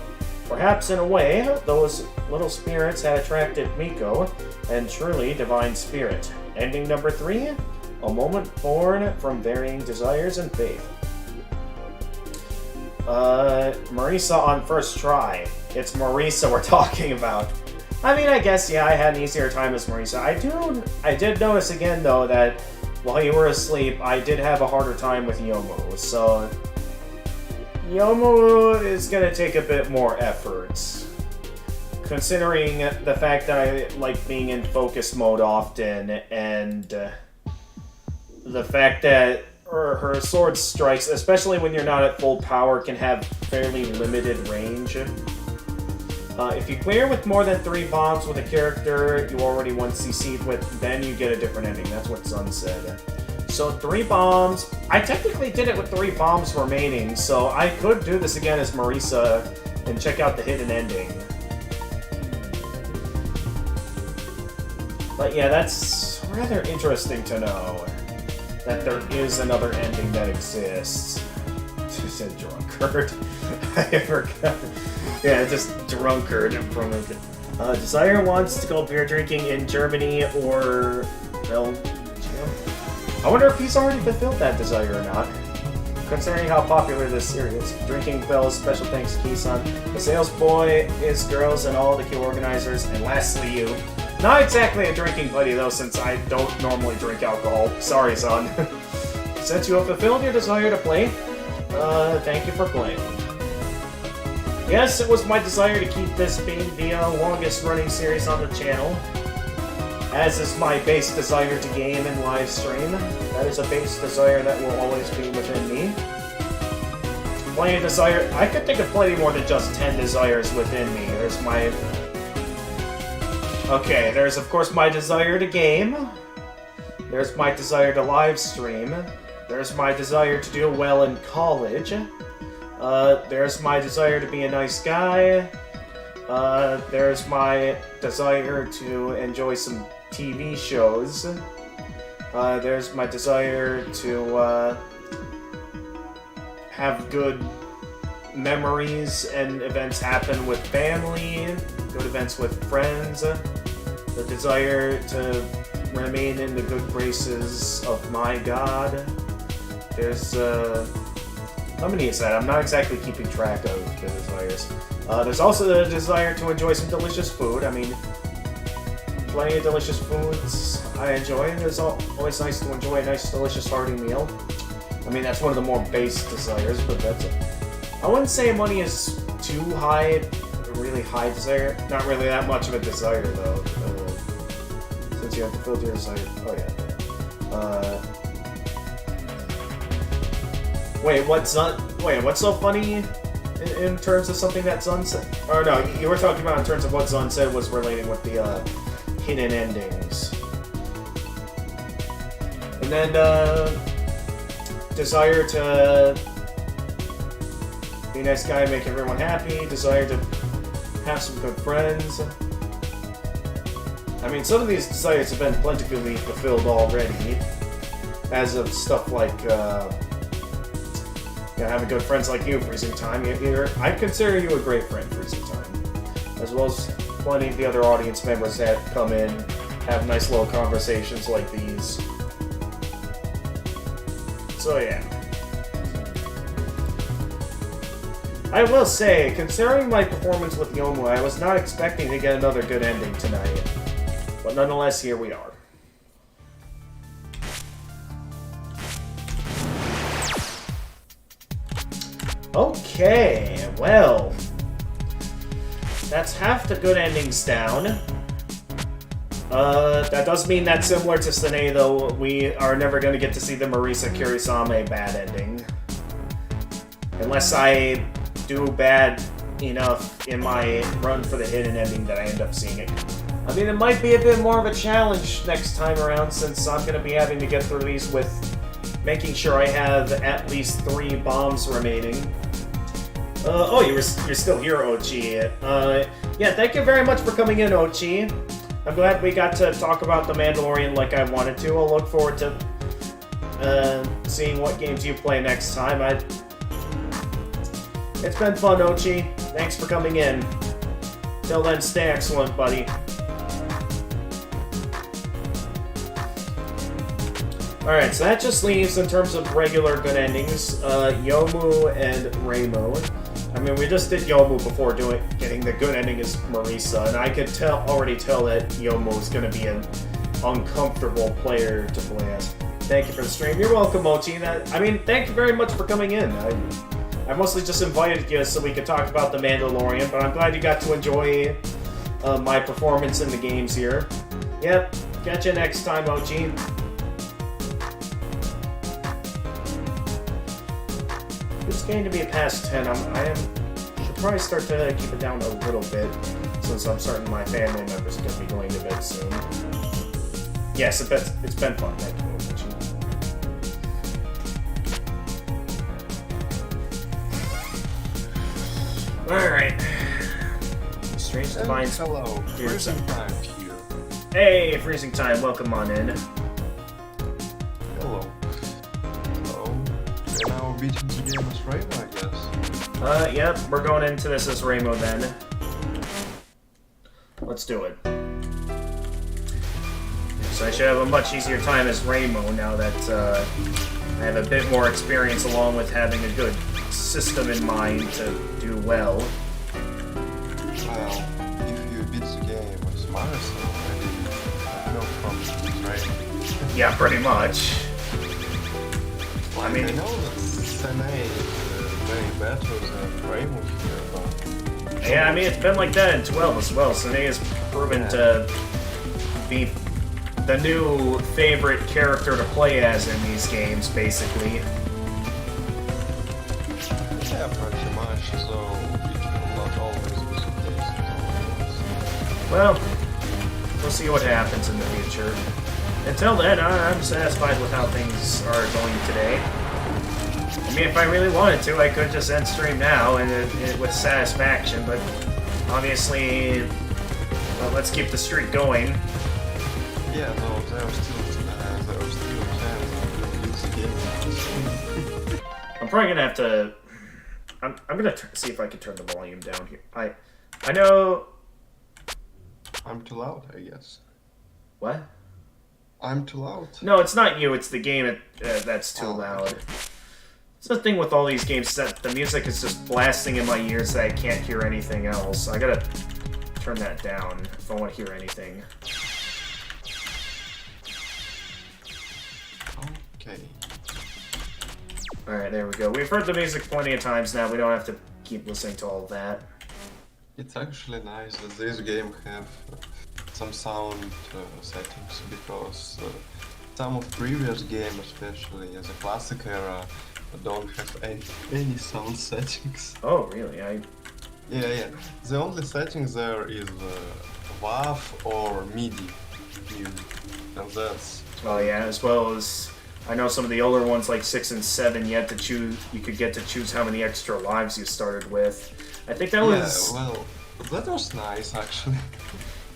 Perhaps in a way, those little spirits had attracted Miko, and truly divine spirit. Ending number 3, a moment born from varying desires and faith. Marisa on first try. It's Marisa we're talking about. I mean, I guess, yeah, I had an easier time as Marisa. I did notice again, though, that while you were asleep, I did have a harder time with Yomu, so Yomu is gonna take a bit more effort. Considering the fact that I like being in focus mode often, and the fact that her sword strikes, especially when you're not at full power, can have fairly limited range. If you clear with more than 3 bombs with a character you already once CC'd with, then you get a different ending. That's what Sun said. So 3 bombs. I technically did it with 3 bombs remaining, so I could do this again as Marisa and check out the hidden ending. But yeah, that's rather interesting to know that there is another ending that exists. She said drunkard. I forgot. Yeah, just drunkard from Desire wants to go beer drinking in Germany or Belgium. I wonder if he's already fulfilled that desire or not. Considering how popular this series is. Drinking Bells, special thanks to Kisan, the sales boy, his girls, and all the key organizers, and lastly you. Not exactly a drinking buddy though, since I don't normally drink alcohol. Sorry, son. Since you have fulfilled your desire to play, thank you for playing. Yes, it was my desire to keep this being the longest running series on the channel. As is my base desire to game and live stream. That is a base desire that will always be within me. Plenty of desire. I could think of plenty more than just 10 desires within me. There's my... Okay, there's of course my desire to game. There's my desire to live stream. There's my desire to do well in college. There's my desire to be a nice guy. There's my desire to enjoy some TV shows. There's my desire to have good memories and events happen with family, good events with friends, the desire to remain in the good graces of my God. There's, how many is that? I'm not exactly keeping track of the desires. There's also the desire to enjoy some delicious food. I mean, plenty of delicious foods I enjoy, and it's always nice to enjoy a nice, delicious, hearty meal. I mean, that's one of the more base desires, but that's it. I wouldn't say money is too high, a really high desire. Not really that much of a desire, though. Since you have to filter your desire. Oh, yeah. Wait, what's so funny in terms of something that Zun said? Or no, you were talking about in terms of what Zun said was relating with the hidden endings. And then, desire to be a nice guy, make everyone happy, desire to have some good friends. I mean, some of these desires have been plentifully fulfilled already, as of stuff like, having good friends like you, Freezing Time. I consider you a great friend, Freezing Time. As well as plenty of the other audience members that come in, have nice little conversations like these. So yeah. I will say, considering my performance with Yomu, I was not expecting to get another good ending tonight. But nonetheless, here we are. Okay, well, that's half the good endings down. That does mean that similar to Sine, though, we are never going to get to see the Marisa Kurisame bad ending. Unless I do bad enough in my run for the hidden ending that I end up seeing it. I mean, it might be a bit more of a challenge next time around, since I'm going to be having to get through these with making sure I have at least 3 bombs remaining. Oh, you're still here, Ochi. Yeah, thank you very much for coming in, Ochi. I'm glad we got to talk about The Mandalorian like I wanted to. I'll look forward to seeing what games you play next time. It's been fun, Ochi. Thanks for coming in. Till then, stay excellent, buddy. Alright, so that just leaves, in terms of regular good endings, Yomu and Reimu. I mean, we just did Yomu before getting the good ending as Marisa, and I could already tell that Yomu is going to be an uncomfortable player to play as. Thank you for the stream. You're welcome, Mochi. Thank you very much for coming in. I mostly just invited you so we could talk about The Mandalorian, but I'm glad you got to enjoy my performance in the games here. Yep, catch you next time, Mochi. It's going to be past 10. Should probably start to keep it down a little bit, since I'm certain my family members are going to be going to bed soon. Yes, it's been fun. Thank you, Mochi. Alright. Strange Divines. Hello, freezing time here. Hey, freezing time, welcome on in. Hello. So, we're now beating the game as Rainbow, I guess. Yep, we're going into this as Rainbow then. Let's do it. So I should have a much easier time as Rainbow now that I have a bit more experience, along with having a good system in mind to do well. Well, if you beat the game with Marisa, then you have no problems, right? Yeah, pretty much. I mean, I know that Sene is very better than Rainbow here, but... Yeah, I mean, it's been like that in 12 as well. Sene has proven to be the new favorite character to play as in these games, basically. Yeah, pretty much, so it will not always be the case as always. Well, we'll see what happens in the future. Until then, I'm satisfied with how things are going today. I mean, if I really wanted to, I could just end stream now and with satisfaction, but obviously, well, let's keep the streak going. Yeah, no, there are still chances to beat the game. I'm probably gonna have to. I'm gonna see if I can turn the volume down here. I know. I'm too loud, I guess. What? I'm too loud. No, it's not you. It's the game that's too loud. It's the thing with all these games that the music is just blasting in my ears that I can't hear anything else. I gotta turn that down if I want to hear anything. Okay. Alright, there we go. We've heard the music plenty of times now. We don't have to keep listening to all of that. It's actually nice that this game have some sound settings, because some of previous games, especially as a classic era, don't have any sound settings. Oh, really? Yeah. The only settings there is WAV or MIDI music, and that's... Oh yeah, as well as I know some of the older ones like 6 and 7, you could get to choose how many extra lives you started with. I think that was... Yeah, well, that was nice, actually.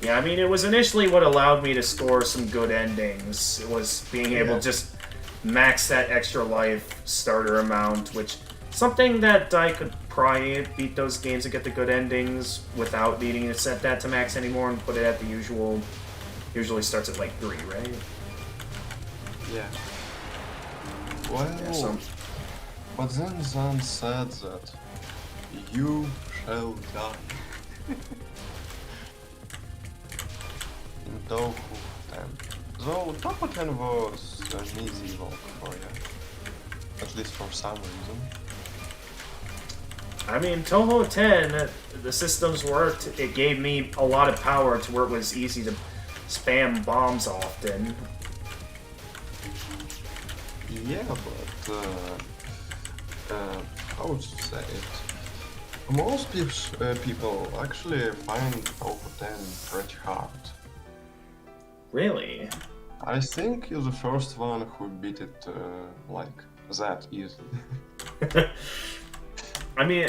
Yeah, I mean, it was initially what allowed me to score some good endings. It was being able to just max that extra life starter amount, which something that I could probably beat those games and get the good endings without needing to set that to max anymore and put it at the usual. Usually starts at like 3, right? Yeah. Well, Yeah, but then Zan said that you shall die. In Touhou 10. Though Touhou 10 was an easy walk for you. At least for some reason. I mean, Touhou 10, the systems worked. It gave me a lot of power to where it was easy to spam bombs often. Yeah, but how would you say it? Most people actually find Touhou 10 pretty hard. Really? I think you're the first one who beat it like that easily. I mean,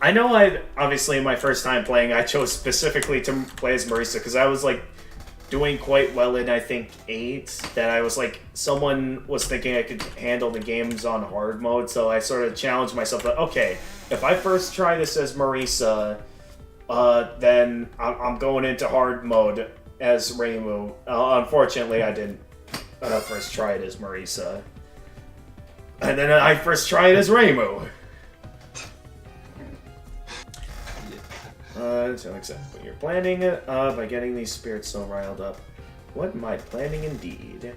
I know obviously my first time playing, I chose specifically to play as Marisa because I was like doing quite well in I think 8. That I was like someone was thinking I could handle the games on hard mode, so I sort of challenged myself that okay, if I first try this as Marisa, then I'm going into hard mode as Reimu. Unfortunately, I didn't first try it as Marisa, and then I first tried as Reimu. To example, you're planning by getting these spirits so riled up. What am I planning indeed?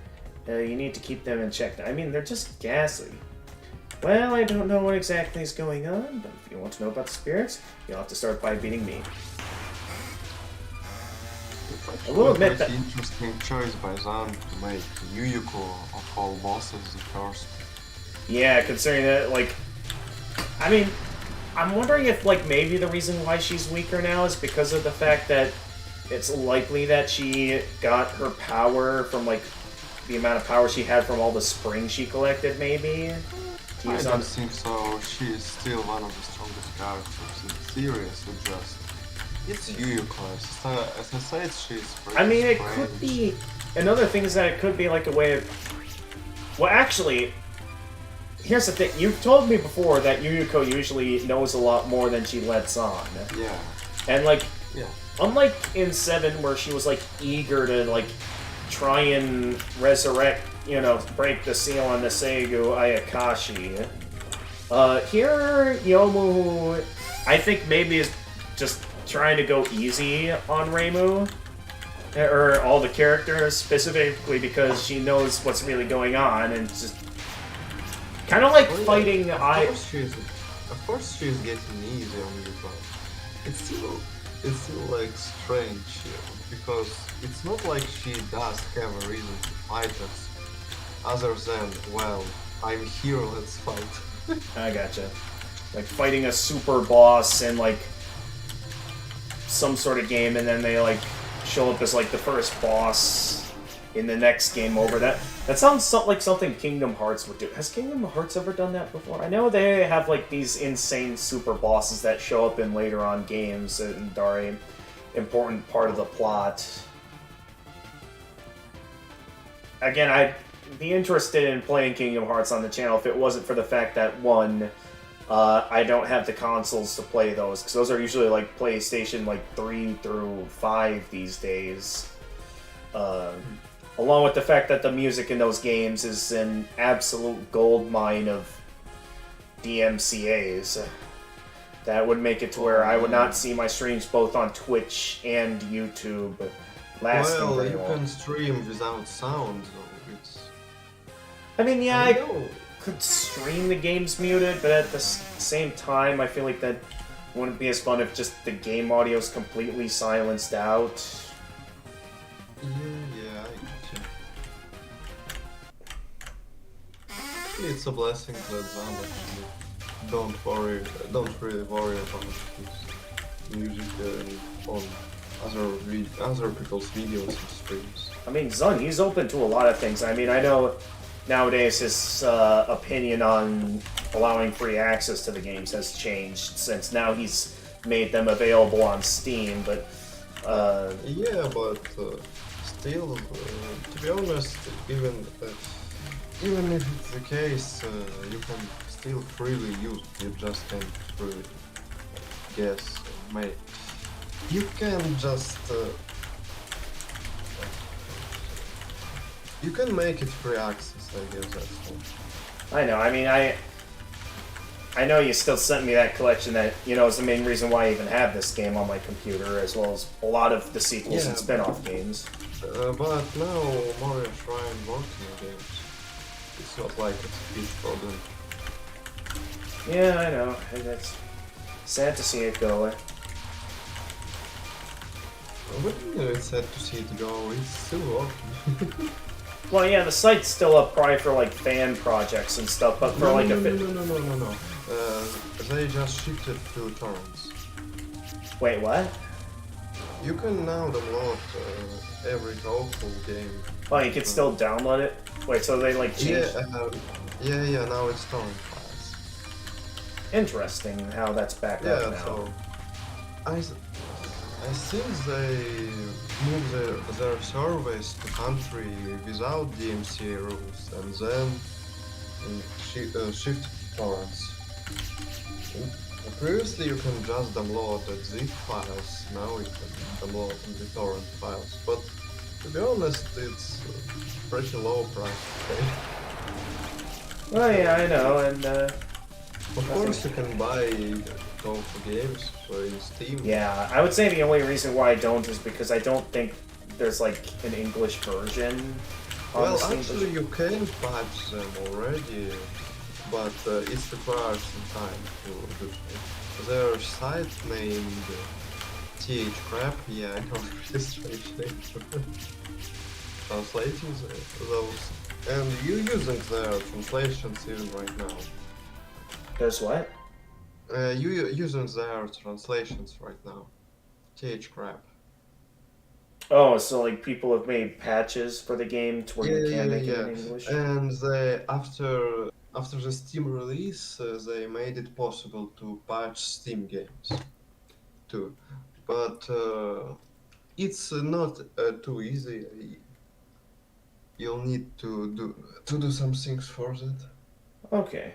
You need to keep them in check. I mean, they're just gassy. Well, I don't know what exactly is going on, but if you want to know about the spirits, you'll have to start by beating me. I will admit that... Interesting choice by Zan to make Yuyuko of all bosses the first. Yeah, considering that, like... I mean... I'm wondering if, like, maybe the reason why she's weaker now is because of the fact that it's likely that she got her power from, like, the amount of power she had from all the spring she collected, maybe? I don't think so. She is still one of the strongest characters in the series, so just... It's Yuyuko. As I said, she's pretty I mean, it strange. could be... Another thing is that it could be, like, a way of... Well, actually... Here's the thing, you've told me before that Yuyuko usually knows a lot more than she lets on. Yeah. And, like, Yeah. unlike in 7 where she was, like, eager to, like, try and resurrect, you know, break the seal on the Seigu Ayakashi, here, Yomu, I think maybe is just trying to go easy on Reimu, or all the characters, specifically because she knows what's really going on, and just kind of like fighting. Of course she's getting easy on you, but it's still like strange because it's not like she does have a reason to fight us, other than well, I'm here, let's fight. I gotcha. Like fighting a super boss in like some sort of game, and then they like show up as like the first boss in the next game over. That sounds like something Kingdom Hearts would do. Has Kingdom Hearts ever done that before? I know they have like these insane super bosses that show up in later on games and are an important part of the plot. Again, I'd be interested in playing Kingdom Hearts on the channel if it wasn't for the fact that, one, I don't have the consoles to play those, because those are usually like PlayStation like 3 through 5 these days. Along with the fact that the music in those games is an absolute gold mine of DMCAs. That would make it to where I would not see my streams both on Twitch and YouTube lasting Well, very you long. can stream without sound, so it's... I mean, yeah, I I know. could stream the games muted, but at the same time, I feel like that wouldn't be as fun if just the game audio is completely silenced out. Yeah, I get you. Actually, it's a blessing that Zan actually don't really worry about his music on other people's videos and streams. I mean, Zun, he's open to a lot of things. I mean, I know nowadays his opinion on allowing free access to the games has changed, since now he's made them available on Steam, but... Yeah, but still, to be honest, even if it's the case, you can still freely use it. You just can't really guess. You can just you can make it free access. I guess that's all. I know, I mean, I know you still sent me that collection that, you know, is the main reason why I even have this game on my computer, as well as a lot of the sequels and spin-off games. But now Mario Shrine working games. It's not like it's a huge problem. Yeah, I know, and it's sad to see it go. But it's sad to see it go. It's still working. Well, yeah, the site's still up probably for like fan projects and stuff, but for No. They just shifted to torrents. Wait, what? You can now download every Touhou game. Oh, you can still download it? Wait, so they like changed? Yeah, now it's torrent files. Interesting how that's back Yeah, up now. so I think they move their surveys to country without DMCA rules and then shift to torrents. Previously you can just download the zip files, now you can download the torrent files, but to be honest it's pretty low price to pay. Well, yeah, I know, and Of course you can buy Touhou games in Steam. yeah, I would say the only reason why I don't is because I don't think there's like an English version. On Well, the Steam actually version. you can patch them already, but it requires some time to do so. Their site named THCrap, yeah, I know really strange name. Translating those, and you're using their translations even right now. There's what? You're using their translations right now. THCrap. Oh, so like people have made patches for the game to where you can make it in English? And they, after the Steam release, they made it possible to patch Steam games too. But it's not too easy. You'll need to do some things for that. Okay.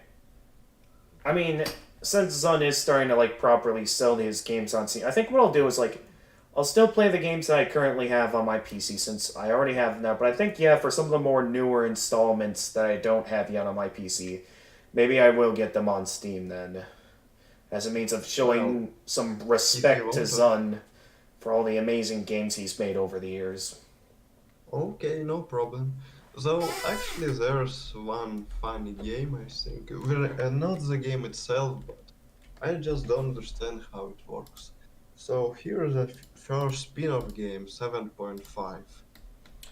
I mean, since Zun is starting to like properly sell his games on Steam, I think what I'll do is like I'll still play the games that I currently have on my PC since I already have them now, but I think yeah, for some of the more newer installments that I don't have yet on my PC, maybe I will get them on Steam then. As a means of showing some respect to Zun for all the amazing games he's made over the years. Okay, no problem. Though actually there's one funny game I think. Well, not the game itself, but I just don't understand how it works. So here's the first spin-off game, 7.5.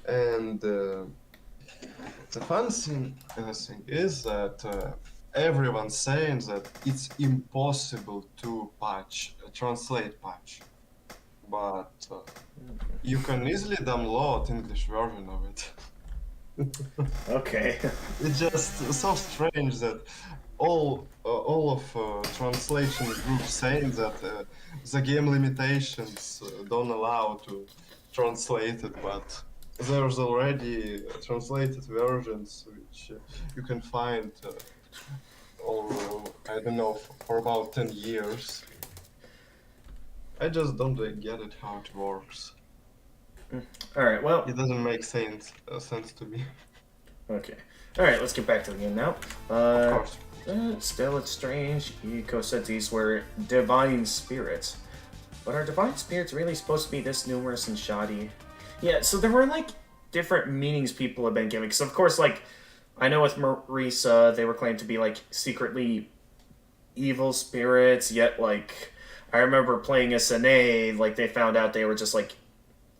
And the fun thing is that everyone's saying that it's impossible to translate patch. But you can easily download English version of it. Okay. It's just so strange that all of translation groups saying that the game limitations don't allow to translate it, but there's already translated versions which you can find or I don't know for about 10 years. I just don't get it how it works. Alright, well, It doesn't make sense to me. okay. Alright, let's get back to the game now. Of course. Still, it's strange. Iko said these were divine spirits. But are divine spirits really supposed to be this numerous and shoddy? Yeah, so there were, like, different meanings people have been giving. Because, of course, like, I know with Marisa, they were claimed to be, like, secretly evil spirits, yet, like, I remember playing as Sane, like, they found out they were just, like,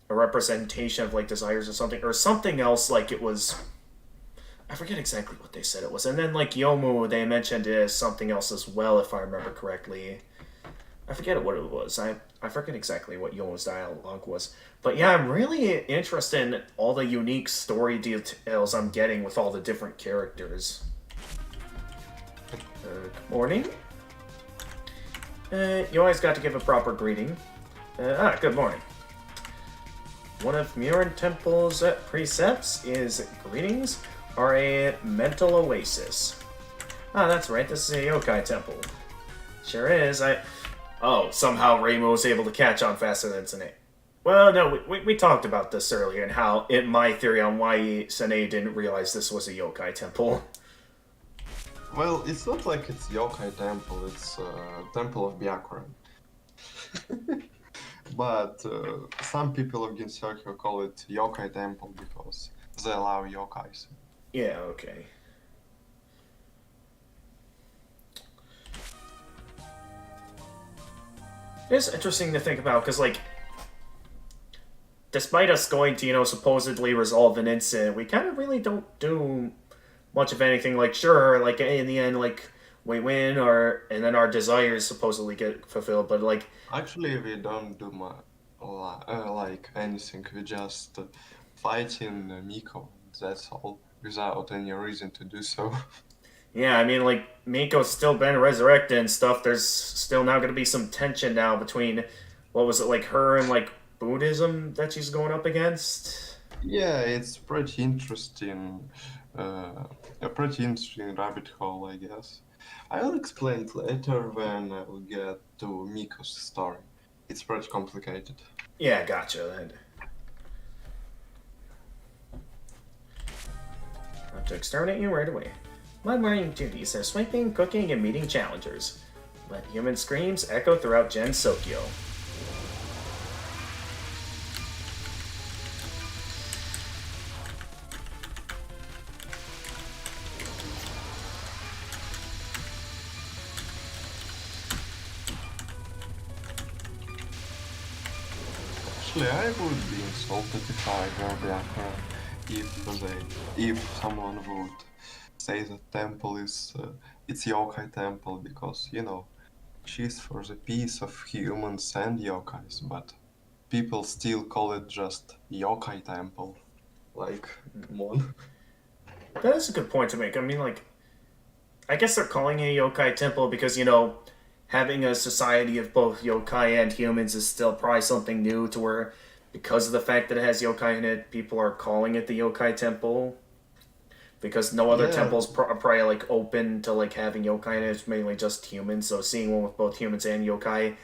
a representation of, like, desires or something else, like, it was... I forget exactly what they said it was. And then, like, Yomu, they mentioned it as something else as well, if I remember correctly. I forget what it was. I forget exactly what Yomu's dialogue was. But yeah, I'm really interested in all the unique story details I'm getting with all the different characters. Good morning. You always got to give a proper greeting. Good morning. One of Murin Temple's precepts is greetings are a mental oasis. Ah, that's right, this is a yokai temple. Sure is, Oh, somehow Reimu was able to catch on faster than Sane. Well, no, we talked about this earlier, and how, my theory on why Sane didn't realize this was a yokai temple. Well, it's not like it's yokai temple, it's temple of Byakuran. But some people of Gensokyo call it yokai temple because they allow yokais. Yeah, okay. It's interesting to think about, because, like, despite us going to, supposedly resolve an incident, we kind of really don't do much of anything. Like, sure, like, in the end, like, we win, and then our desires supposedly get fulfilled. But like, Actually, we don't do like anything. We just fighting Miko. That's all, without any reason to do so. yeah, I mean, like Miko's still been resurrected and stuff. There's still now going to be some tension now between what was it like her and like Buddhism that she's going up against. Yeah, it's pretty interesting. A pretty interesting rabbit hole, I guess. I'll explain it later when I will get to Miko's story. It's pretty complicated. Yeah, gotcha. I have to exterminate you right away. My morning duties are sweeping, cooking, and meeting challengers. Let human screams echo throughout Gen Sokyo. Actually, I would be insulted if I were Biafra, if someone would say the temple is it's yokai temple because she's for the peace of humans and yokais, but people still call it just yokai temple. Like, come on. That is a good point to make. I mean, like, I guess they're calling it a yokai temple because, having a society of both yokai and humans is still probably something new to where, because of the fact that it has yokai in it, people are calling it the yokai temple. Because no other Yeah. temples are probably, like, open to, like, having yokai in it. It's mainly just humans. So seeing one with both humans and yokai,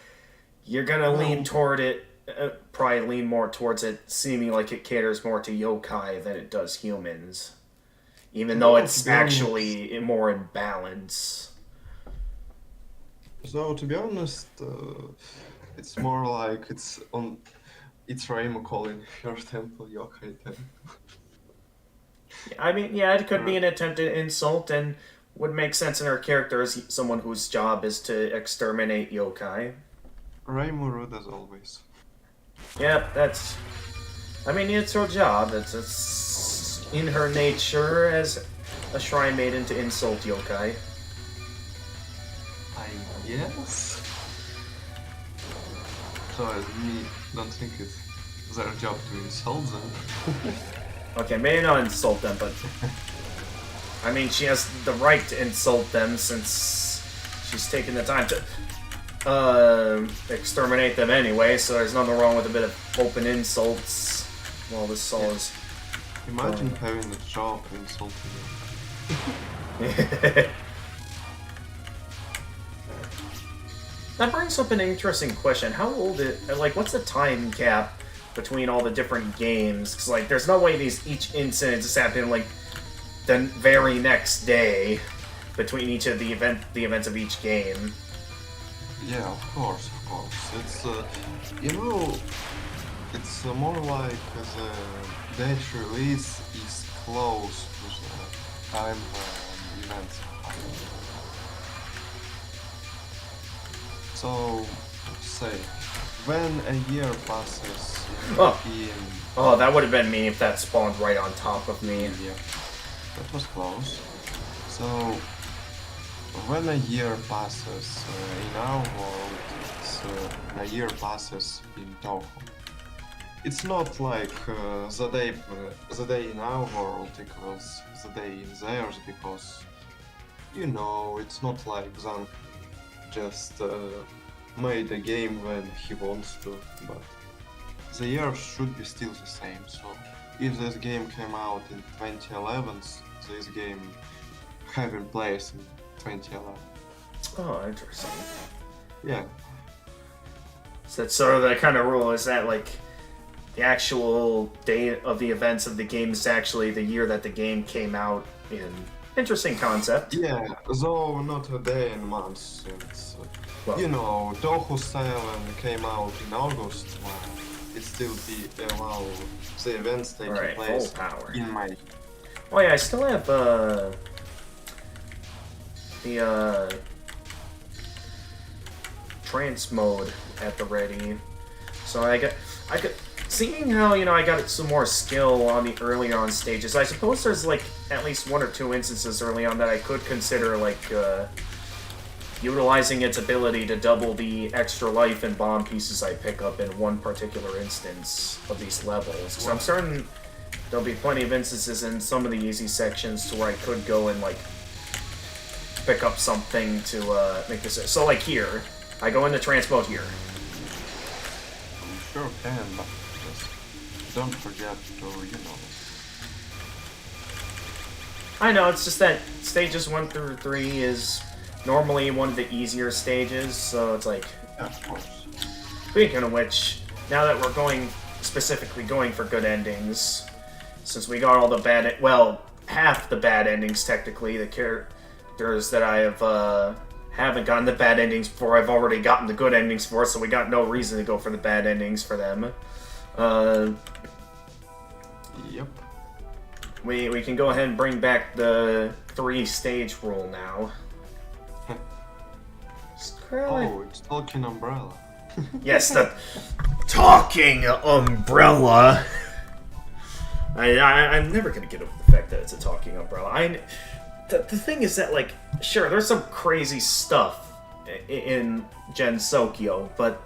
you're gonna lean toward it, probably lean more towards it, seeming like it caters more to yokai than it does humans. Even though No, it's to be honest. actually more in balance. So to be honest, it's more like it's Raimo calling your temple yokai temple. I mean, yeah, it could be an attempted insult and would make sense in her character as someone whose job is to exterminate yokai. Raimo rude as always. Yep, that's... I mean, it's her job. It's in her nature as a shrine maiden to insult yokai. I guess. So I don't think it's their job to insult them. Okay, maybe not insult them, but... I mean, she has the right to insult them since she's taken the time to exterminate them anyway, so there's nothing wrong with a bit of open insults while this all is... Imagine having a job insulting That brings up an interesting question. How old what's the time gap between all the different games? Because, like, there's no way each incident is happening, like, the very next day between each of the events of each game. Yeah, of course. It's, it's more like the date release is close to the time when events happen. So, say, when a year passes Oh, that would have been me if that spawned right on top of me. Yeah, that was close. So, when a year passes in our world, it's a year passes in Touhou. It's not like the day in our world equals the day in theirs because, it's not like Zan just made a game when he wants to, but the years should be still the same. So if this game came out in 2011, this game having place in 2011. Oh, interesting. Yeah. So that's sort of the kind of rule, is that, like, the actual date of the events of the game is actually the year that the game came out in. Interesting concept. Yeah, though not a day and month since, Touhou 7 came out in August, it still be the events taking place full power. in May. Oh yeah, I still have the trance mode at the ready. So I could seeing how I got some more skill on the earlier on stages. I suppose there's like at least one or two instances early on that I could consider like utilizing its ability to double the extra life and bomb pieces I pick up in one particular instance of these levels. So I'm certain there'll be plenty of instances in some of the easy sections to where I could go and, like, pick up something to make this... So, like, here, I go into trance mode here. You sure can, but just don't forget to, you know... I know, it's just that stages 1 through 3 is normally one of the easier stages, so it's like... Yeah, of course. Speaking of which, now that we're specifically going for good endings, since we got all the bad... Well, half the bad endings, technically. The characters that I haven't gotten the bad endings for, I've already gotten the good endings for, so we got no reason to go for the bad endings for them. Yep. We can go ahead and bring back the 3-stage rule now. Oh, it's Talking Umbrella. Yes, the Talking Umbrella. I'm never gonna get over the fact that it's a talking umbrella. The thing is that, like, sure, there's some crazy stuff in Gen Sokyo, but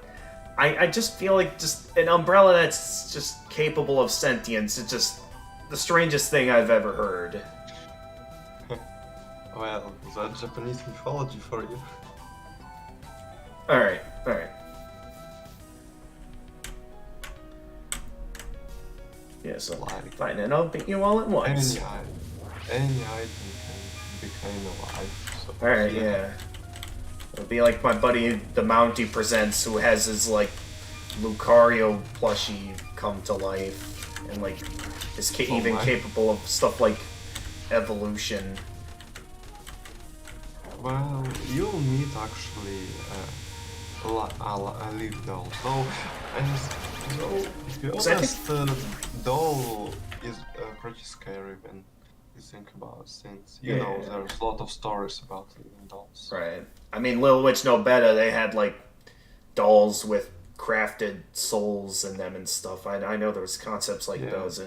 I just feel like just an umbrella that's just capable of sentience is just the strangest thing I've ever heard. Well, that's Japanese mythology for you. Alright. Yeah, so fine, and I'll beat you all at once. Any item can become alive. So Alright, yeah. It'll be like my buddy, the Mountie Presents, who has his, like, Lucario plushie come to life, and, like, is even capable of stuff like evolution. Well, you'll meet actually a leaf doll. So to be honest, doll is pretty scary when you think about it, since you know there's a lot of stories about living dolls. Right. I mean, Little Witch No Better, they had, like, dolls with crafted souls in them and stuff. I know there was concepts like those.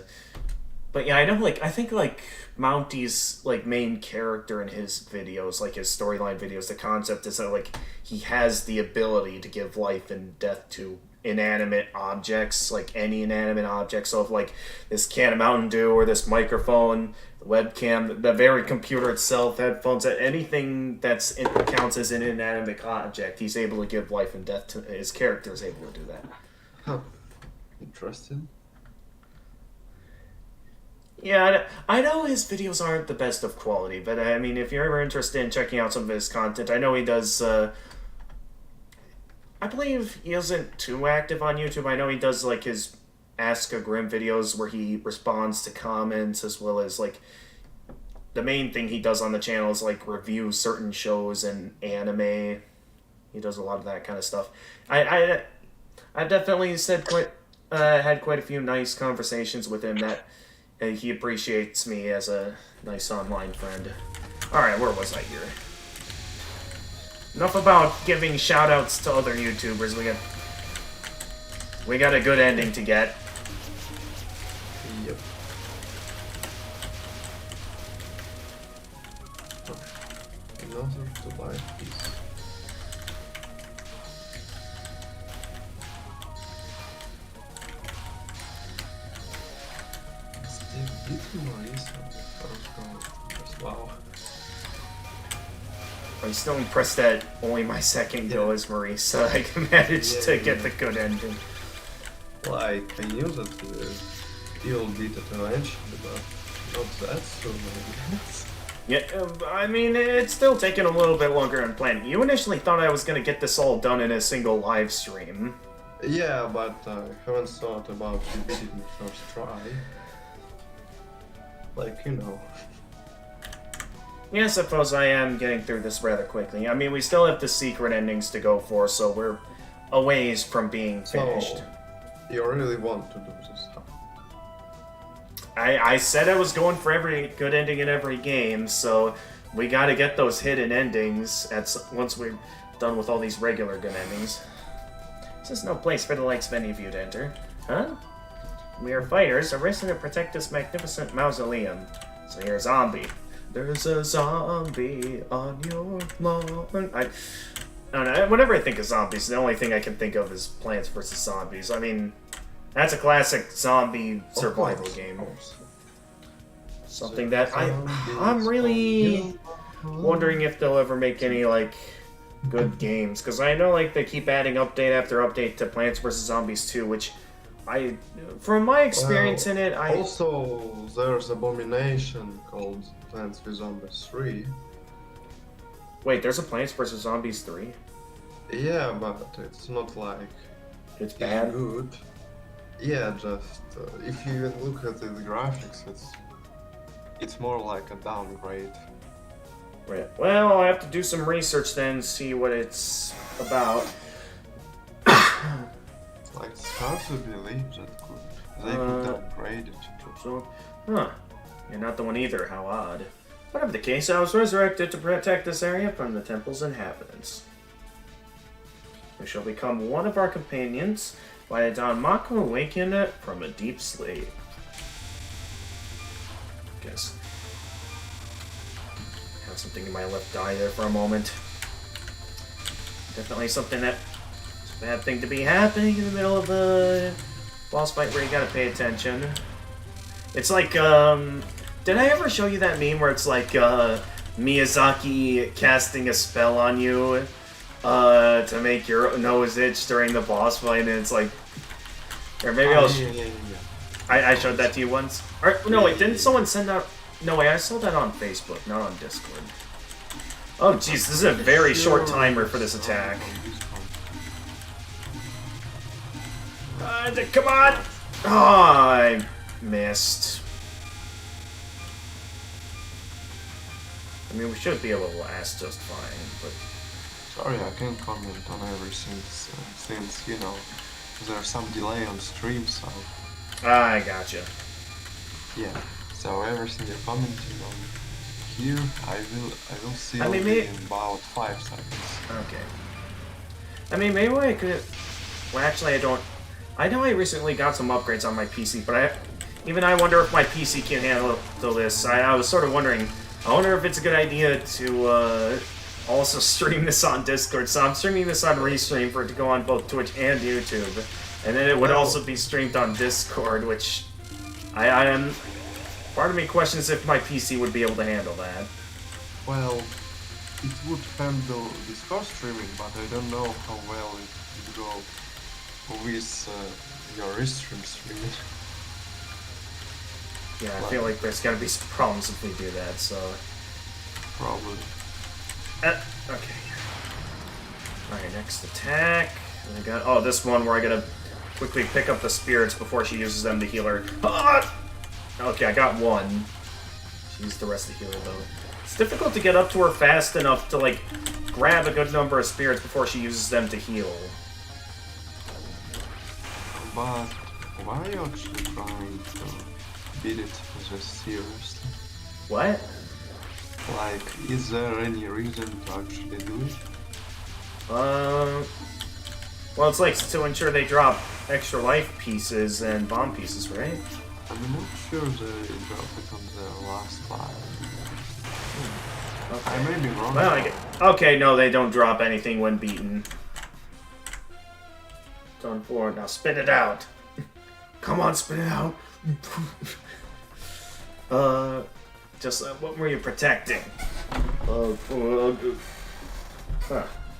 But yeah, I know, like, I think, like, Mountie's, like, main character in his videos, like, his storyline videos, the concept is that, like, he has the ability to give life and death to inanimate objects, like, any inanimate object. So if, like, this can of Mountain Dew or this microphone, the webcam, the very computer itself, headphones, anything that counts as an inanimate object, he's able to give life and death to. His character is able to do that. Huh. Interesting. Yeah, I know his videos aren't the best of quality, but I mean, if you're ever interested in checking out some of his content, I know he does, I believe he isn't too active on YouTube. I know he does, like, his Ask a Grim videos where he responds to comments, as well as, like, the main thing he does on the channel is, like, review certain shows and anime. He does a lot of that kind of stuff. I definitely had quite a few nice conversations with him that he appreciates me as a nice online friend. Alright, where was I here? Enough about giving shoutouts to other YouTubers. We got a good ending to get. Yep. Another to buy piece. Wow. I'm still impressed that only my second go as Marisa I can manage to get the good ending. Like, I knew that you'll beat it eventually, but not that soon, I guess. Yeah, I mean, it's still taking a little bit longer than planned. You initially thought I was going to get this all done in a single live stream. Yeah, but I haven't thought about you beating the first try. Like, you know. Yeah, I suppose I am getting through this rather quickly. I mean, we still have the secret endings to go for, so we're a ways from being finished. So, you really want to do this, huh? I said I was going for every good ending in every game, so we gotta get those hidden endings once we're done with all these regular good endings. This is no place for the likes of any of you to enter. Huh? We are fighters, arisen to protect this magnificent mausoleum. So you're a zombie. There's a zombie on your lawn. I don't know. Whenever I think of zombies, the only thing I can think of is Plants vs. Zombies. I mean, that's a classic zombie survival game. Something that I'm really wondering if they'll ever make any, like, good games. Because I know, like, they keep adding update after update to Plants vs. Zombies 2, which from my experience in it, Also, there's Abomination called Plants vs. Zombies 3. Wait, there's a Plants vs. Zombies 3? Yeah, but it's not like... It's bad? Good. Yeah, just... if you even look at the graphics, it's more like a downgrade. Right. Well, I'll have to do some research then, see what it's about. Like, it's hard to believe that they could upgrade it. So, huh. You're not the one either, how odd. Whatever the case, I was resurrected to protect this area from the temple's inhabitants. You shall become one of our companions by the dawn Mako awaken from a deep sleep. Guess. Had something in my left eye there for a moment. Definitely something that is a bad thing to be happening in the middle of a boss fight where you gotta pay attention. It's like, did I ever show you that meme where it's like, Miyazaki casting a spell on you, to make your nose itch during the boss fight, and it's like, or maybe I'll... Yeah. I showed that to you once. Or, no, wait, didn't someone send out... No, wait, I saw that on Facebook, not on Discord. Oh, jeez, this is a very short timer for this attack. Come on! Oh, I missed. I mean, we should be able to last just fine, but... Sorry, I can't comment on everything since, you know, there's some delay on stream, so... I gotcha. Yeah, so everything you're commenting on here, I will see maybe... in about 5 seconds. Okay. I mean, maybe I could... Well, actually, I don't... I know I recently got some upgrades on my PC, but even I wonder if my PC can handle this. I was sort of wondering, I wonder if it's a good idea to also stream this on Discord. So I'm streaming this on Restream for it to go on both Twitch and YouTube. And then it would also be streamed on Discord, which I am... Part of me questions if my PC would be able to handle that. Well, it would handle Discord streaming, but I don't know how well it would go with your Restream streaming. Yeah, I feel like there's gotta be some problems if we do that, so... Probably. Okay. Alright, next attack. I got... Oh, this one where I gotta quickly pick up the spirits before she uses them to heal her. Ah! Okay, I got one. She used the rest to heal her, though. It's difficult to get up to her fast enough to, like, grab a good number of spirits before she uses them to heal. But why are you actually trying to beat it this seriously? What? Like, is there any reason to actually do it? Well, it's like to ensure they drop extra life pieces and bomb pieces, right? I'm not sure they dropped it on the last file. Okay. I may be wrong. Well, okay, no, they don't drop anything when beaten. Done for. Now spit it out. Come on, spit it out. What were you protecting? Huh.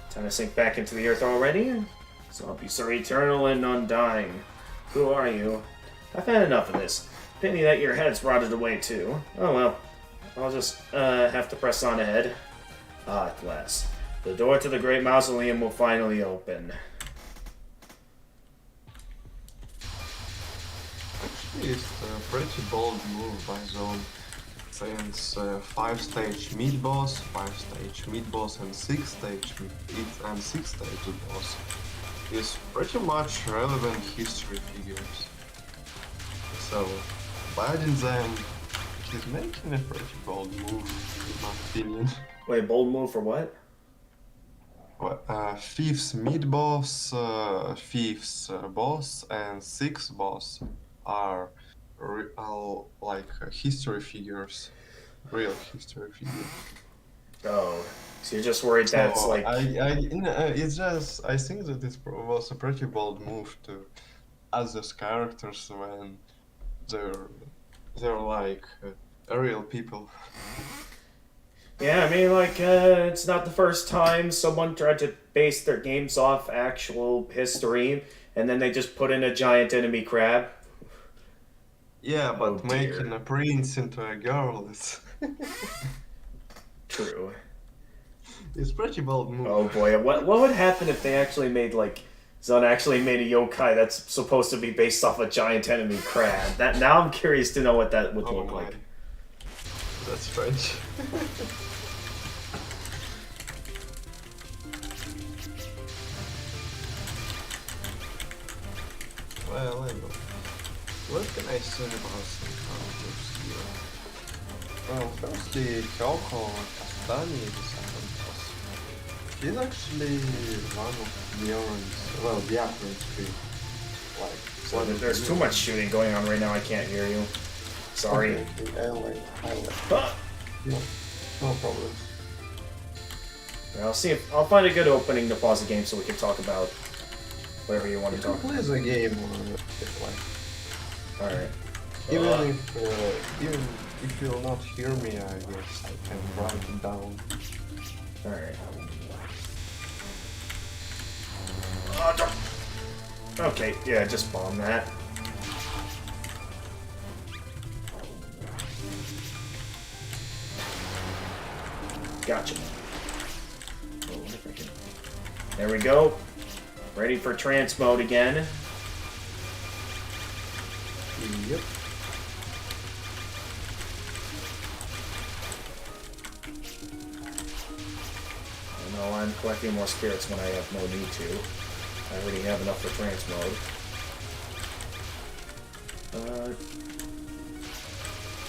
Time to sink back into the earth already? Zombies are eternal and undying. Who are you? I've had enough of this. Pity that your head's rotted away too. Oh well. I'll just have to press on ahead. Ah, at last. The door to the Great Mausoleum will finally open. Actually, it's a pretty bold move by Zone. Since 5-stage mid-boss, 5-stage mid-boss and 6-stage boss is pretty much relevant history figures. So, biting them is making a pretty bold move, in my opinion. Wait, bold move for what? Well, 5th mid-boss, 5th boss, and 6th boss are like history figures. real history figure. Oh, so you're just worried that it's So like... it's just I think that was a pretty bold move to add those characters when they're they're like real people. Yeah, I mean, like, it's not the first time someone tried to base their games off actual history, and then they just put in a giant enemy crab. Yeah, Oh, but dear. making a prince into a girl is True. it's pretty bold move. Oh boy, what would happen if they actually made, like, Zun actually made a yokai that's supposed to be based off a giant enemy crab? That Now I'm curious to know what that would Oh look my. like. That's French. Well, anyway, what can I say about some characters here? Well, firstly, Kyoko Kastani is she's actually one of the orange, well, the orange tree. Like, So one of there's the too much shooting going on right now, I can't hear you. Sorry. Okay, highlight. Ah! No, no problem. I'll see if I'll find a good opening to pause the game so we can talk about whatever you want You to can talk play about. the game if like. Alright. Even if you'll not hear me, I guess I can write it down. Alright. Okay, yeah, just bomb that. Gotcha. Oh, what if I can... There we go. Ready for trance mode again. Yep. I know I'm collecting more spirits when I have no need to. I already have enough for trance mode.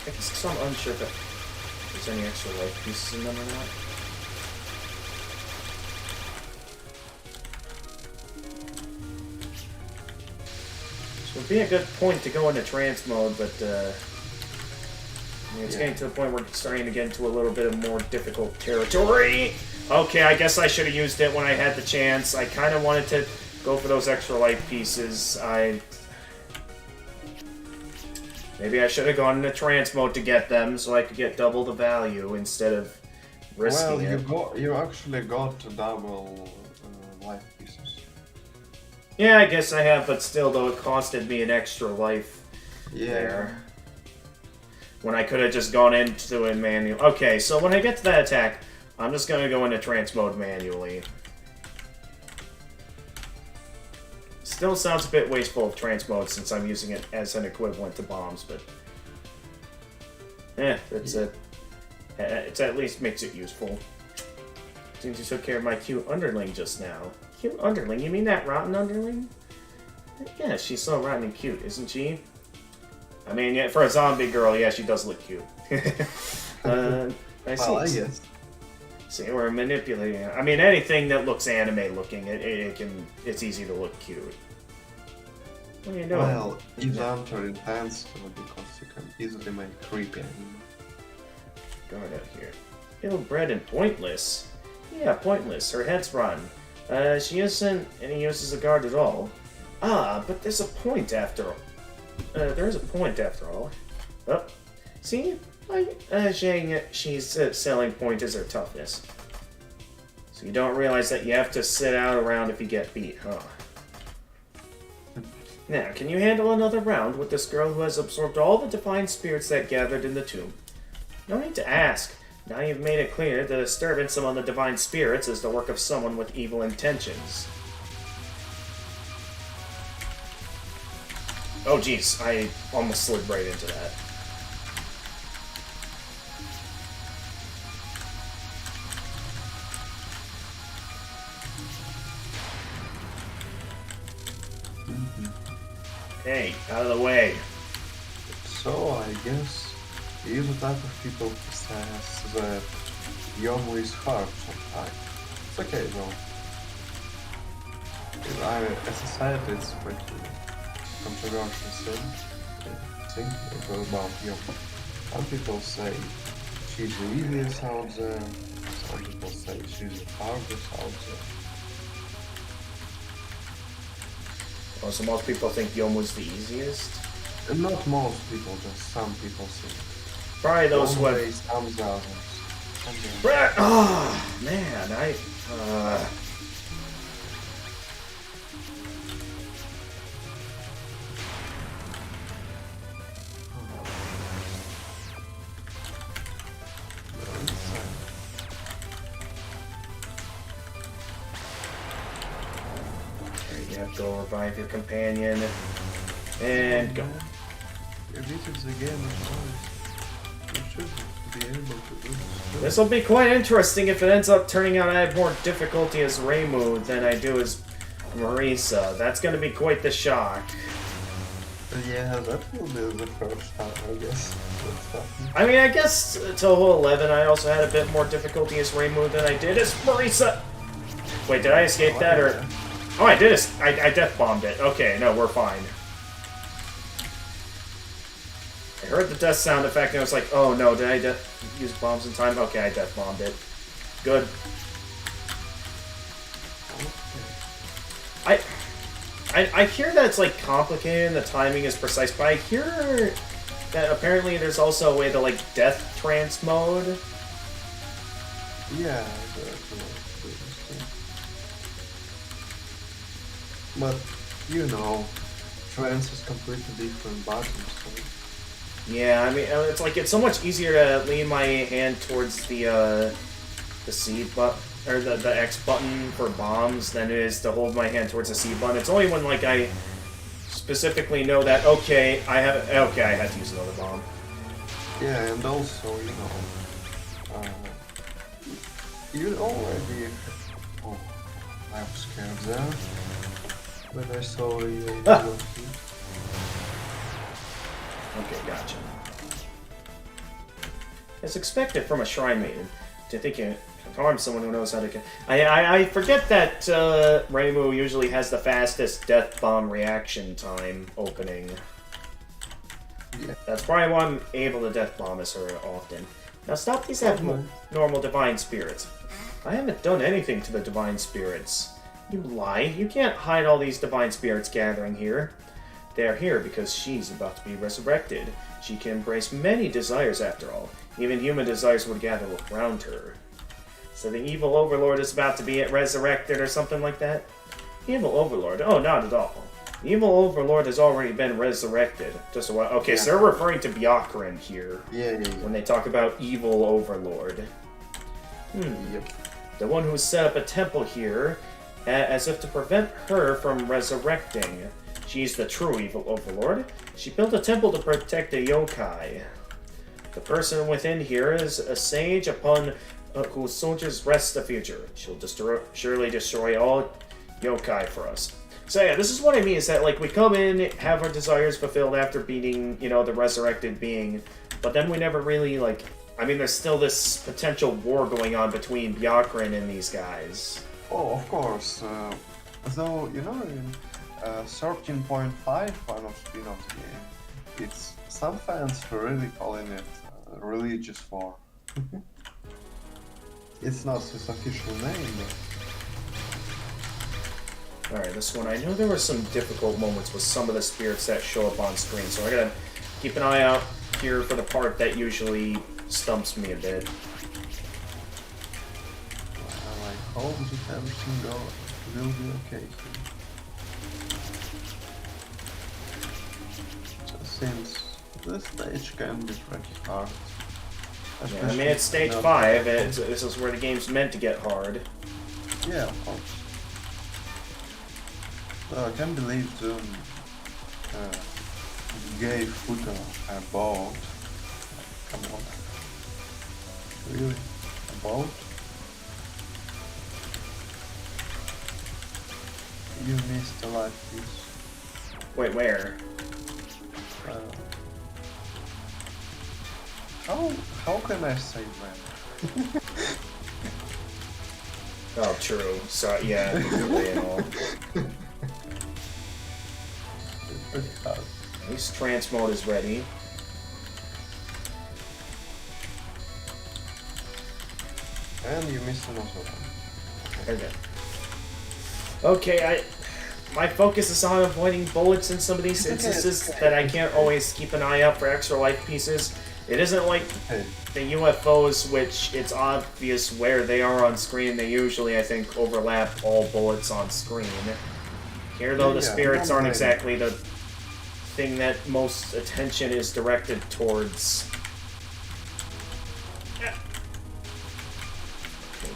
I guess I'm unsure if there's any extra life pieces in them or not. This would be a good point to go into trance mode, but I mean, it's getting to the point where it's starting to get into a little bit of more difficult territory. Okay, I guess I should have used it when I had the chance. I kind of wanted to go for those extra life pieces. Maybe I should have gone into trance mode to get them, so I could get double the value instead of risking it. You actually got double life pieces. Yeah, I guess I have, but still, though, it costed me an extra life Yeah. there. When I could have just gone into it manually. Okay, so when I get to that attack, I'm just going to go into trance mode manually. Still sounds a bit wasteful of trance mode since I'm using it as an equivalent to bombs, but... it's at least makes it useful. Since you took care of my cute underling just now. Cute underling? You mean that rotten underling? Yeah, she's so rotten and cute, isn't she? I mean, yeah, for a zombie girl, yeah, she does look cute. I see. Well, I guess. See, we're manipulating it. I mean, anything that looks anime looking, it's easy to look cute. What are you doing? Well, it's under intense because you can easily make creepy anime. Guard out here. Ill-bred and pointless. Yeah, pointless. Her head's rotten. She isn't any use as a guard at all. Ah, but there's a point after all. There's a point after all. Oh, see? She's selling point as her toughness. So you don't realize that you have to sit out around if you get beat, huh? Now, can you handle another round with this girl who has absorbed all the divine spirits that gathered in the tomb? No need to ask. Now you've made it clear the disturbance among the divine spirits is the work of someone with evil intentions. Oh jeez, I almost slid right into that. Hey, out of the way. So I guess you're the type of people who says that Yomu is hard sometimes. It's okay though. A society it's pretty controversial thing about Yomu. Some people say she's the easiest out there. Some people say she's the hardest out there. Oh, so most people think Yomu's the easiest? And not most people, just some people think. Probably those who have... Some others. Oh, man, you have to go revive your companion. And go. If this is the game, you should be able to do this. This will be quite interesting if it ends up turning out I have more difficulty as Reimu than I do as Marisa. That's going to be quite the shock. Yeah, that will be the first time, I guess. I mean, I guess Touhou 11 I also had a bit more difficulty as Reimu than I did as Marisa. Wait, did I escape that or... Oh, I did. I death bombed it. Okay, no, we're fine. I heard the death sound effect and I was like, oh no, did I use bombs in time? Okay, I death bombed it. Good. I hear that it's like complicated and the timing is precise, but I hear that apparently there's also a way to like death trance mode. Yeah, but you know, trance is completely different buttons. So. Yeah, I mean, it's so much easier to lean my hand towards the C button or the X button for bombs than it is to hold my hand towards the C button. It's only when like I specifically know that I had to use another bomb. Yeah, and also you already. Oh, I was scared there. But I saw a Okay, gotcha. As expected from a Shrine Maiden, to think you can harm someone who knows how to... I forget that Reimu usually has the fastest death bomb reaction time opening. Yeah. That's probably why I'm able to death bomb as her often. Now stop these have normal divine spirits. I haven't done anything to the divine spirits. You lie. You can't hide all these divine spirits gathering here. They are here because she's about to be resurrected. She can embrace many desires after all. Even human desires would gather around her. So the evil overlord is about to be resurrected or something like that? Evil overlord? Oh, not at all. The evil overlord has already been resurrected. Just a while. Okay, yeah. So they're referring to Byakuren here. Yeah. When they talk about evil overlord. Yep. The one who set up a temple here, as if to prevent her from resurrecting. She's the true evil overlord. She built a temple to protect the yokai. The person within here is a sage upon whose soldiers rest the future. She'll surely destroy all yokai for us. So yeah, this is what I mean, is that like we come in, have our desires fulfilled after beating, the resurrected being, but then we never really I mean, there's still this potential war going on between Byakuren and these guys. Oh, of course. Though, in 13.5, one of spin-offs game, it's some fans are really calling it religious war. It's not its official name, but... Alright, this one, I know there were some difficult moments with some of the spirits that show up on screen, so I gotta keep an eye out here for the part that usually stumps me a bit. Well, I hope that everything will be okay here. Since this stage can be pretty hard. Yeah, I mean, it's stage 5, this is where the game's meant to get hard. Yeah, of course. So I can't believe Zoom gave Futo a boat. Come on. Really? A boat? You missed a life piece. Wait, where? How can I say that? Oh, true. So, yeah, really and all. At least trance mode is ready. And you missed another one. Okay, my focus is on avoiding bullets in some of these instances that I can't always keep an eye out for extra life pieces. It isn't like the UFOs, which it's obvious where they are on screen. They usually, I think, overlap all bullets on screen. Here, though, the spirits aren't exactly the thing that most attention is directed towards. Okay,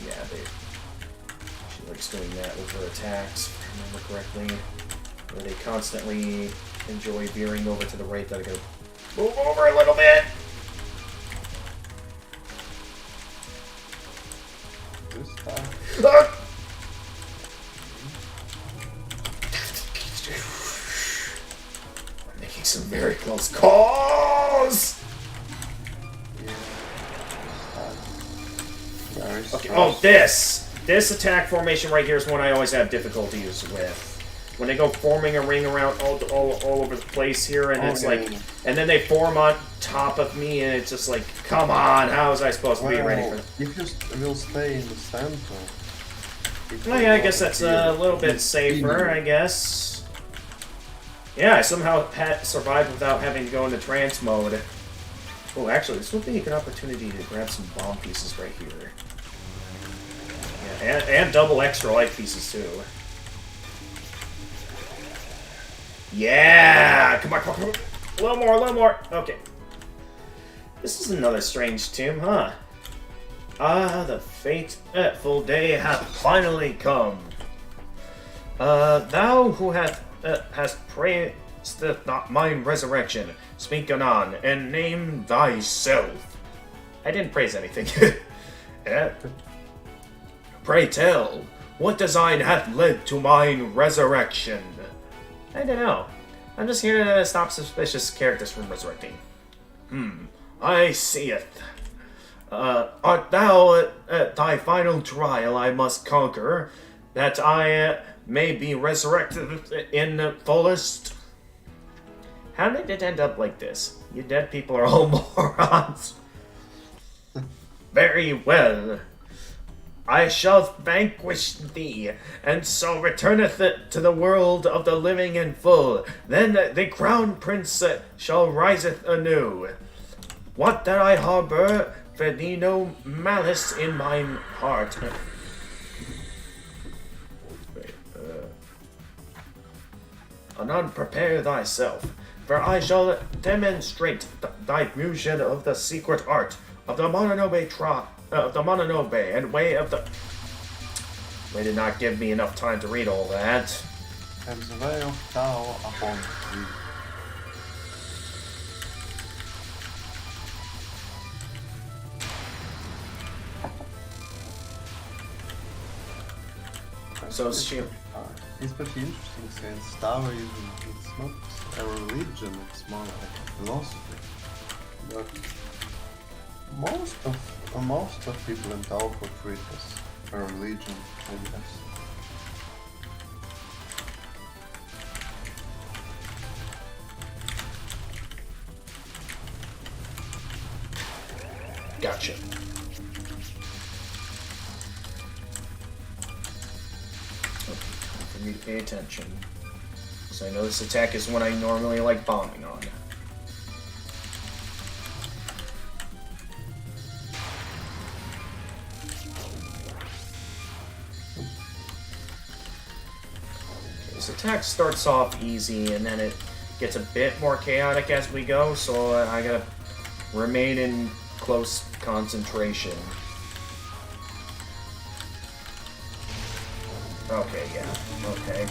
yeah, she likes doing that with her attacks, if I remember correctly. Where they constantly enjoy veering over to the right. That I gotta move over a little bit. This time. Making some very close calls. Yeah. Okay. Oh, this attack formation right here is one I always have difficulties with. When they go forming a ring around all over the place here, and it's like, and then they form on top of me, and it's just like, come on, how was I supposed to be ready for that? If you will stay in the center. Oh yeah, I guess that's a little bit safer, I guess. Yeah, I somehow survived without having to go into trance mode. Oh, actually, this would be a good opportunity to grab some bomb pieces right here. Yeah, and double extra life pieces, too. Yeah! Come on, come on, come on. A little more, a little more. Okay. This is another strange tomb, huh? Ah, the fateful day hath finally come. Thou who hast praised not mine resurrection, speak anon, and name thyself. I didn't praise anything. Pray tell, what design hath led to mine resurrection? I don't know. I'm just here to stop suspicious characters from resurrecting. I seeth. Art thou thy final trial I must conquer, that I may be resurrected in the fullest? How did it end up like this? You dead people are all morons. Very well. I shall vanquish thee, and so returneth it to the world of the living in full. Then the crown prince shall riseth anew. What that I harbor, for thee no malice in mine heart. Anon, prepare thyself, for I shall demonstrate thy fusion of the secret art of the Mononobe and way of the... They did not give me enough time to read all that. And the way of Tao upon thee. So is she... It's pretty interesting since Tao it's not a religion, it's more like a philosophy. But most of people in Touhou treat it as a religion, I guess. Gotcha. For me to pay attention. So I know this attack is one I normally like bombing on. This attack starts off easy and then it gets a bit more chaotic as we go, so I gotta remain in close concentration. Okay, yeah, okay.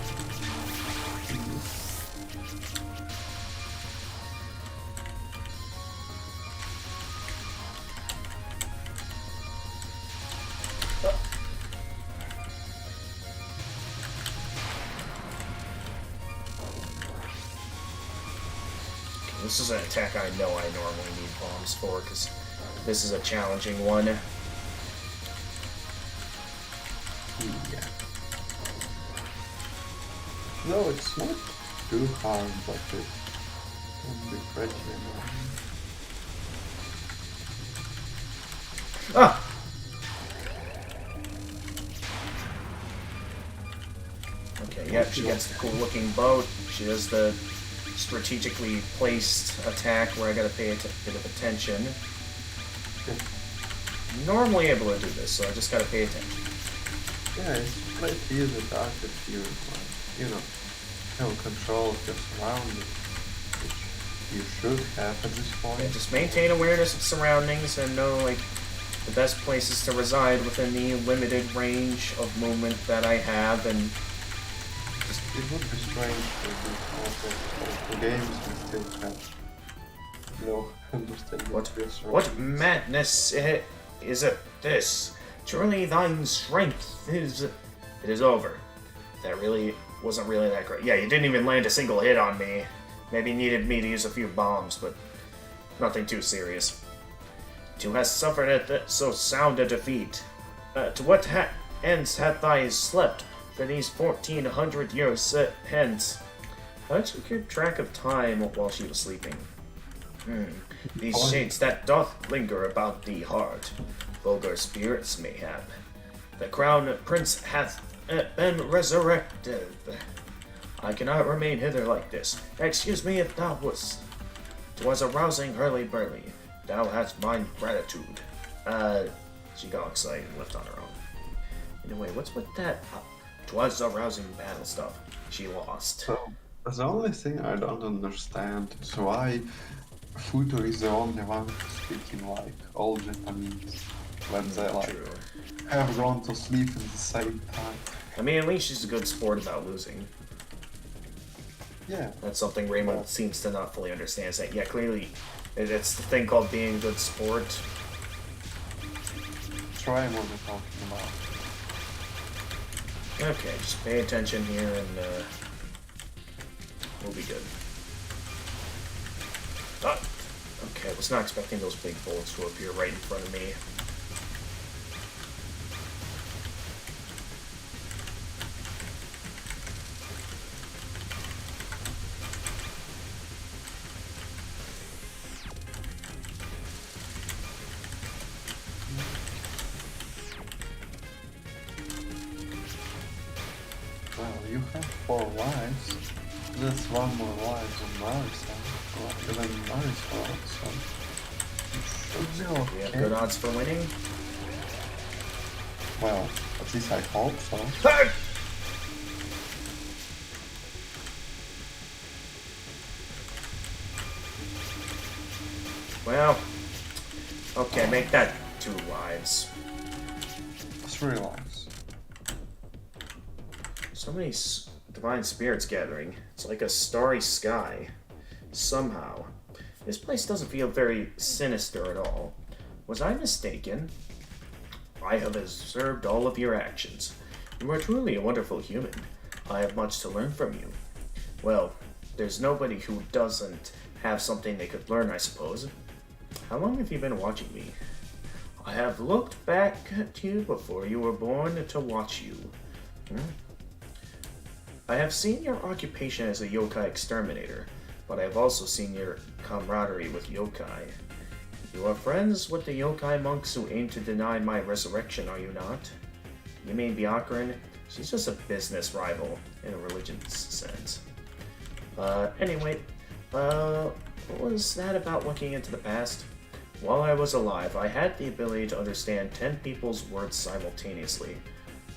This is an attack I know I normally need bombs for, because this is a challenging one. Yeah. No, it's not too hard, but it can be pretty annoying. Ah! Yep, she gets the cool looking boat. She does the strategically placed attack where I gotta pay a bit of attention. Normally able to do this, so I just gotta pay attention. Yeah, it's quite easy dark if you, have control of your surroundings, which you should have at this point. Yeah, just maintain awareness of surroundings and know, like, the best places to reside within the limited range of movement that I have, and just... It would be strange to do awful games and still have no understanding of your surroundings. What madness is it this? Surely thine strength is... It is over. That really wasn't really that great. Yeah, you didn't even land a single hit on me. Maybe needed me to use a few bombs, but nothing too serious. To have suffered at so sound a defeat. To what ends hath thy slept for these 1400 years hence? How did you keep track of time while she was sleeping? These shades that doth linger about thee heart, vulgar spirits mayhap. The crown prince hath been resurrected. I cannot remain hither like this. Excuse me if thou wast. 'Twas a rousing hurly-burly. Thou hast mine gratitude. She got excited and left on her own. Anyway, what's with that? 'Twas a rousing battle stuff. She lost. So, the only thing I don't understand is why Futo is the only one speaking like all Japanese when they have gone to sleep at the same time. I mean, at least she's a good sport about losing. Yeah. That's something Raymond seems to not fully understand. Is that, yeah, clearly it's the thing called being a good sport. Try what we're talking about. Okay, just pay attention here and we'll be good. Okay, I was not expecting those big bullets to appear right in front of me. Well, you have 4 lives. That's 1 more life on Marisa. Or even Marisa, so you should be okay. We have good odds for winning. Well, at least I hope so. Well, okay, make that 2 lives. 3 lives. So many divine spirits gathering. It's like a starry sky. Somehow. This place doesn't feel very sinister at all. Was I mistaken? I have observed all of your actions. You are truly a wonderful human. I have much to learn from you. Well, there's nobody who doesn't have something they could learn, I suppose. How long have you been watching me? I have looked back at you before you were born to watch you. I have seen your occupation as a yokai exterminator, but I have also seen your camaraderie with yokai. You are friends with the yokai monks who aim to deny my resurrection, are you not? You mean Byakurin? She's just a business rival in a religious sense. Anyway, what was that about looking into the past? While I was alive, I had the ability to understand 10 people's words simultaneously.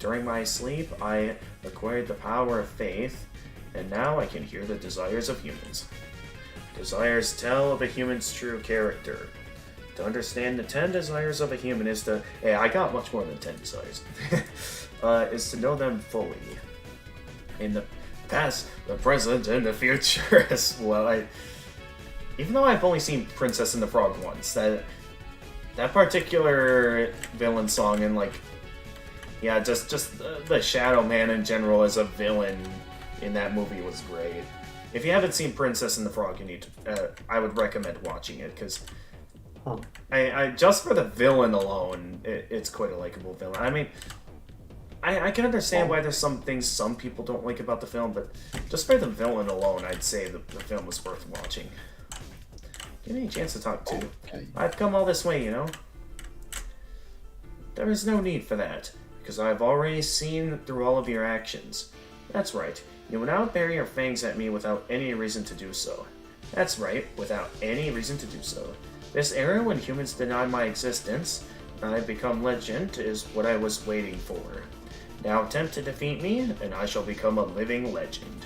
During my sleep, I acquired the power of faith, and now I can hear the desires of humans. Desires tell of a human's true character. To understand the 10 desires of a human is to... Hey, I got much more than 10 desires. Is to know them fully. In the past, the present, and the future as well. Even though I've only seen Princess and the Frog once, that particular villain song and like... Yeah, just the Shadow Man in general as a villain in that movie was great. If you haven't seen Princess and the Frog, you need to, I would recommend watching it, because I just for the villain alone, it's quite a likable villain. I mean, I can understand why there's some things some people don't like about the film, but just for the villain alone, I'd say the film was worth watching. Give me a chance to talk to. Okay. I've come all this way, you know? There is no need for that, because I've already seen through all of your actions. That's right. You will now bury your fangs at me without any reason to do so. That's right, without any reason to do so. This era when humans deny my existence, and I become legend, is what I was waiting for. Now attempt to defeat me, and I shall become a living legend.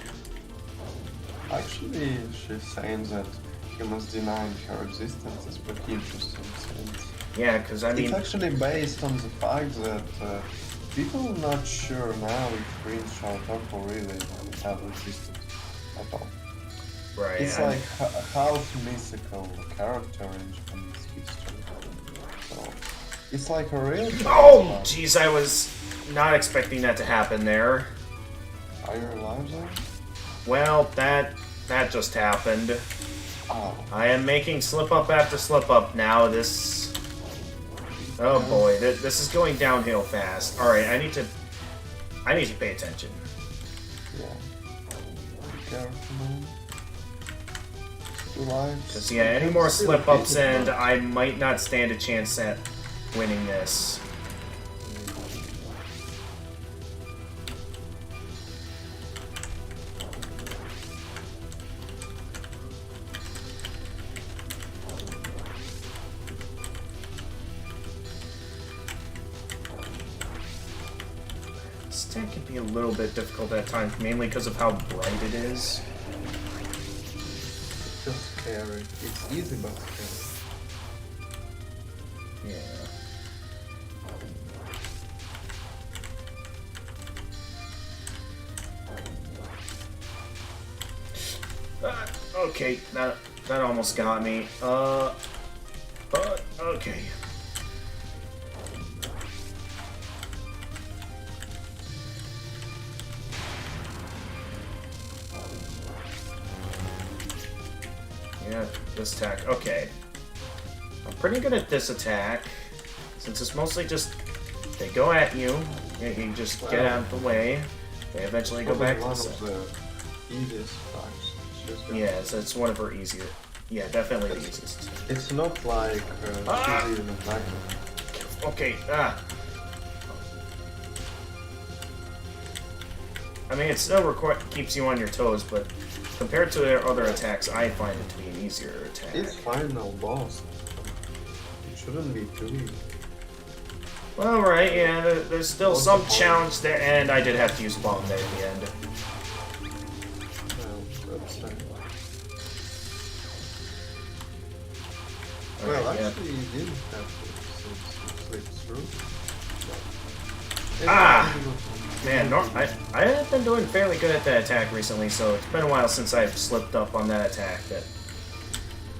Actually, she's saying that humans denying her existence is pretty interesting. Since Yeah, because I mean... it's actually based on the fact that people are not sure now if Prince Touhou really have existed at all. Right. It's like half mythical character in Japanese history. So it's like a real. Oh, jeez, I was not expecting that to happen there. Are you realizing? Well, that just happened. Oh. I am making slip up after slip up now. This. Oh boy, this is going downhill fast. All right, I need to pay attention. Yeah. Be careful, man. Because yeah, any more slip ups and I might not stand a chance at winning this. This attack can be a little bit difficult at times, mainly because of how bright it is. Just scary. It's easy but scary. Yeah. Okay, that almost got me. Okay. Yeah, this attack. Okay. I'm pretty good at this attack, since it's mostly just they go at you, and you just get out of the way. They eventually go back to the center. One of the easiest attacks. Yeah, so it's one of her easier. Yeah, definitely the easiest. It's not like she's even attacking. Okay, I mean, it still keeps you on your toes, but compared to their other attacks, I find it to be an easier attack. It's final boss. It shouldn't be too easy. Well, right, yeah, there's still some challenge there, and I did have to use bomb there at the end. Well, Right, actually, you didn't have to slip through. Man, I have been doing fairly good at that attack recently, so it's been a while since I've slipped up on that attack.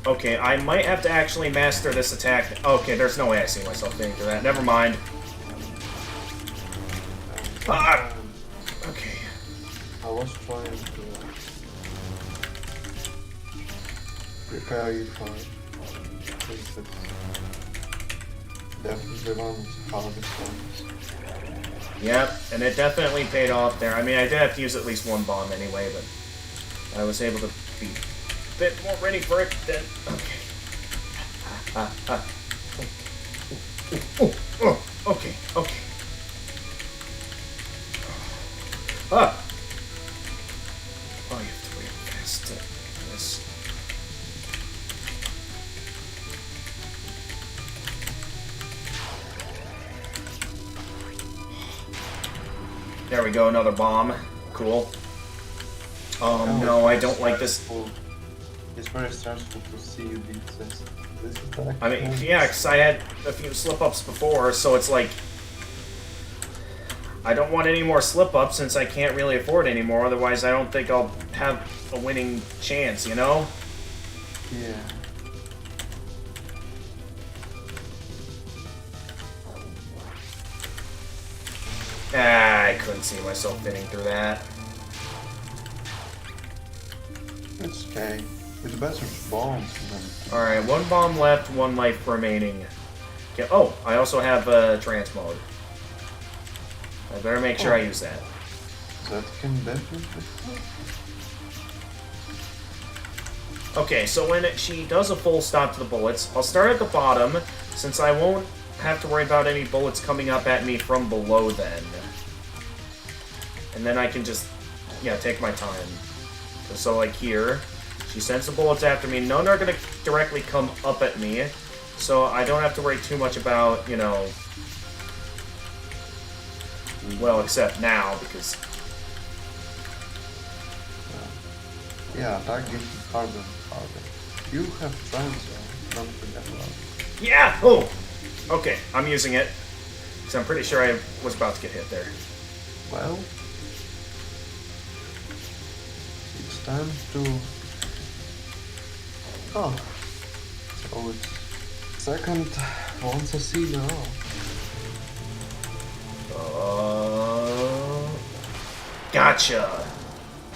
Okay, I might have to actually master this attack. Okay, there's no way I see myself getting through that. Never mind. Okay. I was trying to prepare you for it. It's definitely one of the hardest ones. Yep, and it definitely paid off there. I mean, I did have to use at least one bomb anyway, but I was able to be a bit more ready for it than... Okay. Okay, okay. Oh, you have to wait fast to this. There we go, another bomb. Cool. No, I don't like this. It's very stressful to see you beat this attack. I mean, yeah, because I had a few slip-ups before, so it's like... I don't want any more slip-ups since I can't really afford any more, otherwise I don't think I'll have a winning chance, you know? Yeah. I couldn't see myself fitting through that. It's okay. It's better bombs than... Alright, one bomb left, one life remaining. Okay, oh, I also have trance mode. I better make sure I use that. That can definitely... Okay, so when she does a full stop to the bullets, I'll start at the bottom, since I won't have to worry about any bullets coming up at me from below then. And then I can just yeah, take my time. So like here, she sends the bullets after me. None are gonna directly come up at me, so I don't have to worry too much about, you know. Well, except now because. Yeah, that gives it harder and harder. You have friends, don't forget about it. Yeah! Oh! Okay, I'm using it. Because I'm pretty sure I was about to get hit there. Well, it's time to... Oh, so it's second once a season. Gotcha!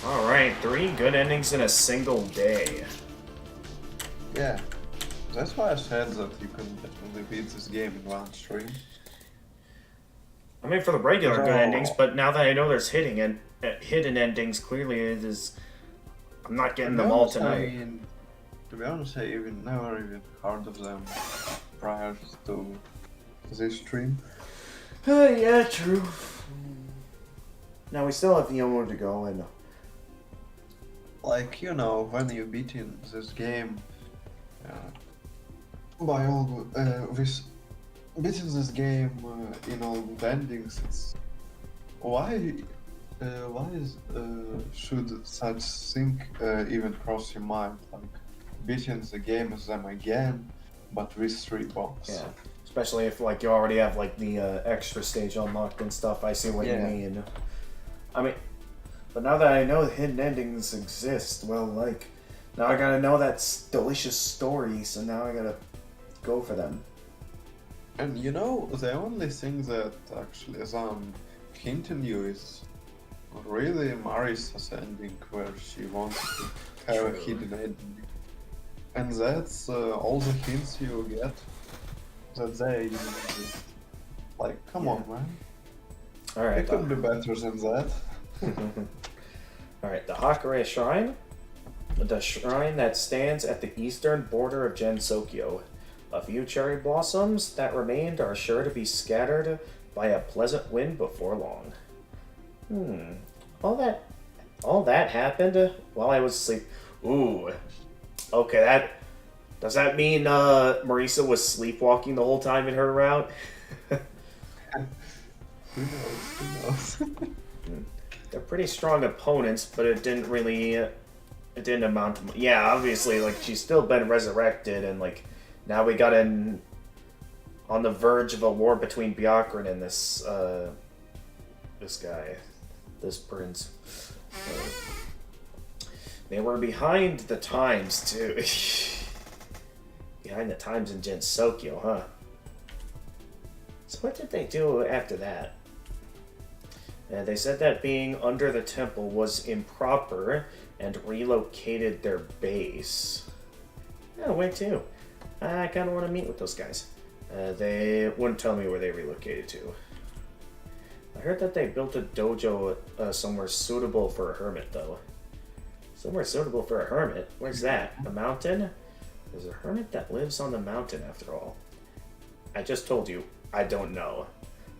Alright, 3 good endings in a single day. Yeah, that's why I said that you can definitely beat this game in one stream. I mean, for the regular good Oh. endings, but now that I know there's hidden endings, clearly it is. I'm not getting them all tonight. To be honest, I never even heard of them prior to this stream. Yeah, true. Now we still have more to go, and Like, you know, when you beat in this game, by all with beating this game in all the endings, it's why should such thing even cross your mind? Like beating the game as them again, but with 3 bombs. yeah, especially if like you already have like the extra stage unlocked and stuff. I see what you mean. I mean, but now that I know the hidden endings exist, well, like now I gotta know that delicious story. So now I gotta go for them. And you know, the only thing that actually is hinting you is really Marisa's ending, where she wants to have a hidden ending. And that's all the hints you get that they even exist. Like, come on, man. Alright. It could be better than that. Alright, the Hakurei Shrine. The shrine that stands at the eastern border of Gensokyo. A few cherry blossoms that remained are sure to be scattered by a pleasant wind before long. All that happened while I was asleep. Ooh. Okay, does that mean Marisa was sleepwalking the whole time in her route? Who knows? They're pretty strong opponents, but it didn't amount to... Yeah, obviously, like, she's still been resurrected, and, like, now we got on the verge of a war between Byakuran and this guy. This prince. They were behind the times, too. Behind the times in Gensokyo, huh? So what did they do after that? They said that being under the temple was improper and relocated their base. Oh, where to? I kind of want to meet with those guys. They wouldn't tell me where they relocated to. I heard that they built a dojo somewhere suitable for a hermit, though. Somewhere suitable for a hermit? Where's that? A mountain? There's a hermit that lives on the mountain, after all. I just told you, I don't know.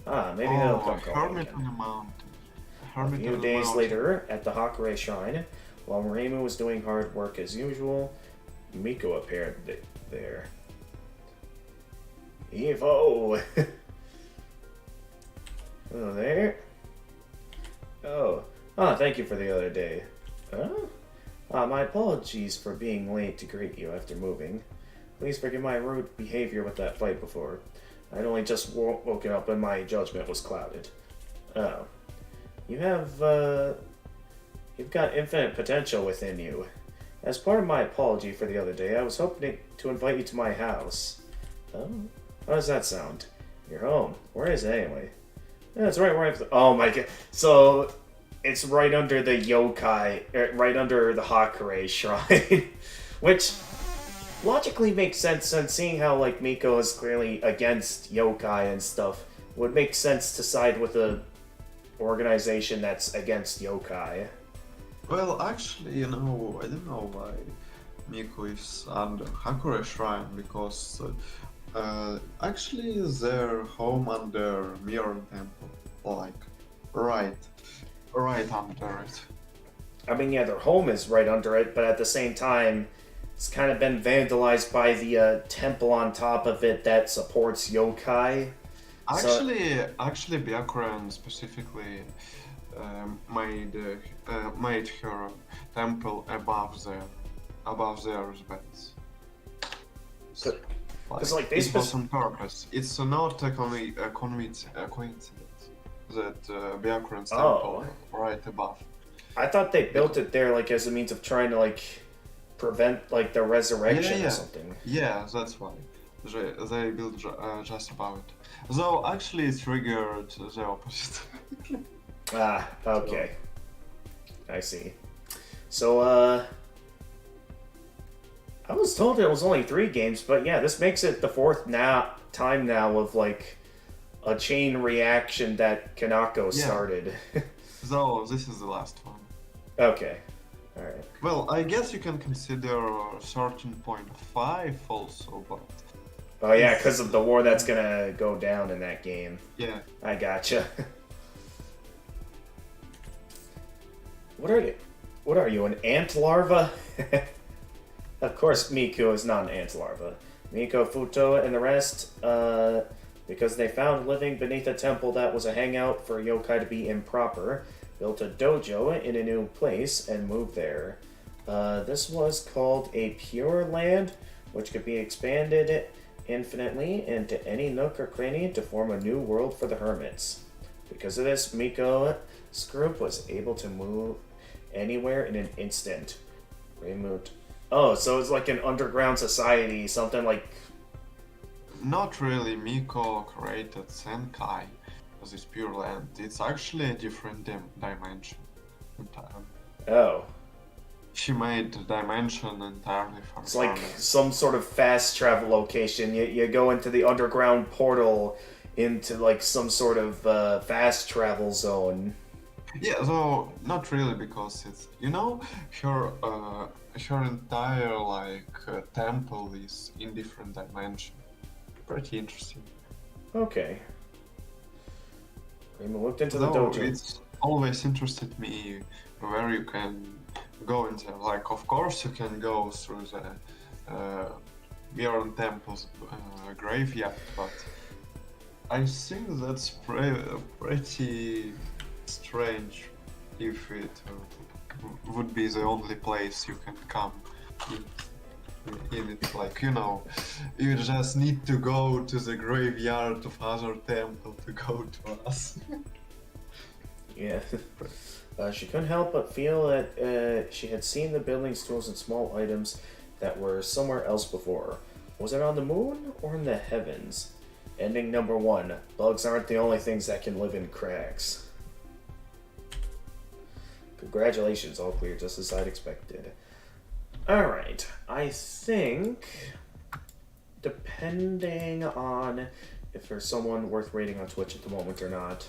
Maybe they'll come calling hermit on the mountain. A few days later, at the Hakurei Shrine, while Reimu was doing hard work as usual, Miko appeared there. Evo! Hello there. Oh. Thank you for the other day. Huh? My apologies for being late to greet you after moving. Please forgive my rude behavior with that fight before. I'd only just woken up and my judgment was clouded. Oh. You've got infinite potential within you. As part of my apology for the other day, I was hoping to invite you to my house. Oh? How does that sound? Your home. Where is it anyway? Yeah, it's right where I have to... Oh my god. So, it's right under the yokai, right under the Hakurei Shrine. Which logically makes sense, and seeing how, like, Miko is clearly against yokai and stuff, would make sense to side with a organization that's against yokai. Well, actually, you know, I don't know why Miko is under Hakurei Shrine, because actually their home under Mirror Temple, like right under it. I mean, yeah, their home is right under it, but at the same time, it's kind of been vandalized by the temple on top of it that supports yokai. Actually, Byakuran specifically made her temple above their beds. Because like they it was on purpose. It's not a coincidence that Byakuran's temple right above. I thought they built it there like as a means of trying to like prevent like the resurrection or something. Yeah, that's why they built just above it. Though actually it triggered the opposite. Ah, okay. I see. So I was told it was only 3 games, but yeah, this makes it the 4th time now of like a chain reaction that Kanako started. So this is the last one. Okay. Alright. Well, I guess you can consider 13.5 also, but... Oh yeah, because of the war that's gonna go down in that game. Yeah. I gotcha. What are you? What are you, an ant larva? Of course, Miku is not an ant larva. Miko, Futo, and the rest, because they found living beneath a temple that was a hangout for yokai to be improper, built a dojo in a new place and moved there. This was called a Pure Land, which could be expanded infinitely into any nook or cranny to form a new world for the hermits. Because of this, Miko's group was able to move anywhere in an instant. Removed. Oh, so it's like an underground society, something like... Not really. Miko created Senkai as this Pure Land. It's actually a different dimension entirely. Oh. She made the dimension entirely for It's like some sort of fast travel location. You go into the underground portal into like some sort of fast travel zone. Yeah, though not really, because it's her entire like temple is in different dimension. Pretty interesting. Okay. We looked into the Though dojo. it's always interested me where you can go into. Like, of course, you can go through the Bjorn Temple's graveyard, but I think that's pretty strange if it would be the only place you can come in it. Like, you just need to go to the graveyard of other temple to go to us. Yeah. She couldn't help but feel that she had seen the buildings, tools, and small items that were somewhere else before. Was it on the moon or in the heavens? Ending number 1. Bugs aren't the only things that can live in cracks. Congratulations, all clear, just as I'd expected. Alright, I think... depending on if there's someone worth rating on Twitch at the moment or not,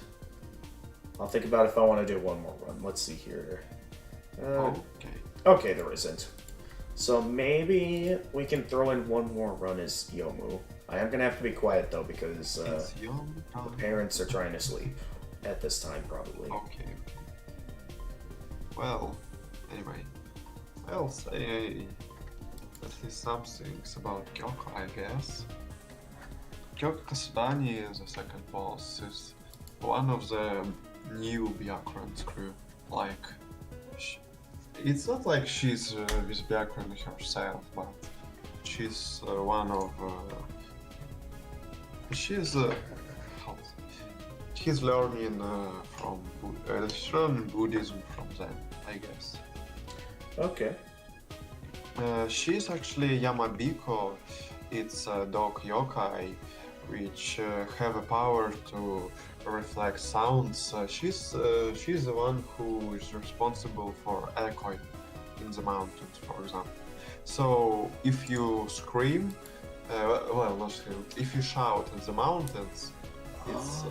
I'll think about if I want to do one more run. Let's see here. Okay, there isn't. So maybe we can throw in one more run as Yomu. I am going to have to be quiet, though, because the parents are trying to sleep at this time, probably. Okay. Well, anyway, I'll say at least some things about Kyoko, I guess. Kyoko Kasudani, the second boss, is one of the new Byakuran's crew. Like, it's not like she's with Byakuran herself, but she's one of... she's learning she's learning Buddhism from them, I guess. Okay. She's actually Yamabiko. It's a dog yokai, which have a power to reflect sounds. She's the one who is responsible for echoing in the mountains, for example. So if you scream, if you shout in the mountains, it's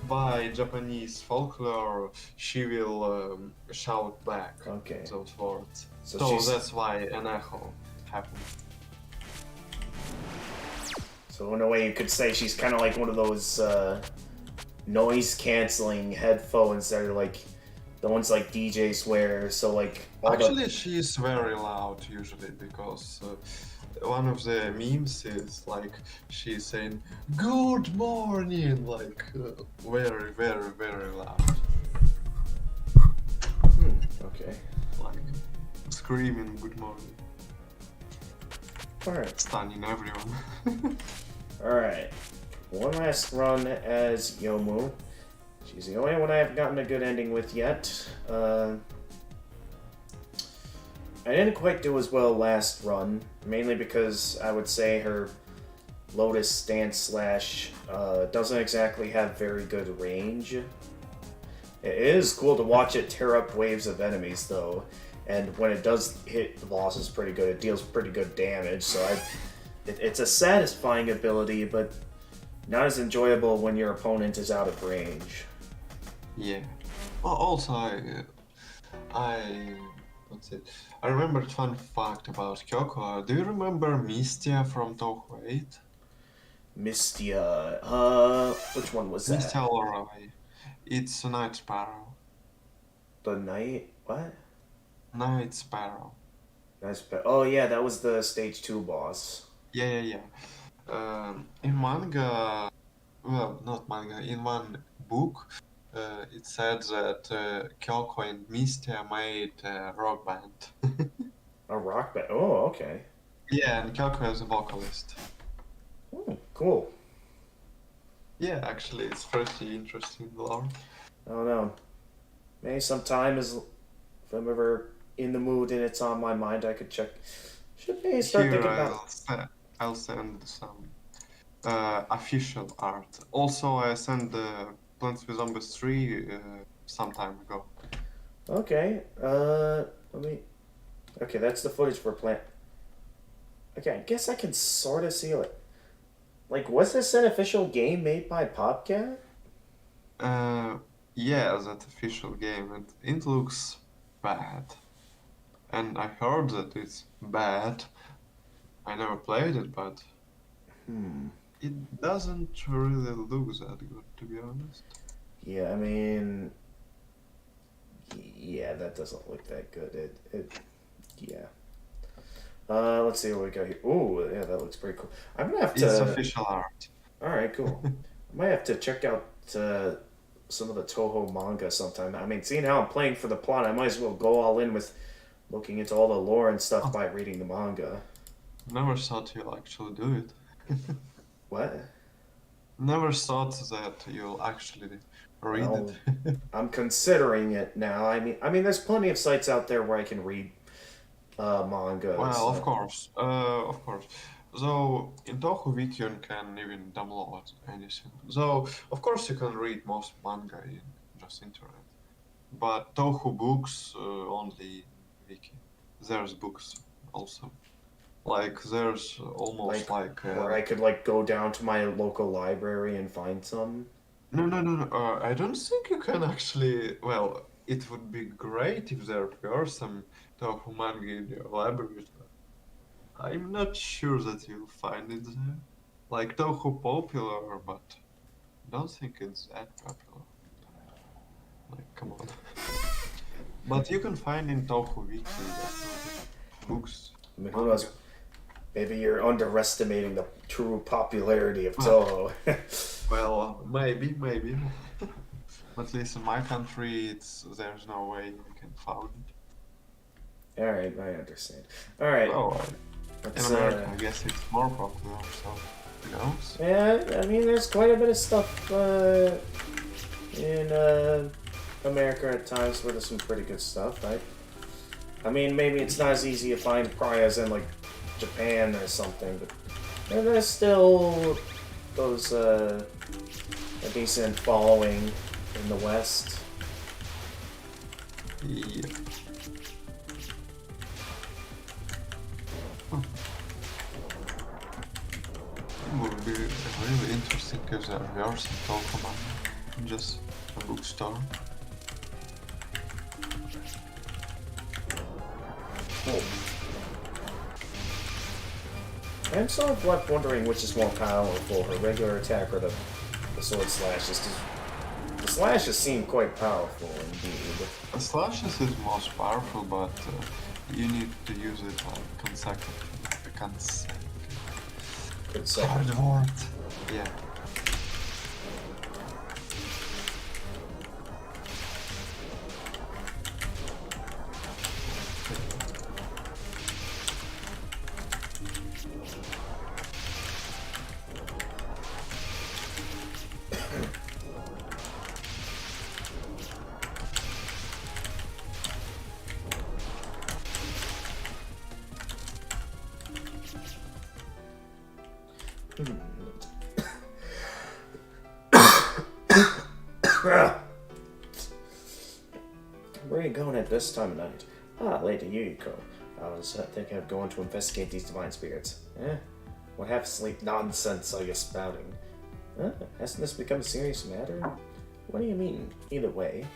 by Japanese folklore, she will shout back those words. So that's why an echo happens. So in a way, you could say she's kind of like one of those noise-canceling headphones that are like the ones like DJ swear. So like all Actually, she's very loud usually because one of the memes is like she's saying "Good morning," like very, very, very loud, okay. like screaming "Good morning," All right. stunning everyone. All right. One last run as Yomu. She's the only one I haven't gotten a good ending with yet. I didn't quite do as well last run, mainly because I would say her Lotus Stance Slash doesn't exactly have very good range. It is cool to watch it tear up waves of enemies, though, and when it does hit the boss, it's pretty good. It deals pretty good damage, so it's a satisfying ability, but not as enjoyable when your opponent is out of range. Yeah. Well, also, what's it? I remembered fun fact about Kyoko. Do you remember Mistia from Touhou 8? Mistia, which one was that? Mistia Lorelei. It's a Night Sparrow. The Night, what? Night Sparrow. Oh yeah, that was the stage 2 boss. Yeah. In manga, well, not manga, in one book, it said that Kyoko and Mistia made a rock band. A rock band. Oh, okay. Yeah, and Kyoko is a vocalist. Oh, cool. Yeah, actually, it's pretty interesting lore. I don't know. Maybe sometime if I'm ever in the mood and it's on my mind, I could check. Should maybe start thinking about. I'll send some official art. Also, I sent the Plants vs Zombies 3 some time ago. Okay. Let me. Okay, that's the footage for Plant. Okay, I guess I can sort of see it. Like, was this an official game made by Popcat? Yeah, that official game, and it looks bad. And I heard that it's bad. I never played it, but it doesn't really look that good, to be honest. Yeah, I mean, yeah, that doesn't look that good. Yeah. Let's see what we got here. Ooh, yeah, that looks pretty cool. I'm gonna have to. It's official art. All right, cool. I might have to check out some of the Touhou manga sometime. I mean, seeing how I'm playing for the plot, I might as well go all in with looking into all the lore and stuff by reading the manga. Never thought you'll actually do it. What? Never thought that you'll actually read it. I'm considering it now. I mean, there's plenty of sites out there where I can read manga. Well, so. of course. So in Touhou Wiki you can even download anything. So of course you can read most manga in just internet, but Touhou books only wiki. There's books also. Like there's almost like where I could like go down to my local library and find some. No. I don't think you can actually. Well, it would be great if there were some Touhou manga in your library. I'm not sure that you'll find it there. Like Touhou popular, but I don't think it's that popular. Like, come on. But you can find in Touhou Wiki books. I mean, who knows? Maybe you're underestimating the true popularity of Touhou. Well, maybe. At least in my country, there's no way you can find it. All right, I understand. All right. Oh, in America, I guess it's more popular, so who knows? Yeah, I mean, there's quite a bit of stuff in America at times where there's some pretty good stuff, right? I mean, maybe it's not as easy to find probably as in like Japan or something, but there's still those a decent following in the West. Yeah. It would be really interesting if there were some Touhou manga in just a bookstore. Cool. I'm sort of left wondering which is more powerful, her regular attack or the sword slash. Just the slashes seem quite powerful indeed. Slashes is most powerful, but you need to use it like consecutively. Hard word. Yeah. Where are you going at this time of night? Ah, Lady Yuriko. I was thinking of going to investigate these divine spirits. What half-asleep nonsense are you spouting? Hasn't this become a serious matter? What do you mean? Either way,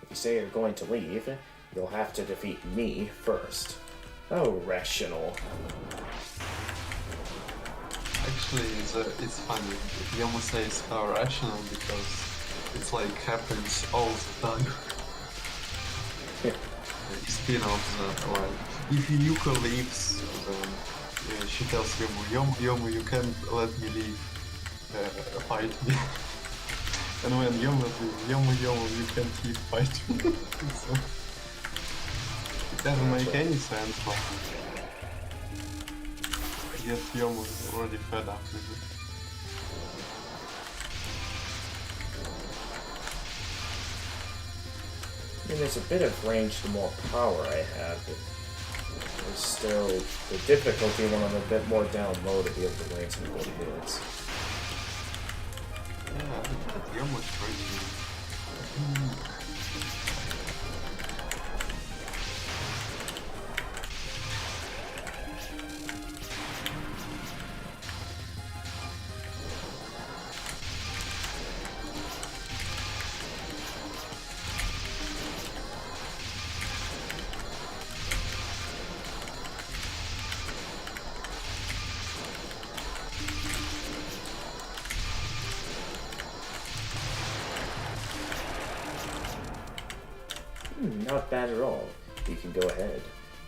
if you say you're going to leave, you'll have to defeat me first. Oh, rational. Actually, it's funny. You almost say it's how rational because it's like happens all the time. Spin-offs like if Yuka leaves, then she tells Yomu, you can't let me leave, fight me. And when Yomu leaves, Yomu, you can't keep fighting. So, it doesn't make any sense, but I guess Yomu is already fed up with it. I mean, there's a bit of range the more power I have, but there's still the difficulty when I'm a bit more down low to be able to land some good hits. Yeah, I think that Yomu's crazy. Not bad at all. You can go ahead.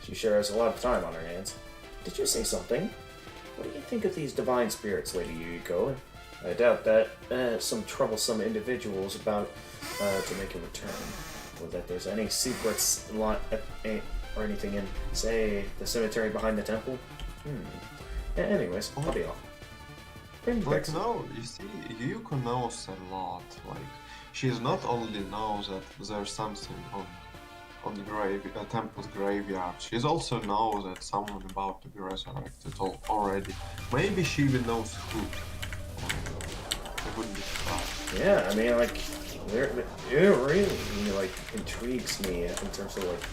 She sure has a lot of time on her hands. Did you say something? What do you think of these divine spirits, Lady Yuriko? I doubt that some troublesome individuals about to make a return, or that there's any secrets or anything in, say, the cemetery behind the temple. Anyways, I'll be off. Like, no, you see, Yuko knows a lot. Like, she's not only knows that there's something on the temple's graveyard, she also knows that someone about to be resurrected already. Maybe she even knows who. I wouldn't be surprised. Yeah, I mean, like, it really, like, intrigues me in terms of, like,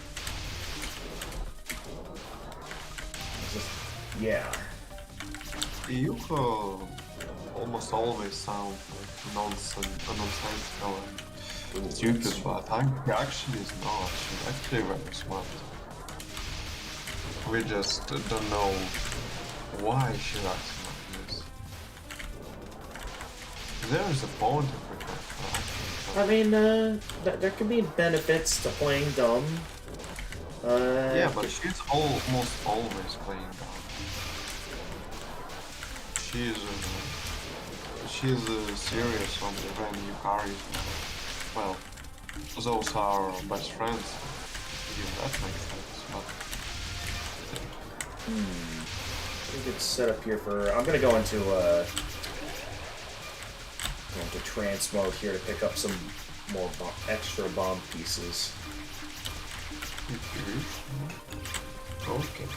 just, yeah. Yuko almost always sounds like nonsensical and stupid, but he actually is not. She's actually very smart. We just don't know why she's acting like this. There is a point of it. I mean, there could be benefits to playing dumb. Yeah, but she's almost always playing dumb. She's serious on the when Yukari. Well, those are best friends. Yeah, that makes sense. But pretty good setup here for. I'm gonna go into trance mode here to pick up some more extra bomb pieces. Okay.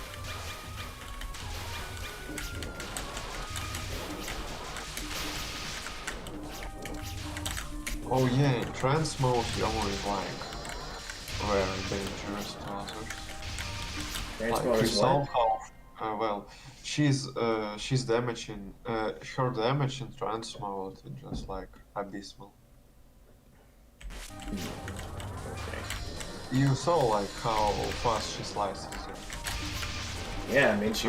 Oh yeah, in trance mode you always like very dangerous to others. Trance Like mode you is saw what? how well she's damaging her damage in trance mode is just like abysmal. Okay. You saw like how fast she slices it. Yeah, I mean, she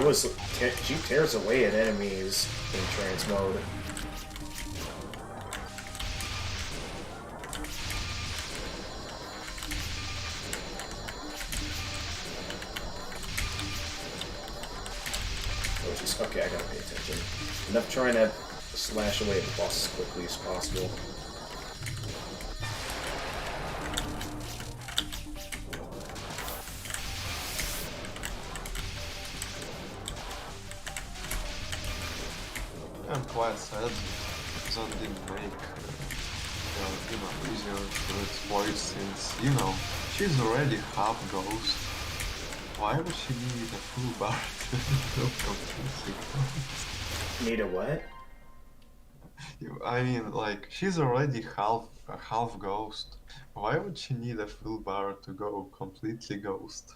tears away at enemies in trance mode. jeez. Okay, I gotta pay attention. Enough trying to slash away at the boss as quickly as possible. I'm quite sad that didn't make easier to exploit since, she's already half ghost. Why would she need a full bar to go completely ghost? Need a what? I mean, like, she's already half ghost. Why would she need a full bar to go completely ghost?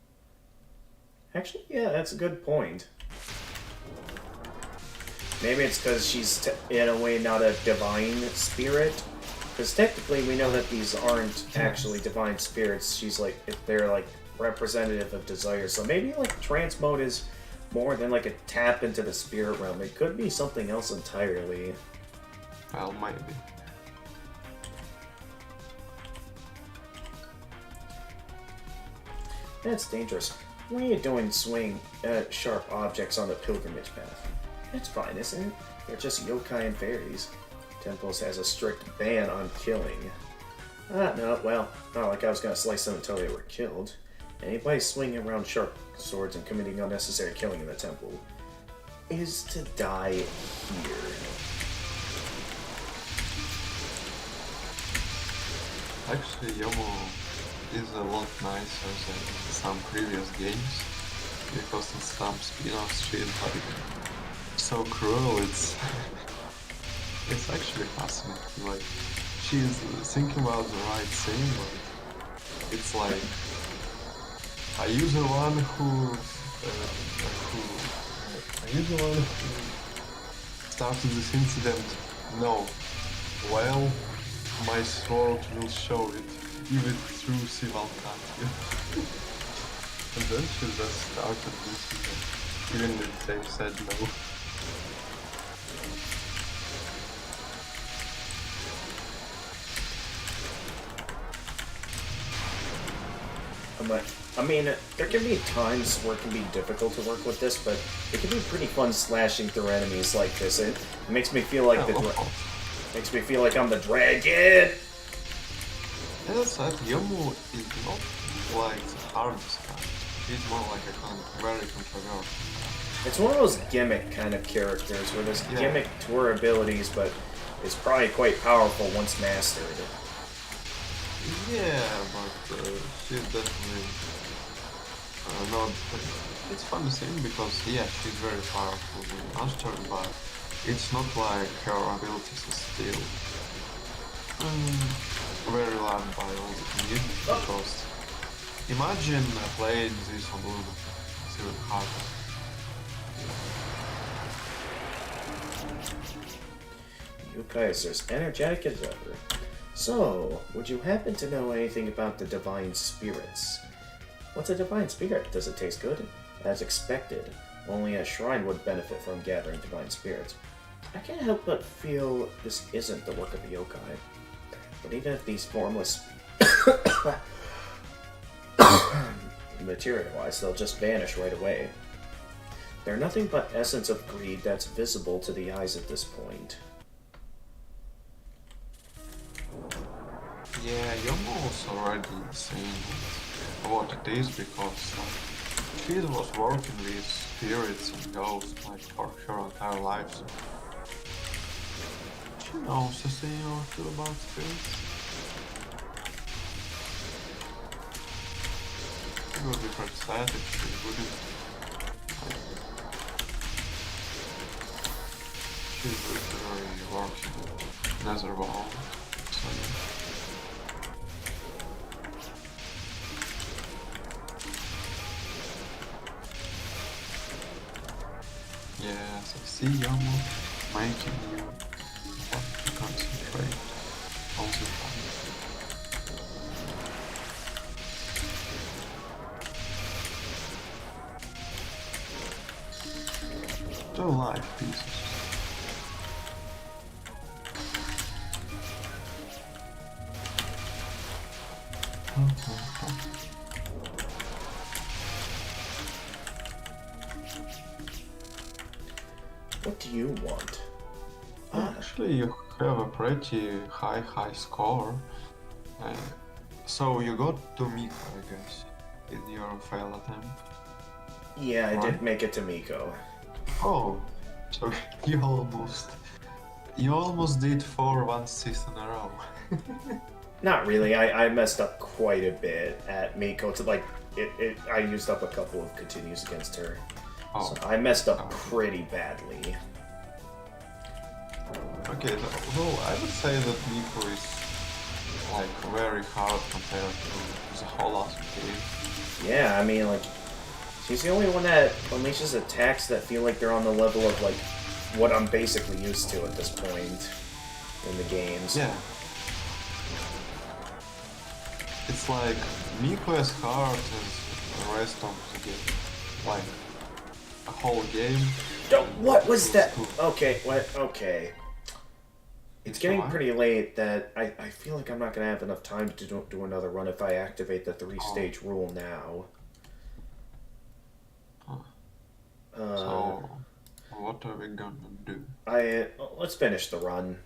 Actually, yeah, that's a good point. Maybe it's because she's, in a way, not a divine spirit. Because technically, we know that these aren't actually divine spirits. She's like, they're like representative of desire. So maybe like trance mode is more than like a tap into the spirit realm. It could be something else entirely. Well, maybe. That's dangerous. What are you doing swinging sharp objects on the pilgrimage path? It's fine, isn't it? They're just yokai and fairies. Temples has a strict ban on killing. No, well, not like I was gonna slice them until they were killed. Anybody swinging around sharp swords and committing unnecessary killing in the temple is to die here. Actually, Yomo is a lot nicer than some previous games, because in some spin-offs she's like so cruel, it's actually fascinating. Like, she's thinking about the right thing, but it's like, are you the one who started this incident? No. Well, my sword will show it, even through Sivalkati. And then she just started this again, even if they said no. I mean, there can be times where it can be difficult to work with this, but it can be pretty fun slashing through enemies like this. It makes me feel like makes me feel like I'm the dragon. As that Yomu is not like the hardest guy. He's more like a very controversial. It's one of those gimmick kind of characters where there's gimmick to her abilities, but it's probably quite powerful once mastered. Yeah, but she's definitely not. It's fun to think because she's very powerful when mastered, but it's not like her abilities are still very loved by all the community. Because imagine playing this on Luna, it's even harder. Yukai is as energetic as ever. So, would you happen to know anything about the divine spirits? What's a divine spirit? Does it taste good? As expected, only a shrine would benefit from gathering divine spirits. I can't help but feel this isn't the work of a yokai. But even if these formless materialize, they'll just vanish right away. They're nothing but essence of greed that's visible to the eyes at this point. Yeah, Yomo was already saying what it is because she was working with spirits and ghosts like for her entire life. So she knows the thing or two about spirits. It would be quite sad if she wouldn't. She's literally working another wall. So yeah. Yes, I see Yomo making you have to concentrate all the time. Two life pieces. What do you want? Ah, Actually, you have a pretty high score. Uh, so you got to Mika, I guess, in your failed attempt. yeah, I did Right. make it to Miko. Oh, so you almost did 4 1-6 in a row. Not really. I messed up quite a bit at Miko. To like, I used up a couple of continues against her. Oh, So I messed up oh. pretty badly. Okay, well, I would say that Miko is like very hard compared to the whole last game. Yeah, I mean, like, she's the only one that unleashes attacks that feel like they're on the level of, like, what I'm basically used to at this point in the games. Yeah. It's like Miko is hard as the rest of the game. Like a whole game. What was that? Cool. Okay, what? Okay. It's getting What? pretty late that I feel like I'm not going to have enough time to do another run if I activate the 3-stage rule now. So, what are we gonna do? Let's finish the run.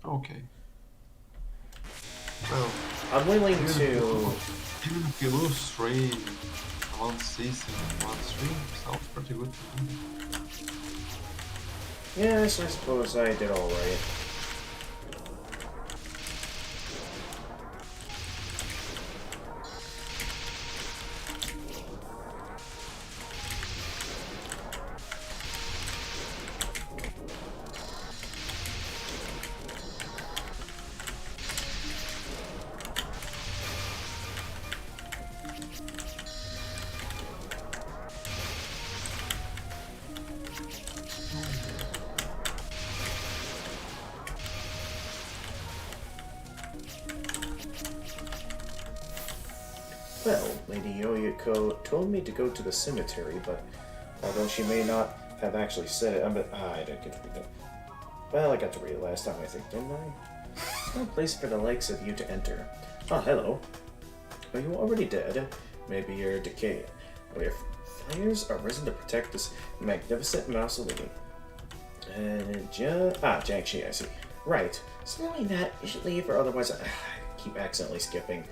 Okay. Well, I'm willing even to... even if you lose 3 one season, 1-3, sounds pretty good to me. Yes, I suppose I did alright. Well, Lady Yoyoko told me to go to the cemetery, but although she may not have actually said it, I didn't get to read it. Well, I got to read it last time, I think, didn't I? It's no place for the likes of you to enter. Ah, hello. Are you already dead? Maybe you're decayed. Well, your fires are risen to protect this magnificent mausoleum. Jiangxi, I see. Right. Something like that, you should leave, or otherwise I keep accidentally skipping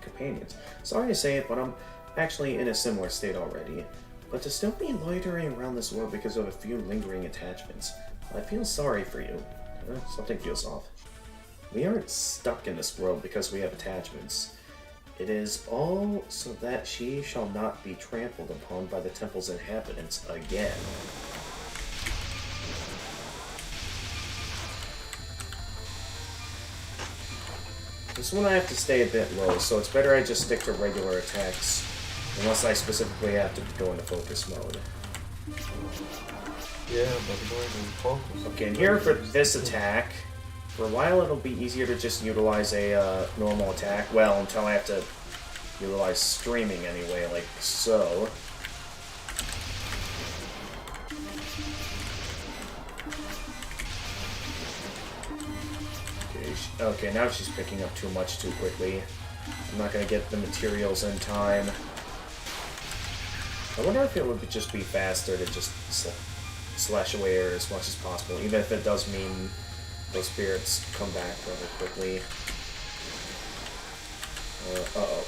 companions. Sorry to say it, but I'm actually in a similar state already. But to still be loitering around this world because of a few lingering attachments, I feel sorry for you. Something feels off. We aren't stuck in this world because we have attachments. It is all so that she shall not be trampled upon by the temple's inhabitants again. This one I have to stay a bit low, so it's better I just stick to regular attacks, unless I specifically have to go into focus mode. Yeah, but going in focus. Okay, and here for this attack, for a while it'll be easier to just utilize a normal attack. Well, until I have to utilize streaming anyway, like so. Okay, now she's picking up too much too quickly. I'm not gonna get the materials in time. I wonder if it would just be faster to just slash away her as much as possible, even if it does mean those spirits come back rather quickly. Uh-oh.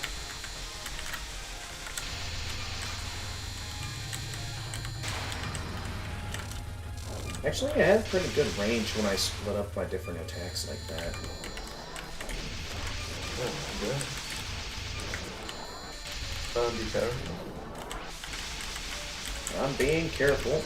Actually, I had pretty good range when I split up my different attacks like that. Yeah, good. Be careful. I'm being careful.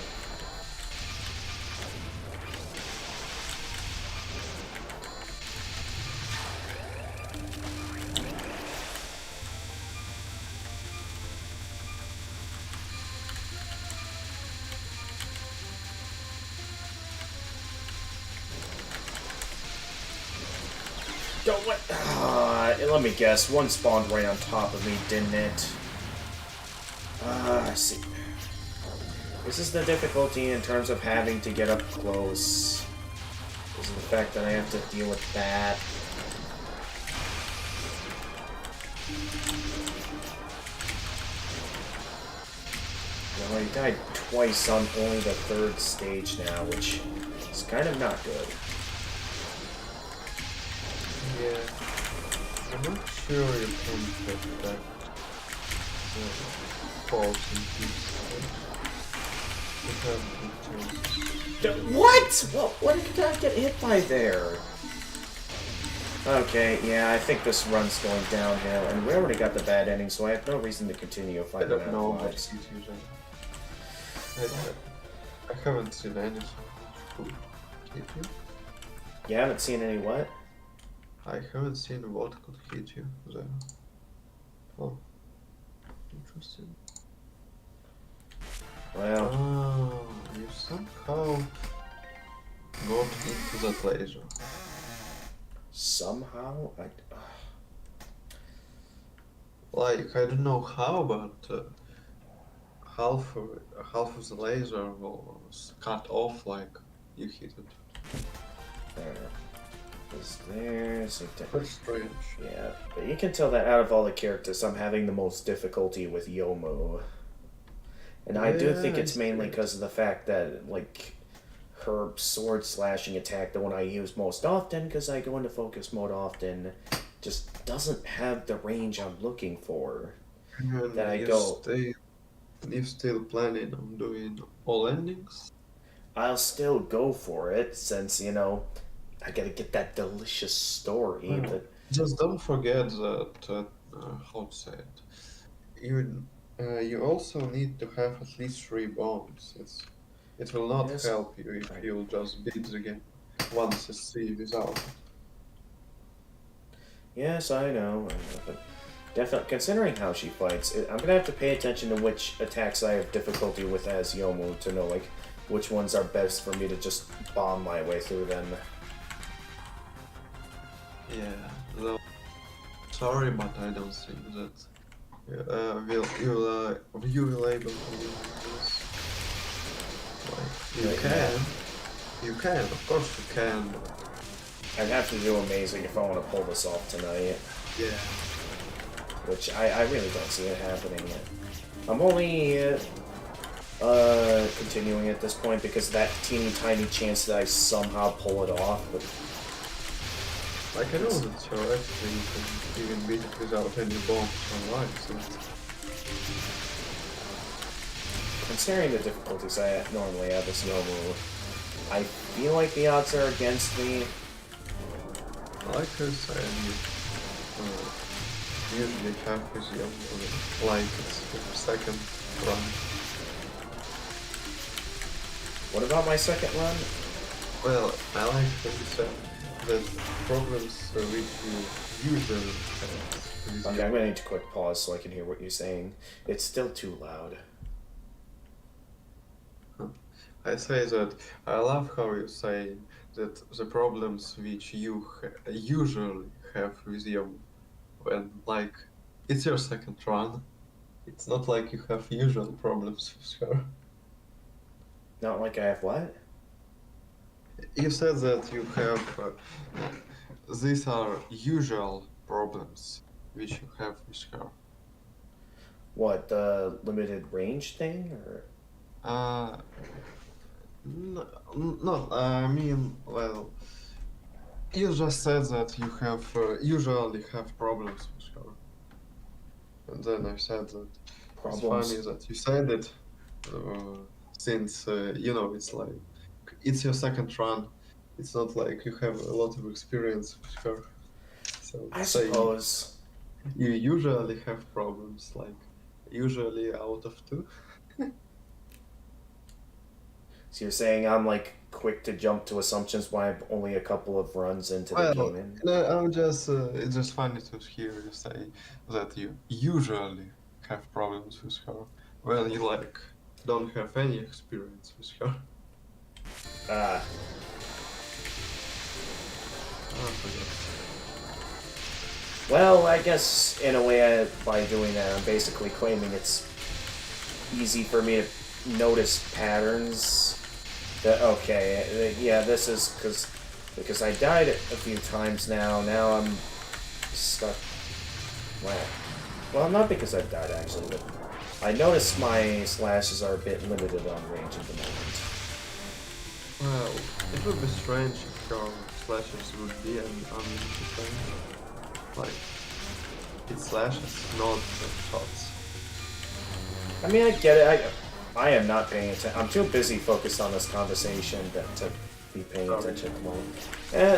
Don't let... let me guess. One spawned right on top of me, didn't it? I see. This is the difficulty in terms of having to get up close. This is the fact that I have to deal with that. Well, he died twice on only the third stage now, which is kind of not good. Yeah. I'm not sure you can take that false in peace. You have good chances. What? What did I get hit by there? Okay, yeah, I think this run's going downhill, and we already got the bad ending, so I have no reason to continue I fighting don't out know what lives. he's using. I haven't seen anything to hit you. You haven't seen any what? I haven't seen what could hit you there. Oh, interesting. Well, Oh, you somehow got into that laser. somehow Like, I don't know how, but half of the laser was cut off like you hit it. there. Is there? So That's strange. yeah, but you can tell that out of all the characters, I'm having the most difficulty with Yomu. And I do think Yeah, it's mainly because of the fact that, like, her sword slashing attack, the one I use most often, because I go into focus mode often, just doesn't have the range I'm looking for. And That I you go- you still planning on doing all endings? I'll still go for it, since, you know, I gotta get that delicious story. Hmm. But Just don't forget that how to say it. You also need to have at least 3 bombs. It will not Yes. help you if Right. you just beat the game once a C without it. yes, I know, but definitely, considering how she fights, I'm gonna have to pay attention to which attacks I have difficulty with as Yomu to know, like, which ones are best for me to just bomb my way through them. Yeah, though, sorry, but I don't think that you will able to win this. Like, you can, of course you can. I'd have to do amazing if I want to pull this off tonight, Yeah. which I really don't see it happening yet. I'm only continuing at this point because of that teeny tiny chance that I somehow pull it off, but Like, I know that theoretically you can even beat it without any bombs online, so considering the difficulties I normally have as Yomu, I feel like the odds are against me. like I said, you usually have with your like it's your second run. What about my second run? Well, I like what you said, that problems which you usually have with Okay, your- I'm gonna need to quick pause so I can hear what you're saying. It's still too loud. I say that I love how you say that the problems which you usually have with you when like it's your second run. It's not like you have usual problems with her. Not like I have what? You said that you have these are usual problems which you have with her. What, the limited range thing? Or No, I mean, well, you just said that you have usually have problems with her, and then I said that it's problems? funny that you said it, since you know it's like it's your second run. It's not like you have a lot of experience with her, so I say suppose. you usually have problems, like usually out of 2. So you're saying I'm like quick to jump to assumptions why I'm only a couple of runs into the Well, game in? no, I'm just, it's just funny to hear you say that you usually have problems with her when you, like, don't have any experience with her. Ah, well, I guess in a way by doing that I'm basically claiming it's easy for me to notice patterns. That, okay, yeah, this is because I died a few times now. Now I'm stuck. Wow. Well, not because I've died actually, but I noticed my slashes are a bit limited on range at the moment. Well, it would be strange if your slashes would be an unlimited range. Like, it slashes, not the shots. I mean, I get it. I am not paying attention. I'm too busy focused on this conversation to be paying attention at the moment.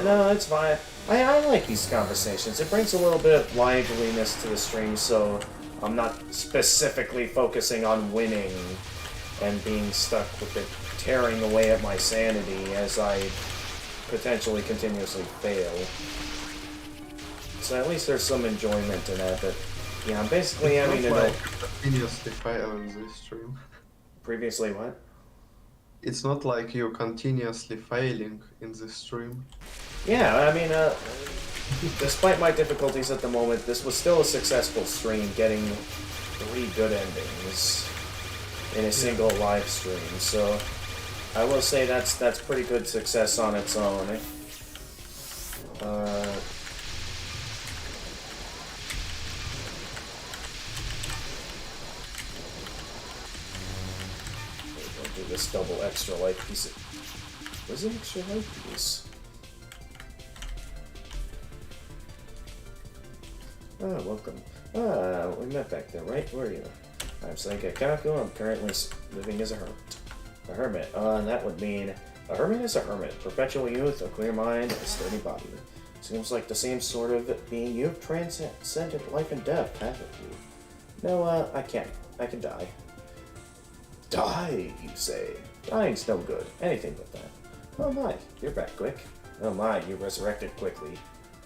No, it's fine. I like these conversations. It brings a little bit of liveliness to the stream, so I'm not specifically focusing on winning and being stuck with it tearing away at my sanity as I potentially continuously fail. So at least there's some enjoyment in that, but yeah, I'm basically having to know... continuously fail in this stream. Previously what? It's not like you're continuously failing in this stream. Yeah, I mean, despite my difficulties at the moment, this was still a successful stream, getting 3 good endings in a single live stream, so I will say that's pretty good success on its own. I'll do this double extra life piece. Where's the extra life piece? Ah, welcome. We met back there, right? Where are you? I'm Saika Kaku. I'm currently living as a hermit. A hermit. That would mean a hermit is a hermit. Perpetual youth, a clear mind, a sturdy body. Seems like the same sort of being you've transcended life and death, haven't you? No, I can't. I can die. Die, you say? Dying's no good. Anything but that. Oh my, you're back quick. Oh my, you resurrected quickly.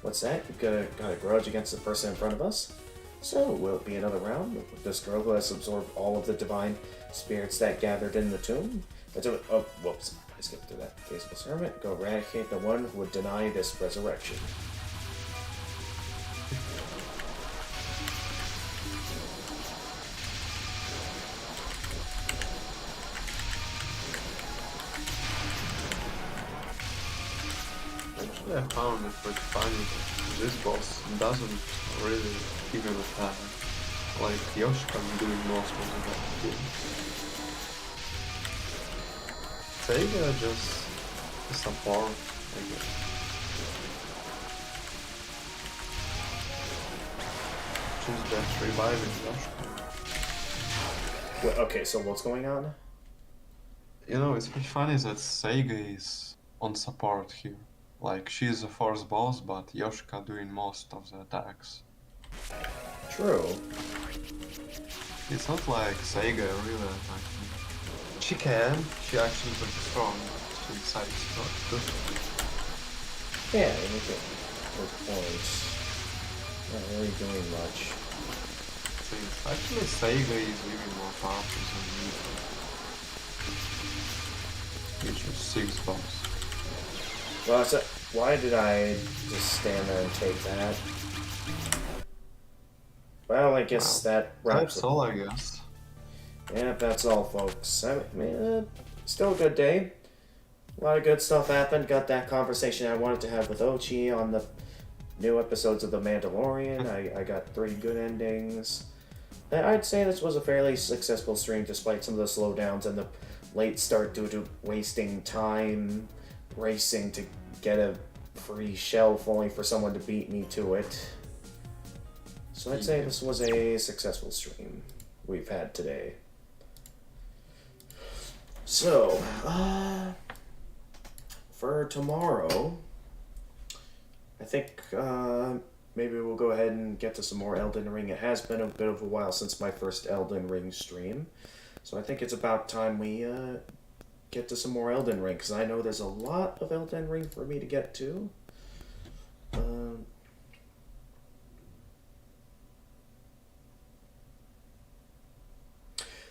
What's that? You got a grudge against the person in front of us? So, will it be another round with this girl who has absorbed all of the divine spirits that gathered in the tomb? Oh, whoops. I skipped through that. Faceless hermit, go eradicate the one who would deny this resurrection. Actually, I found it pretty funny. This boss doesn't really even attack. Like, Yoshika's doing most of the game. Sega just support, I guess. She's just reviving Yoshika. Well, okay, so what's going on? You know, it's pretty funny that Seiga is on support here. Like, she's the first boss, but Yoshika doing most of the attacks. True. It's not like Seiga really attacking. She can, she actually is pretty strong. She decides not to. Yeah, you make it good point. Not really doing much. Actually, Seiga is even more powerful than me. Which is 6 bombs. Well, so why did I just stand there and take that? Well, I guess that wraps That's up. all, I guess. Yeah, that's all, folks. I mean, still a good day. A lot of good stuff happened. Got that conversation I wanted to have with Ochi on the new episodes of The Mandalorian. I got 3 good endings. I'd say this was a fairly successful stream despite some of the slowdowns and the late start due to wasting time racing to get a free shelf only for someone to beat me to it. So I'd say this was a successful stream we've had today. So, for tomorrow, I think maybe we'll go ahead and get to some more Elden Ring. It has been a bit of a while since my first Elden Ring stream, so I think it's about time we get to some more Elden Ring, because I know there's a lot of Elden Ring for me to get to.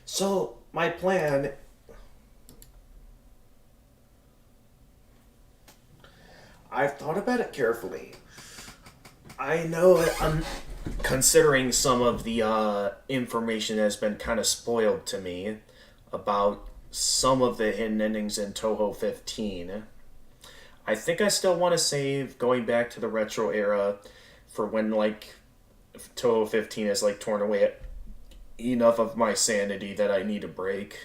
So, my plan... I've thought about it carefully. I know I'm considering some of the information that has been kind of spoiled to me about some of the hidden endings in Touhou 15. I think I still want to save going back to the retro era for when, like, Touhou 15 is, like, torn away enough of my sanity that I need a break.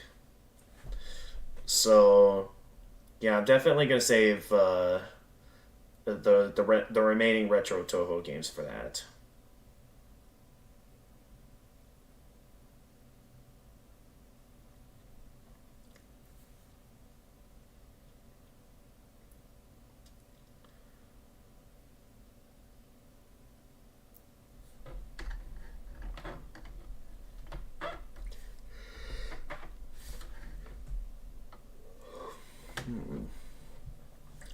So yeah, I'm definitely gonna save the remaining retro Touhou games for that.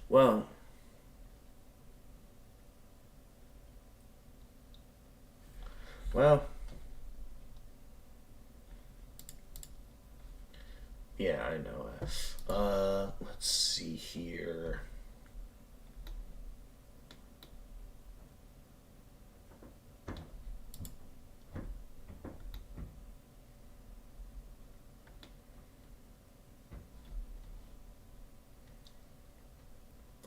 Well, well, yeah, I know. Let's see here.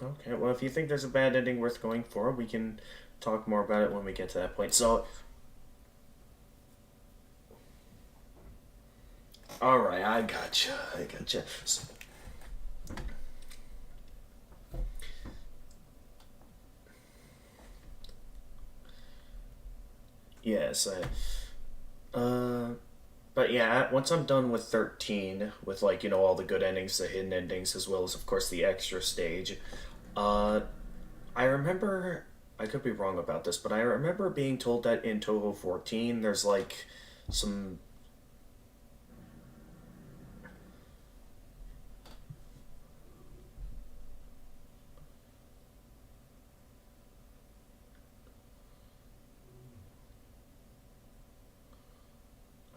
Okay, well, if you think there's a bad ending worth going for, we can talk more about it when we get to that point. So, all right, I gotcha. I gotcha. Yes, but yeah, once I'm done with 13, with like, all the good endings, the hidden endings, as well as, of course, the extra stage, uh, I remember, I could be wrong about this, but I remember being told that in Touhou 14, there's like some.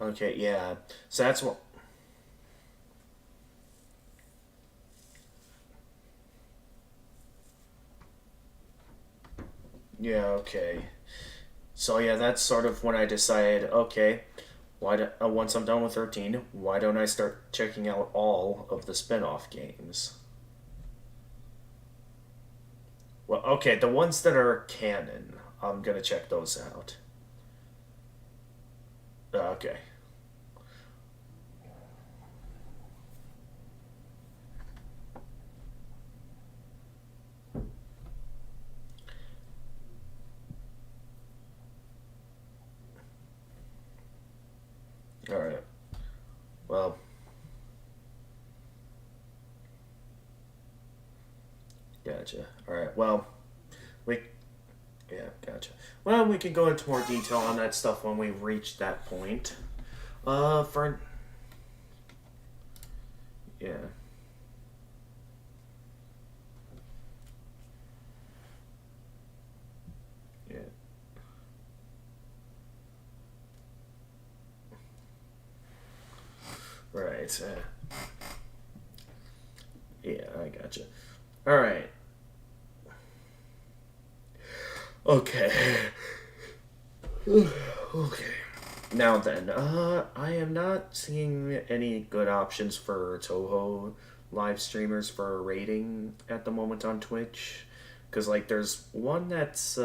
Okay, yeah. So that's what. Yeah, okay. So yeah, that's sort of when I decided, okay, once I'm done with 13, why don't I start checking out all of the spin-off games? Well, okay, the ones that are canon, I'm gonna check those out. Okay. All right. Well, gotcha. All right. Well, we yeah, gotcha. Well, we can go into more detail on that stuff when we reach that point. For yeah, yeah, right. Yeah, I gotcha. All right. Okay. Okay. Now then, I am not seeing any good options for Toho live streamers for rating at the moment on Twitch. Because, like, there's one that's,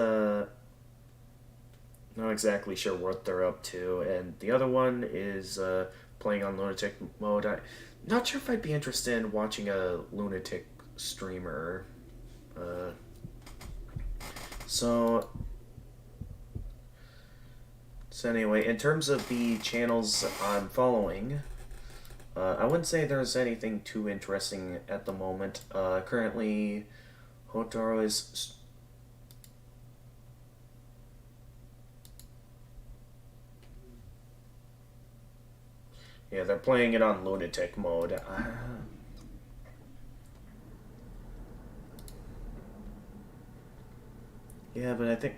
not exactly sure what they're up to, and the other one is, playing on Lunatic mode. I'm not sure if I'd be interested in watching a Lunatic streamer. Uh, so, So anyway, in terms of the channels I'm following, I wouldn't say there's anything too interesting at the moment. Currently, Hotaro is. Yeah, they're playing it on lunatic mode. Yeah, but I think.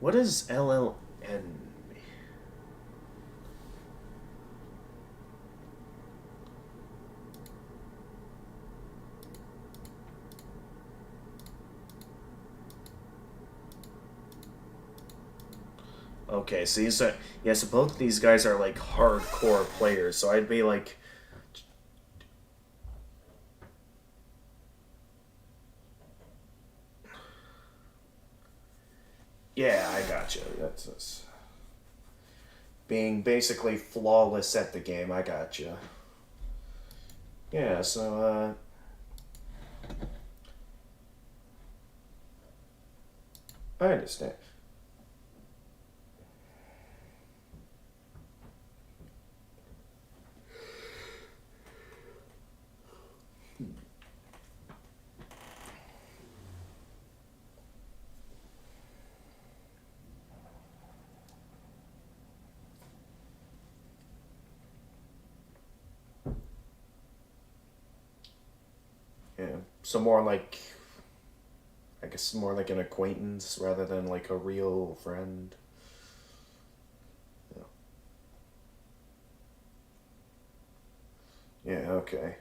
What is LLN? Okay, so yeah, so both of these guys are like hardcore players. So I'd be like, yeah, I gotcha. That's. being basically flawless at the game. I gotcha. Yeah, so, I understand. Yeah, so more like, I guess more like an acquaintance rather than like a real friend. Yeah, yeah, okay.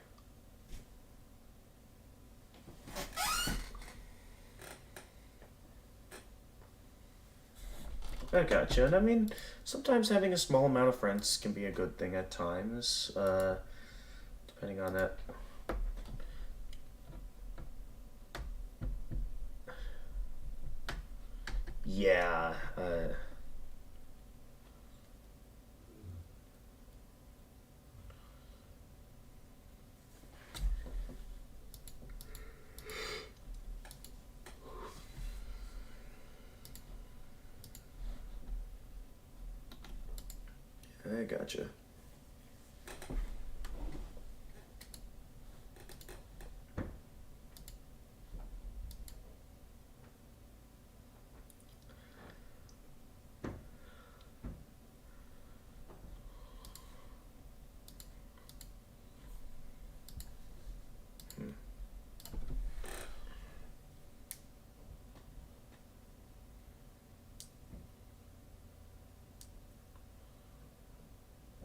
I gotcha. And I mean, sometimes having a small amount of friends can be a good thing at times, depending on that. Yeah, I gotcha.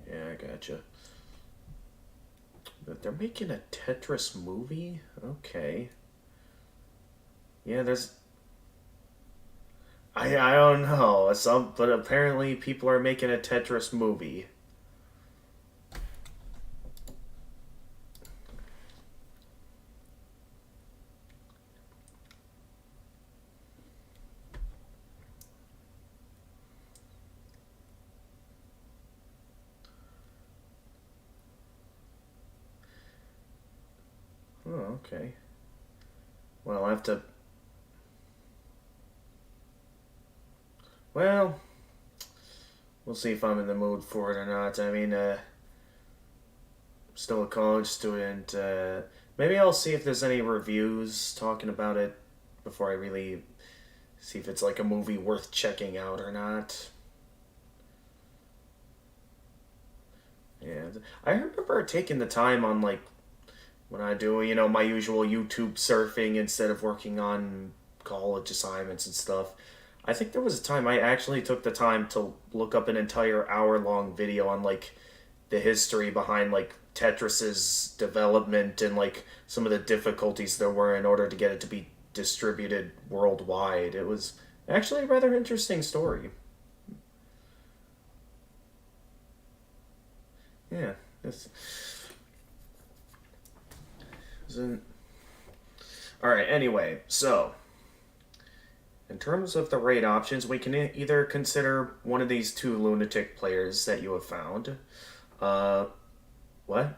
Yeah, I gotcha. But they're making a Tetris movie? Okay. Yeah, there's. I don't know. But apparently people are making a Tetris movie. Oh, okay. Well, I have to. Well, we'll see if I'm in the mood for it or not. I mean, still a college student. Maybe I'll see if there's any reviews talking about it before I really see if it's like a movie worth checking out or not. Yeah, I remember taking the time on like when I do, my usual YouTube surfing instead of working on college assignments and stuff. I think there was a time I actually took the time to look up an entire hour long video on like the history behind like Tetris's development and like some of the difficulties there were in order to get it to be distributed worldwide. It was actually a rather interesting story. Yeah, it's isn't all right. Anyway, so in terms of the raid options, we can either consider one of these two lunatic players that you have found. Uh, what?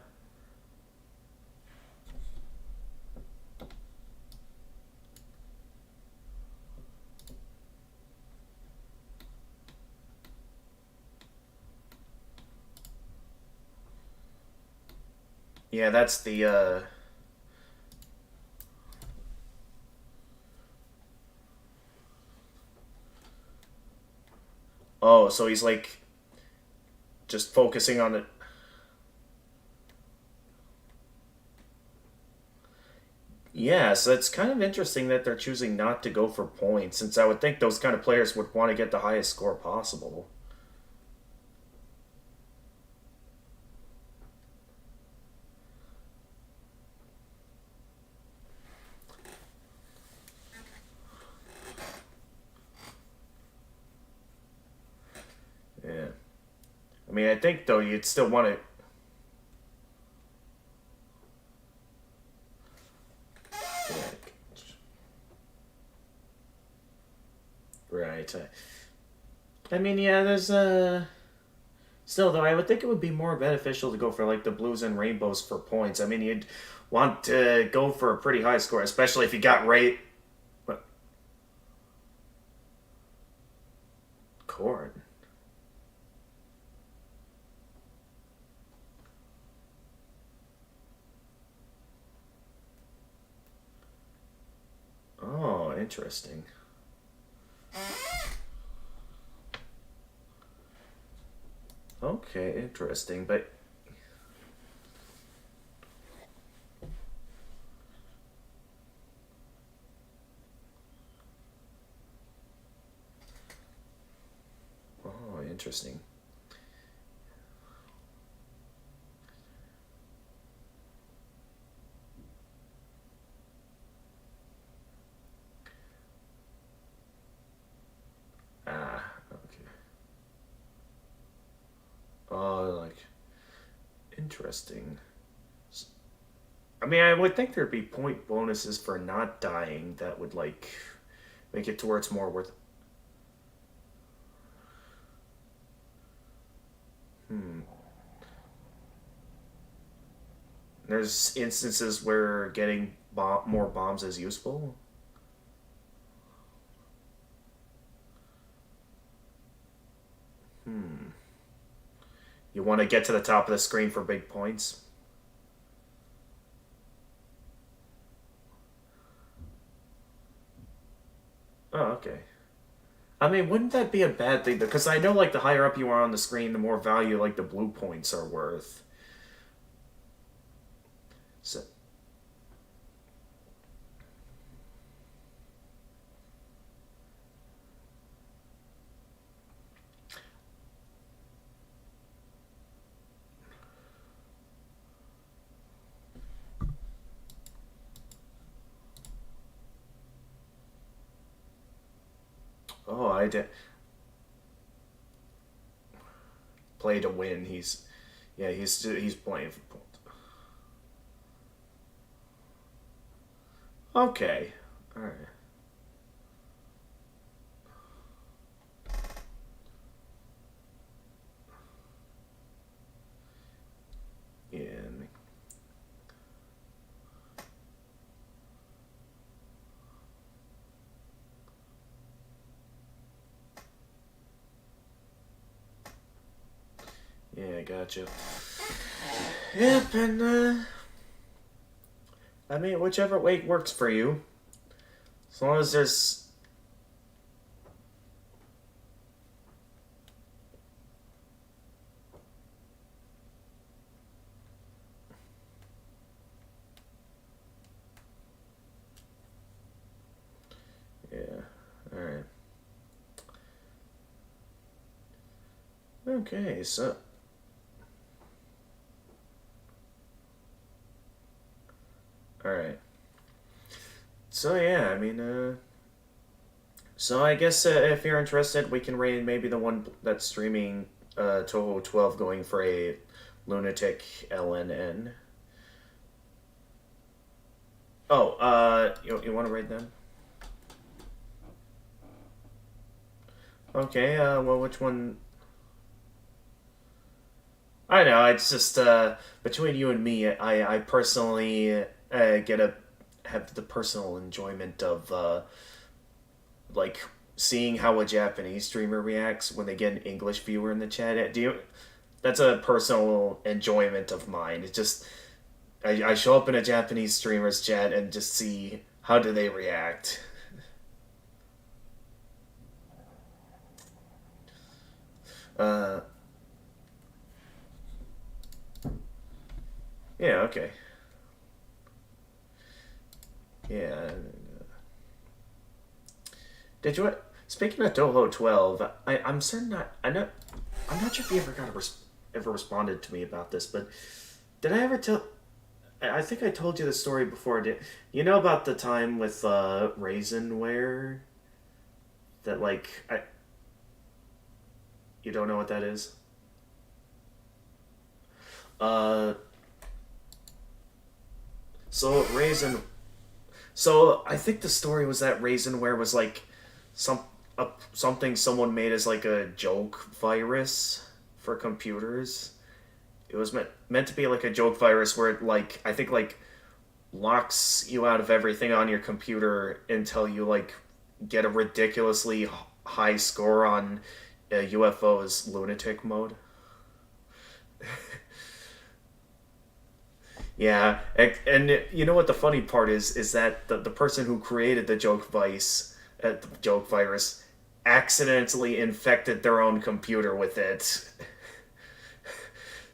Yeah, that's the Oh, so he's like just focusing on it. Yeah, so it's kind of interesting that they're choosing not to go for points, since I would think those kind of players would want to get the highest score possible. Yeah. I mean, I think though you'd still want to. Yeah. Right. I mean, yeah. There's. Still, though, I would think it would be more beneficial to go for like the blues and rainbows for points. I mean, you'd want to go for a pretty high score, especially if you got right. What? Chord. Oh, interesting. Okay, interesting, but oh, interesting. Ah, okay. Oh, like interesting. I mean, I would think there'd be point bonuses for not dying that would like make it to where it's more worth. Hmm. There's instances where getting more bombs is useful. Hmm. You want to get to the top of the screen for big points. Oh, okay. I mean, wouldn't that be a bad thing? Because I know, like, the higher up you are on the screen, the more value, like, the blue points are worth. So, oh, I did play to win. Yeah, he's playing for points. Okay, all right. Yeah, yeah, I gotcha. Yep, and I mean, whichever way works for you, as long as there's. Yeah, all right. Okay, so all right. So yeah, I mean, so I guess if you're interested, we can raid maybe the one that's streaming Touhou 12 going for a lunatic LNN. Oh, you want to raid them? Okay, well, which one? I know, it's just, between you and me, I personally, get a, have the personal enjoyment of, like, seeing how a Japanese streamer reacts when they get an English viewer in the chat. Do you, that's a personal enjoyment of mine. It's just, I show up in a Japanese streamer's chat and just see how do they react. Uh, yeah, okay. Yeah. Did you? Speaking of Touhou 12, I'm certain not. I'm not sure if you ever ever responded to me about this, but did I ever tell? I think I told you the story before. Did you know about the time with Raisinware? That like you don't know what that is? Uh, so Raisin. So I think the story was that Raisinware was like some something someone made as like a joke virus for computers. It was meant to be like a joke virus where it like I think like locks you out of everything on your computer until you like get a ridiculously high score on UFO's lunatic mode. Yeah, and you know what the funny part is that the person who created the joke virus, accidentally infected their own computer with it.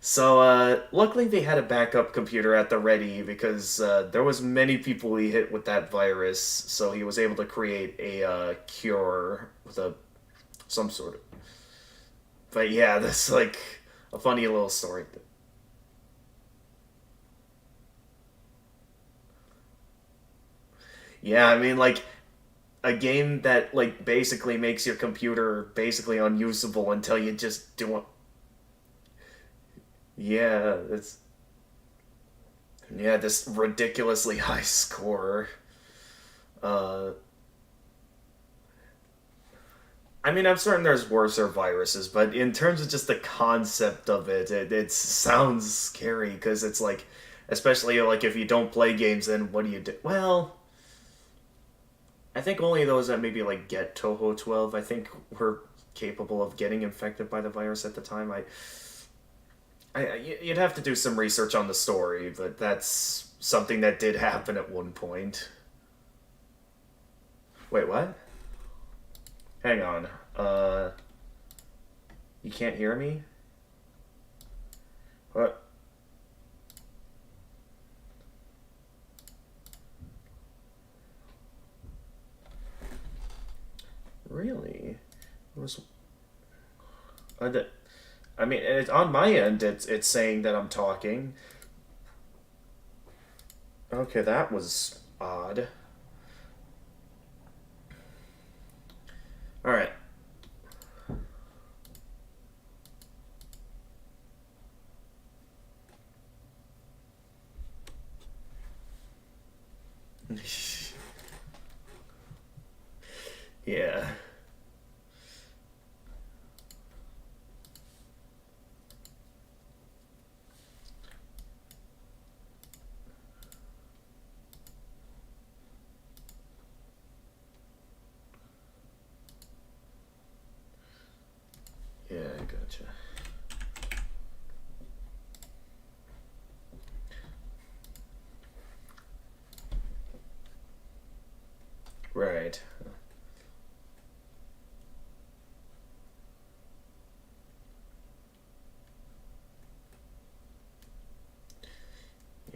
So luckily they had a backup computer at the ready because there was many people he hit with that virus. So he was able to create a cure with a some sort of. But yeah, that's like a funny little story. Yeah, I mean like a game that like basically makes your computer basically unusable until you just do it. Yeah, it's yeah, this ridiculously high score. Uh, I mean, I'm certain there's worser viruses, but in terms of just the concept of it sounds scary because it's like, especially like if you don't play games, then what do you do? Well, I think only those that maybe like get Touhou 12, I think were capable of getting infected by the virus at the time. You'd have to do some research on the story, but that's something that did happen at one point. Wait, what? Hang on. You can't hear me? What? Really? It was. I, did, I mean, on my end, it's saying that I'm talking. Okay, that was odd. All right. Yeah. Yeah, I gotcha. Right.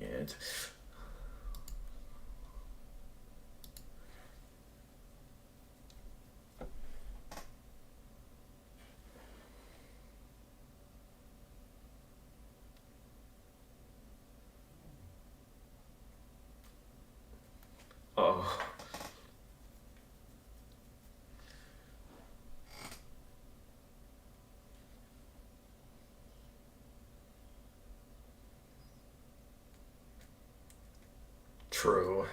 Yeah. Oh, true.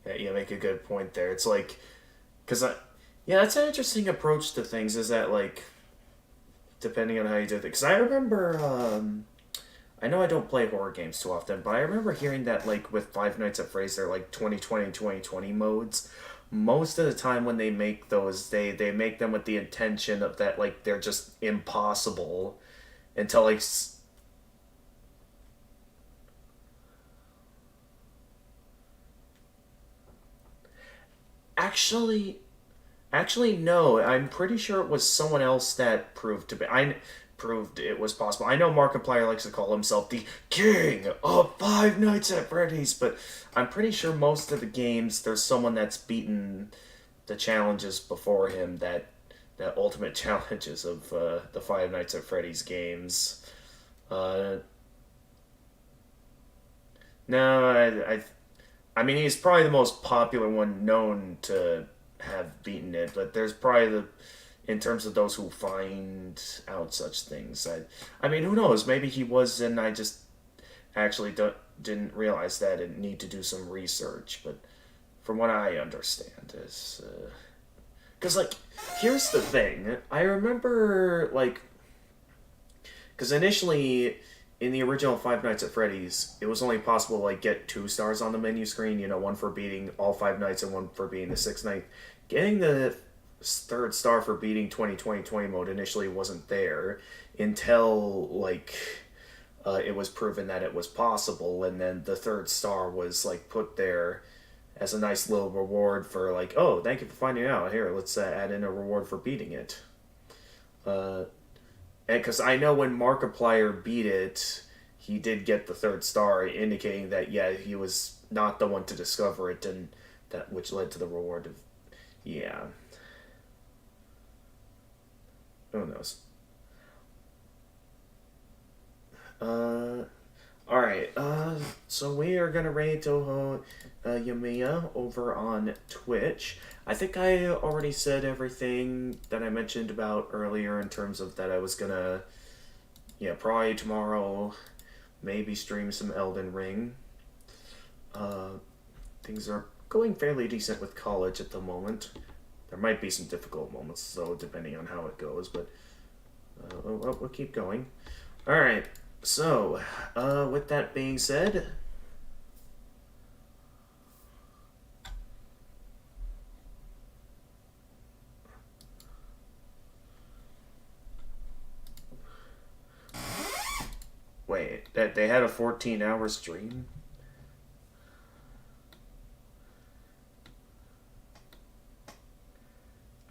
Yeah, you make a good point there. It's like, cause yeah, that's an interesting approach to things. Is that like, depending on how you do it? Because I remember, I know I don't play horror games too often, but I remember hearing that like with Five Nights at Freddy's, they're like 2020 and 2020 modes. Most of the time when they make those, they make them with the intention of that like they're just impossible until like actually actually no, I'm pretty sure it was someone else that proved to be I proved it was possible. I know Markiplier likes to call himself the king of Five Nights at Freddy's, but I'm pretty sure most of the games there's someone that's beaten the challenges before him that ultimate challenges of the Five Nights at Freddy's games. Uh, no, I mean he's probably the most popular one known to have beaten it, but there's probably the in terms of those who find out such things. I mean, who knows? Maybe he was, and I just actually didn't realize that and need to do some research. But from what I understand, is because like here's the thing. I remember like Because initially, in the original Five Nights at Freddy's, it was only possible to like get 2 stars on the menu screen. You know, one for beating all 5 nights and one for beating the 6th night. Getting the 3rd star for beating 2020 mode initially wasn't there until like it was proven that it was possible, and then the 3rd star was like put there as a nice little reward for like, oh, thank you for finding out. Here, let's add in a reward for beating it. And because I know when Markiplier beat it, he did get the 3rd star, indicating that yeah, he was not the one to discover it, and that which led to the reward of yeah. Who knows? Alright, so we are gonna raid Touhou Yamiya over on Twitch. I think I already said everything that I mentioned about earlier in terms of that I was gonna, yeah, probably tomorrow, maybe stream some Elden Ring. Things are going fairly decent with college at the moment. There might be some difficult moments, though, depending on how it goes, but we'll keep going. Alright, so, with that being said, wait, that they had a 14-hour stream?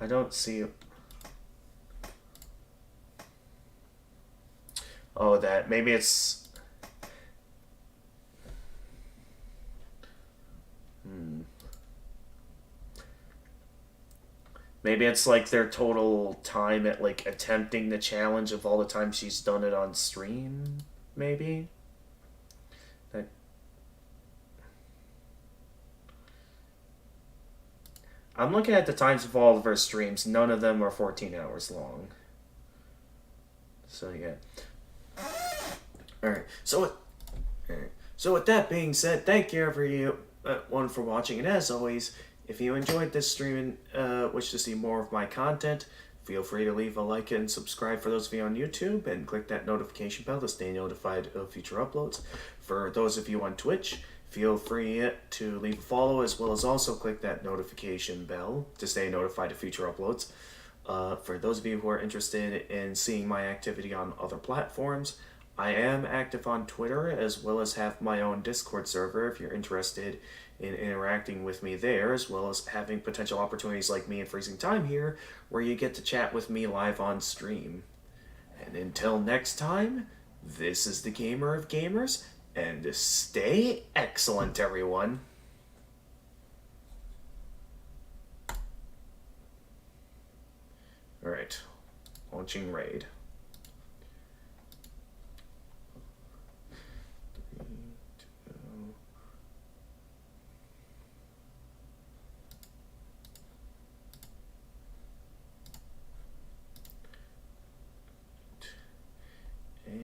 I don't see. Oh, that maybe it's. Maybe it's like their total time at like attempting the challenge of all the time she's done it on stream. Maybe. That. I'm looking at the times of all of her streams. None of them are 14 hours long. So yeah. Alright. So with that being said, thank you everyone for watching, and as always, if you enjoyed this stream and wish to see more of my content, feel free to leave a like and subscribe for those of you on YouTube, and click that notification bell to stay notified of future uploads. For those of you on Twitch, feel free to leave a follow, as well as also click that notification bell to stay notified of future uploads. For those of you who are interested in seeing my activity on other platforms, I am active on Twitter, as well as have my own Discord server if you're interested in interacting with me there, as well as having potential opportunities like me in Freezing Time here, where you get to chat with me live on stream. And until next time, this is the Gamer of Gamers, and stay excellent, everyone. Alright, launching raid.